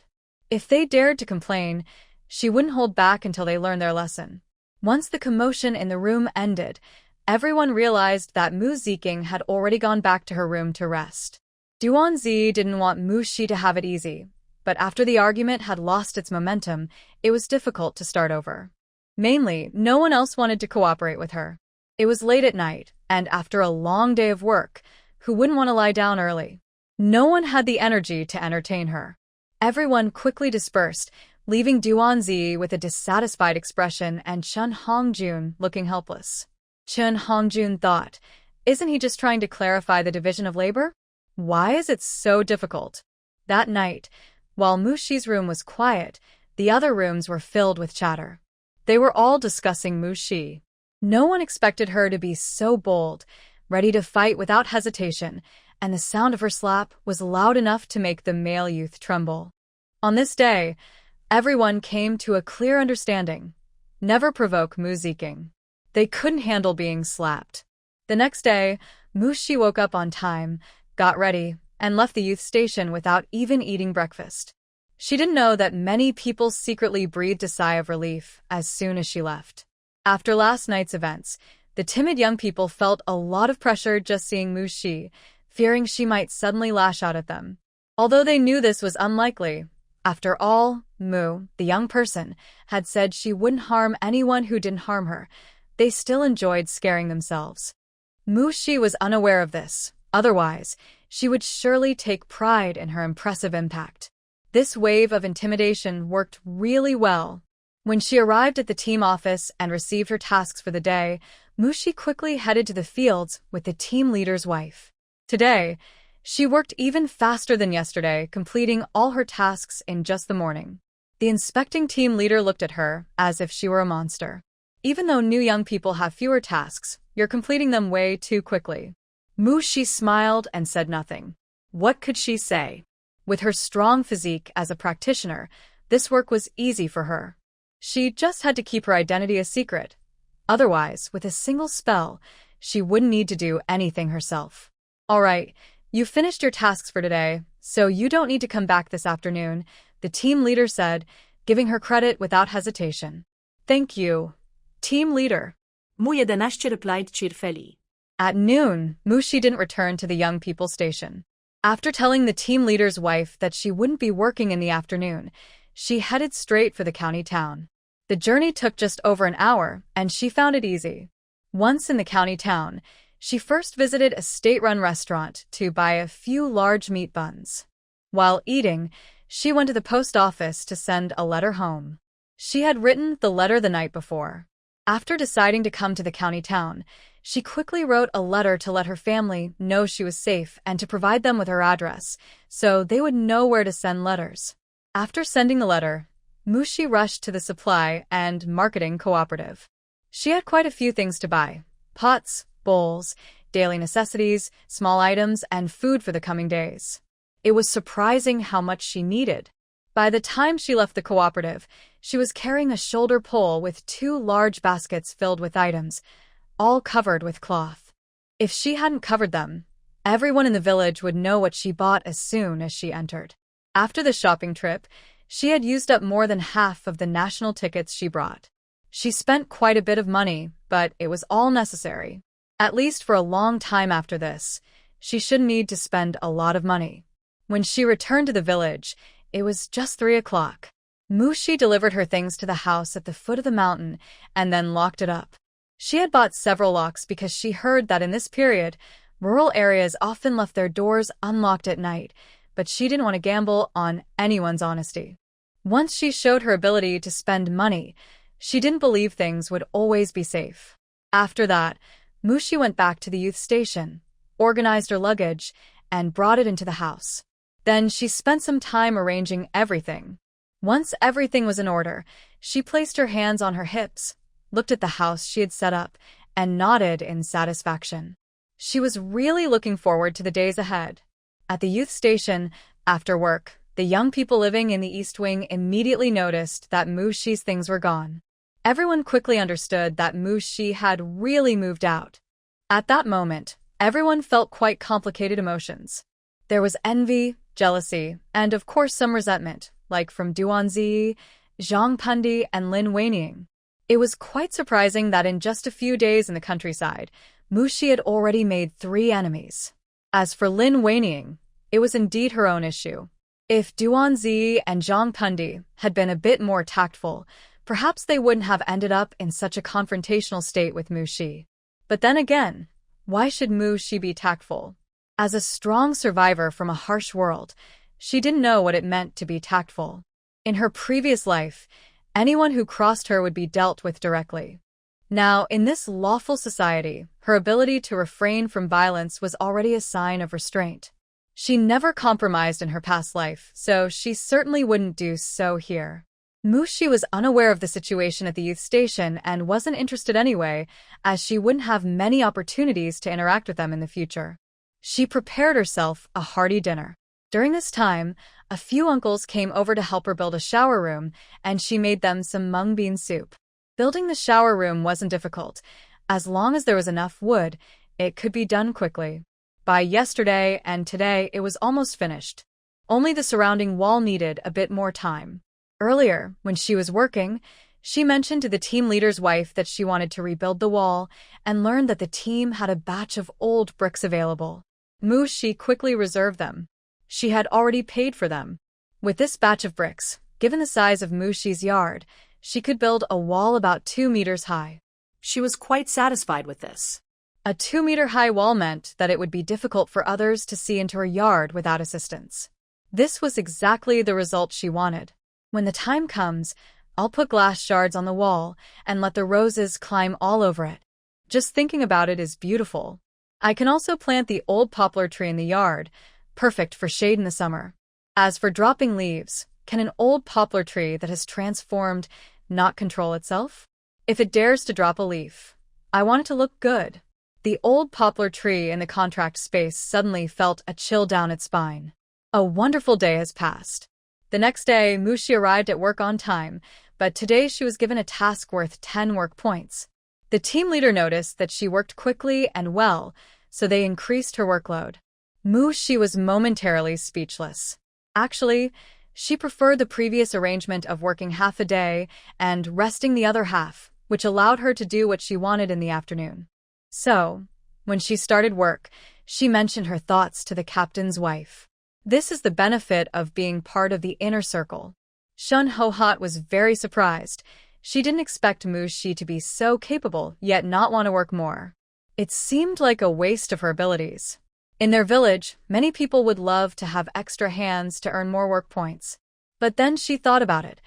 If they dared to complain, she wouldn't hold back until they learned their lesson. Once the commotion in the room ended, everyone realized that Mu Ziking had already gone back to her room to rest. Duanzi didn't want Mu Shi to have it easy, but after the argument had lost its momentum, it was difficult to start over. Mainly, no one else wanted to cooperate with her. It was late at night, and after a long day of work, who wouldn't want to lie down early? No one had the energy to entertain her. Everyone quickly dispersed, leaving Duanzi with a dissatisfied expression and Chen Hongjun looking helpless. Chen Hongjun thought, isn't he just trying to clarify the division of labor? Why is it so difficult? That night, while Mu Shi's room was quiet, the other rooms were filled with chatter. They were all discussing Mu Shi. No one expected her to be so bold, ready to fight without hesitation, and the sound of her slap was loud enough to make the male youth tremble. On this day, everyone came to a clear understanding. Never provoke Mu Ziking. They couldn't handle being slapped. The next day, Mu Shi woke up on time, got ready, and left the youth station without even eating breakfast. She didn't know that many people secretly breathed a sigh of relief as soon as she left. After last night's events, the timid young people felt a lot of pressure just seeing Mu Shi, fearing she might suddenly lash out at them. Although they knew this was unlikely, after all, Mu, the young person, had said she wouldn't harm anyone who didn't harm her, they still enjoyed scaring themselves. Mu Shi was unaware of this. Otherwise, she would surely take pride in her impressive impact. This wave of intimidation worked really well. When she arrived at the team office and received her tasks for the day, Mu Shi quickly headed to the fields with the team leader's wife. Today, she worked even faster than yesterday, completing all her tasks in just the morning. The inspecting team leader looked at her as if she were a monster. Even though new young people have fewer tasks, you're completing them way too quickly. Mu Shi smiled and said nothing. What could she say? With her strong physique as a practitioner, this work was easy for her. She just had to keep her identity a secret. Otherwise, with a single spell, she wouldn't need to do anything herself. All right, you finished your tasks for today, so you don't need to come back this afternoon, the team leader said, giving her credit without hesitation. Thank you, team leader. Mu 11 replied cheerfully. At noon, Mu Shi didn't return to the young people station. After telling the team leader's wife that she wouldn't be working in the afternoon, she headed straight for the county town. The journey took just over an hour, and she found it easy. Once in the county town, she first visited a state-run restaurant to buy a few large meat buns. While eating, she went to the post office to send a letter home. She had written the letter the night before. After deciding to come to the county town, she quickly wrote a letter to let her family know she was safe and to provide them with her address, so they would know where to send letters. After sending the letter, Mu Shi rushed to the supply and marketing cooperative. She had quite a few things to buy: pots, bowls, daily necessities, small items, and food for the coming days. It was surprising how much she needed. By the time she left the cooperative, she was carrying a shoulder pole with 2 large baskets filled with items, all covered with cloth. If she hadn't covered them, everyone in the village would know what she bought as soon as she entered. After the shopping trip, she had used up more than half of the national tickets she brought. She spent quite a bit of money, but it was all necessary. At least for a long time after this, she shouldn't need to spend a lot of money. When she returned to the village, it was just 3 o'clock. Mu Shi delivered her things to the house at the foot of the mountain and then locked it up. She had bought several locks because she heard that in this period, rural areas often left their doors unlocked at night, but she didn't want to gamble on anyone's honesty. Once she showed her ability to spend money, she didn't believe things would always be safe. After that, Mushi went back to the youth station, organized her luggage, and brought it into the house. Then she spent some time arranging everything. Once everything was in order, she placed her hands on her hips, looked at the house she had set up, and nodded in satisfaction. She was really looking forward to the days ahead. At the youth station, after work, the young people living in the East Wing immediately noticed that Mushi's things were gone. Everyone quickly understood that Mushi had really moved out. At that moment, everyone felt quite complicated emotions. There was envy, jealousy, and of course some resentment, like from Duanzi, Zhang Pundi, and Lin Weining. It was quite surprising that in just a few days in the countryside, Mushi had already made 3 enemies. As for Lin Weining, it was indeed her own issue. If Duanzi and Zhang Pundi had been a bit more tactful, perhaps they wouldn't have ended up in such a confrontational state with Mushi. But then again, why should Mushi be tactful? As a strong survivor from a harsh world, she didn't know what it meant to be tactful. In her previous life, anyone who crossed her would be dealt with directly. Now, in this lawful society, her ability to refrain from violence was already a sign of restraint. She never compromised in her past life, so she certainly wouldn't do so here. Mushi was unaware of the situation at the youth station and wasn't interested anyway, as she wouldn't have many opportunities to interact with them in the future. She prepared herself a hearty dinner. During this time, a few uncles came over to help her build a shower room, and she made them some mung bean soup. Building the shower room wasn't difficult. As long as there was enough wood, it could be done quickly. By yesterday and today, it was almost finished. Only the surrounding wall needed a bit more time. Earlier, when she was working, she mentioned to the team leader's wife that she wanted to rebuild the wall and learned that the team had a batch of old bricks available. Mushi quickly reserved them. She had already paid for them. With this batch of bricks, given the size of Mushi's yard, she could build a wall about 2 meters high. She was quite satisfied with this. A 2-meter-high wall meant that it would be difficult for others to see into her yard without assistance. This was exactly the result she wanted. When the time comes, I'll put glass shards on the wall and let the roses climb all over it. Just thinking about it is beautiful. I can also plant the old poplar tree in the yard, perfect for shade in the summer. As for dropping leaves, can an old poplar tree that has transformed not control itself? If it dares to drop a leaf, I want it to look good. The old poplar tree in the contract space suddenly felt a chill down its spine. A wonderful day has passed. The next day, Mushi arrived at work on time, but today she was given a task worth 10 work points. The team leader noticed that she worked quickly and well, so they increased her workload. Mushi was momentarily speechless. Actually, she preferred the previous arrangement of working half a day and resting the other half, which allowed her to do what she wanted in the afternoon. So, when she started work, she mentioned her thoughts to the captain's wife. This is the benefit of being part of the inner circle. Shun Hohat was very surprised. She didn't expect Mushi to be so capable, yet not want to work more. It seemed like a waste of her abilities. In their village, many people would love to have extra hands to earn more work points. But then she thought about it.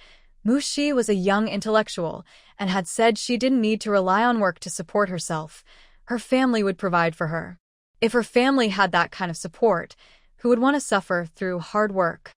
Mushi was a young intellectual and had said she didn't need to rely on work to support herself. Her family would provide for her. If her family had that kind of support, who would want to suffer through hard work?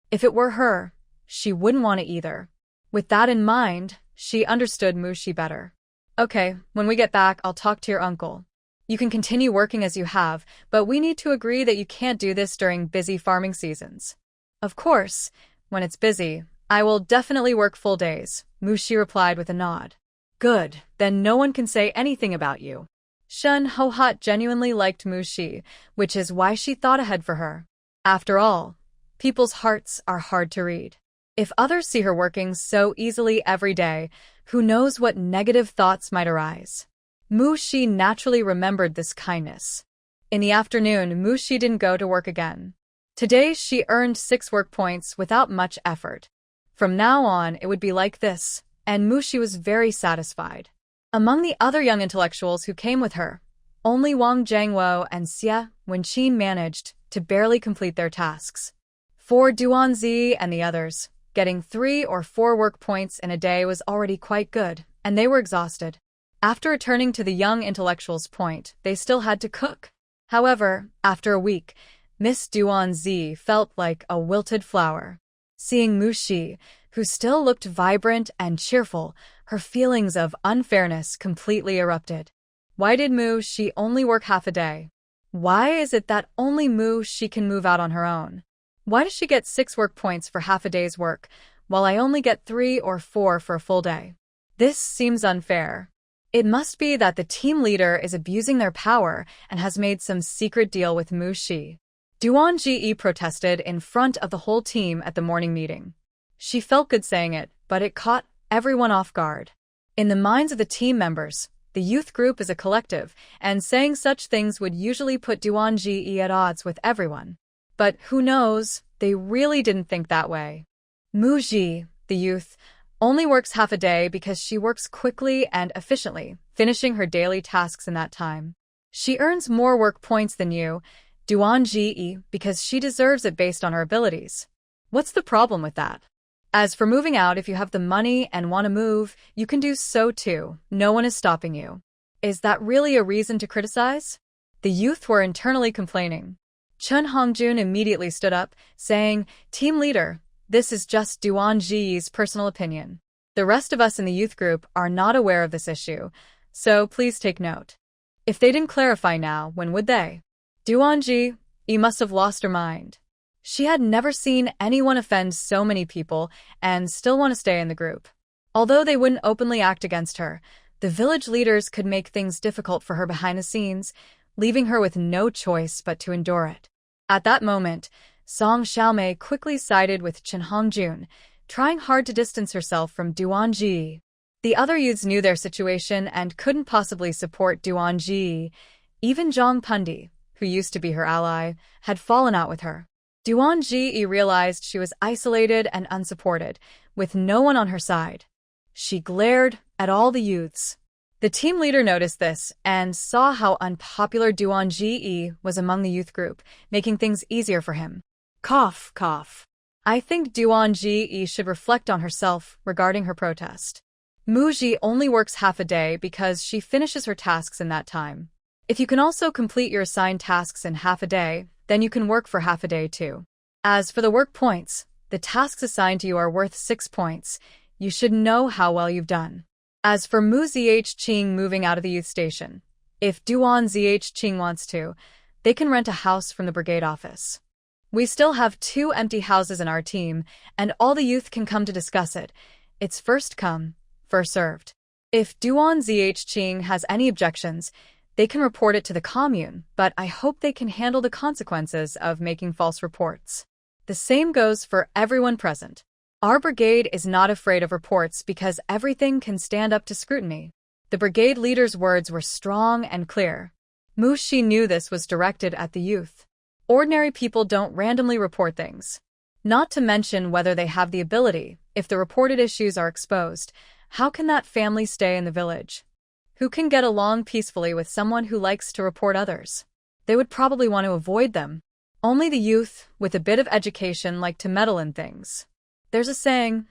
If it were her, she wouldn't want it either. With that in mind, she understood Mushi better. Okay, when we get back, I'll talk to your uncle. You can continue working as you have, but we need to agree that you can't do this during busy farming seasons. Of course, when it's busy, I will definitely work full days, Mushi replied with a nod. Good, then no one can say anything about you. Shun Hohat genuinely liked Mushi, which is why she thought ahead for her. After all, people's hearts are hard to read. If others see her working so easily every day, who knows what negative thoughts might arise? Mushi naturally remembered this kindness. In the afternoon, Mushi didn't go to work again. Today, she earned 6 work points without much effort. From now on, it would be like this, and Mushi was very satisfied. Among the other young intellectuals who came with her, only Wang Jiangwo and Xie Wenqin managed to barely complete their tasks. For Duanzi and the others, getting 3 or 4 work points in a day was already quite good, and they were exhausted. After returning to the young intellectual's point, they still had to cook. However, after a week, Miss Duan-zi felt like a wilted flower. Seeing Mu-shi, who still looked vibrant and cheerful, her feelings of unfairness completely erupted. Why did Mu-shi only work half a day? Why is it that only Mu-shi can move out on her own? Why does she get 6 work points for half a day's work, while I only get 3 or 4 for a full day? This seems unfair. It must be that the team leader is abusing their power and has made some secret deal with Mu-shi. Duan-ji protested in front of the whole team at the morning meeting. She felt good saying it, but it caught everyone off guard. In the minds of the team members, the youth group is a collective, and saying such things would usually put Duan-ji at odds with everyone. But who knows, they really didn't think that way. Mu-ji, the youth, only works half a day because she works quickly and efficiently, finishing her daily tasks in that time. She earns more work points than you, Duan-ji, because she deserves it based on her abilities. What's the problem with that? As for moving out, if you have the money and want to move, you can do so too. No one is stopping you. Is that really a reason to criticize? The youth were internally complaining. Chun Hongjun immediately stood up, saying, "Team leader, this is just Duan-ji's personal opinion. The rest of us in the youth group are not aware of this issue, so please take note." If they didn't clarify now, when would they? Duan-ji must have lost her mind. She had never seen anyone offend so many people and still want to stay in the group. Although they wouldn't openly act against her, the village leaders could make things difficult for her behind the scenes, leaving her with no choice but to endure it. At that moment, Song Xiaomei quickly sided with Chen Hongjun, trying hard to distance herself from Duan-ji. The other youths knew their situation and couldn't possibly support Duan-ji. Even Zhang Pundi, who used to be her ally, had fallen out with her. Duan-ji realized she was isolated and unsupported, with no one on her side. She glared at all the youths. The team leader noticed this and saw how unpopular Duan-ji was among the youth group, making things easier for him. Cough, cough. I think Duan-ji should reflect on herself regarding her protest. Mu-ji only works half a day because she finishes her tasks in that time. If you can also complete your assigned tasks in half a day, then you can work for half a day too. As for the work points, the tasks assigned to you are worth 6 points. You should know how well you've done. As for Mu Zheng moving out of the youth station, if Duan Zheng wants to, they can rent a house from the brigade office. We still have 2 empty houses in our team, and all the youth can come to discuss it. It's first come, first served. If Duan Zheng has any objections, they can report it to the commune, but I hope they can handle the consequences of making false reports. The same goes for everyone present. Our brigade is not afraid of reports because everything can stand up to scrutiny. The brigade leader's words were strong and clear. Mu-shi knew this was directed at the youth. Ordinary people don't randomly report things. Not to mention whether they have the ability. If the reported issues are exposed, how can that family stay in the village? Who can get along peacefully with someone who likes to report others? They would probably want to avoid them. Only the youth, with a bit of education, like to meddle in things. There's a saying,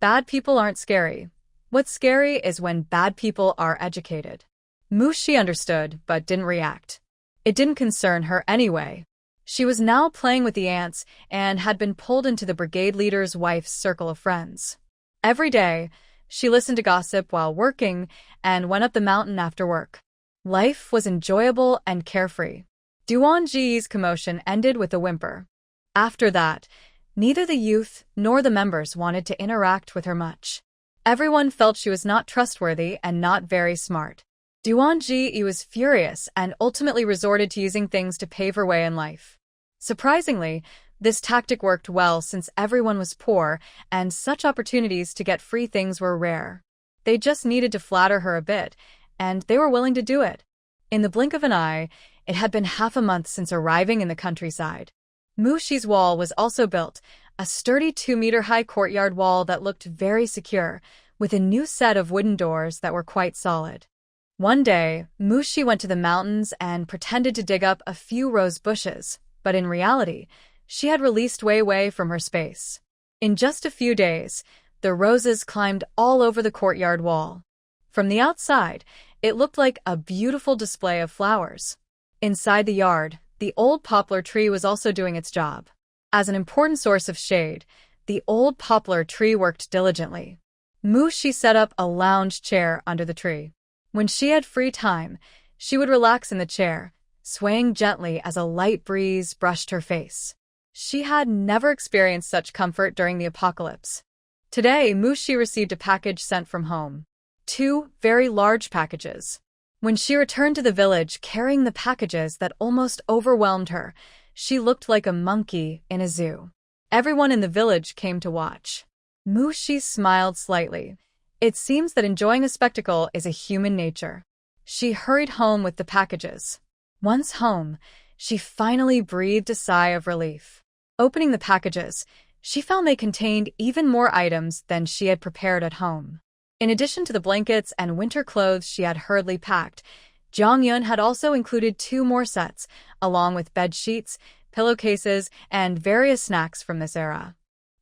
bad people aren't scary. What's scary is when bad people are educated. Mu-shi understood, but didn't react. It didn't concern her anyway. She was now playing with the ants and had been pulled into the brigade leader's wife's circle of friends. Every day, she listened to gossip while working and went up the mountain after work. Life was enjoyable and carefree. Duan-ji's commotion ended with a whimper. After that, neither the youth nor the members wanted to interact with her much. Everyone felt she was not trustworthy and not very smart. Duan-ji was furious and ultimately resorted to using things to pave her way in life. Surprisingly, this tactic worked well since everyone was poor and such opportunities to get free things were rare. They just needed to flatter her a bit, and they were willing to do it. In the blink of an eye, it had been half a month since arriving in the countryside. Mu-shi's wall was also built, a sturdy 2-meter-high courtyard wall that looked very secure, with a new set of wooden doors that were quite solid. One day, Mu-shi went to the mountains and pretended to dig up a few rose bushes, but in reality, she had released Wei from her space. In just a few days, the roses climbed all over the courtyard wall. From the outside, It looked like a beautiful display of flowers. Inside the yard, the old poplar tree was also doing its job. As an important source of shade, the old poplar tree worked diligently. Mushi set up a lounge chair under the tree. When she had free time, she would relax in the chair, swaying gently as a light breeze brushed her face. She had never experienced such comfort during the apocalypse. Today, Mushi received a package sent from home. 2 very large packages. When she returned to the village carrying the packages that almost overwhelmed her, she looked like a monkey in a zoo. Everyone in the village came to watch. Mushi smiled slightly. It seems that enjoying a spectacle is a human nature. She hurried home with the packages. Once home, she finally breathed a sigh of relief. Opening the packages, she found they contained even more items than she had prepared at home. In addition to the blankets and winter clothes she had hurriedly packed, Jong-yun had also included 2 more sets, along with bed sheets, pillowcases, and various snacks from this era.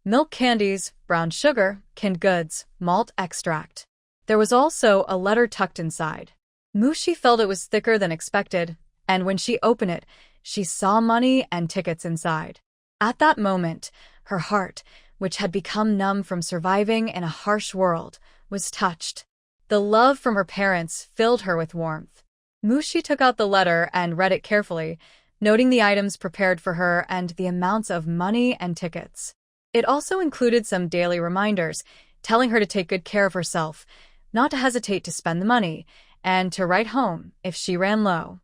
Milk candies, brown sugar, canned goods, malt extract. There was also a letter tucked inside. Mushi felt it was thicker than expected, and when she opened it, she saw money and tickets inside. At that moment, her heart, which had become numb from surviving in a harsh world, was touched. The love from her parents filled her with warmth. Mushi took out the letter and read it carefully, noting the items prepared for her and the amounts of money and tickets. It also included some daily reminders, telling her to take good care of herself, not to hesitate to spend the money, and to write home if she ran low.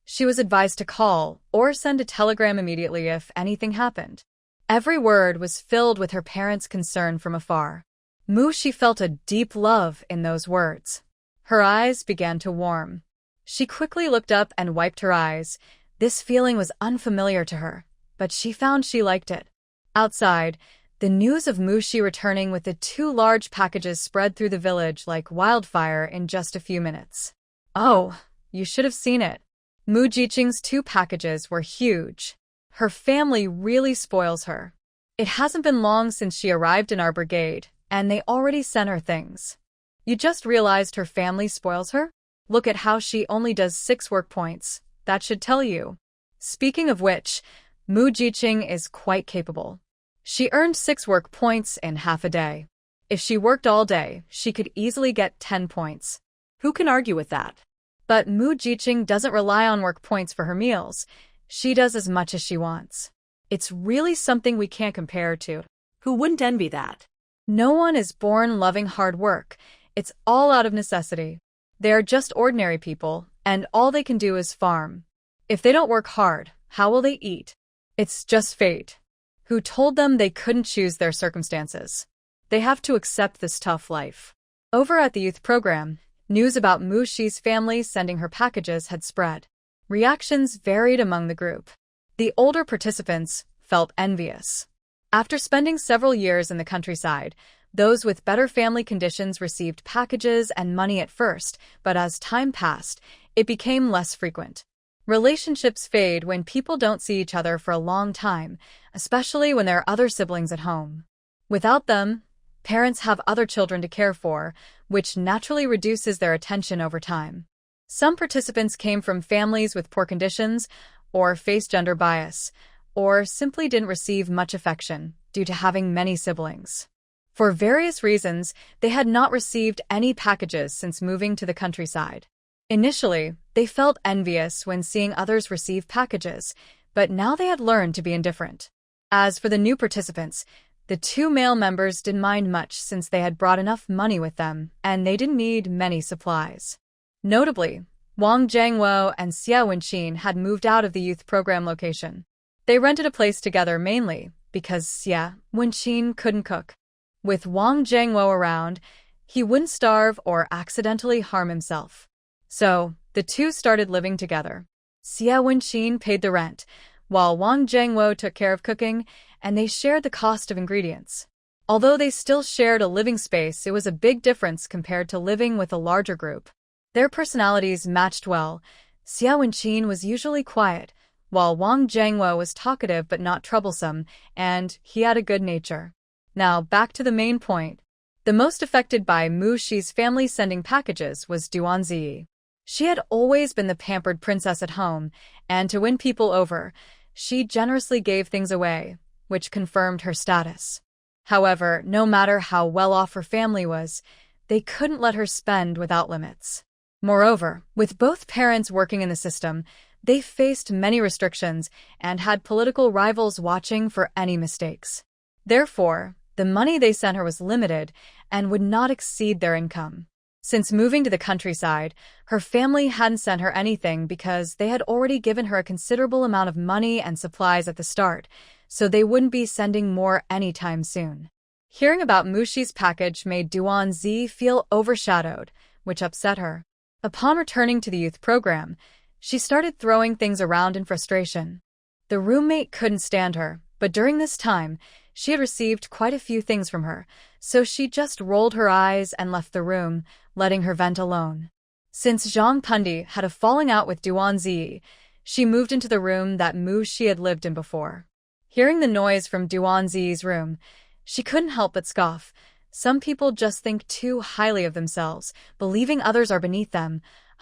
She was advised to call or send a telegram immediately if anything happened. Every word was filled with her parents' concern from afar. Mushi felt a deep love in those words. Her eyes began to warm. She quickly looked up and wiped her eyes. This feeling was unfamiliar to her, but she found she liked it. Outside, the news of Mushi returning with the 2 large packages spread through the village like wildfire in just a few minutes. Oh, you should have seen it. Mu Jiqing's 2 packages were huge. Her family really spoils her. It hasn't been long since she arrived in our brigade, and they already sent her things. You just realized her family spoils her? Look at how she only does 6 work points. That should tell you. Speaking of which, Mu Jiqing is quite capable. She earned 6 work points in half a day. If she worked all day, she could easily get 10 points. Who can argue with that? But Mu Jiqing doesn't rely on work points for her meals. She does as much as she wants. It's really something we can't compare to. Who wouldn't envy that? No one is born loving hard work. It's all out of necessity. They are just ordinary people, and all they can do is farm. If they don't work hard, how will they eat? It's just fate. Who told them they couldn't choose their circumstances? They have to accept this tough life. Over at the youth program, news about Mushi's family sending her packages had spread. Reactions varied among the group. The older participants felt envious. After spending several years in the countryside, those with better family conditions received packages and money at first, but as time passed, it became less frequent. Relationships fade when people don't see each other for a long time, especially when there are other siblings at home. Without them, parents have other children to care for, which naturally reduces their attention over time. Some participants came from families with poor conditions, or faced gender bias, or simply didn't receive much affection due to having many siblings. For various reasons, they had not received any packages since moving to the countryside. Initially, they felt envious when seeing others receive packages, but now they had learned to be indifferent. As for the new participants, the 2 male members didn't mind much since they had brought enough money with them, and they didn't need many supplies. Notably, Wang Jiangwo and Xia Wenqin had moved out of the youth program location. They rented a place together mainly because Xia Wenqin couldn't cook. With Wang Jiangwo around, he wouldn't starve or accidentally harm himself. So, the 2 started living together. Xia Wenqin paid the rent, while Wang Jiangwo took care of cooking, and they shared the cost of ingredients. Although they still shared a living space, it was a big difference compared to living with a larger group. Their personalities matched well. Xia Wenqin was usually quiet, while Wang Jiangwo was talkative but not troublesome, and he had a good nature. Now, back to the main point. The most affected by Mushi's family sending packages was Duan Ziyi. She had always been the pampered princess at home, and to win people over, she generously gave things away, which confirmed her status. However, no matter how well off her family was, they couldn't let her spend without limits. Moreover, with both parents working in the system, they faced many restrictions and had political rivals watching for any mistakes. Therefore, the money they sent her was limited and would not exceed their income. Since moving to the countryside, her family hadn't sent her anything because they had already given her a considerable amount of money and supplies at the start, so they wouldn't be sending more anytime soon. Hearing about Mushi's package made Duan-zi feel overshadowed, which upset her. Upon returning to the youth program, she started throwing things around in frustration. The roommate couldn't stand her, but during this time, she had received quite a few things from her, so she just rolled her eyes and left the room, letting her vent alone. Since Zhang Pundi had a falling out with Duan-zi, she moved into the room that Mushi had lived in before. Hearing the noise from Duan-zi's room, she couldn't help but scoff. Some people just think too highly of themselves, believing others are beneath them.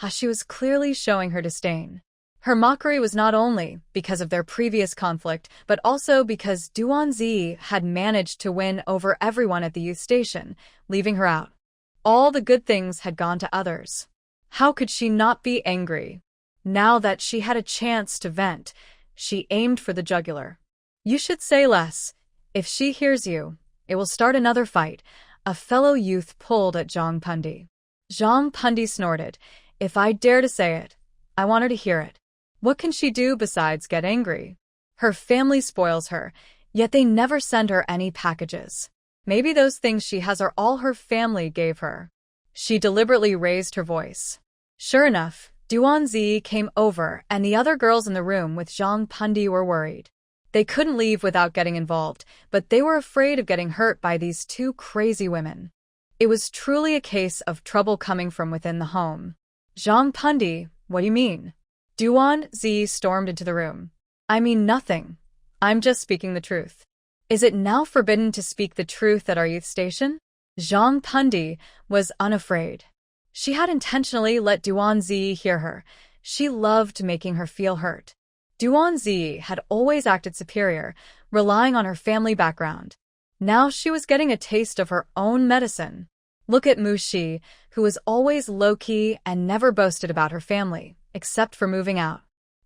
She was clearly showing her disdain. Her mockery was not only because of their previous conflict, but also because Duan-zi had managed to win over everyone at the youth station, leaving her out. All the good things had gone to others. How could she not be angry? Now that she had a chance to vent, she aimed for the jugular. You should say less. If she hears you, it will start another fight. A fellow youth pulled at Zhang Pundi. Zhang Pundi snorted. If I dare to say it, I want her to hear it. What can she do besides get angry? Her family spoils her, yet they never send her any packages. Maybe those things she has are all her family gave her. She deliberately raised her voice. Sure enough, Duan-zi came over and the other girls in the room with Zhang Pundi were worried. They couldn't leave without getting involved, but they were afraid of getting hurt by these two crazy women. It was truly a case of trouble coming from within the home. Zhang Pundi, what do you mean? Duan-zi stormed into the room. I mean nothing. I'm just speaking the truth. Is it now forbidden to speak the truth at our youth station? Zhang Pundi was unafraid. She had intentionally let Duan-zi hear her. She loved making her feel hurt. Duan-zi had always acted superior, relying on her family background. Now she was getting a taste of her own medicine. Look at Mushi, who was always low-key and never boasted about her family, except for moving out.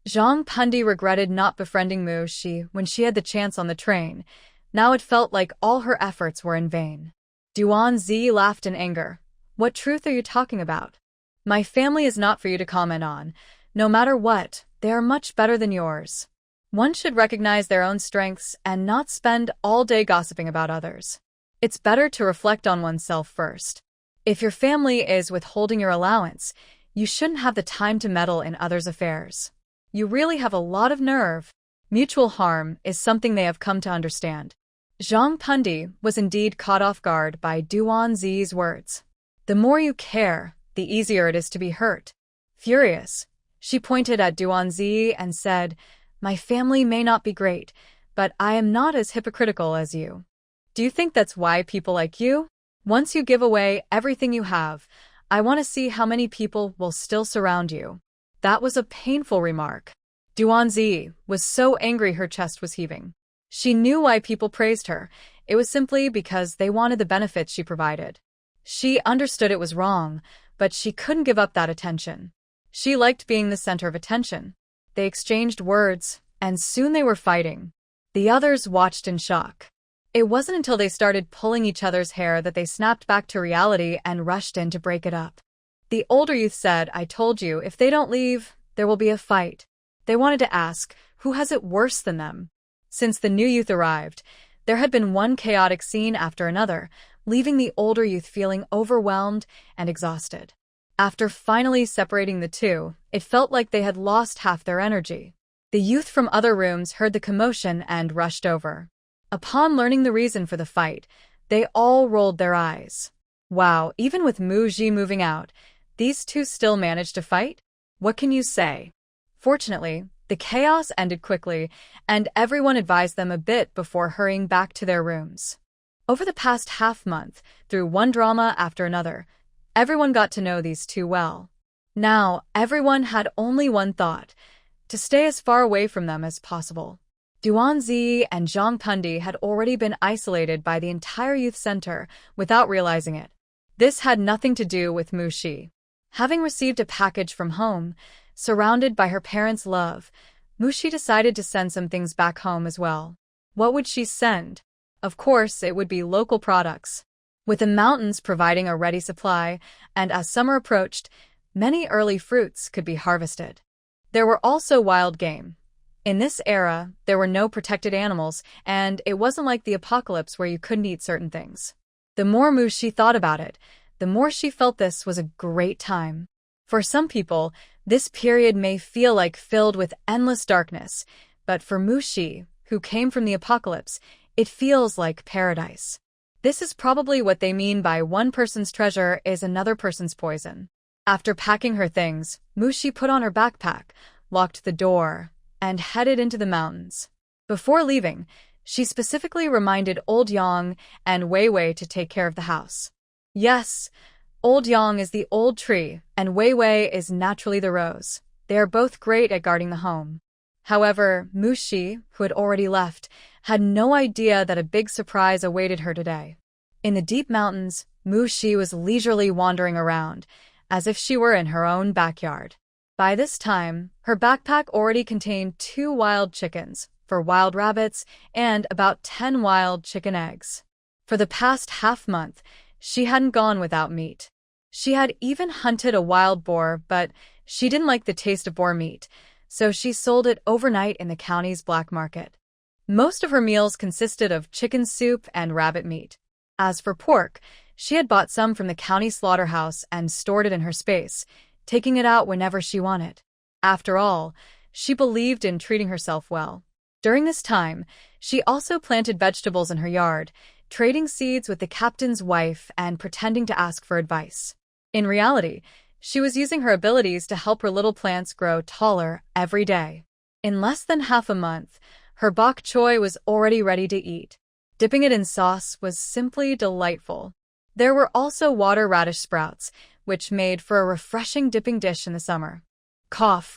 Zhang Pundi regretted not befriending Mushi when she had the chance on the train. Now it felt like all her efforts were in vain. Duan-zi laughed in anger. What truth are you talking about? My family is not for you to comment on. No matter what, they are much better than yours. One should recognize their own strengths and not spend all day gossiping about others. It's better to reflect on oneself first. If your family is withholding your allowance, you shouldn't have the time to meddle in others' affairs. You really have a lot of nerve. Mutual harm is something they have come to understand. Zhang Pundi was indeed caught off guard by Duan-zi's words. The more you care, the easier it is to be hurt. Furious, she pointed at Duan-zi and said, My family may not be great, but I am not as hypocritical as you. Do you think that's why people like you? Once you give away everything you have, I want to see how many people will still surround you. That was a painful remark. Duan-zi was so angry her chest was heaving. She knew why people praised her. It was simply because they wanted the benefits she provided. She understood it was wrong, but she couldn't give up that attention. She liked being the center of attention. They exchanged words, and soon they were fighting. The others watched in shock. It wasn't until they started pulling each other's hair that they snapped back to reality and rushed in to break it up. The older youth said, I told you, if they don't leave, there will be a fight. They wanted to ask, who has it worse than them? Since the new youth arrived, there had been one chaotic scene after another, leaving the older youth feeling overwhelmed and exhausted. After finally separating the two, it felt like they had lost half their energy. The youth from other rooms heard the commotion and rushed over. Upon learning the reason for the fight, they all rolled their eyes. Wow, even with Muji moving out, these two still managed to fight? What can you say? Fortunately, the chaos ended quickly, and everyone advised them a bit before hurrying back to their rooms. Over the past half-month, through one drama after another, everyone got to know these two well. Now, everyone had only one thought: to stay as far away from them as possible. Duanzi and Zhang Pundi had already been isolated by the entire youth center without realizing it. This had nothing to do with Mu Xi. Having received a package from home, surrounded by her parents' love, Mu Xi decided to send some things back home as well. What would she send? Of course, it would be local products. With the mountains providing a ready supply, and as summer approached, many early fruits could be harvested. There were also wild game. In this era, there were no protected animals, and it wasn't like the apocalypse where you couldn't eat certain things. The more Mu Xi thought about it, the more she felt this was a great time. For some people, this period may feel like filled with endless darkness, but for Mu Xi, who came from the apocalypse, it feels like paradise. This is probably what they mean by one person's treasure is another person's poison. After packing her things, Mu Xi put on her backpack, locked the door, and headed into the mountains. Before leaving, she specifically reminded Old Yang and Wei Wei to take care of the house. Yes, Old Yang is the old tree, and Wei Wei is naturally the rose. They are both great at guarding the home. However, Mu Xi, who had already left, had no idea that a big surprise awaited her today. In the deep mountains, Mu Xi was leisurely wandering around, as if she were in her own backyard. By this time, her backpack already contained 2 wild chickens, 4 wild rabbits, and about 10 wild chicken eggs. For the past half-month, she hadn't gone without meat. She had even hunted a wild boar, but she didn't like the taste of boar meat, so she sold it overnight in the county's black market. Most of her meals consisted of chicken soup and rabbit meat. As for pork, she had bought some from the county slaughterhouse and stored it in her space, taking it out whenever she wanted. After all, she believed in treating herself well. During this time, she also planted vegetables in her yard, trading seeds with the captain's wife and pretending to ask for advice. In reality, she was using her abilities to help her little plants grow taller every day. In less than half a month, her bok choy was already ready to eat. Dipping it in sauce was simply delightful. There were also water radish sprouts, which made for a refreshing dipping dish in the summer.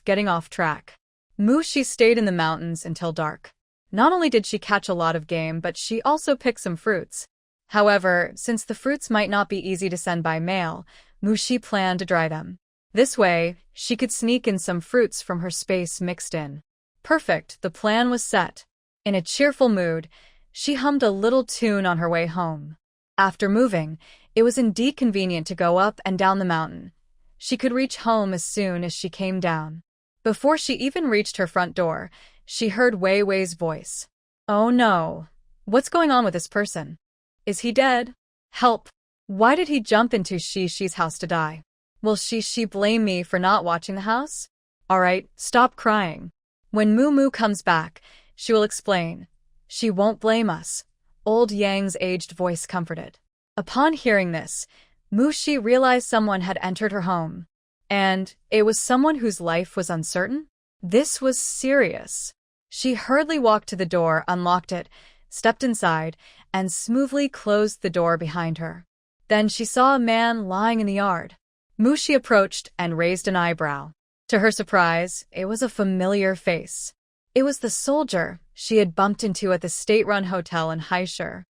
Getting off track. Mu Xi stayed in the mountains until dark. Not only did she catch a lot of game, but she also picked some fruits. However, since the fruits might not be easy to send by mail, Mu Xi planned to dry them. This way, she could sneak in some fruits from her space mixed in. Perfect, the plan was set. In a cheerful mood, she hummed a little tune on her way home. After moving, it was indeed convenient to go up and down the mountain. She could reach home as soon as she came down. Before she even reached her front door, she heard Wei Wei's voice. Oh no. What's going on with this person? Is he dead? Help. Why did he jump into Shi's house to die? Will Shi blame me for not watching the house? Alright, stop crying. When Mu comes back, she will explain. She won't blame us. Old Yang's aged voice comforted. Upon hearing this, Mu Xi realized someone had entered her home. And it was someone whose life was uncertain? This was serious. She hurriedly walked to the door, unlocked it, stepped inside, and smoothly closed the door behind her. Then she saw a man lying in the yard. Mu Xi approached and raised an eyebrow. To her surprise, it was a familiar face. It was the soldier she had bumped into at the state-run hotel in Haishur.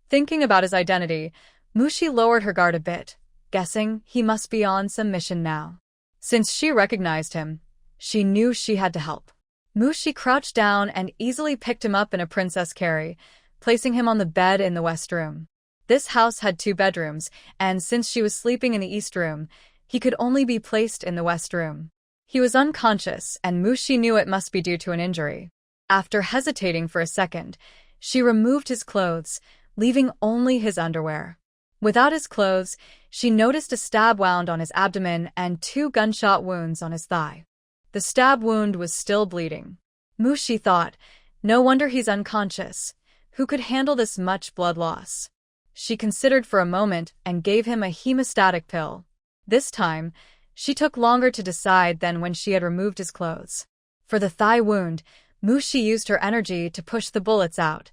Thinking about his identity, Mu Xi lowered her guard a bit, guessing he must be on some mission now. Since she recognized him, she knew she had to help. Mu Xi crouched down and easily picked him up in a princess carry, placing him on the bed in the west room. This house had 2 bedrooms, and since she was sleeping in the east room, he could only be placed in the west room. He was unconscious, and Mu Xi knew it must be due to an injury. After hesitating for a second, she removed his clothes, leaving only his underwear. Without his clothes, she noticed a stab wound on his abdomen and 2 gunshot wounds on his thigh. The stab wound was still bleeding. Mu Xi thought, no wonder he's unconscious. Who could handle this much blood loss? She considered for a moment and gave him a hemostatic pill. This time, she took longer to decide than when she had removed his clothes. For the thigh wound, Mu Xi used her energy to push the bullets out.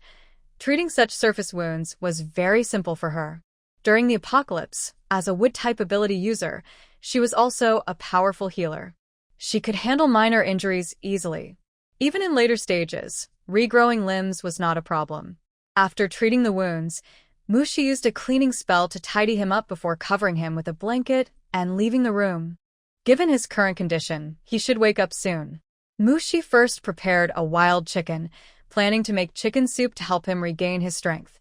Treating such surface wounds was very simple for her. During the apocalypse, as a wood-type ability user, she was also a powerful healer. She could handle minor injuries easily. Even in later stages, regrowing limbs was not a problem. After treating the wounds, Mushi used a cleaning spell to tidy him up before covering him with a blanket and leaving the room. Given his current condition, he should wake up soon. Mushi first prepared a wild chicken, planning to make chicken soup to help him regain his strength.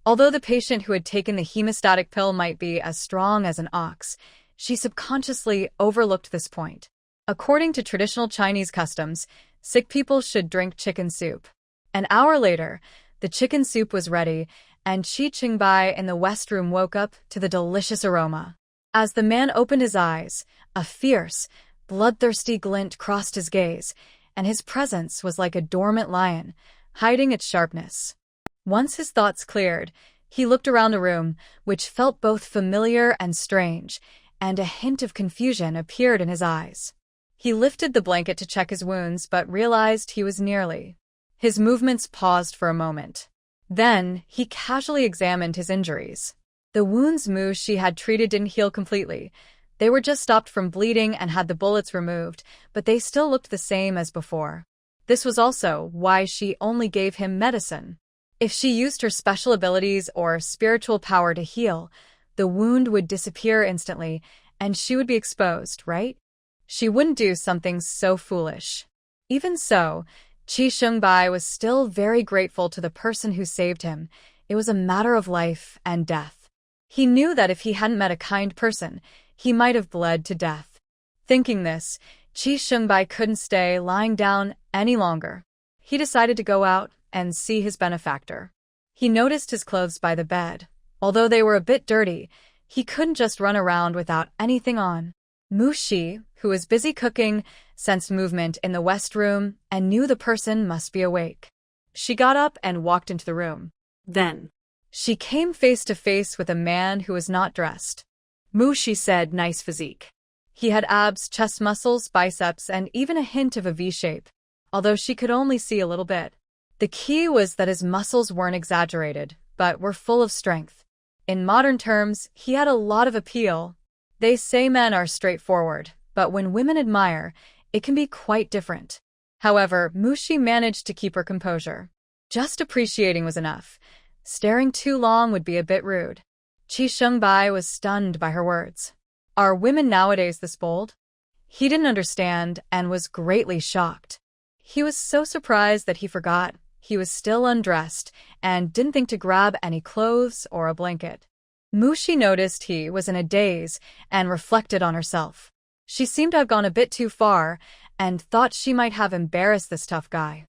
Although the patient who had taken the hemostatic pill might be as strong as an ox, she subconsciously overlooked this point. According to traditional Chinese customs, sick people should drink chicken soup. An hour later, the chicken soup was ready, and Qi Qingbai in the west room woke up to the delicious aroma. As the man opened his eyes, a fierce, bloodthirsty glint crossed his gaze, and his presence was like a dormant lion, hiding its sharpness. Once his thoughts cleared, he looked around the room, which felt both familiar and strange, and a hint of confusion appeared in his eyes. He lifted the blanket to check his wounds, but realized he was nearly. His movements paused for a moment. Then, he casually examined his injuries. The wounds Mushi had treated didn't heal completely. They were just stopped from bleeding and had the bullets removed, but they still looked the same as before. This was also why she only gave him medicine. If she used her special abilities or spiritual power to heal, the wound would disappear instantly, and she would be exposed, right? She wouldn't do something so foolish. Even so, Qi Shengbai was still very grateful to the person who saved him. It was a matter of life and death. He knew that if he hadn't met a kind person, he might have bled to death. Thinking this, Qi Shengbai couldn't stay lying down any longer. He decided to go out and see his benefactor. He noticed his clothes by the bed. Although they were a bit dirty, he couldn't just run around without anything on. Mushi, who was busy cooking, sensed movement in the west room and knew the person must be awake. She got up and walked into the room. Then, she came face to face with a man who was not dressed. Mushi said, nice physique. He had abs, chest muscles, biceps, and even a hint of a V-shape, although she could only see a little bit. The key was that his muscles weren't exaggerated, but were full of strength. In modern terms, he had a lot of appeal. They say men are straightforward, but when women admire, it can be quite different. However, Mushi managed to keep her composure. Just appreciating was enough. Staring too long would be a bit rude. Qi Shengbai was stunned by her words. Are women nowadays this bold? He didn't understand and was greatly shocked. He was so surprised that he forgot he was still undressed and didn't think to grab any clothes or a blanket. Mushi noticed he was in a daze and reflected on herself. She seemed to have gone a bit too far and thought she might have embarrassed this tough guy.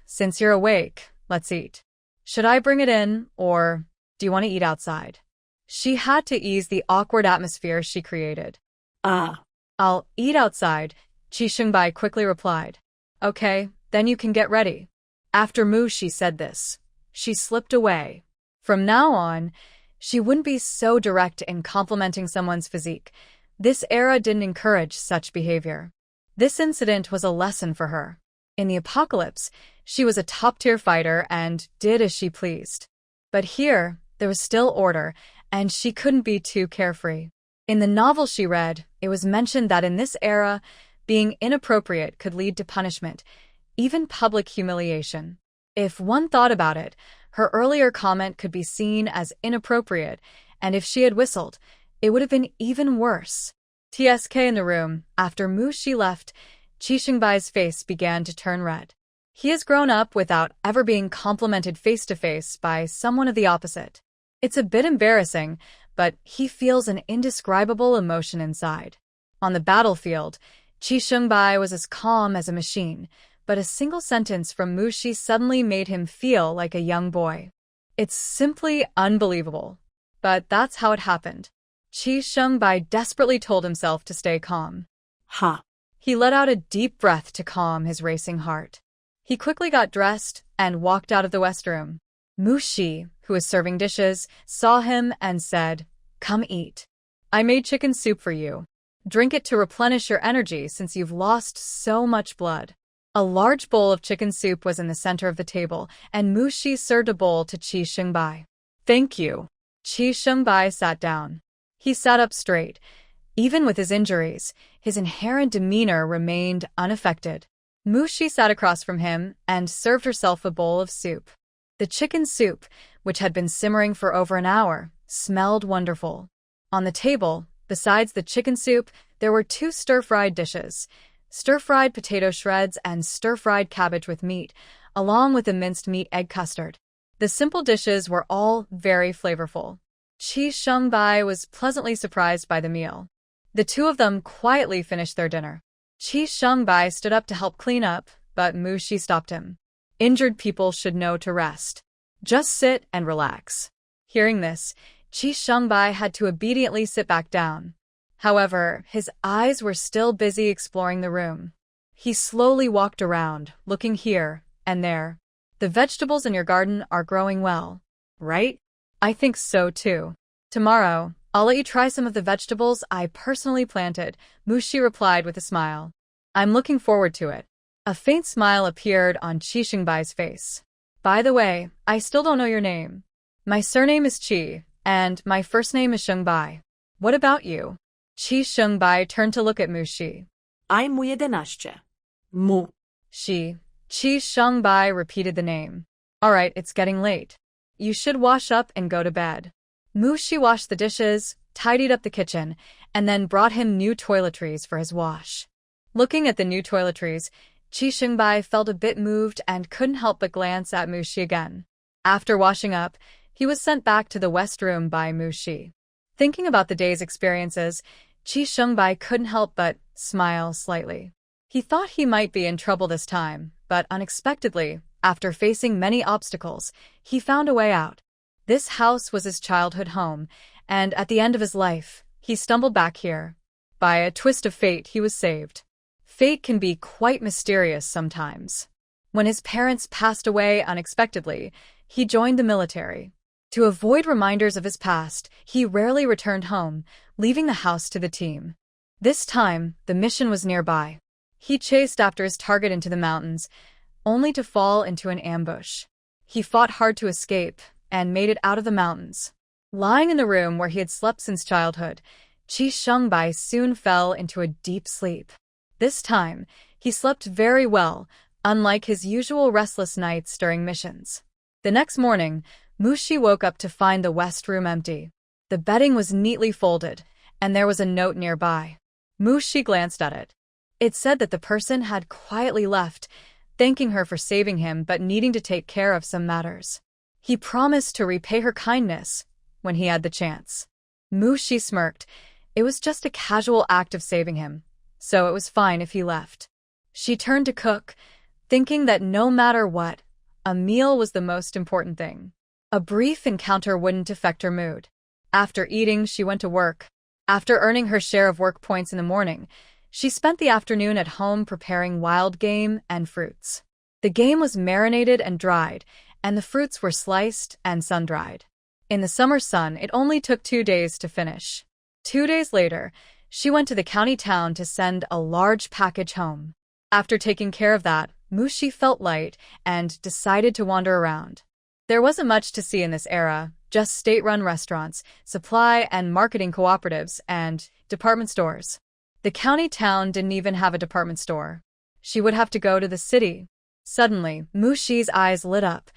Since you're awake, let's eat. Should I bring it in, or do you want to eat outside? She had to ease the awkward atmosphere she created. I'll eat outside, Qi Shengbai quickly replied. Okay, then you can get ready. After Mushi said this, she slipped away. From now on, she wouldn't be so direct in complimenting someone's physique. This era didn't encourage such behavior. This incident was a lesson for her. In the apocalypse, she was a top-tier fighter and did as she pleased. But here, there was still order, and she couldn't be too carefree. In the novel she read, it was mentioned that in this era, being inappropriate could lead to punishment, even public humiliation. If one thought about it, her earlier comment could be seen as inappropriate, and if she had whistled, it would have been even worse. TSK in the room, after Mushi left, Qi Shengbai's face began to turn red. He has grown up without ever being complimented face-to-face by someone of the opposite. It's a bit embarrassing, but he feels an indescribable emotion inside. On the battlefield, Qi Shengbai was as calm as a machine, but a single sentence from Mushi suddenly made him feel like a young boy. It's simply unbelievable. But that's how it happened. Qi Shengbai desperately told himself to stay calm. He let out a deep breath to calm his racing heart. He quickly got dressed and walked out of the West Room. Mushi, who was serving dishes, saw him and said, "Come eat. I made chicken soup for you. Drink it to replenish your energy since you've lost so much blood." A large bowl of chicken soup was in the center of the table, and Mushi served a bowl to Qi Shengbai. "Thank you." Qi Shengbai sat down. He sat up straight. Even with his injuries, his inherent demeanor remained unaffected. Mu Shi sat across from him and served herself a bowl of soup. The chicken soup, which had been simmering for over an hour, smelled wonderful. On the table, besides the chicken soup, there were two stir-fried dishes, stir-fried potato shreds and stir-fried cabbage with meat, along with a minced meat egg custard. The simple dishes were all very flavorful. Qi Shengbai was pleasantly surprised by the meal. The two of them quietly finished their dinner. Qi Shengbai stood up to help clean up, but Mu Shi stopped him. Injured people should know to rest. Just sit and relax. Hearing this, Qi Shengbai had to obediently sit back down. However, his eyes were still busy exploring the room. He slowly walked around, looking here and there. The vegetables in your garden are growing well, right? I think so too. Tomorrow, I'll let you try some of the vegetables I personally planted, Mu Shi replied with a smile. I'm looking forward to it. A faint smile appeared on Qi Shengbai's face. By the way, I still don't know your name. My surname is Qi, and my first name is Shengbai. What about you? Qi Shengbai turned to look at Mu Shi. I'm Mu 11. Mu. Shi. Qi Shengbai repeated the name. Alright, it's getting late. You should wash up and go to bed. Mu Shi washed the dishes, tidied up the kitchen, and then brought him new toiletries for his wash. Looking at the new toiletries, Qi Shengbai felt a bit moved and couldn't help but glance at Mu Shi again. After washing up, he was sent back to the west room by Mu Shi. Thinking about the day's experiences, Qi Shengbai couldn't help but smile slightly. He thought he might be in trouble this time, but unexpectedly, after facing many obstacles, he found a way out. This house was his childhood home, and at the end of his life, he stumbled back here. By a twist of fate, he was saved. Fate can be quite mysterious sometimes. When his parents passed away unexpectedly, he joined the military. To avoid reminders of his past, he rarely returned home, leaving the house to the team. This time, the mission was nearby. He chased after his target into the mountains, only to fall into an ambush. He fought hard to escape and made it out of the mountains. Lying in the room where he had slept since childhood, Qi Shengbai soon fell into a deep sleep. This time, he slept very well, unlike his usual restless nights during missions. The next morning, Mu Shi woke up to find the west room empty. The bedding was neatly folded, and there was a note nearby. Mu Shi glanced at it. It said that the person had quietly left, thanking her for saving him but needing to take care of some matters. He promised to repay her kindness when he had the chance. Mu Shi smirked. It was just a casual act of saving him, so it was fine if he left. She turned to cook, thinking that no matter what, a meal was the most important thing. A brief encounter wouldn't affect her mood. After eating, she went to work. After earning her share of work points in the morning, she spent the afternoon at home preparing wild game and fruits. The game was marinated and dried, and the fruits were sliced and sun-dried. In the summer sun, it only took 2 days to finish. 2 days later, she went to the county town to send a large package home. After taking care of that, Mu Shi felt light and decided to wander around. There wasn't much to see in this era, just state-run restaurants, supply and marketing cooperatives, and department stores. The county town didn't even have a department store. She would have to go to the city. Suddenly, Mu Shi's eyes lit up.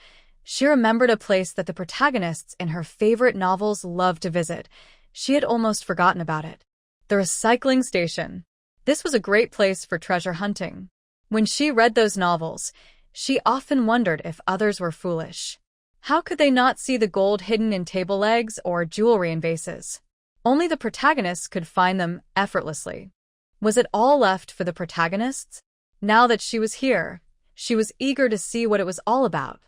She remembered a place that the protagonists in her favorite novels loved to visit. She had almost forgotten about it. The recycling station. This was a great place for treasure hunting. When she read those novels, she often wondered if others were foolish. How could they not see the gold hidden in table legs or jewelry in vases? Only the protagonists could find them effortlessly. Was it all left for the protagonists? Now that she was here, she was eager to see what it was all about.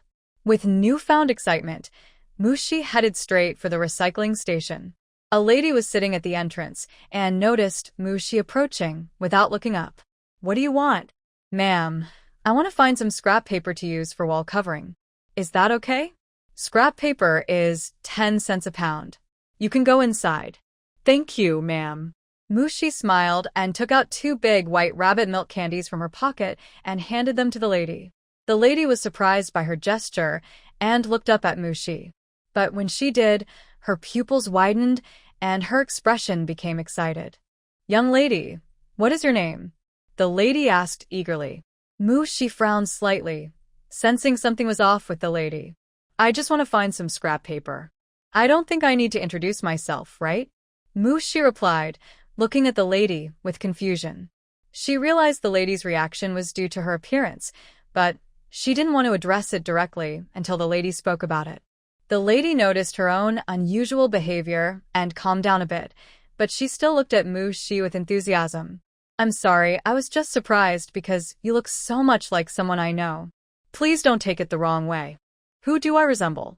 With newfound excitement, Mu Shi headed straight for the recycling station. A lady was sitting at the entrance and noticed Mu Shi approaching without looking up. "What do you want?" "Ma'am, I want to find some scrap paper to use for wall covering. Is that okay?" "Scrap paper is 10 cents a pound. You can go inside." "Thank you, ma'am." Mu Shi smiled and took out 2 big white rabbit milk candies from her pocket and handed them to the lady. The lady was surprised by her gesture and looked up at Mu Shi. But when she did, Her pupils widened, and her expression became excited. "Young lady, what is your name?" the lady asked eagerly. She frowned slightly, sensing something was off with the lady. "I just want to find some scrap paper. I don't think I need to introduce myself, right?" She replied, looking at the lady with confusion. She realized the lady's reaction was due to her appearance, but she didn't want to address it directly until the lady spoke about it. The lady noticed her own unusual behavior and calmed down a bit, but she still looked at Shi with enthusiasm. "I'm sorry, I was just surprised because you look so much like someone I know. Please don't take it the wrong way." "Who do I resemble?"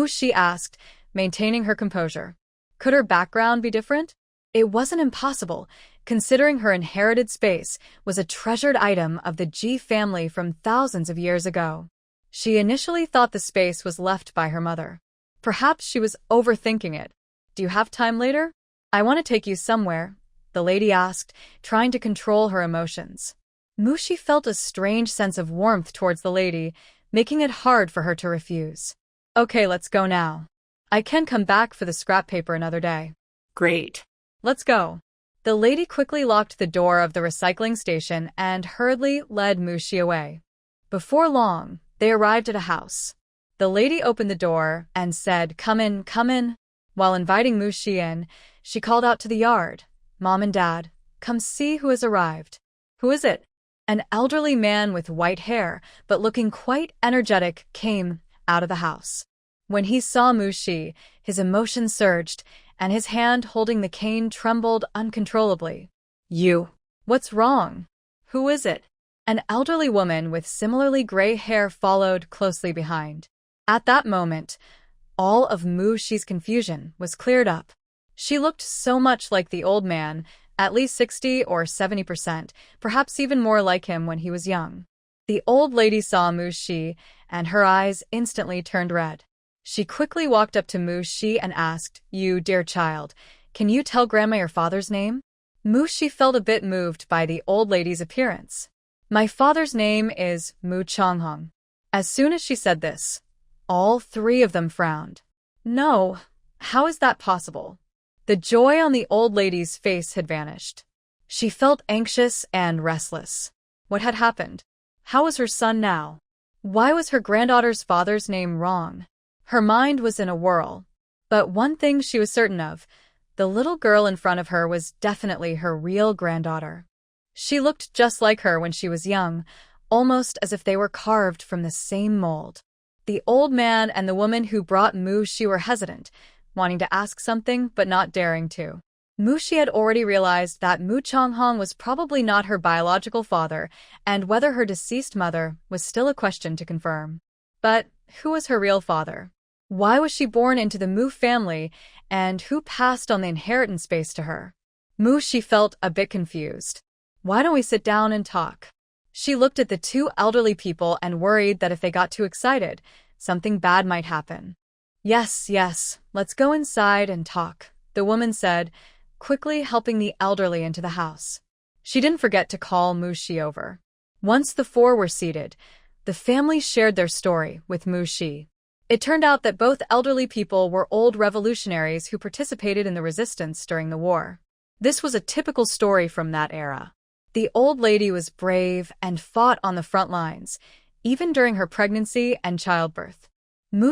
Shi asked, maintaining her composure. Could her background be different? It wasn't impossible, considering her inherited space was a treasured item of the Ji family from thousands of years ago. She initially thought the space was left by her mother. Perhaps she was overthinking it. "Do you have time later? I want to take you somewhere," the lady asked, trying to control her emotions. Shi felt a strange sense of warmth towards the lady, making it hard for her to refuse. "Okay, let's go now. I can come back for the scrap paper another day." Great. "Let's go." The lady quickly locked the door of the recycling station and hurriedly led Shi away. Before long, they arrived at a house. The lady opened the door and said, "Come in, come in." While inviting Shi in, she called out to the yard, "Mom and Dad, come see who has arrived." "Who is it?" An elderly man with white hair, but looking quite energetic, came out of the house. When he saw Shi, his emotions surged, and his hand holding the cane trembled uncontrollably. "You. What's wrong? Who is it?" An elderly woman with similarly gray hair followed closely behind. At that moment, all of Shi's confusion was cleared up. She looked so much like the old man, at least 60 or 70%, perhaps even more like him when he was young. The old lady saw Shi, and her eyes instantly turned red. She quickly walked up to Shi and asked, "You, dear child, can you tell Grandma your father's name?" Shi felt a bit moved by the old lady's appearance. "My father's name is Mu Changhong." As soon as she said this, all three of them frowned. "No, how is that possible?" The joy on the old lady's face had vanished. She felt anxious and restless. What had happened? How was her son now? Why was her granddaughter's father's name wrong? Her mind was in a whirl. But one thing she was certain of, the little girl in front of her was definitely her real granddaughter. She looked just like her when she was young, almost as if they were carved from the same mold. The old man and the woman who brought Shi were hesitant, wanting to ask something but not daring to. Shi had already realized that Mu Changhong was probably not her biological father, and whether her deceased mother was still a question to confirm. But who was her real father? Why was she born into the Mu family, and who passed on the inheritance space to her? Shi felt a bit confused. "Why don't we sit down and talk?" She looked at the two elderly people and worried that if they got too excited, something bad might happen. Yes, let's go inside and talk," the woman said, quickly helping the elderly into the house. She didn't forget to call Shi over. Once the four were seated, the family shared their story with Shi. It turned out that both elderly people were old revolutionaries who participated in the resistance during the war. This was a typical story from that era. The old lady was brave and fought on the front lines, even during her pregnancy and childbirth.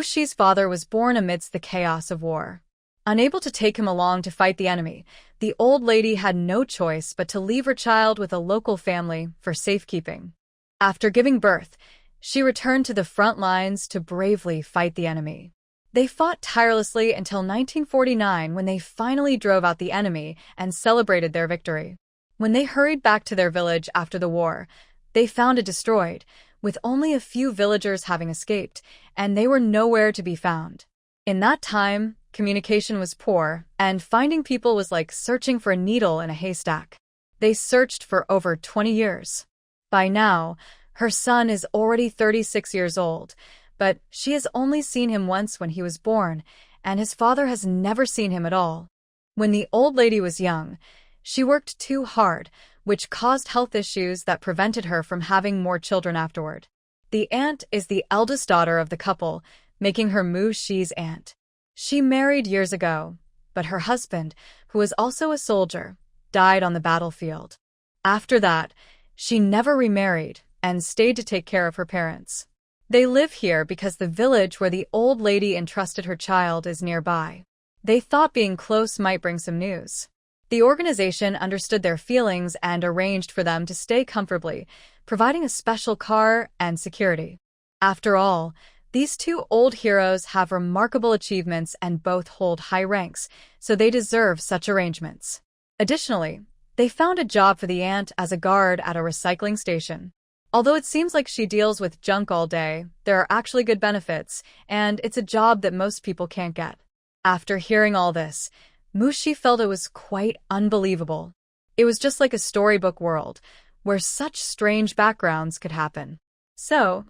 Shi's father was born amidst the chaos of war. Unable to take him along to fight the enemy, the old lady had no choice but to leave her child with a local family for safekeeping. After giving birth, she returned to the front lines to bravely fight the enemy. They fought tirelessly until 1949 when they finally drove out the enemy and celebrated their victory. When they hurried back to their village after the war, they found it destroyed, with only a few villagers having escaped, and they were nowhere to be found. In that time, communication was poor, and finding people was like searching for a needle in a haystack. They searched for over 20 years. By now, her son is already 36 years old, but she has only seen him once when he was born, and his father has never seen him at all. When the old lady was young, she worked too hard, which caused health issues that prevented her from having more children afterward. The aunt is the eldest daughter of the couple, making her Shi's aunt. She married years ago, but her husband, who was also a soldier, died on the battlefield. After that, she never remarried and stayed to take care of her parents. They live here because the village where the old lady entrusted her child is nearby. They thought being close might bring some news. The organization understood their feelings and arranged for them to stay comfortably, providing a special car and security. After all, these two old heroes have remarkable achievements and both hold high ranks, so they deserve such arrangements. Additionally, they found a job for the aunt as a guard at a recycling station. Although it seems like she deals with junk all day, there are actually good benefits, and it's a job that most people can't get. After hearing all this, Mushi felt it was quite unbelievable. It was just like a storybook world, where such strange backgrounds could happen. So,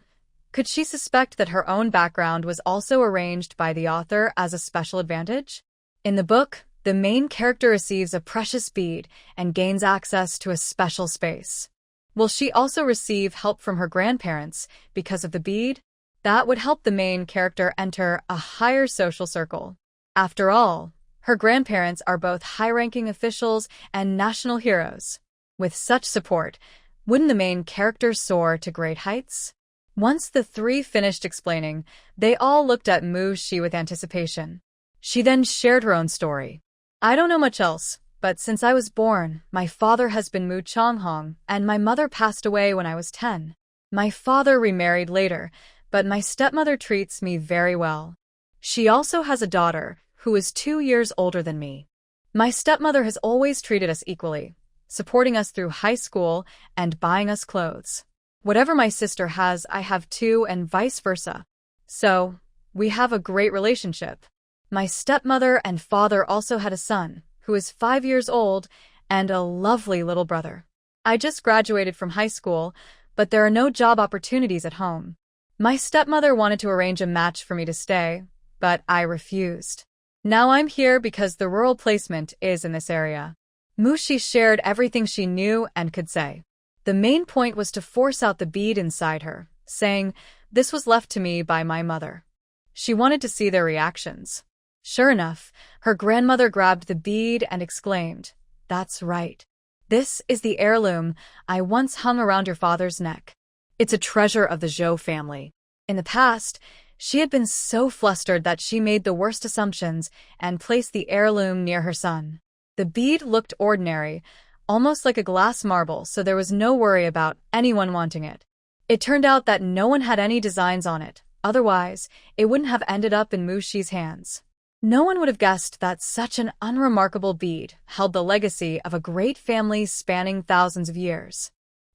could she suspect that her own background was also arranged by the author as a special advantage? In the book, the main character receives a precious bead and gains access to a special space. Will she also receive help from her grandparents because of the bead? That would help the main character enter a higher social circle. After all, her grandparents are both high-ranking officials and national heroes. With such support, wouldn't the main character soar to great heights? Once the three finished explaining, they all looked at Mu-Shi with anticipation. She then shared her own story. I don't know much else, but since I was born, my father has been Mu Changhong, and my mother passed away when I was 10. My father remarried later, but my stepmother treats me very well. She also has a daughter, who is 2 years older than me. My stepmother has always treated us equally, supporting us through high school and buying us clothes. Whatever my sister has, I have too, and vice versa. So, we have a great relationship. My stepmother and father also had a son, who is 5 years old, and a lovely little brother. I just graduated from high school, but there are no job opportunities at home. My stepmother wanted to arrange a match for me to stay, but I refused. Now I'm here because the rural placement is in this area. Mushi shared everything she knew and could say. The main point was to force out the bead inside her, saying, "This was left to me by my mother." She wanted to see their reactions. Sure enough, her grandmother grabbed the bead and exclaimed, "That's right. This is the heirloom I once hung around your father's neck. It's a treasure of the Zhou family." In the past, she had been so flustered that she made the worst assumptions and placed the heirloom near her son. The bead looked ordinary, almost like a glass marble, so there was no worry about anyone wanting it. It turned out that no one had any designs on it, otherwise, it wouldn't have ended up in Mushi's hands. No one would have guessed that such an unremarkable bead held the legacy of a great family spanning thousands of years.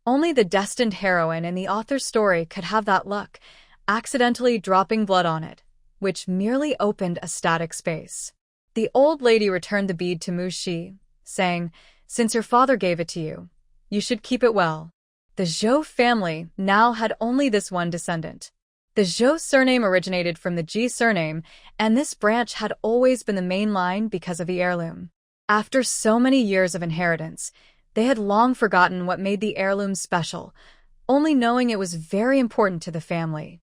Only the destined heroine in the author's story could have that luck, accidentally dropping blood on it, which merely opened a static space. The old lady returned the bead to Mu-Shi, saying, "Since your father gave it to you, you should keep it well." The Zhou family now had only this one descendant. The Zhou surname originated from the Ji surname, and this branch had always been the main line because of the heirloom. After so many years of inheritance, they had long forgotten what made the heirloom special, only knowing it was very important to the family.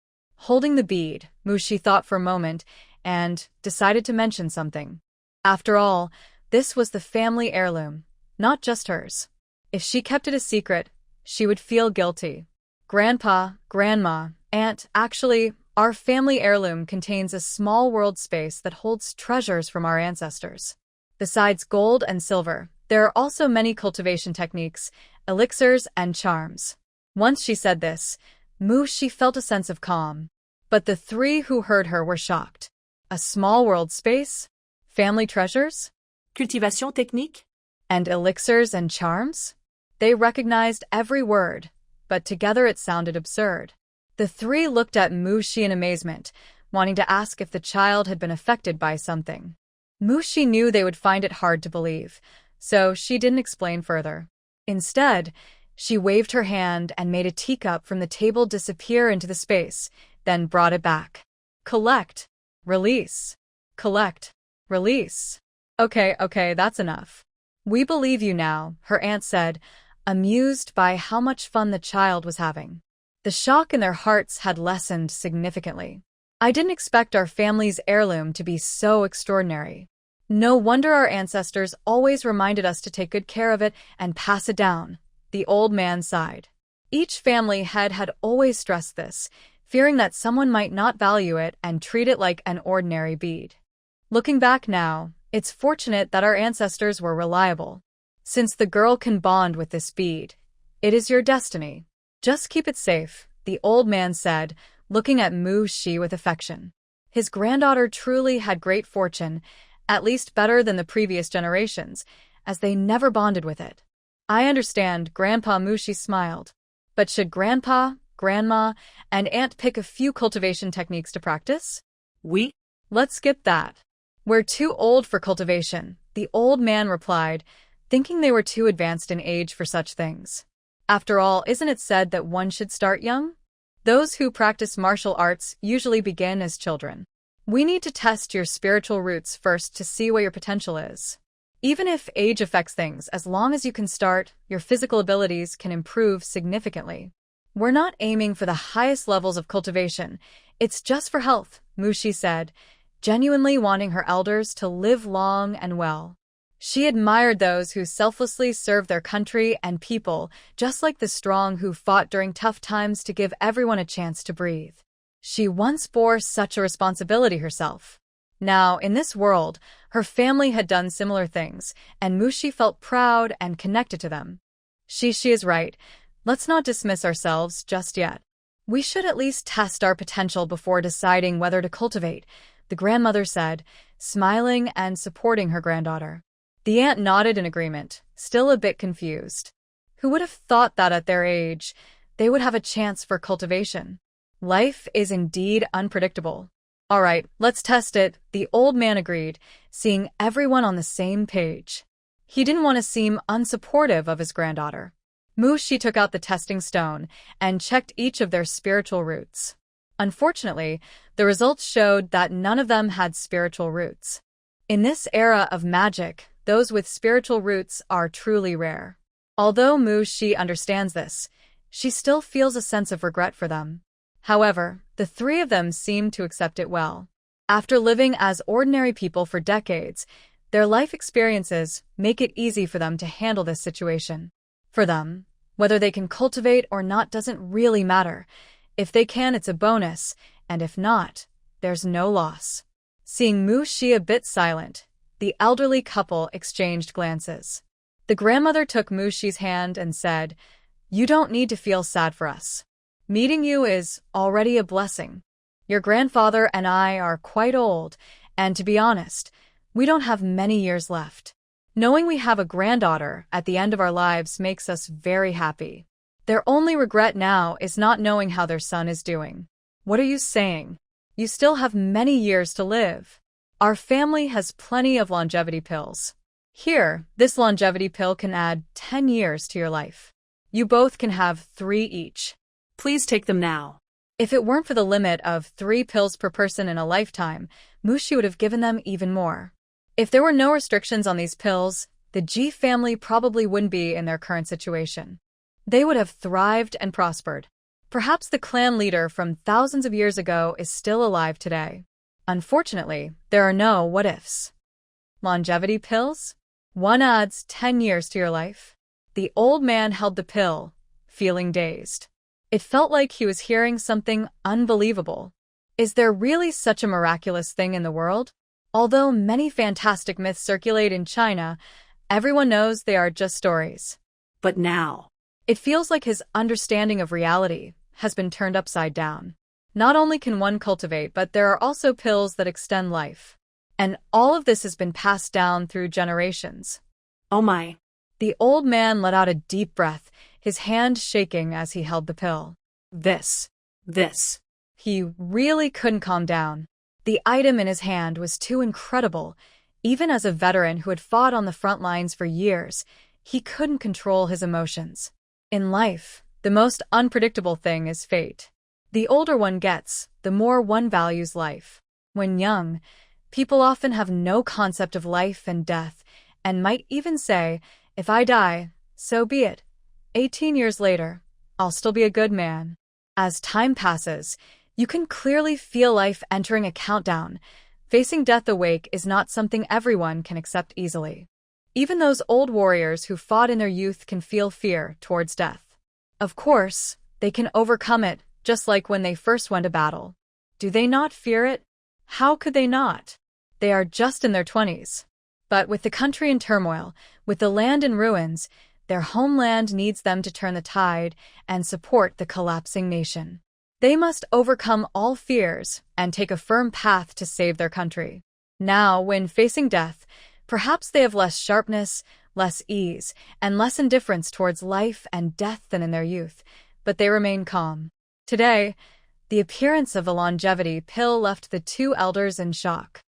Holding the bead, Mu-Shi thought for a moment and decided to mention something. After all, this was the family heirloom, not just hers. If she kept it a secret, she would feel guilty. "Grandpa, Grandma, Aunt, actually, our family heirloom contains a small world space that holds treasures from our ancestors. Besides gold and silver, there are also many cultivation techniques, elixirs, and charms." Once she said this, Mu-Shi felt a sense of calm. But the three who heard her were shocked. A small world space? Family treasures? Cultivation technique? And elixirs and charms? They recognized every word, but together it sounded absurd. The three looked at Mu-Shi in amazement, wanting to ask if the child had been affected by something. Mu-Shi knew they would find it hard to believe, so she didn't explain further. Instead, she waved her hand and made a teacup from the table disappear into the space, then brought it back. Collect. Release. Collect. Release. Okay, that's enough. We believe you now, her aunt said, amused by how much fun the child was having. The shock in their hearts had lessened significantly. I didn't expect our family's heirloom to be so extraordinary. No wonder our ancestors always reminded us to take good care of it and pass it down. The old man sighed. Each family head had always stressed this, fearing that someone might not value it and treat it like an ordinary bead. Looking back now, it's fortunate that our ancestors were reliable. Since the girl can bond with this bead, it is your destiny. Just keep it safe, the old man said, looking at Mu Shi with affection. His granddaughter truly had great fortune, at least better than the previous generations, as they never bonded with it. I understand, Grandpa Mu Shi smiled. But should Grandpa, Grandma, and Aunt pick a few cultivation techniques to practice? Let's skip that. We're too old for cultivation, the old man replied, thinking they were too advanced in age for such things. After all, isn't it said that one should start young? Those who practice martial arts usually begin as children. We need to test your spiritual roots first to see what your potential is. Even if age affects things, as long as you can start, your physical abilities can improve significantly. We're not aiming for the highest levels of cultivation. It's just for health, Mu Shi said, genuinely wanting her elders to live long and well. She admired those who selflessly served their country and people, just like the strong who fought during tough times to give everyone a chance to breathe. She once bore such a responsibility herself. Now, in this world, her family had done similar things, and Mu Shi felt proud and connected to them. She is right. Let's not dismiss ourselves just yet. We should at least test our potential before deciding whether to cultivate, the grandmother said, smiling and supporting her granddaughter. The aunt nodded in agreement, still a bit confused. Who would have thought that at their age, they would have a chance for cultivation? Life is indeed unpredictable. All right, let's test it, the old man agreed, seeing everyone on the same page. He didn't want to seem unsupportive of his granddaughter. Mu Shi took out the testing stone and checked each of their spiritual roots. Unfortunately, the results showed that none of them had spiritual roots. In this era of magic, those with spiritual roots are truly rare. Although Mu Shi understands this, she still feels a sense of regret for them. However, the three of them seem to accept it well. After living as ordinary people for decades, their life experiences make it easy for them to handle this situation. For them, whether they can cultivate or not doesn't really matter. If they can, it's a bonus, and if not, there's no loss. Seeing Mu Shi a bit silent, the elderly couple exchanged glances. The grandmother took Mu Shi's hand and said, "You don't need to feel sad for us. Meeting you is already a blessing. Your grandfather and I are quite old, and to be honest, we don't have many years left. Knowing we have a granddaughter at the end of our lives makes us very happy. Their only regret now is not knowing how their son is doing." "What are you saying? You still have many years to live. Our family has plenty of longevity pills. Here, this longevity pill can add 10 years to your life. You both can have 3 each. Please take them now." If it weren't for the limit of 3 pills per person in a lifetime, Mu Shi would have given them even more. If there were no restrictions on these pills, the Ji family probably wouldn't be in their current situation. They would have thrived and prospered. Perhaps the clan leader from thousands of years ago is still alive today. Unfortunately, there are no what-ifs. Longevity pills? One adds 10 years to your life. The old man held the pill, feeling dazed. It felt like he was hearing something unbelievable. Is there really such a miraculous thing in the world? Although many fantastic myths circulate in China, everyone knows they are just stories. But now, it feels like his understanding of reality has been turned upside down. Not only can one cultivate, but there are also pills that extend life. And all of this has been passed down through generations. Oh my. The old man let out a deep breath, his hand shaking as he held the pill. This. He really couldn't calm down. The item in his hand was too incredible. Even as a veteran who had fought on the front lines for years, he couldn't control his emotions. In life, the most unpredictable thing is fate. The older one gets, the more one values life. When young, people often have no concept of life and death, and might even say, "If I die, so be it. 18 years later, I'll still be a good man." As time passes, You can clearly feel life entering a countdown. Facing death awake is not something everyone can accept easily. Even those old warriors who fought in their youth can feel fear towards death. Of course, they can overcome it, just like when they first went to battle. Do they not fear it? How could they not? They are just in their 20s. But with the country in turmoil, with the land in ruins, their homeland needs them to turn the tide and support the collapsing nation. They must overcome all fears and take a firm path to save their country. Now, when facing death, perhaps they have less sharpness, less ease, and less indifference towards life and death than in their youth, but they remain calm. Today, the appearance of a longevity pill left the two elders in shock.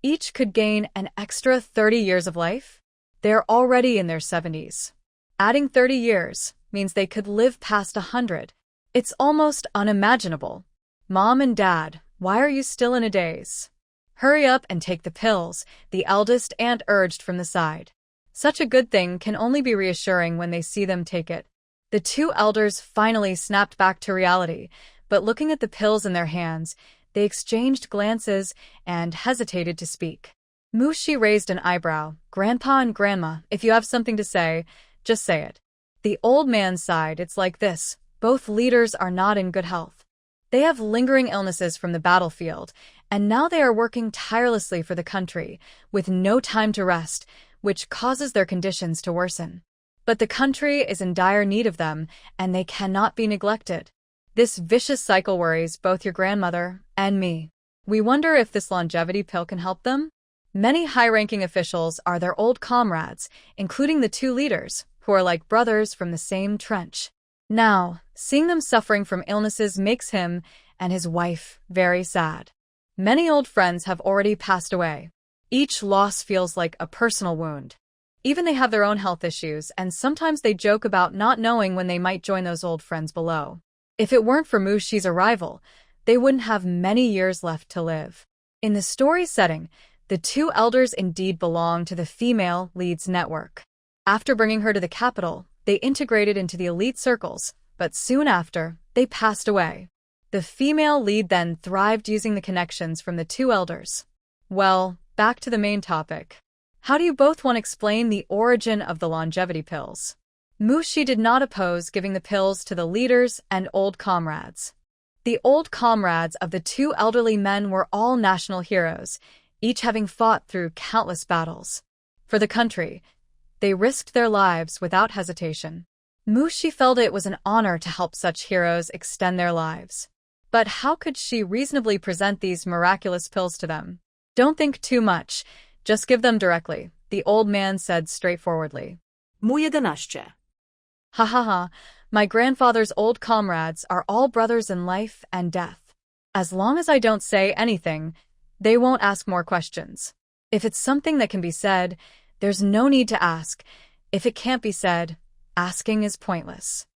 Each could gain an extra 30 years of life? They're already in their 70s. Adding 30 years means they could live past 100. It's almost unimaginable. Mom and Dad, why are you still in a daze? Hurry up and take the pills, the eldest aunt urged from the side. Such a good thing can only be reassuring when they see them take it. The two elders finally snapped back to reality, but looking at the pills in their hands, they exchanged glances and hesitated to speak. Mushi raised an eyebrow. Grandpa and Grandma, if you have something to say, just say it. The old man sighed. It's like this. Both leaders are not in good health. They have lingering illnesses from the battlefield, and now they are working tirelessly for the country, with no time to rest, which causes their conditions to worsen. But the country is in dire need of them, and they cannot be neglected. This vicious cycle worries both your grandmother and me. We wonder if this longevity pill can help them? Many high-ranking officials are their old comrades, including the two leaders, who are like brothers from the same trench. Now, seeing them suffering from illnesses makes him and his wife very sad. Many old friends have already passed away. Each loss feels like a personal wound. Even they have their own health issues, and sometimes they joke about not knowing when they might join those old friends below. If it weren't for Mushi's arrival, they wouldn't have many years left to live. In the story setting, the two elders indeed belong to the female leads network. After bringing her to the capital, they integrated into the elite circles, but soon after, they passed away. The female lead then thrived using the connections from the two elders. Well, back to the main topic. How do you both want to explain the origin of the longevity pills? Mushi did not oppose giving the pills to the leaders and old comrades. The old comrades of the two elderly men were all national heroes, each having fought through countless battles. For the country, they risked their lives without hesitation. Mushi felt it was an honor to help such heroes extend their lives. But how could she reasonably present these miraculous pills to them? Don't think too much, just give them directly, the old man said straightforwardly. Mój 11. Ha ha ha, my grandfather's old comrades are all brothers in life and death. As long as I don't say anything, they won't ask more questions. If it's something that can be said, there's no need to ask. If it can't be said, asking is pointless.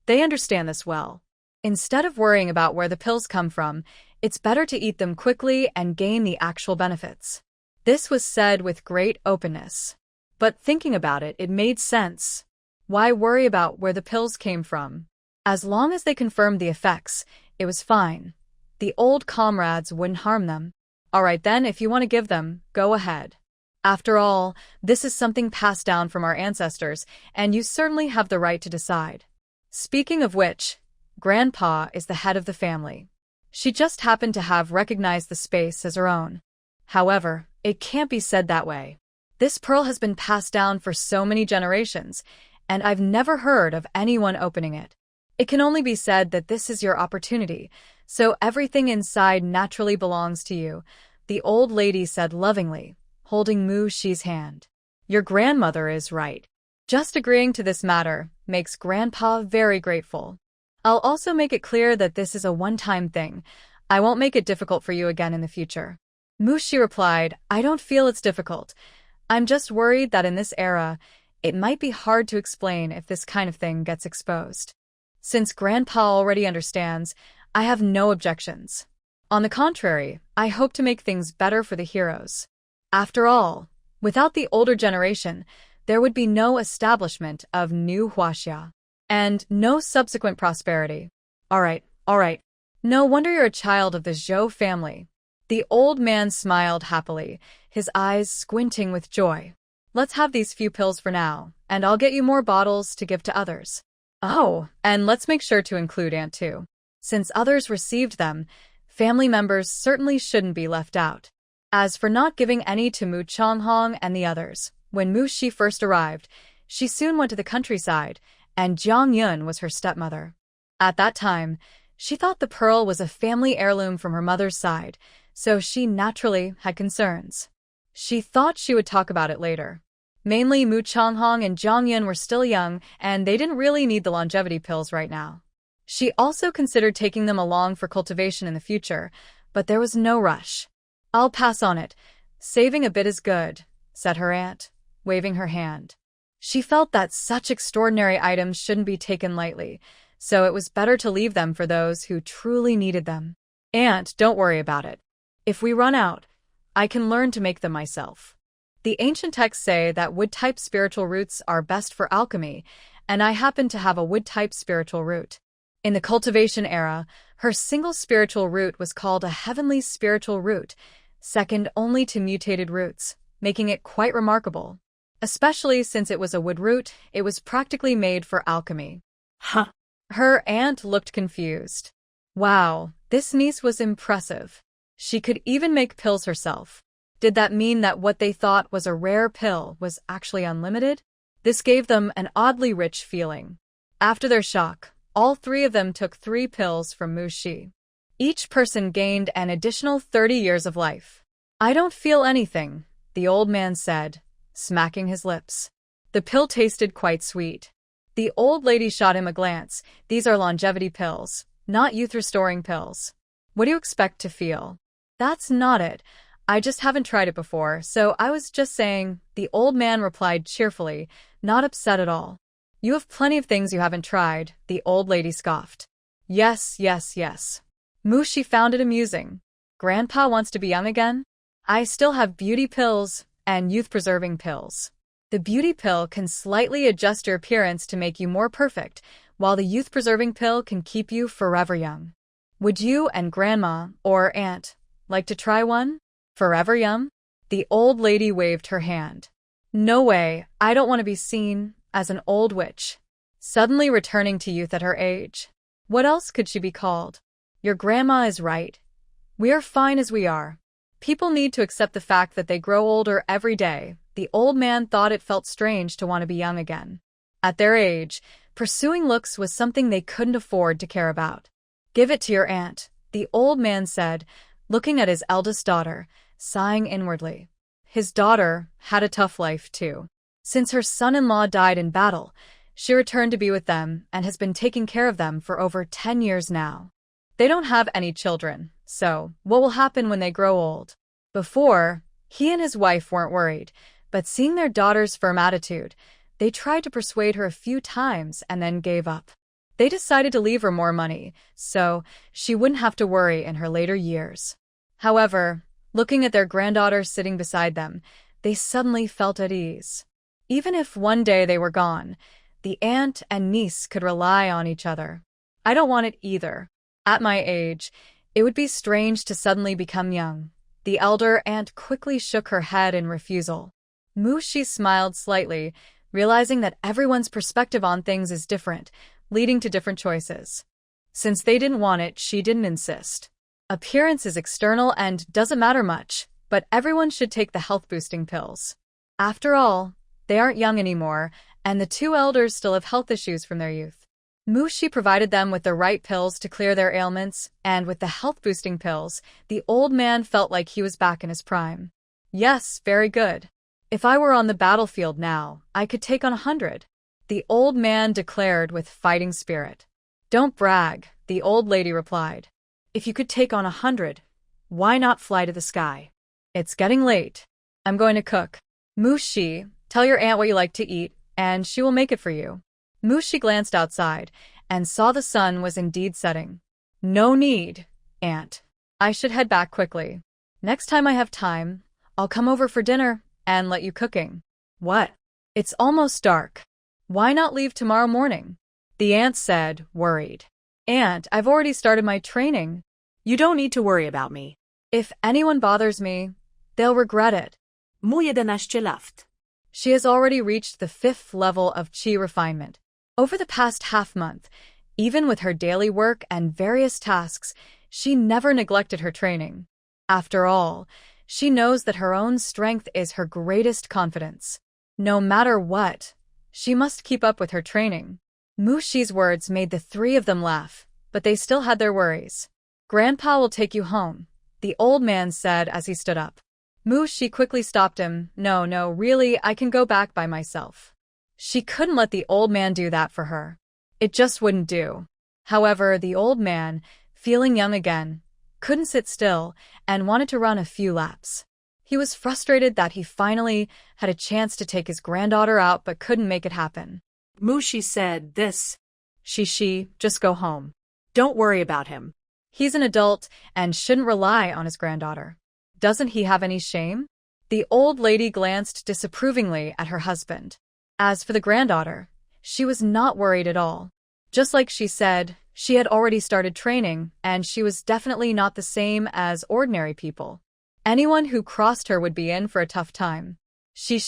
They understand this well. Instead of worrying about where the pills come from, it's better to eat them quickly and gain the actual benefits. This was said with great openness. But thinking about it, it made sense. Why worry about where the pills came from? As long as they confirmed the effects, it was fine. The old comrades wouldn't harm them. All right then, if you want to give them, go ahead. After all, this is something passed down from our ancestors, and you certainly have the right to decide. Speaking of which, Grandpa is the head of the family. She just happened to have recognized the space as her own. However, it can't be said that way. This pearl has been passed down for so many generations, and I've never heard of anyone opening it. It can only be said that this is your opportunity, so everything inside naturally belongs to you, the old lady said lovingly, holding Mu-Shi's hand. Your grandmother is right. Just agreeing to this matter makes Grandpa very grateful. I'll also make it clear that this is a one-time thing. I won't make it difficult for you again in the future. Mu-Shi replied, I don't feel it's difficult. I'm just worried that in this era, it might be hard to explain if this kind of thing gets exposed. Since Grandpa already understands, I have no objections. On the contrary, I hope to make things better for the heroes. After all, without the older generation, there would be no establishment of New Huaxia, and no subsequent prosperity. All right. No wonder you're a child of the Zhou family. The old man smiled happily, his eyes squinting with joy. Let's have these few pills for now, and I'll get you more bottles to give to others. Oh, and let's make sure to include Aunt too. Since others received them, family members certainly shouldn't be left out. As for not giving any to Mu Changhong and the others, when Mu Shi first arrived, she soon went to the countryside, and Jiang Yun was her stepmother. At that time, she thought the pearl was a family heirloom from her mother's side, so she naturally had concerns. She thought she would talk about it later. Mainly Mu Changhong and Jiang Yun were still young, and they didn't really need the longevity pills right now. She also considered taking them along for cultivation in the future, but there was no rush. I'll pass on it. Saving a bit is good, said her aunt, waving her hand. She felt that such extraordinary items shouldn't be taken lightly, so it was better to leave them for those who truly needed them. Aunt, don't worry about it. If we run out, I can learn to make them myself. The ancient texts say that wood-type spiritual roots are best for alchemy, and I happen to have a wood-type spiritual root. In the cultivation era, her single spiritual root was called a heavenly spiritual root, second only to mutated roots, making it quite remarkable. Especially since it was a wood root, it was practically made for alchemy. Huh. Her aunt looked confused. Wow, this niece was impressive. She could even make pills herself. Did that mean that what they thought was a rare pill was actually unlimited? This gave them an oddly rich feeling. After their shock, all three of them took 3 pills from Mu Shi. Each person gained an additional 30 years of life. I don't feel anything, the old man said, smacking his lips. The pill tasted quite sweet. The old lady shot him a glance. These are longevity pills, not youth-restoring pills. What do you expect to feel? That's not it. I just haven't tried it before, so I was just saying, the old man replied cheerfully, not upset at all. You have plenty of things you haven't tried, the old lady scoffed. Yes, yes, yes. Mu Shi found it amusing. Grandpa wants to be young again? I still have beauty pills and youth-preserving pills. The beauty pill can slightly adjust your appearance to make you more perfect, while the youth-preserving pill can keep you forever young. Would you and Grandma, or Aunt, like to try one? Forever young? The old lady waved her hand. No way, I don't want to be seen as an old witch, suddenly returning to youth at her age. What else could she be called? Your grandma is right. We are fine as we are. People need to accept the fact that they grow older every day. The old man thought it felt strange to want to be young again. At their age, pursuing looks was something they couldn't afford to care about. Give it to your aunt, the old man said, looking at his eldest daughter, sighing inwardly. His daughter had a tough life, too. Since her son-in-law died in battle, she returned to be with them and has been taking care of them for over 10 years now. They don't have any children, so what will happen when they grow old? Before, he and his wife weren't worried, but seeing their daughter's firm attitude, they tried to persuade her a few times and then gave up. They decided to leave her more money, so she wouldn't have to worry in her later years. However, looking at their granddaughter sitting beside them, they suddenly felt at ease. Even if one day they were gone, the aunt and niece could rely on each other. I don't want it either. At my age, it would be strange to suddenly become young. The elder aunt quickly shook her head in refusal. Mu Shi smiled slightly, realizing that everyone's perspective on things is different, leading to different choices. Since they didn't want it, she didn't insist. Appearance is external and doesn't matter much, but everyone should take the health-boosting pills. After all, they aren't young anymore, and the 2 elders still have health issues from their youth. Mu Shi provided them with the right pills to clear their ailments, and with the health-boosting pills, the old man felt like he was back in his prime. Yes, very good. If I were on the battlefield now, I could take on 100. The old man declared with fighting spirit. Don't brag, the old lady replied. If you could take on 100, why not fly to the sky? It's getting late. I'm going to cook. Mu Shi, tell your aunt what you like to eat, and she will make it for you. Mu Shi glanced outside and saw the sun was indeed setting. No need, aunt. I should head back quickly. Next time I have time, I'll come over for dinner and let you cooking. What? It's almost dark. Why not leave tomorrow morning? The aunt said, worried. Aunt, I've already started my training. You don't need to worry about me. If anyone bothers me, they'll regret it. Mu 11 left. She has already reached the 5th level of chi refinement. Over the past half-month, even with her daily work and various tasks, she never neglected her training. After all, she knows that her own strength is her greatest confidence. No matter what, she must keep up with her training. Mu Shi's words made the three of them laugh, but they still had their worries. Grandpa will take you home, the old man said as he stood up. Mu Shi quickly stopped him. No, really, I can go back by myself. She couldn't let the old man do that for her. It just wouldn't do. However, the old man, feeling young again, couldn't sit still and wanted to run a few laps. He was frustrated that he finally had a chance to take his granddaughter out but couldn't make it happen. Mu Shi said this. She, just go home. Don't worry about him. He's an adult and shouldn't rely on his granddaughter. Doesn't he have any shame? The old lady glanced disapprovingly at her husband. As for the granddaughter, she was not worried at all. Just like she said, she had already started training, and she was definitely not the same as ordinary people. Anyone who crossed her would be in for a tough time. Do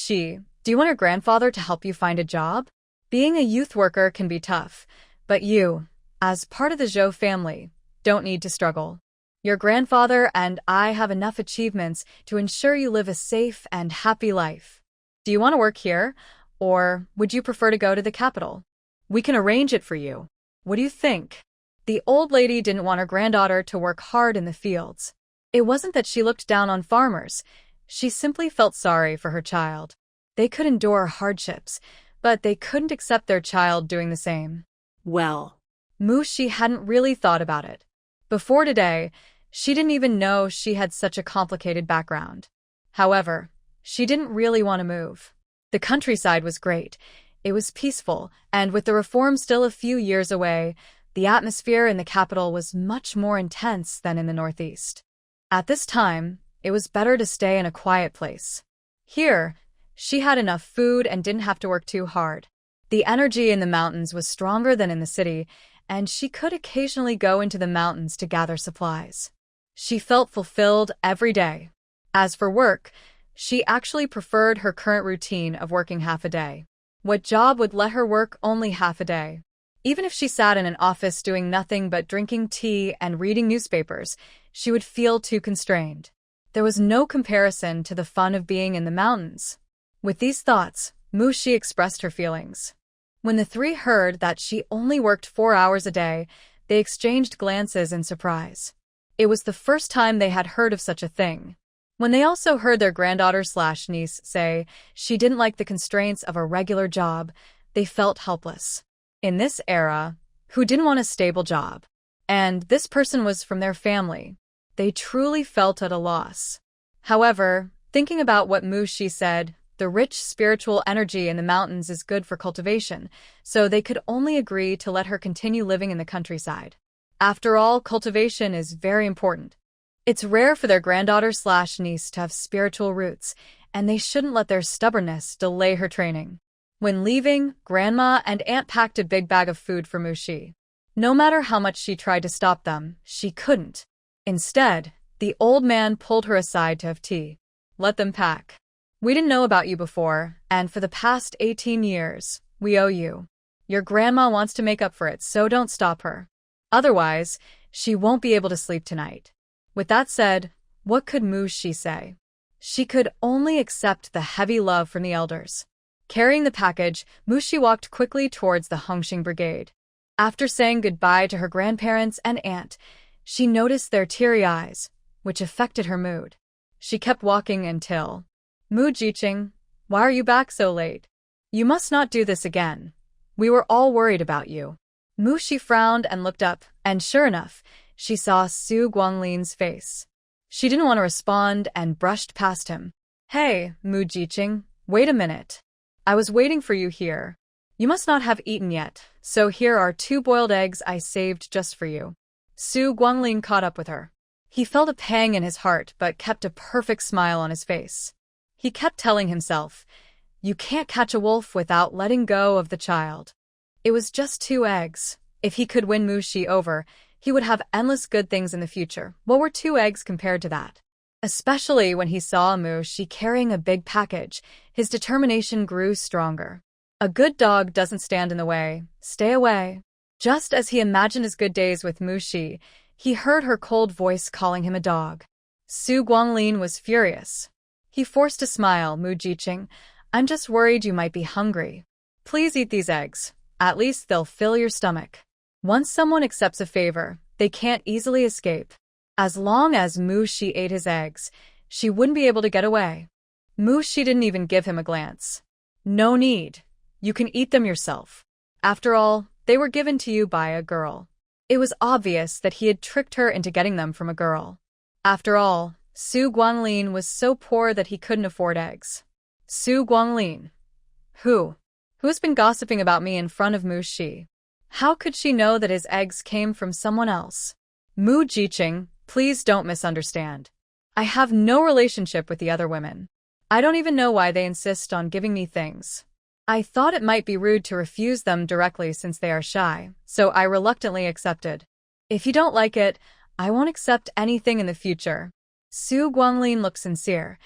you want your grandfather to help you find a job? Being a youth worker can be tough, but you, as part of the Zhou family, don't need to struggle. Your grandfather and I have enough achievements to ensure you live a safe and happy life. Do you want to work here, or would you prefer to go to the capital? We can arrange it for you. What do you think? The old lady didn't want her granddaughter to work hard in the fields. It wasn't that she looked down on farmers. She simply felt sorry for her child. They could endure hardships, but they couldn't accept their child doing the same. Well, Mu Shi hadn't really thought about it. Before today, she didn't even know she had such a complicated background. However, she didn't really want to move. The countryside was great. It was peaceful, and with the reform still a few years away, the atmosphere in the capital was much more intense than in the northeast. At this time, it was better to stay in a quiet place. Here, she had enough food and didn't have to work too hard. The energy in the mountains was stronger than in the city, and she could occasionally go into the mountains to gather supplies. She felt fulfilled every day. As for work, she actually preferred her current routine of working half a day. What job would let her work only half a day? Even if she sat in an office doing nothing but drinking tea and reading newspapers, she would feel too constrained. There was no comparison to the fun of being in the mountains. With these thoughts, Mu Shi expressed her feelings. When the three heard that she only worked 4 hours a day, they exchanged glances in surprise. It was the first time they had heard of such a thing. When they also heard their granddaughter/niece say she didn't like the constraints of a regular job, they felt helpless. In this era, who didn't want a stable job? And this person was from their family. They truly felt at a loss. However, thinking about what Mu Shi said, the rich spiritual energy in the mountains is good for cultivation, so they could only agree to let her continue living in the countryside. After all, cultivation is very important. It's rare for their granddaughter/niece to have spiritual roots, and they shouldn't let their stubbornness delay her training. When leaving, Grandma and Aunt packed a big bag of food for Mu Shi. No matter how much she tried to stop them, she couldn't. Instead, the old man pulled her aside to have tea. Let them pack. We didn't know about you before, and for the past 18 years, we owe you. Your grandma wants to make up for it, so don't stop her. Otherwise, she won't be able to sleep tonight. With that said, what could Mu Shi say? She could only accept the heavy love from the elders. Carrying the package, Mu Shi walked quickly towards the Hongxing Brigade. After saying goodbye to her grandparents and aunt, she noticed their teary eyes, which affected her mood. She kept walking until, Mu Jiqing, why are you back so late? You must not do this again. We were all worried about you. Mu Shi frowned and looked up, and sure enough, she saw Su Guangling's face. She didn't want to respond and brushed past him. Hey, Mu Jiqing, wait a minute. I was waiting for you here. You must not have eaten yet, so here are 2 boiled eggs I saved just for you. Su Guangling caught up with her. He felt a pang in his heart but kept a perfect smile on his face. He kept telling himself, you can't catch a wolf without letting go of the child. It was just 2 eggs, If he could win Mu Shi over, he would have endless good things in the future. What were 2 eggs compared to that? Especially when he saw Mu Shi carrying a big package, his determination grew stronger. A good dog doesn't stand in the way. Stay away. Just as he imagined his good days with Mu Shi, he heard her cold voice calling him a dog. Su Guanglin was furious. He forced a smile. Mu Jiqing, I'm just worried you might be hungry. Please eat these eggs. At least they'll fill your stomach. Once someone accepts a favor, they can't easily escape. As long as Mu Shi ate his eggs, she wouldn't be able to get away. Mu Shi didn't even give him a glance. No need. You can eat them yourself. After all, they were given to you by a girl. It was obvious that he had tricked her into getting them from a girl. After all, Su Guanglin was so poor that he couldn't afford eggs. Su Guanglin. Who's been gossiping about me in front of Mu Shi? How could she know that his eggs came from someone else? Mu Jiqing, please don't misunderstand. I have no relationship with the other women. I don't even know why they insist on giving me things. I thought it might be rude to refuse them directly since they are shy, so I reluctantly accepted. If you don't like it, I won't accept anything in the future. Su Guanglin looked sincere.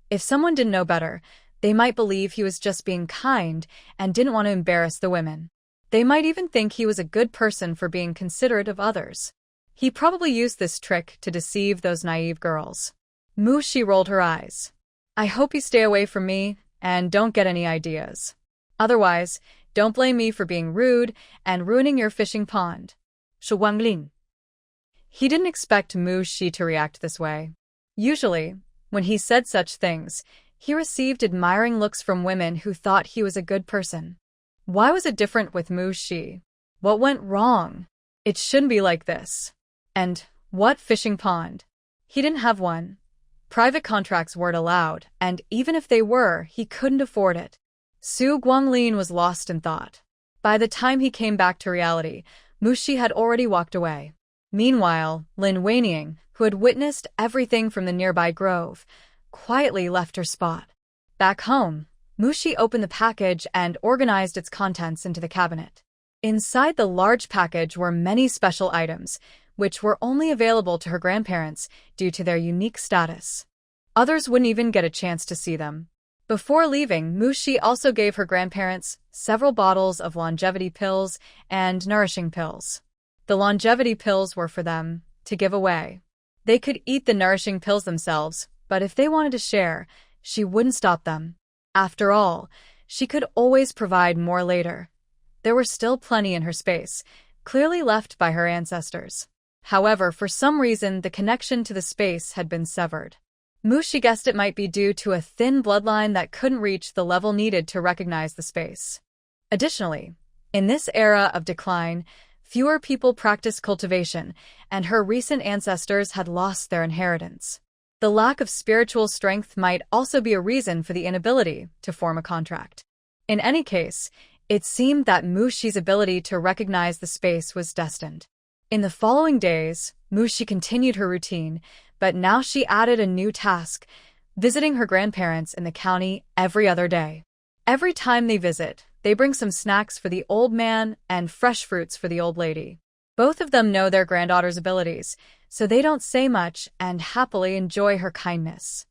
If someone didn't know better, they might believe he was just being kind and didn't want to embarrass the women. They might even think he was a good person for being considerate of others. He probably used this trick to deceive those naive girls. Mu Shi rolled her eyes. I hope you stay away from me and don't get any ideas. Otherwise, don't blame me for being rude and ruining your fishing pond. Shu Guanglin. He didn't expect Mu Shi to react this way. Usually, when he said such things, he received admiring looks from women who thought he was a good person. Why was it different with Mu Shi? What went wrong? It shouldn't be like this. And what fishing pond? He didn't have one. Private contracts weren't allowed, and even if they were, he couldn't afford it. Su Guanglin was lost in thought. By the time he came back to reality, Mu Shi had already walked away. Meanwhile, Lin Weining, who had witnessed everything from the nearby grove, quietly left her spot. Back home, Mu Shi opened the package and organized its contents into the cabinet. Inside the large package were many special items, which were only available to her grandparents due to their unique status. Others wouldn't even get a chance to see them. Before leaving, Mu Shi also gave her grandparents several bottles of longevity pills and nourishing pills. The longevity pills were for them to give away. They could eat the nourishing pills themselves, but if they wanted to share, she wouldn't stop them. After all, she could always provide more later. There were still plenty in her space, clearly left by her ancestors. However, for some reason, the connection to the space had been severed. Mu Shi guessed it might be due to a thin bloodline that couldn't reach the level needed to recognize the space. Additionally, in this era of decline, fewer people practiced cultivation, and her recent ancestors had lost their inheritance. The lack of spiritual strength might also be a reason for the inability to form a contract. In any case, it seemed that Mu Shi's ability to recognize the space was destined. In the following days, Mu Shi continued her routine, but now she added a new task, visiting her grandparents in the county every other day. Every time they visit, they bring some snacks for the old man and fresh fruits for the old lady. Both of them know their granddaughter's abilities, so they don't say much and happily enjoy her kindness.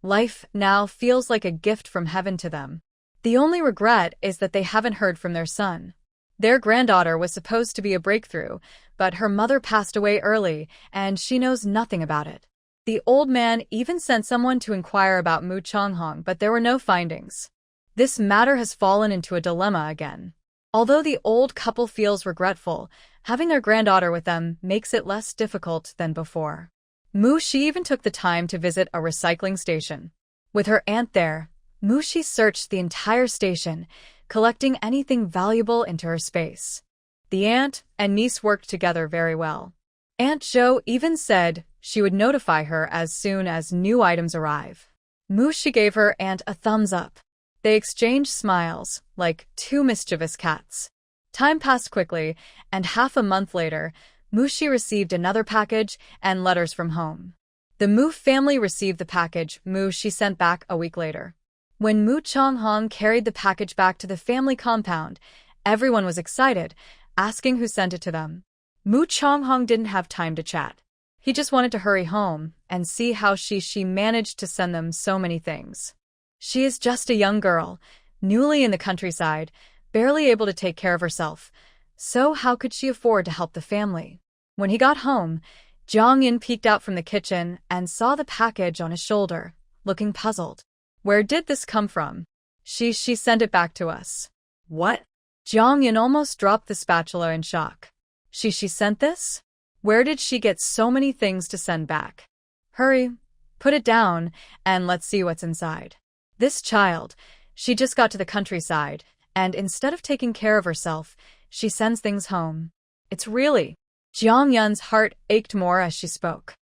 Life now feels like a gift from heaven to them. The only regret is that they haven't heard from their son. Their granddaughter was supposed to be a breakthrough, but her mother passed away early, and she knows nothing about it. The old man even sent someone to inquire about Mu Changhong, but there were no findings. This matter has fallen into a dilemma again. Although the old couple feels regretful, having their granddaughter with them makes it less difficult than before. Mu Shi even took the time to visit a recycling station. With her aunt there, Mu Shi searched the entire station, collecting anything valuable into her space. The aunt and niece worked together very well. Aunt Zhou even said she would notify her as soon as new items arrive. Mu Shi gave her aunt a thumbs up. They exchanged smiles, like two mischievous cats. Time passed quickly, and half a month later, Mu Shi received another package and letters from home. The Mu family received the package Mu Shi sent back a week later. When Mu Changhong carried the package back to the family compound, everyone was excited, asking who sent it to them. Mu Chonghong didn't have time to chat. He just wanted to hurry home and see how she managed to send them so many things. She is just a young girl, newly in the countryside, barely able to take care of herself. So how could she afford to help the family? When he got home, Jiang Yin peeked out from the kitchen and saw the package on his shoulder, looking puzzled. Where did this come from? She sent it back to us. What? Jiang Yin almost dropped the spatula in shock. She sent this? Where did she get so many things to send back? Hurry, put it down, and let's see what's inside. This child, she just got to the countryside, and instead of taking care of herself, she sends things home. It's really... Jiang Yun's heart ached more as she spoke.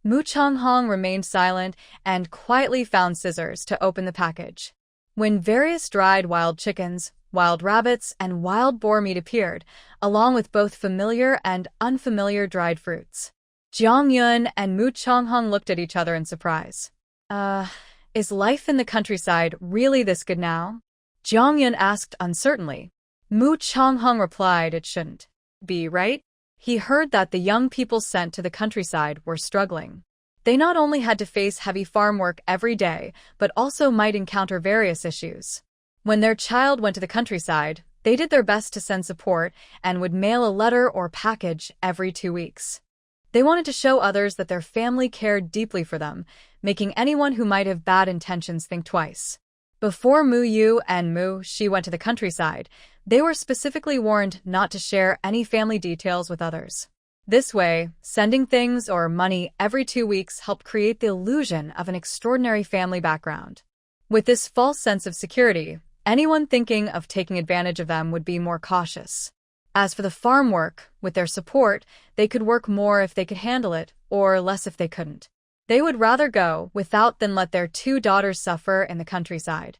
Mu Chonghong remained silent and quietly found scissors to open the package. When various dried wild chickens, wild rabbits, and wild boar meat appeared, along with both familiar and unfamiliar dried fruits. Jiang Yun and Mu Chonghong looked at each other in surprise. Is life in the countryside really this good now? Jiang Yun asked uncertainly. Mu Chonghong replied it shouldn't be, right? He heard that the young people sent to the countryside were struggling. They not only had to face heavy farm work every day, but also might encounter various issues. When their child went to the countryside, they did their best to send support and would mail a letter or package every 2 weeks. They wanted to show others that their family cared deeply for them, making anyone who might have bad intentions think twice. Before Mu Yu and Mu Shi went to the countryside, they were specifically warned not to share any family details with others. This way, sending things or money every 2 weeks helped create the illusion of an extraordinary family background. With this false sense of security, anyone thinking of taking advantage of them would be more cautious. As for the farm work, with their support, they could work more if they could handle it, or less if they couldn't. They would rather go without than let their 2 daughters suffer in the countryside.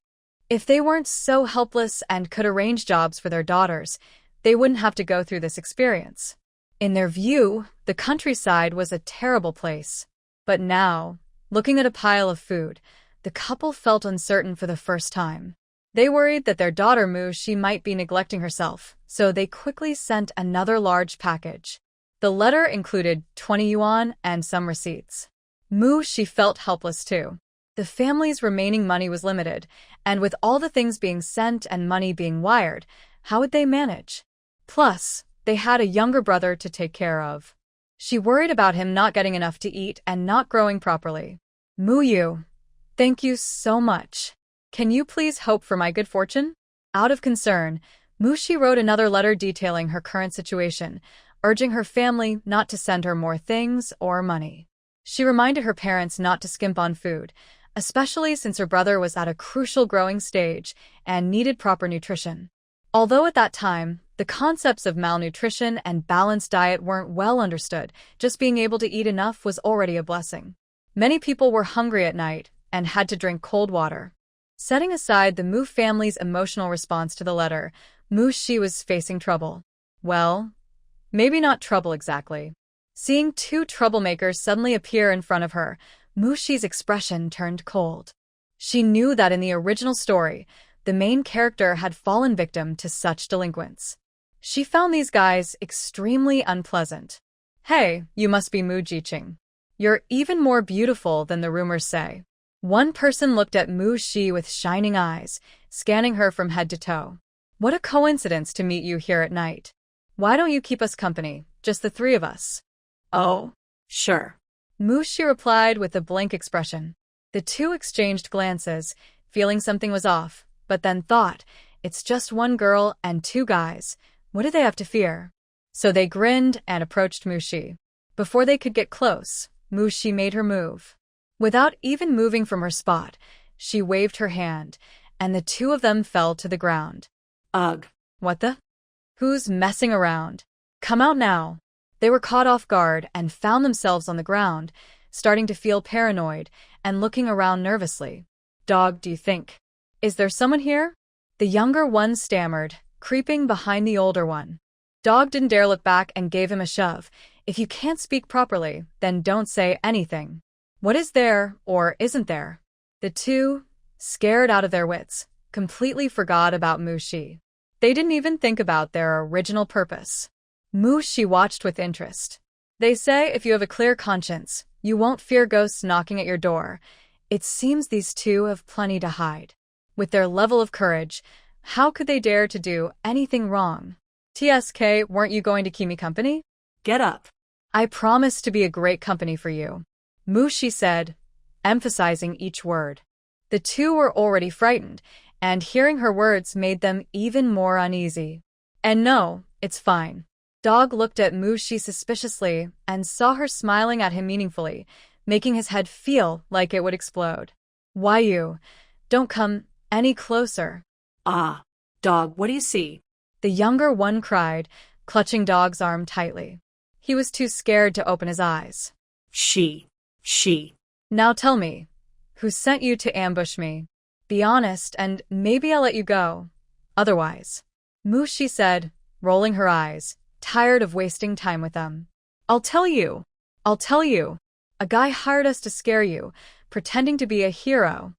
If they weren't so helpless and could arrange jobs for their daughters, they wouldn't have to go through this experience. In their view, the countryside was a terrible place. But now, looking at a pile of food, the couple felt uncertain for the first time. They worried that their daughter Mu Shi might be neglecting herself, so they quickly sent another large package. The letter included 20 yuan and some receipts. Mu Shi felt helpless too. The family's remaining money was limited, and with all the things being sent and money being wired, how would they manage? Plus, they had a younger brother to take care of. She worried about him not getting enough to eat and not growing properly. Mu Yu, thank you so much. Can you please hope for my good fortune? Out of concern, Mu Shi wrote another letter detailing her current situation, urging her family not to send her more things or money. She reminded her parents not to skimp on food, especially since her brother was at a crucial growing stage and needed proper nutrition. Although at that time, the concepts of malnutrition and balanced diet weren't well understood, just being able to eat enough was already a blessing. Many people were hungry at night and had to drink cold water. Setting aside the Mu family's emotional response to the letter, Mu Shi was facing trouble. Well, maybe not trouble exactly. Seeing 2 troublemakers suddenly appear in front of her, Mu Shi's expression turned cold. She knew that in the original story, the main character had fallen victim to such delinquents. She found these guys extremely unpleasant. Hey, you must be Mu Jiqing. You're even more beautiful than the rumors say. One person looked at Mu Shi with shining eyes, scanning her from head to toe. What a coincidence to meet you here at night. Why don't you keep us company, just the 3 of us? Oh, sure. Mu Shi replied with a blank expression. The 2 exchanged glances, feeling something was off, but then thought, it's just 1 girl and 2 guys. What do they have to fear? So they grinned and approached Mu Shi. Before they could get close, Mu Shi made her move. Without even moving from her spot, she waved her hand, and the 2 of them fell to the ground. Ugh. What the? Who's messing around? Come out now. They were caught off guard and found themselves on the ground, starting to feel paranoid and looking around nervously. Dog, do you think? Is there someone here? The younger one stammered, creeping behind the older one. Dog didn't dare look back and gave him a shove. If you can't speak properly, then don't say anything. What is there, or isn't there? The 2, scared out of their wits, completely forgot about Mu Shi. They didn't even think about their original purpose. She watched with interest. They say if you have a clear conscience, you won't fear ghosts knocking at your door. It seems these two have plenty to hide. With their level of courage, how could they dare to do anything wrong? TSK, weren't you going to keep me company? Get up. I promise to be a great company for you, Mushi said, emphasizing each word. The two were already frightened, and hearing her words made them even more uneasy. And no, it's fine. Dog looked at Mushi suspiciously and saw her smiling at him meaningfully, making his head feel like it would explode. Why you? Don't come any closer. Ah, Dog, what do you see? The younger one cried, clutching Dog's arm tightly. He was too scared to open his eyes. She. Now tell me, who sent you to ambush me? Be honest, and maybe I'll let you go. Otherwise. Mushi said, rolling her eyes, tired of wasting time with them. I'll tell you. A guy hired us to scare you, pretending to be a hero.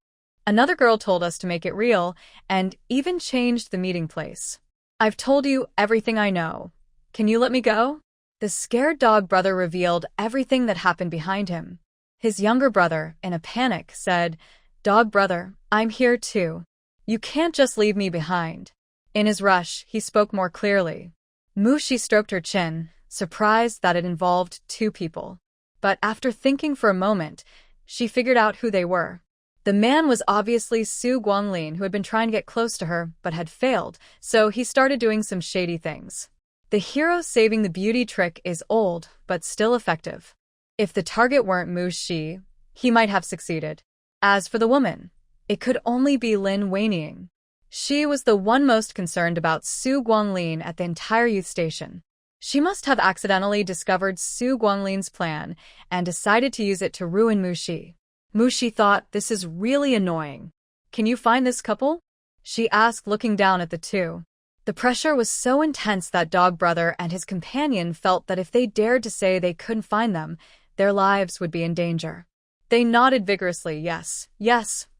Another girl told us to make it real, and even changed the meeting place. I've told you everything I know. Can you let me go? The scared dog brother revealed everything that happened behind him. His younger brother, in a panic, said, Dog brother, I'm here too. You can't just leave me behind. In his rush, he spoke more clearly. Mushi stroked her chin, surprised that it involved two people. But after thinking for a moment, she figured out who they were. The man was obviously Su Guanglin, who had been trying to get close to her, but had failed, so he started doing some shady things. The hero saving the beauty trick is old, but still effective. If the target weren't Mushi, he might have succeeded. As for the woman, it could only be Lin Weining. She was the one most concerned about Su Guanglin at the entire youth station. She must have accidentally discovered Su Guanglin's plan and decided to use it to ruin Mushi. Mushi thought, this is really annoying. Can you find this couple? She asked, looking down at the two. The pressure was so intense that Dog Brother and his companion felt that if they dared to say they couldn't find them, their lives would be in danger. They nodded vigorously, yes,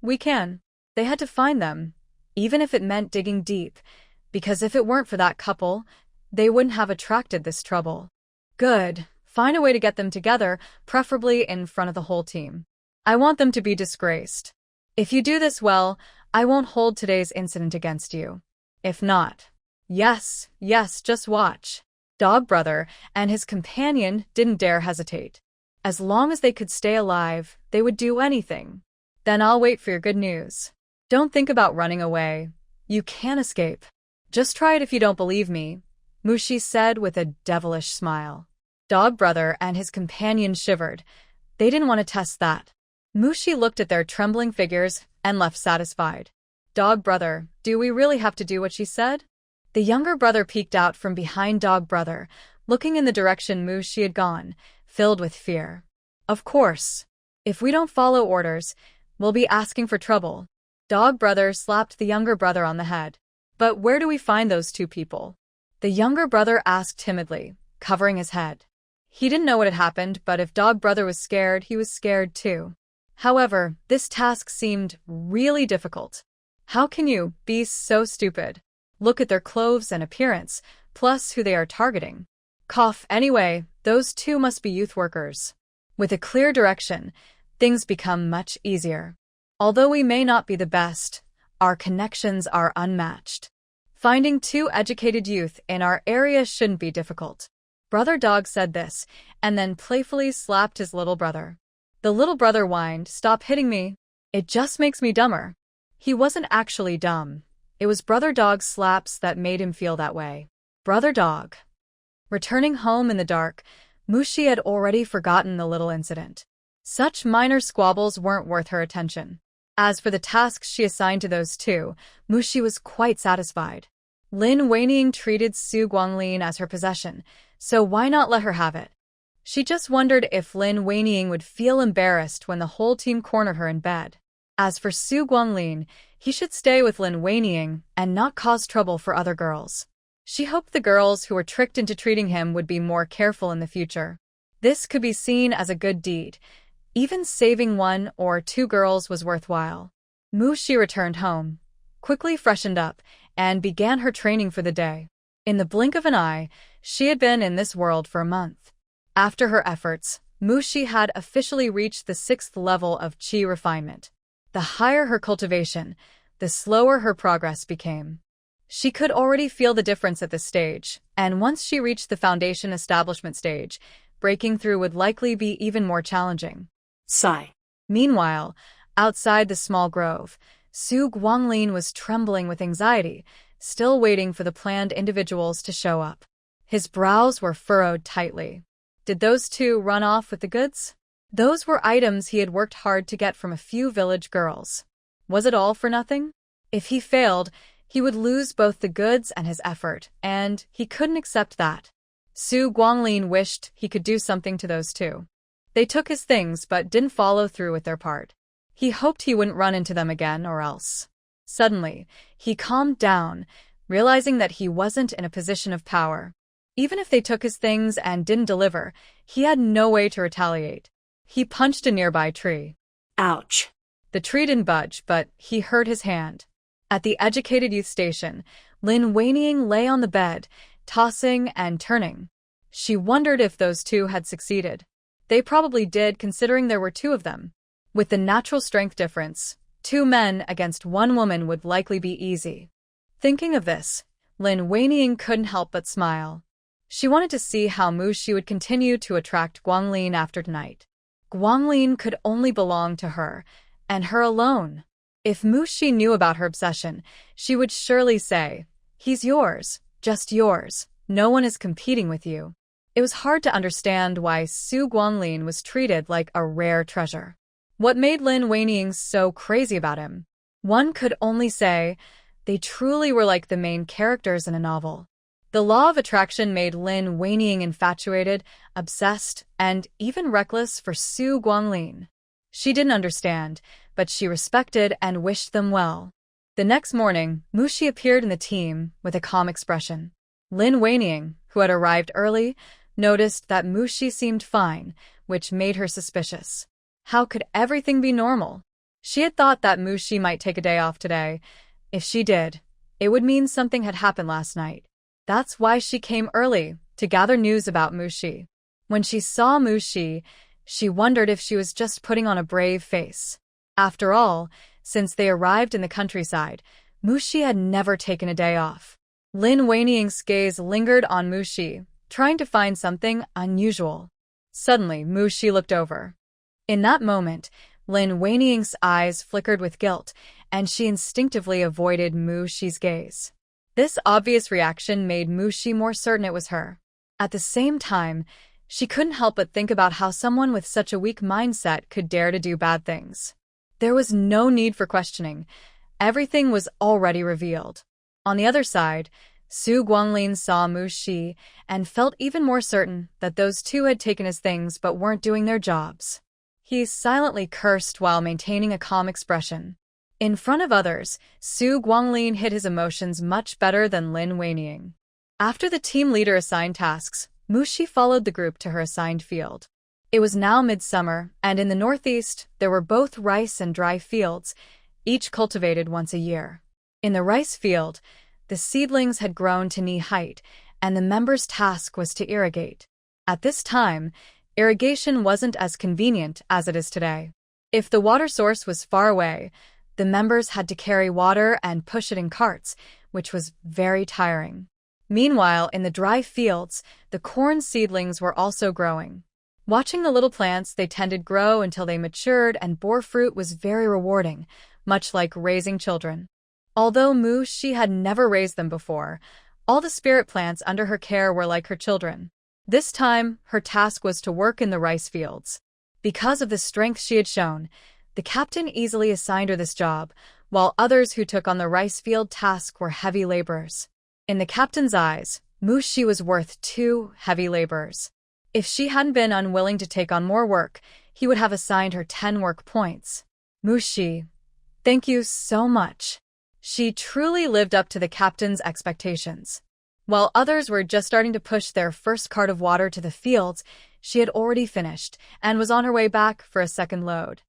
we can. They had to find them, even if it meant digging deep, because if it weren't for that couple, they wouldn't have attracted this trouble. Good. Find a way to get them together, preferably in front of the whole team. I want them to be disgraced. If you do this well, I won't hold today's incident against you. If not, yes, just watch. Dog Brother and his companion didn't dare hesitate. As long as they could stay alive, they would do anything. Then I'll wait for your good news. Don't think about running away. You can't escape. Just try it if you don't believe me, Mushi said with a devilish smile. Dog Brother and his companion shivered. They didn't want to test that. Mushi looked at their trembling figures and left satisfied. Dog Brother, do we really have to do what she said? The younger brother peeked out from behind Dog Brother, looking in the direction Mushi had gone, filled with fear. Of course. If we don't follow orders, we'll be asking for trouble. Dog Brother slapped the younger brother on the head. But where do we find those two people? The younger brother asked timidly, covering his head. He didn't know what had happened, but if Dog Brother was scared, he was scared too. However, this task seemed really difficult. How can you be so stupid? Look at their clothes and appearance, plus who they are targeting. Cough. Anyway, those two must be youth workers. With a clear direction, things become much easier. Although we may not be the best, our connections are unmatched. Finding two educated youth in our area shouldn't be difficult. Brother Dog said this, and then playfully slapped his little brother. The little brother whined, "Stop hitting me. It just makes me dumber." He wasn't actually dumb. It was Brother Dog's slaps that made him feel that way. Brother Dog. Returning home in the dark, Mushi had already forgotten the little incident. Such minor squabbles weren't worth her attention. As for the tasks she assigned to those two, Mushi was quite satisfied. Lin Weining treated Su Guanglin as her possession, so why not let her have it? She just wondered if Lin Weining would feel embarrassed when the whole team cornered her in bed. As for Su Guanglin, he should stay with Lin Weining and not cause trouble for other girls. She hoped the girls who were tricked into treating him would be more careful in the future. This could be seen as a good deed. Even saving one or two girls was worthwhile. Mushi returned home, quickly freshened up, and began her training for the day. In the blink of an eye, she had been in this world for a month. After her efforts, Mushi had officially reached the 6th level of Qi refinement. The higher her cultivation, the slower her progress became. She could already feel the difference at this stage, and once she reached the foundation establishment stage, breaking through would likely be even more challenging. Sigh. Meanwhile, outside the small grove, Su Guanglin was trembling with anxiety, still waiting for the planned individuals to show up. His brows were furrowed tightly. Did those two run off with the goods? Those were items he had worked hard to get from a few village girls. Was it all for nothing? If he failed, he would lose both the goods and his effort, and he couldn't accept that. Su Guanglin wished he could do something to those two. They took his things but didn't follow through with their part. He hoped he wouldn't run into them again or else. Suddenly, he calmed down, realizing that he wasn't in a position of power. Even if they took his things and didn't deliver, he had no way to retaliate. He punched a nearby tree. Ouch. The tree didn't budge, but he hurt his hand. At the educated youth station, Lin Weiniang lay on the bed, tossing and turning. She wondered if those two had succeeded. They probably did, considering there were two of them. With the natural strength difference, 2 men against 1 woman would likely be easy. Thinking of this, Lin Weiniang couldn't help but smile. She wanted to see how Mushi would continue to attract Guanglin after tonight. Guanglin could only belong to her, and her alone. If Mushi knew about her obsession, she would surely say, "He's yours, just yours, no one is competing with you." It was hard to understand why Su Guanglin was treated like a rare treasure. What made Lin Weiniang so crazy about him? One could only say, they truly were like the main characters in a novel. The law of attraction made Lin Weiniang infatuated, obsessed, and even reckless for Su Guanglin. She didn't understand, but she respected and wished them well. The next morning, Mushi appeared in the team with a calm expression. Lin Weiniang, who had arrived early, noticed that Mushi seemed fine, which made her suspicious. How could everything be normal? She had thought that Mushi might take a day off today. If she did, it would mean something had happened last night. That's why she came early, to gather news about Mushi. When she saw Mushi, she wondered if she was just putting on a brave face. After all, since they arrived in the countryside, Mushi had never taken a day off. Lin Weiniang's gaze lingered on Mushi, trying to find something unusual. Suddenly, Mushi looked over. In that moment, Lin Weiniang's eyes flickered with guilt, and she instinctively avoided Mushi's gaze. This obvious reaction made Mushi more certain it was her. At the same time, she couldn't help but think about how someone with such a weak mindset could dare to do bad things. There was no need for questioning. Everything was already revealed. On the other side, Su Guanglin saw Mushi and felt even more certain that those two had taken his things but weren't doing their jobs. He silently cursed while maintaining a calm expression. In front of others, Su Guanglin hid his emotions much better than Lin Weiniang. After the team leader assigned tasks, Mushi followed the group to her assigned field. It was now midsummer, and in the northeast, there were both rice and dry fields, each cultivated once a year. In the rice field, the seedlings had grown to knee height, and the members' task was to irrigate. At this time, irrigation wasn't as convenient as it is today. If the water source was far away, the members had to carry water and push it in carts, which was very tiring. Meanwhile, in the dry fields, the corn seedlings were also growing. Watching the little plants they tended grow until they matured and bore fruit was very rewarding, much like raising children. Although Mushi had never raised them before, all the spirit plants under her care were like her children. This time, her task was to work in the rice fields. Because of the strength she had shown, the captain easily assigned her this job, while others who took on the rice field task were heavy laborers. In the captain's eyes, Mushi was worth 2 heavy laborers. If she hadn't been unwilling to take on more work, he would have assigned her 10 work points. Mushi, thank you so much. She truly lived up to the captain's expectations. While others were just starting to push their first cart of water to the fields, she had already finished and was on her way back for a second load.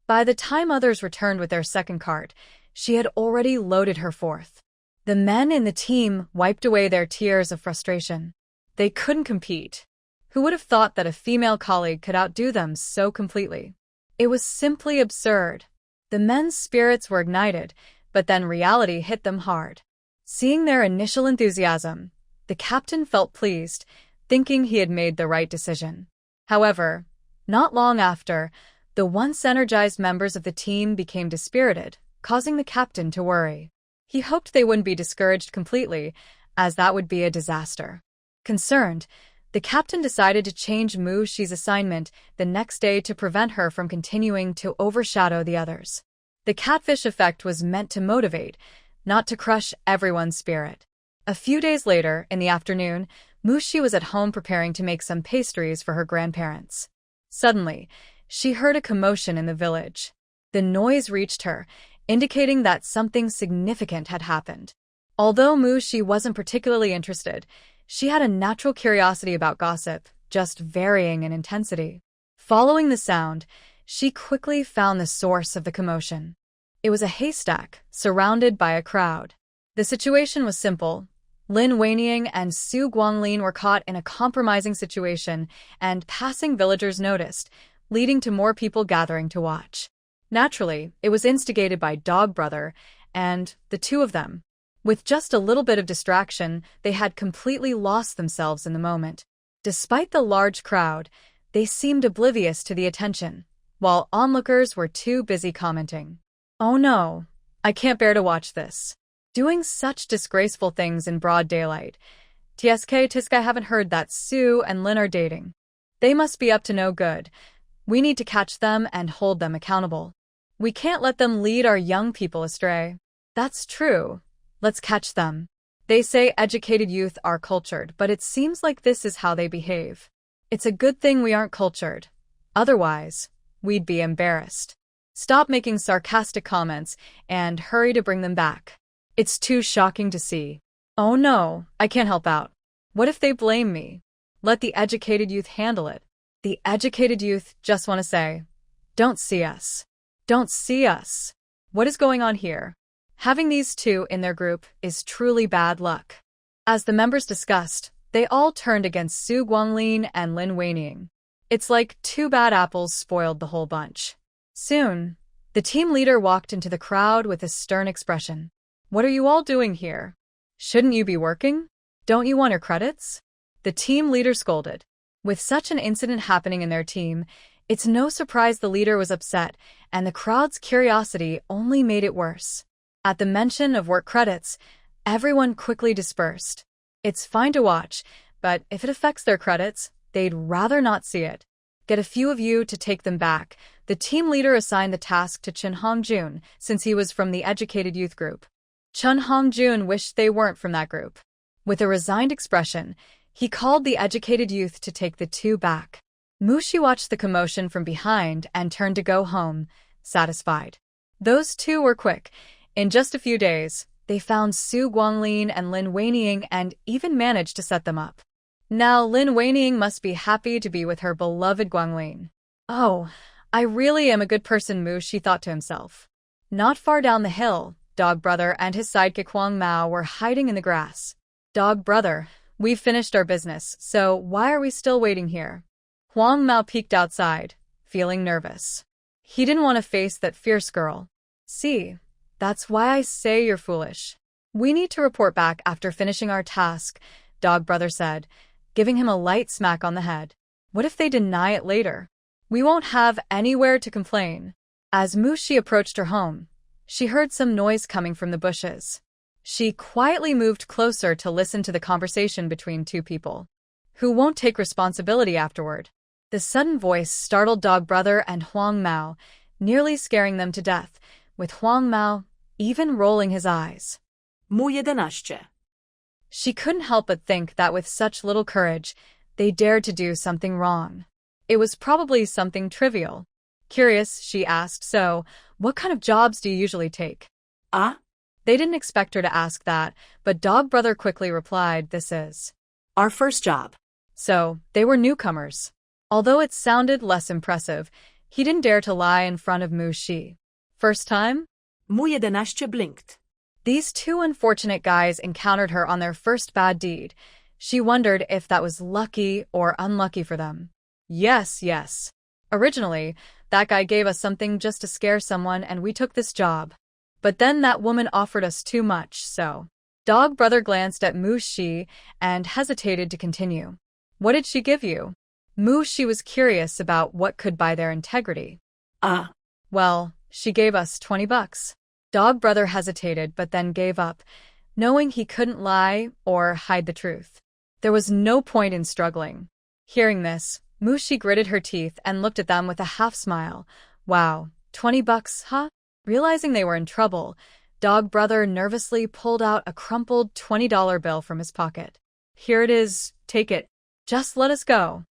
By the time others returned with their second cart, she had already loaded her fourth. The men in the team wiped away their tears of frustration. They couldn't compete. Who would have thought that a female colleague could outdo them so completely? It was simply absurd. The men's spirits were ignited, but then reality hit them hard. Seeing their initial enthusiasm, the captain felt pleased, thinking he had made the right decision. However, not long after, the once energized members of the team became dispirited, causing the captain to worry. He hoped they wouldn't be discouraged completely, as that would be a disaster. Concerned, the captain decided to change Mu Shi's assignment the next day to prevent her from continuing to overshadow the others. The catfish effect was meant to motivate, not to crush everyone's spirit. A few days later, in the afternoon, Mu Shi was at home preparing to make some pastries for her grandparents. Suddenly, she heard a commotion in the village. The noise reached her, indicating that something significant had happened. Although Mu Shi wasn't particularly interested, she had a natural curiosity about gossip, just varying in intensity. Following the sound, she quickly found the source of the commotion. It was a haystack, surrounded by a crowd. The situation was simple. Lin Weiniang and Su Guanglin were caught in a compromising situation, and passing villagers noticed, leading to more people gathering to watch. Naturally, it was instigated by Dog Brother and the two of them. With just a little bit of distraction, they had completely lost themselves in the moment. Despite the large crowd, they seemed oblivious to the attention, while onlookers were too busy commenting. "Oh no, I can't bear to watch this. Doing such disgraceful things in broad daylight. Tisk, I haven't heard that Sue and Lin are dating. They must be up to no good. We need to catch them and hold them accountable. We can't let them lead our young people astray." "That's true. Let's catch them. They say educated youth are cultured, but it seems like this is how they behave. It's a good thing we aren't cultured. Otherwise, we'd be embarrassed. Stop making sarcastic comments and hurry to bring them back. It's too shocking to see. Oh no, I can't help out. What if they blame me? Let the educated youth handle it." The educated youth just want to say, "Don't see us. Don't see us. What is going on here?" Having these two in their group is truly bad luck. As the members discussed, they all turned against Su Guanglin and Lin Weiniang. It's like two bad apples spoiled the whole bunch. Soon, the team leader walked into the crowd with a stern expression. "What are you all doing here? Shouldn't you be working? Don't you want your credits?" The team leader scolded. With such an incident happening in their team, it's no surprise the leader was upset, and the crowd's curiosity only made it worse. At the mention of work credits, everyone quickly dispersed. It's fine to watch, but if it affects their credits, they'd rather not see it. Get a few of you to take them back. The team leader assigned the task to Chun Hongjun, since he was from the educated youth group. Chun Hongjun wished they weren't from that group. With a resigned expression, he called the educated youth to take the two back. Mu Shi watched the commotion from behind and turned to go home, satisfied. Those two were quick. In just a few days, they found Su Guanglin and Lin Weiniang and even managed to set them up. Now Lin Weiniang must be happy to be with her beloved Guanglin. "Oh, I really am a good person," Mu Shi thought to himself. Not far down the hill, Dog Brother and his sidekick Huang Mao were hiding in the grass. "Dog Brother, we've finished our business, so why are we still waiting here?" Huang Mao peeked outside, feeling nervous. He didn't want to face that fierce girl. "See, that's why I say you're foolish. We need to report back after finishing our task," Dog Brother said, giving him a light smack on the head. "What if they deny it later? We won't have anywhere to complain." As Mu Shi approached her home, she heard some noise coming from the bushes. She quietly moved closer to listen to the conversation between two people. Who won't take responsibility afterward? The sudden voice startled Dog Brother and Huang Mao, nearly scaring them to death, with Huang Mao even rolling his eyes. Mu 11. She couldn't help but think that with such little courage, they dared to do something wrong. It was probably something trivial. Curious, she asked, "So, what kind of jobs do you usually take?" Ah? They didn't expect her to ask that, but Dog Brother quickly replied, "This is Our first job." So, they were newcomers. Although it sounded less impressive, he didn't dare to lie in front of Mu Shi. "First time?" Mu 11 blinked. These two unfortunate guys encountered her on their first bad deed. She wondered if that was lucky or unlucky for them. Yes, yes. Originally, that guy gave us something just to scare someone and we took this job. But then that woman offered us too much, so. Dog Brother glanced at Mu Shi and hesitated to continue. What did she give you? Mu Shi was curious about what could buy their integrity. Well, she gave us $20. Dog Brother hesitated but then gave up, knowing he couldn't lie or hide the truth. There was no point in struggling. Hearing this, Mu Shi gritted her teeth and looked at them with a half-smile. Wow, $20, huh? Realizing they were in trouble, Dog Brother nervously pulled out a crumpled $20 bill from his pocket. Here it is, take it. Just let us go.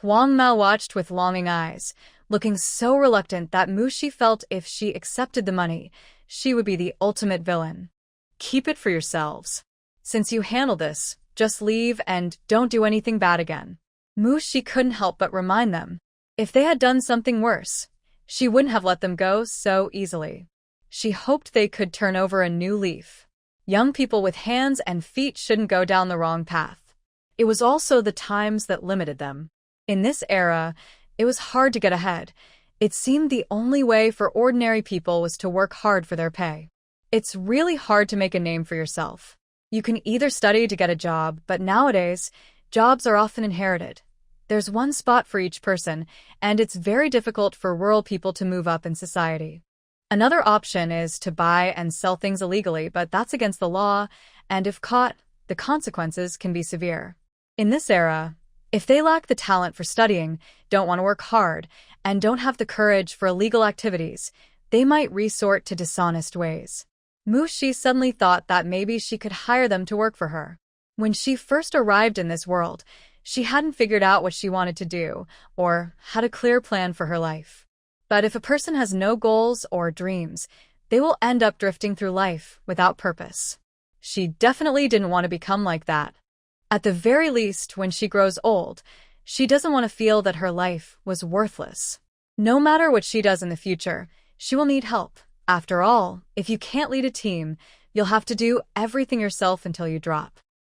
Huang Mao watched with longing eyes, looking so reluctant that Mu Shi felt if she accepted the money, she would be the ultimate villain. Keep it for yourselves. Since you handle this, just leave and don't do anything bad again. Mu Shi couldn't help but remind them. If they had done something worse, she wouldn't have let them go so easily. She hoped they could turn over a new leaf. Young people with hands and feet shouldn't go down the wrong path. It was also the times that limited them. In this era, it was hard to get ahead. It seemed the only way for ordinary people was to work hard for their pay. It's really hard to make a name for yourself. You can either study to get a job, but nowadays, jobs are often inherited. There's one spot for each person, and it's very difficult for rural people to move up in society. Another option is to buy and sell things illegally, but that's against the law, and if caught, the consequences can be severe. In this era, if they lack the talent for studying, don't want to work hard, and don't have the courage for illegal activities, they might resort to dishonest ways. Mu Shi suddenly thought that maybe she could hire them to work for her. When she first arrived in this world, she hadn't figured out what she wanted to do, or had a clear plan for her life. But if a person has no goals or dreams, they will end up drifting through life without purpose. She definitely didn't want to become like that. At the very least, when she grows old, she doesn't want to feel that her life was worthless. No matter what she does in the future, she will need help. After all, if you can't lead a team, you'll have to do everything yourself until you drop.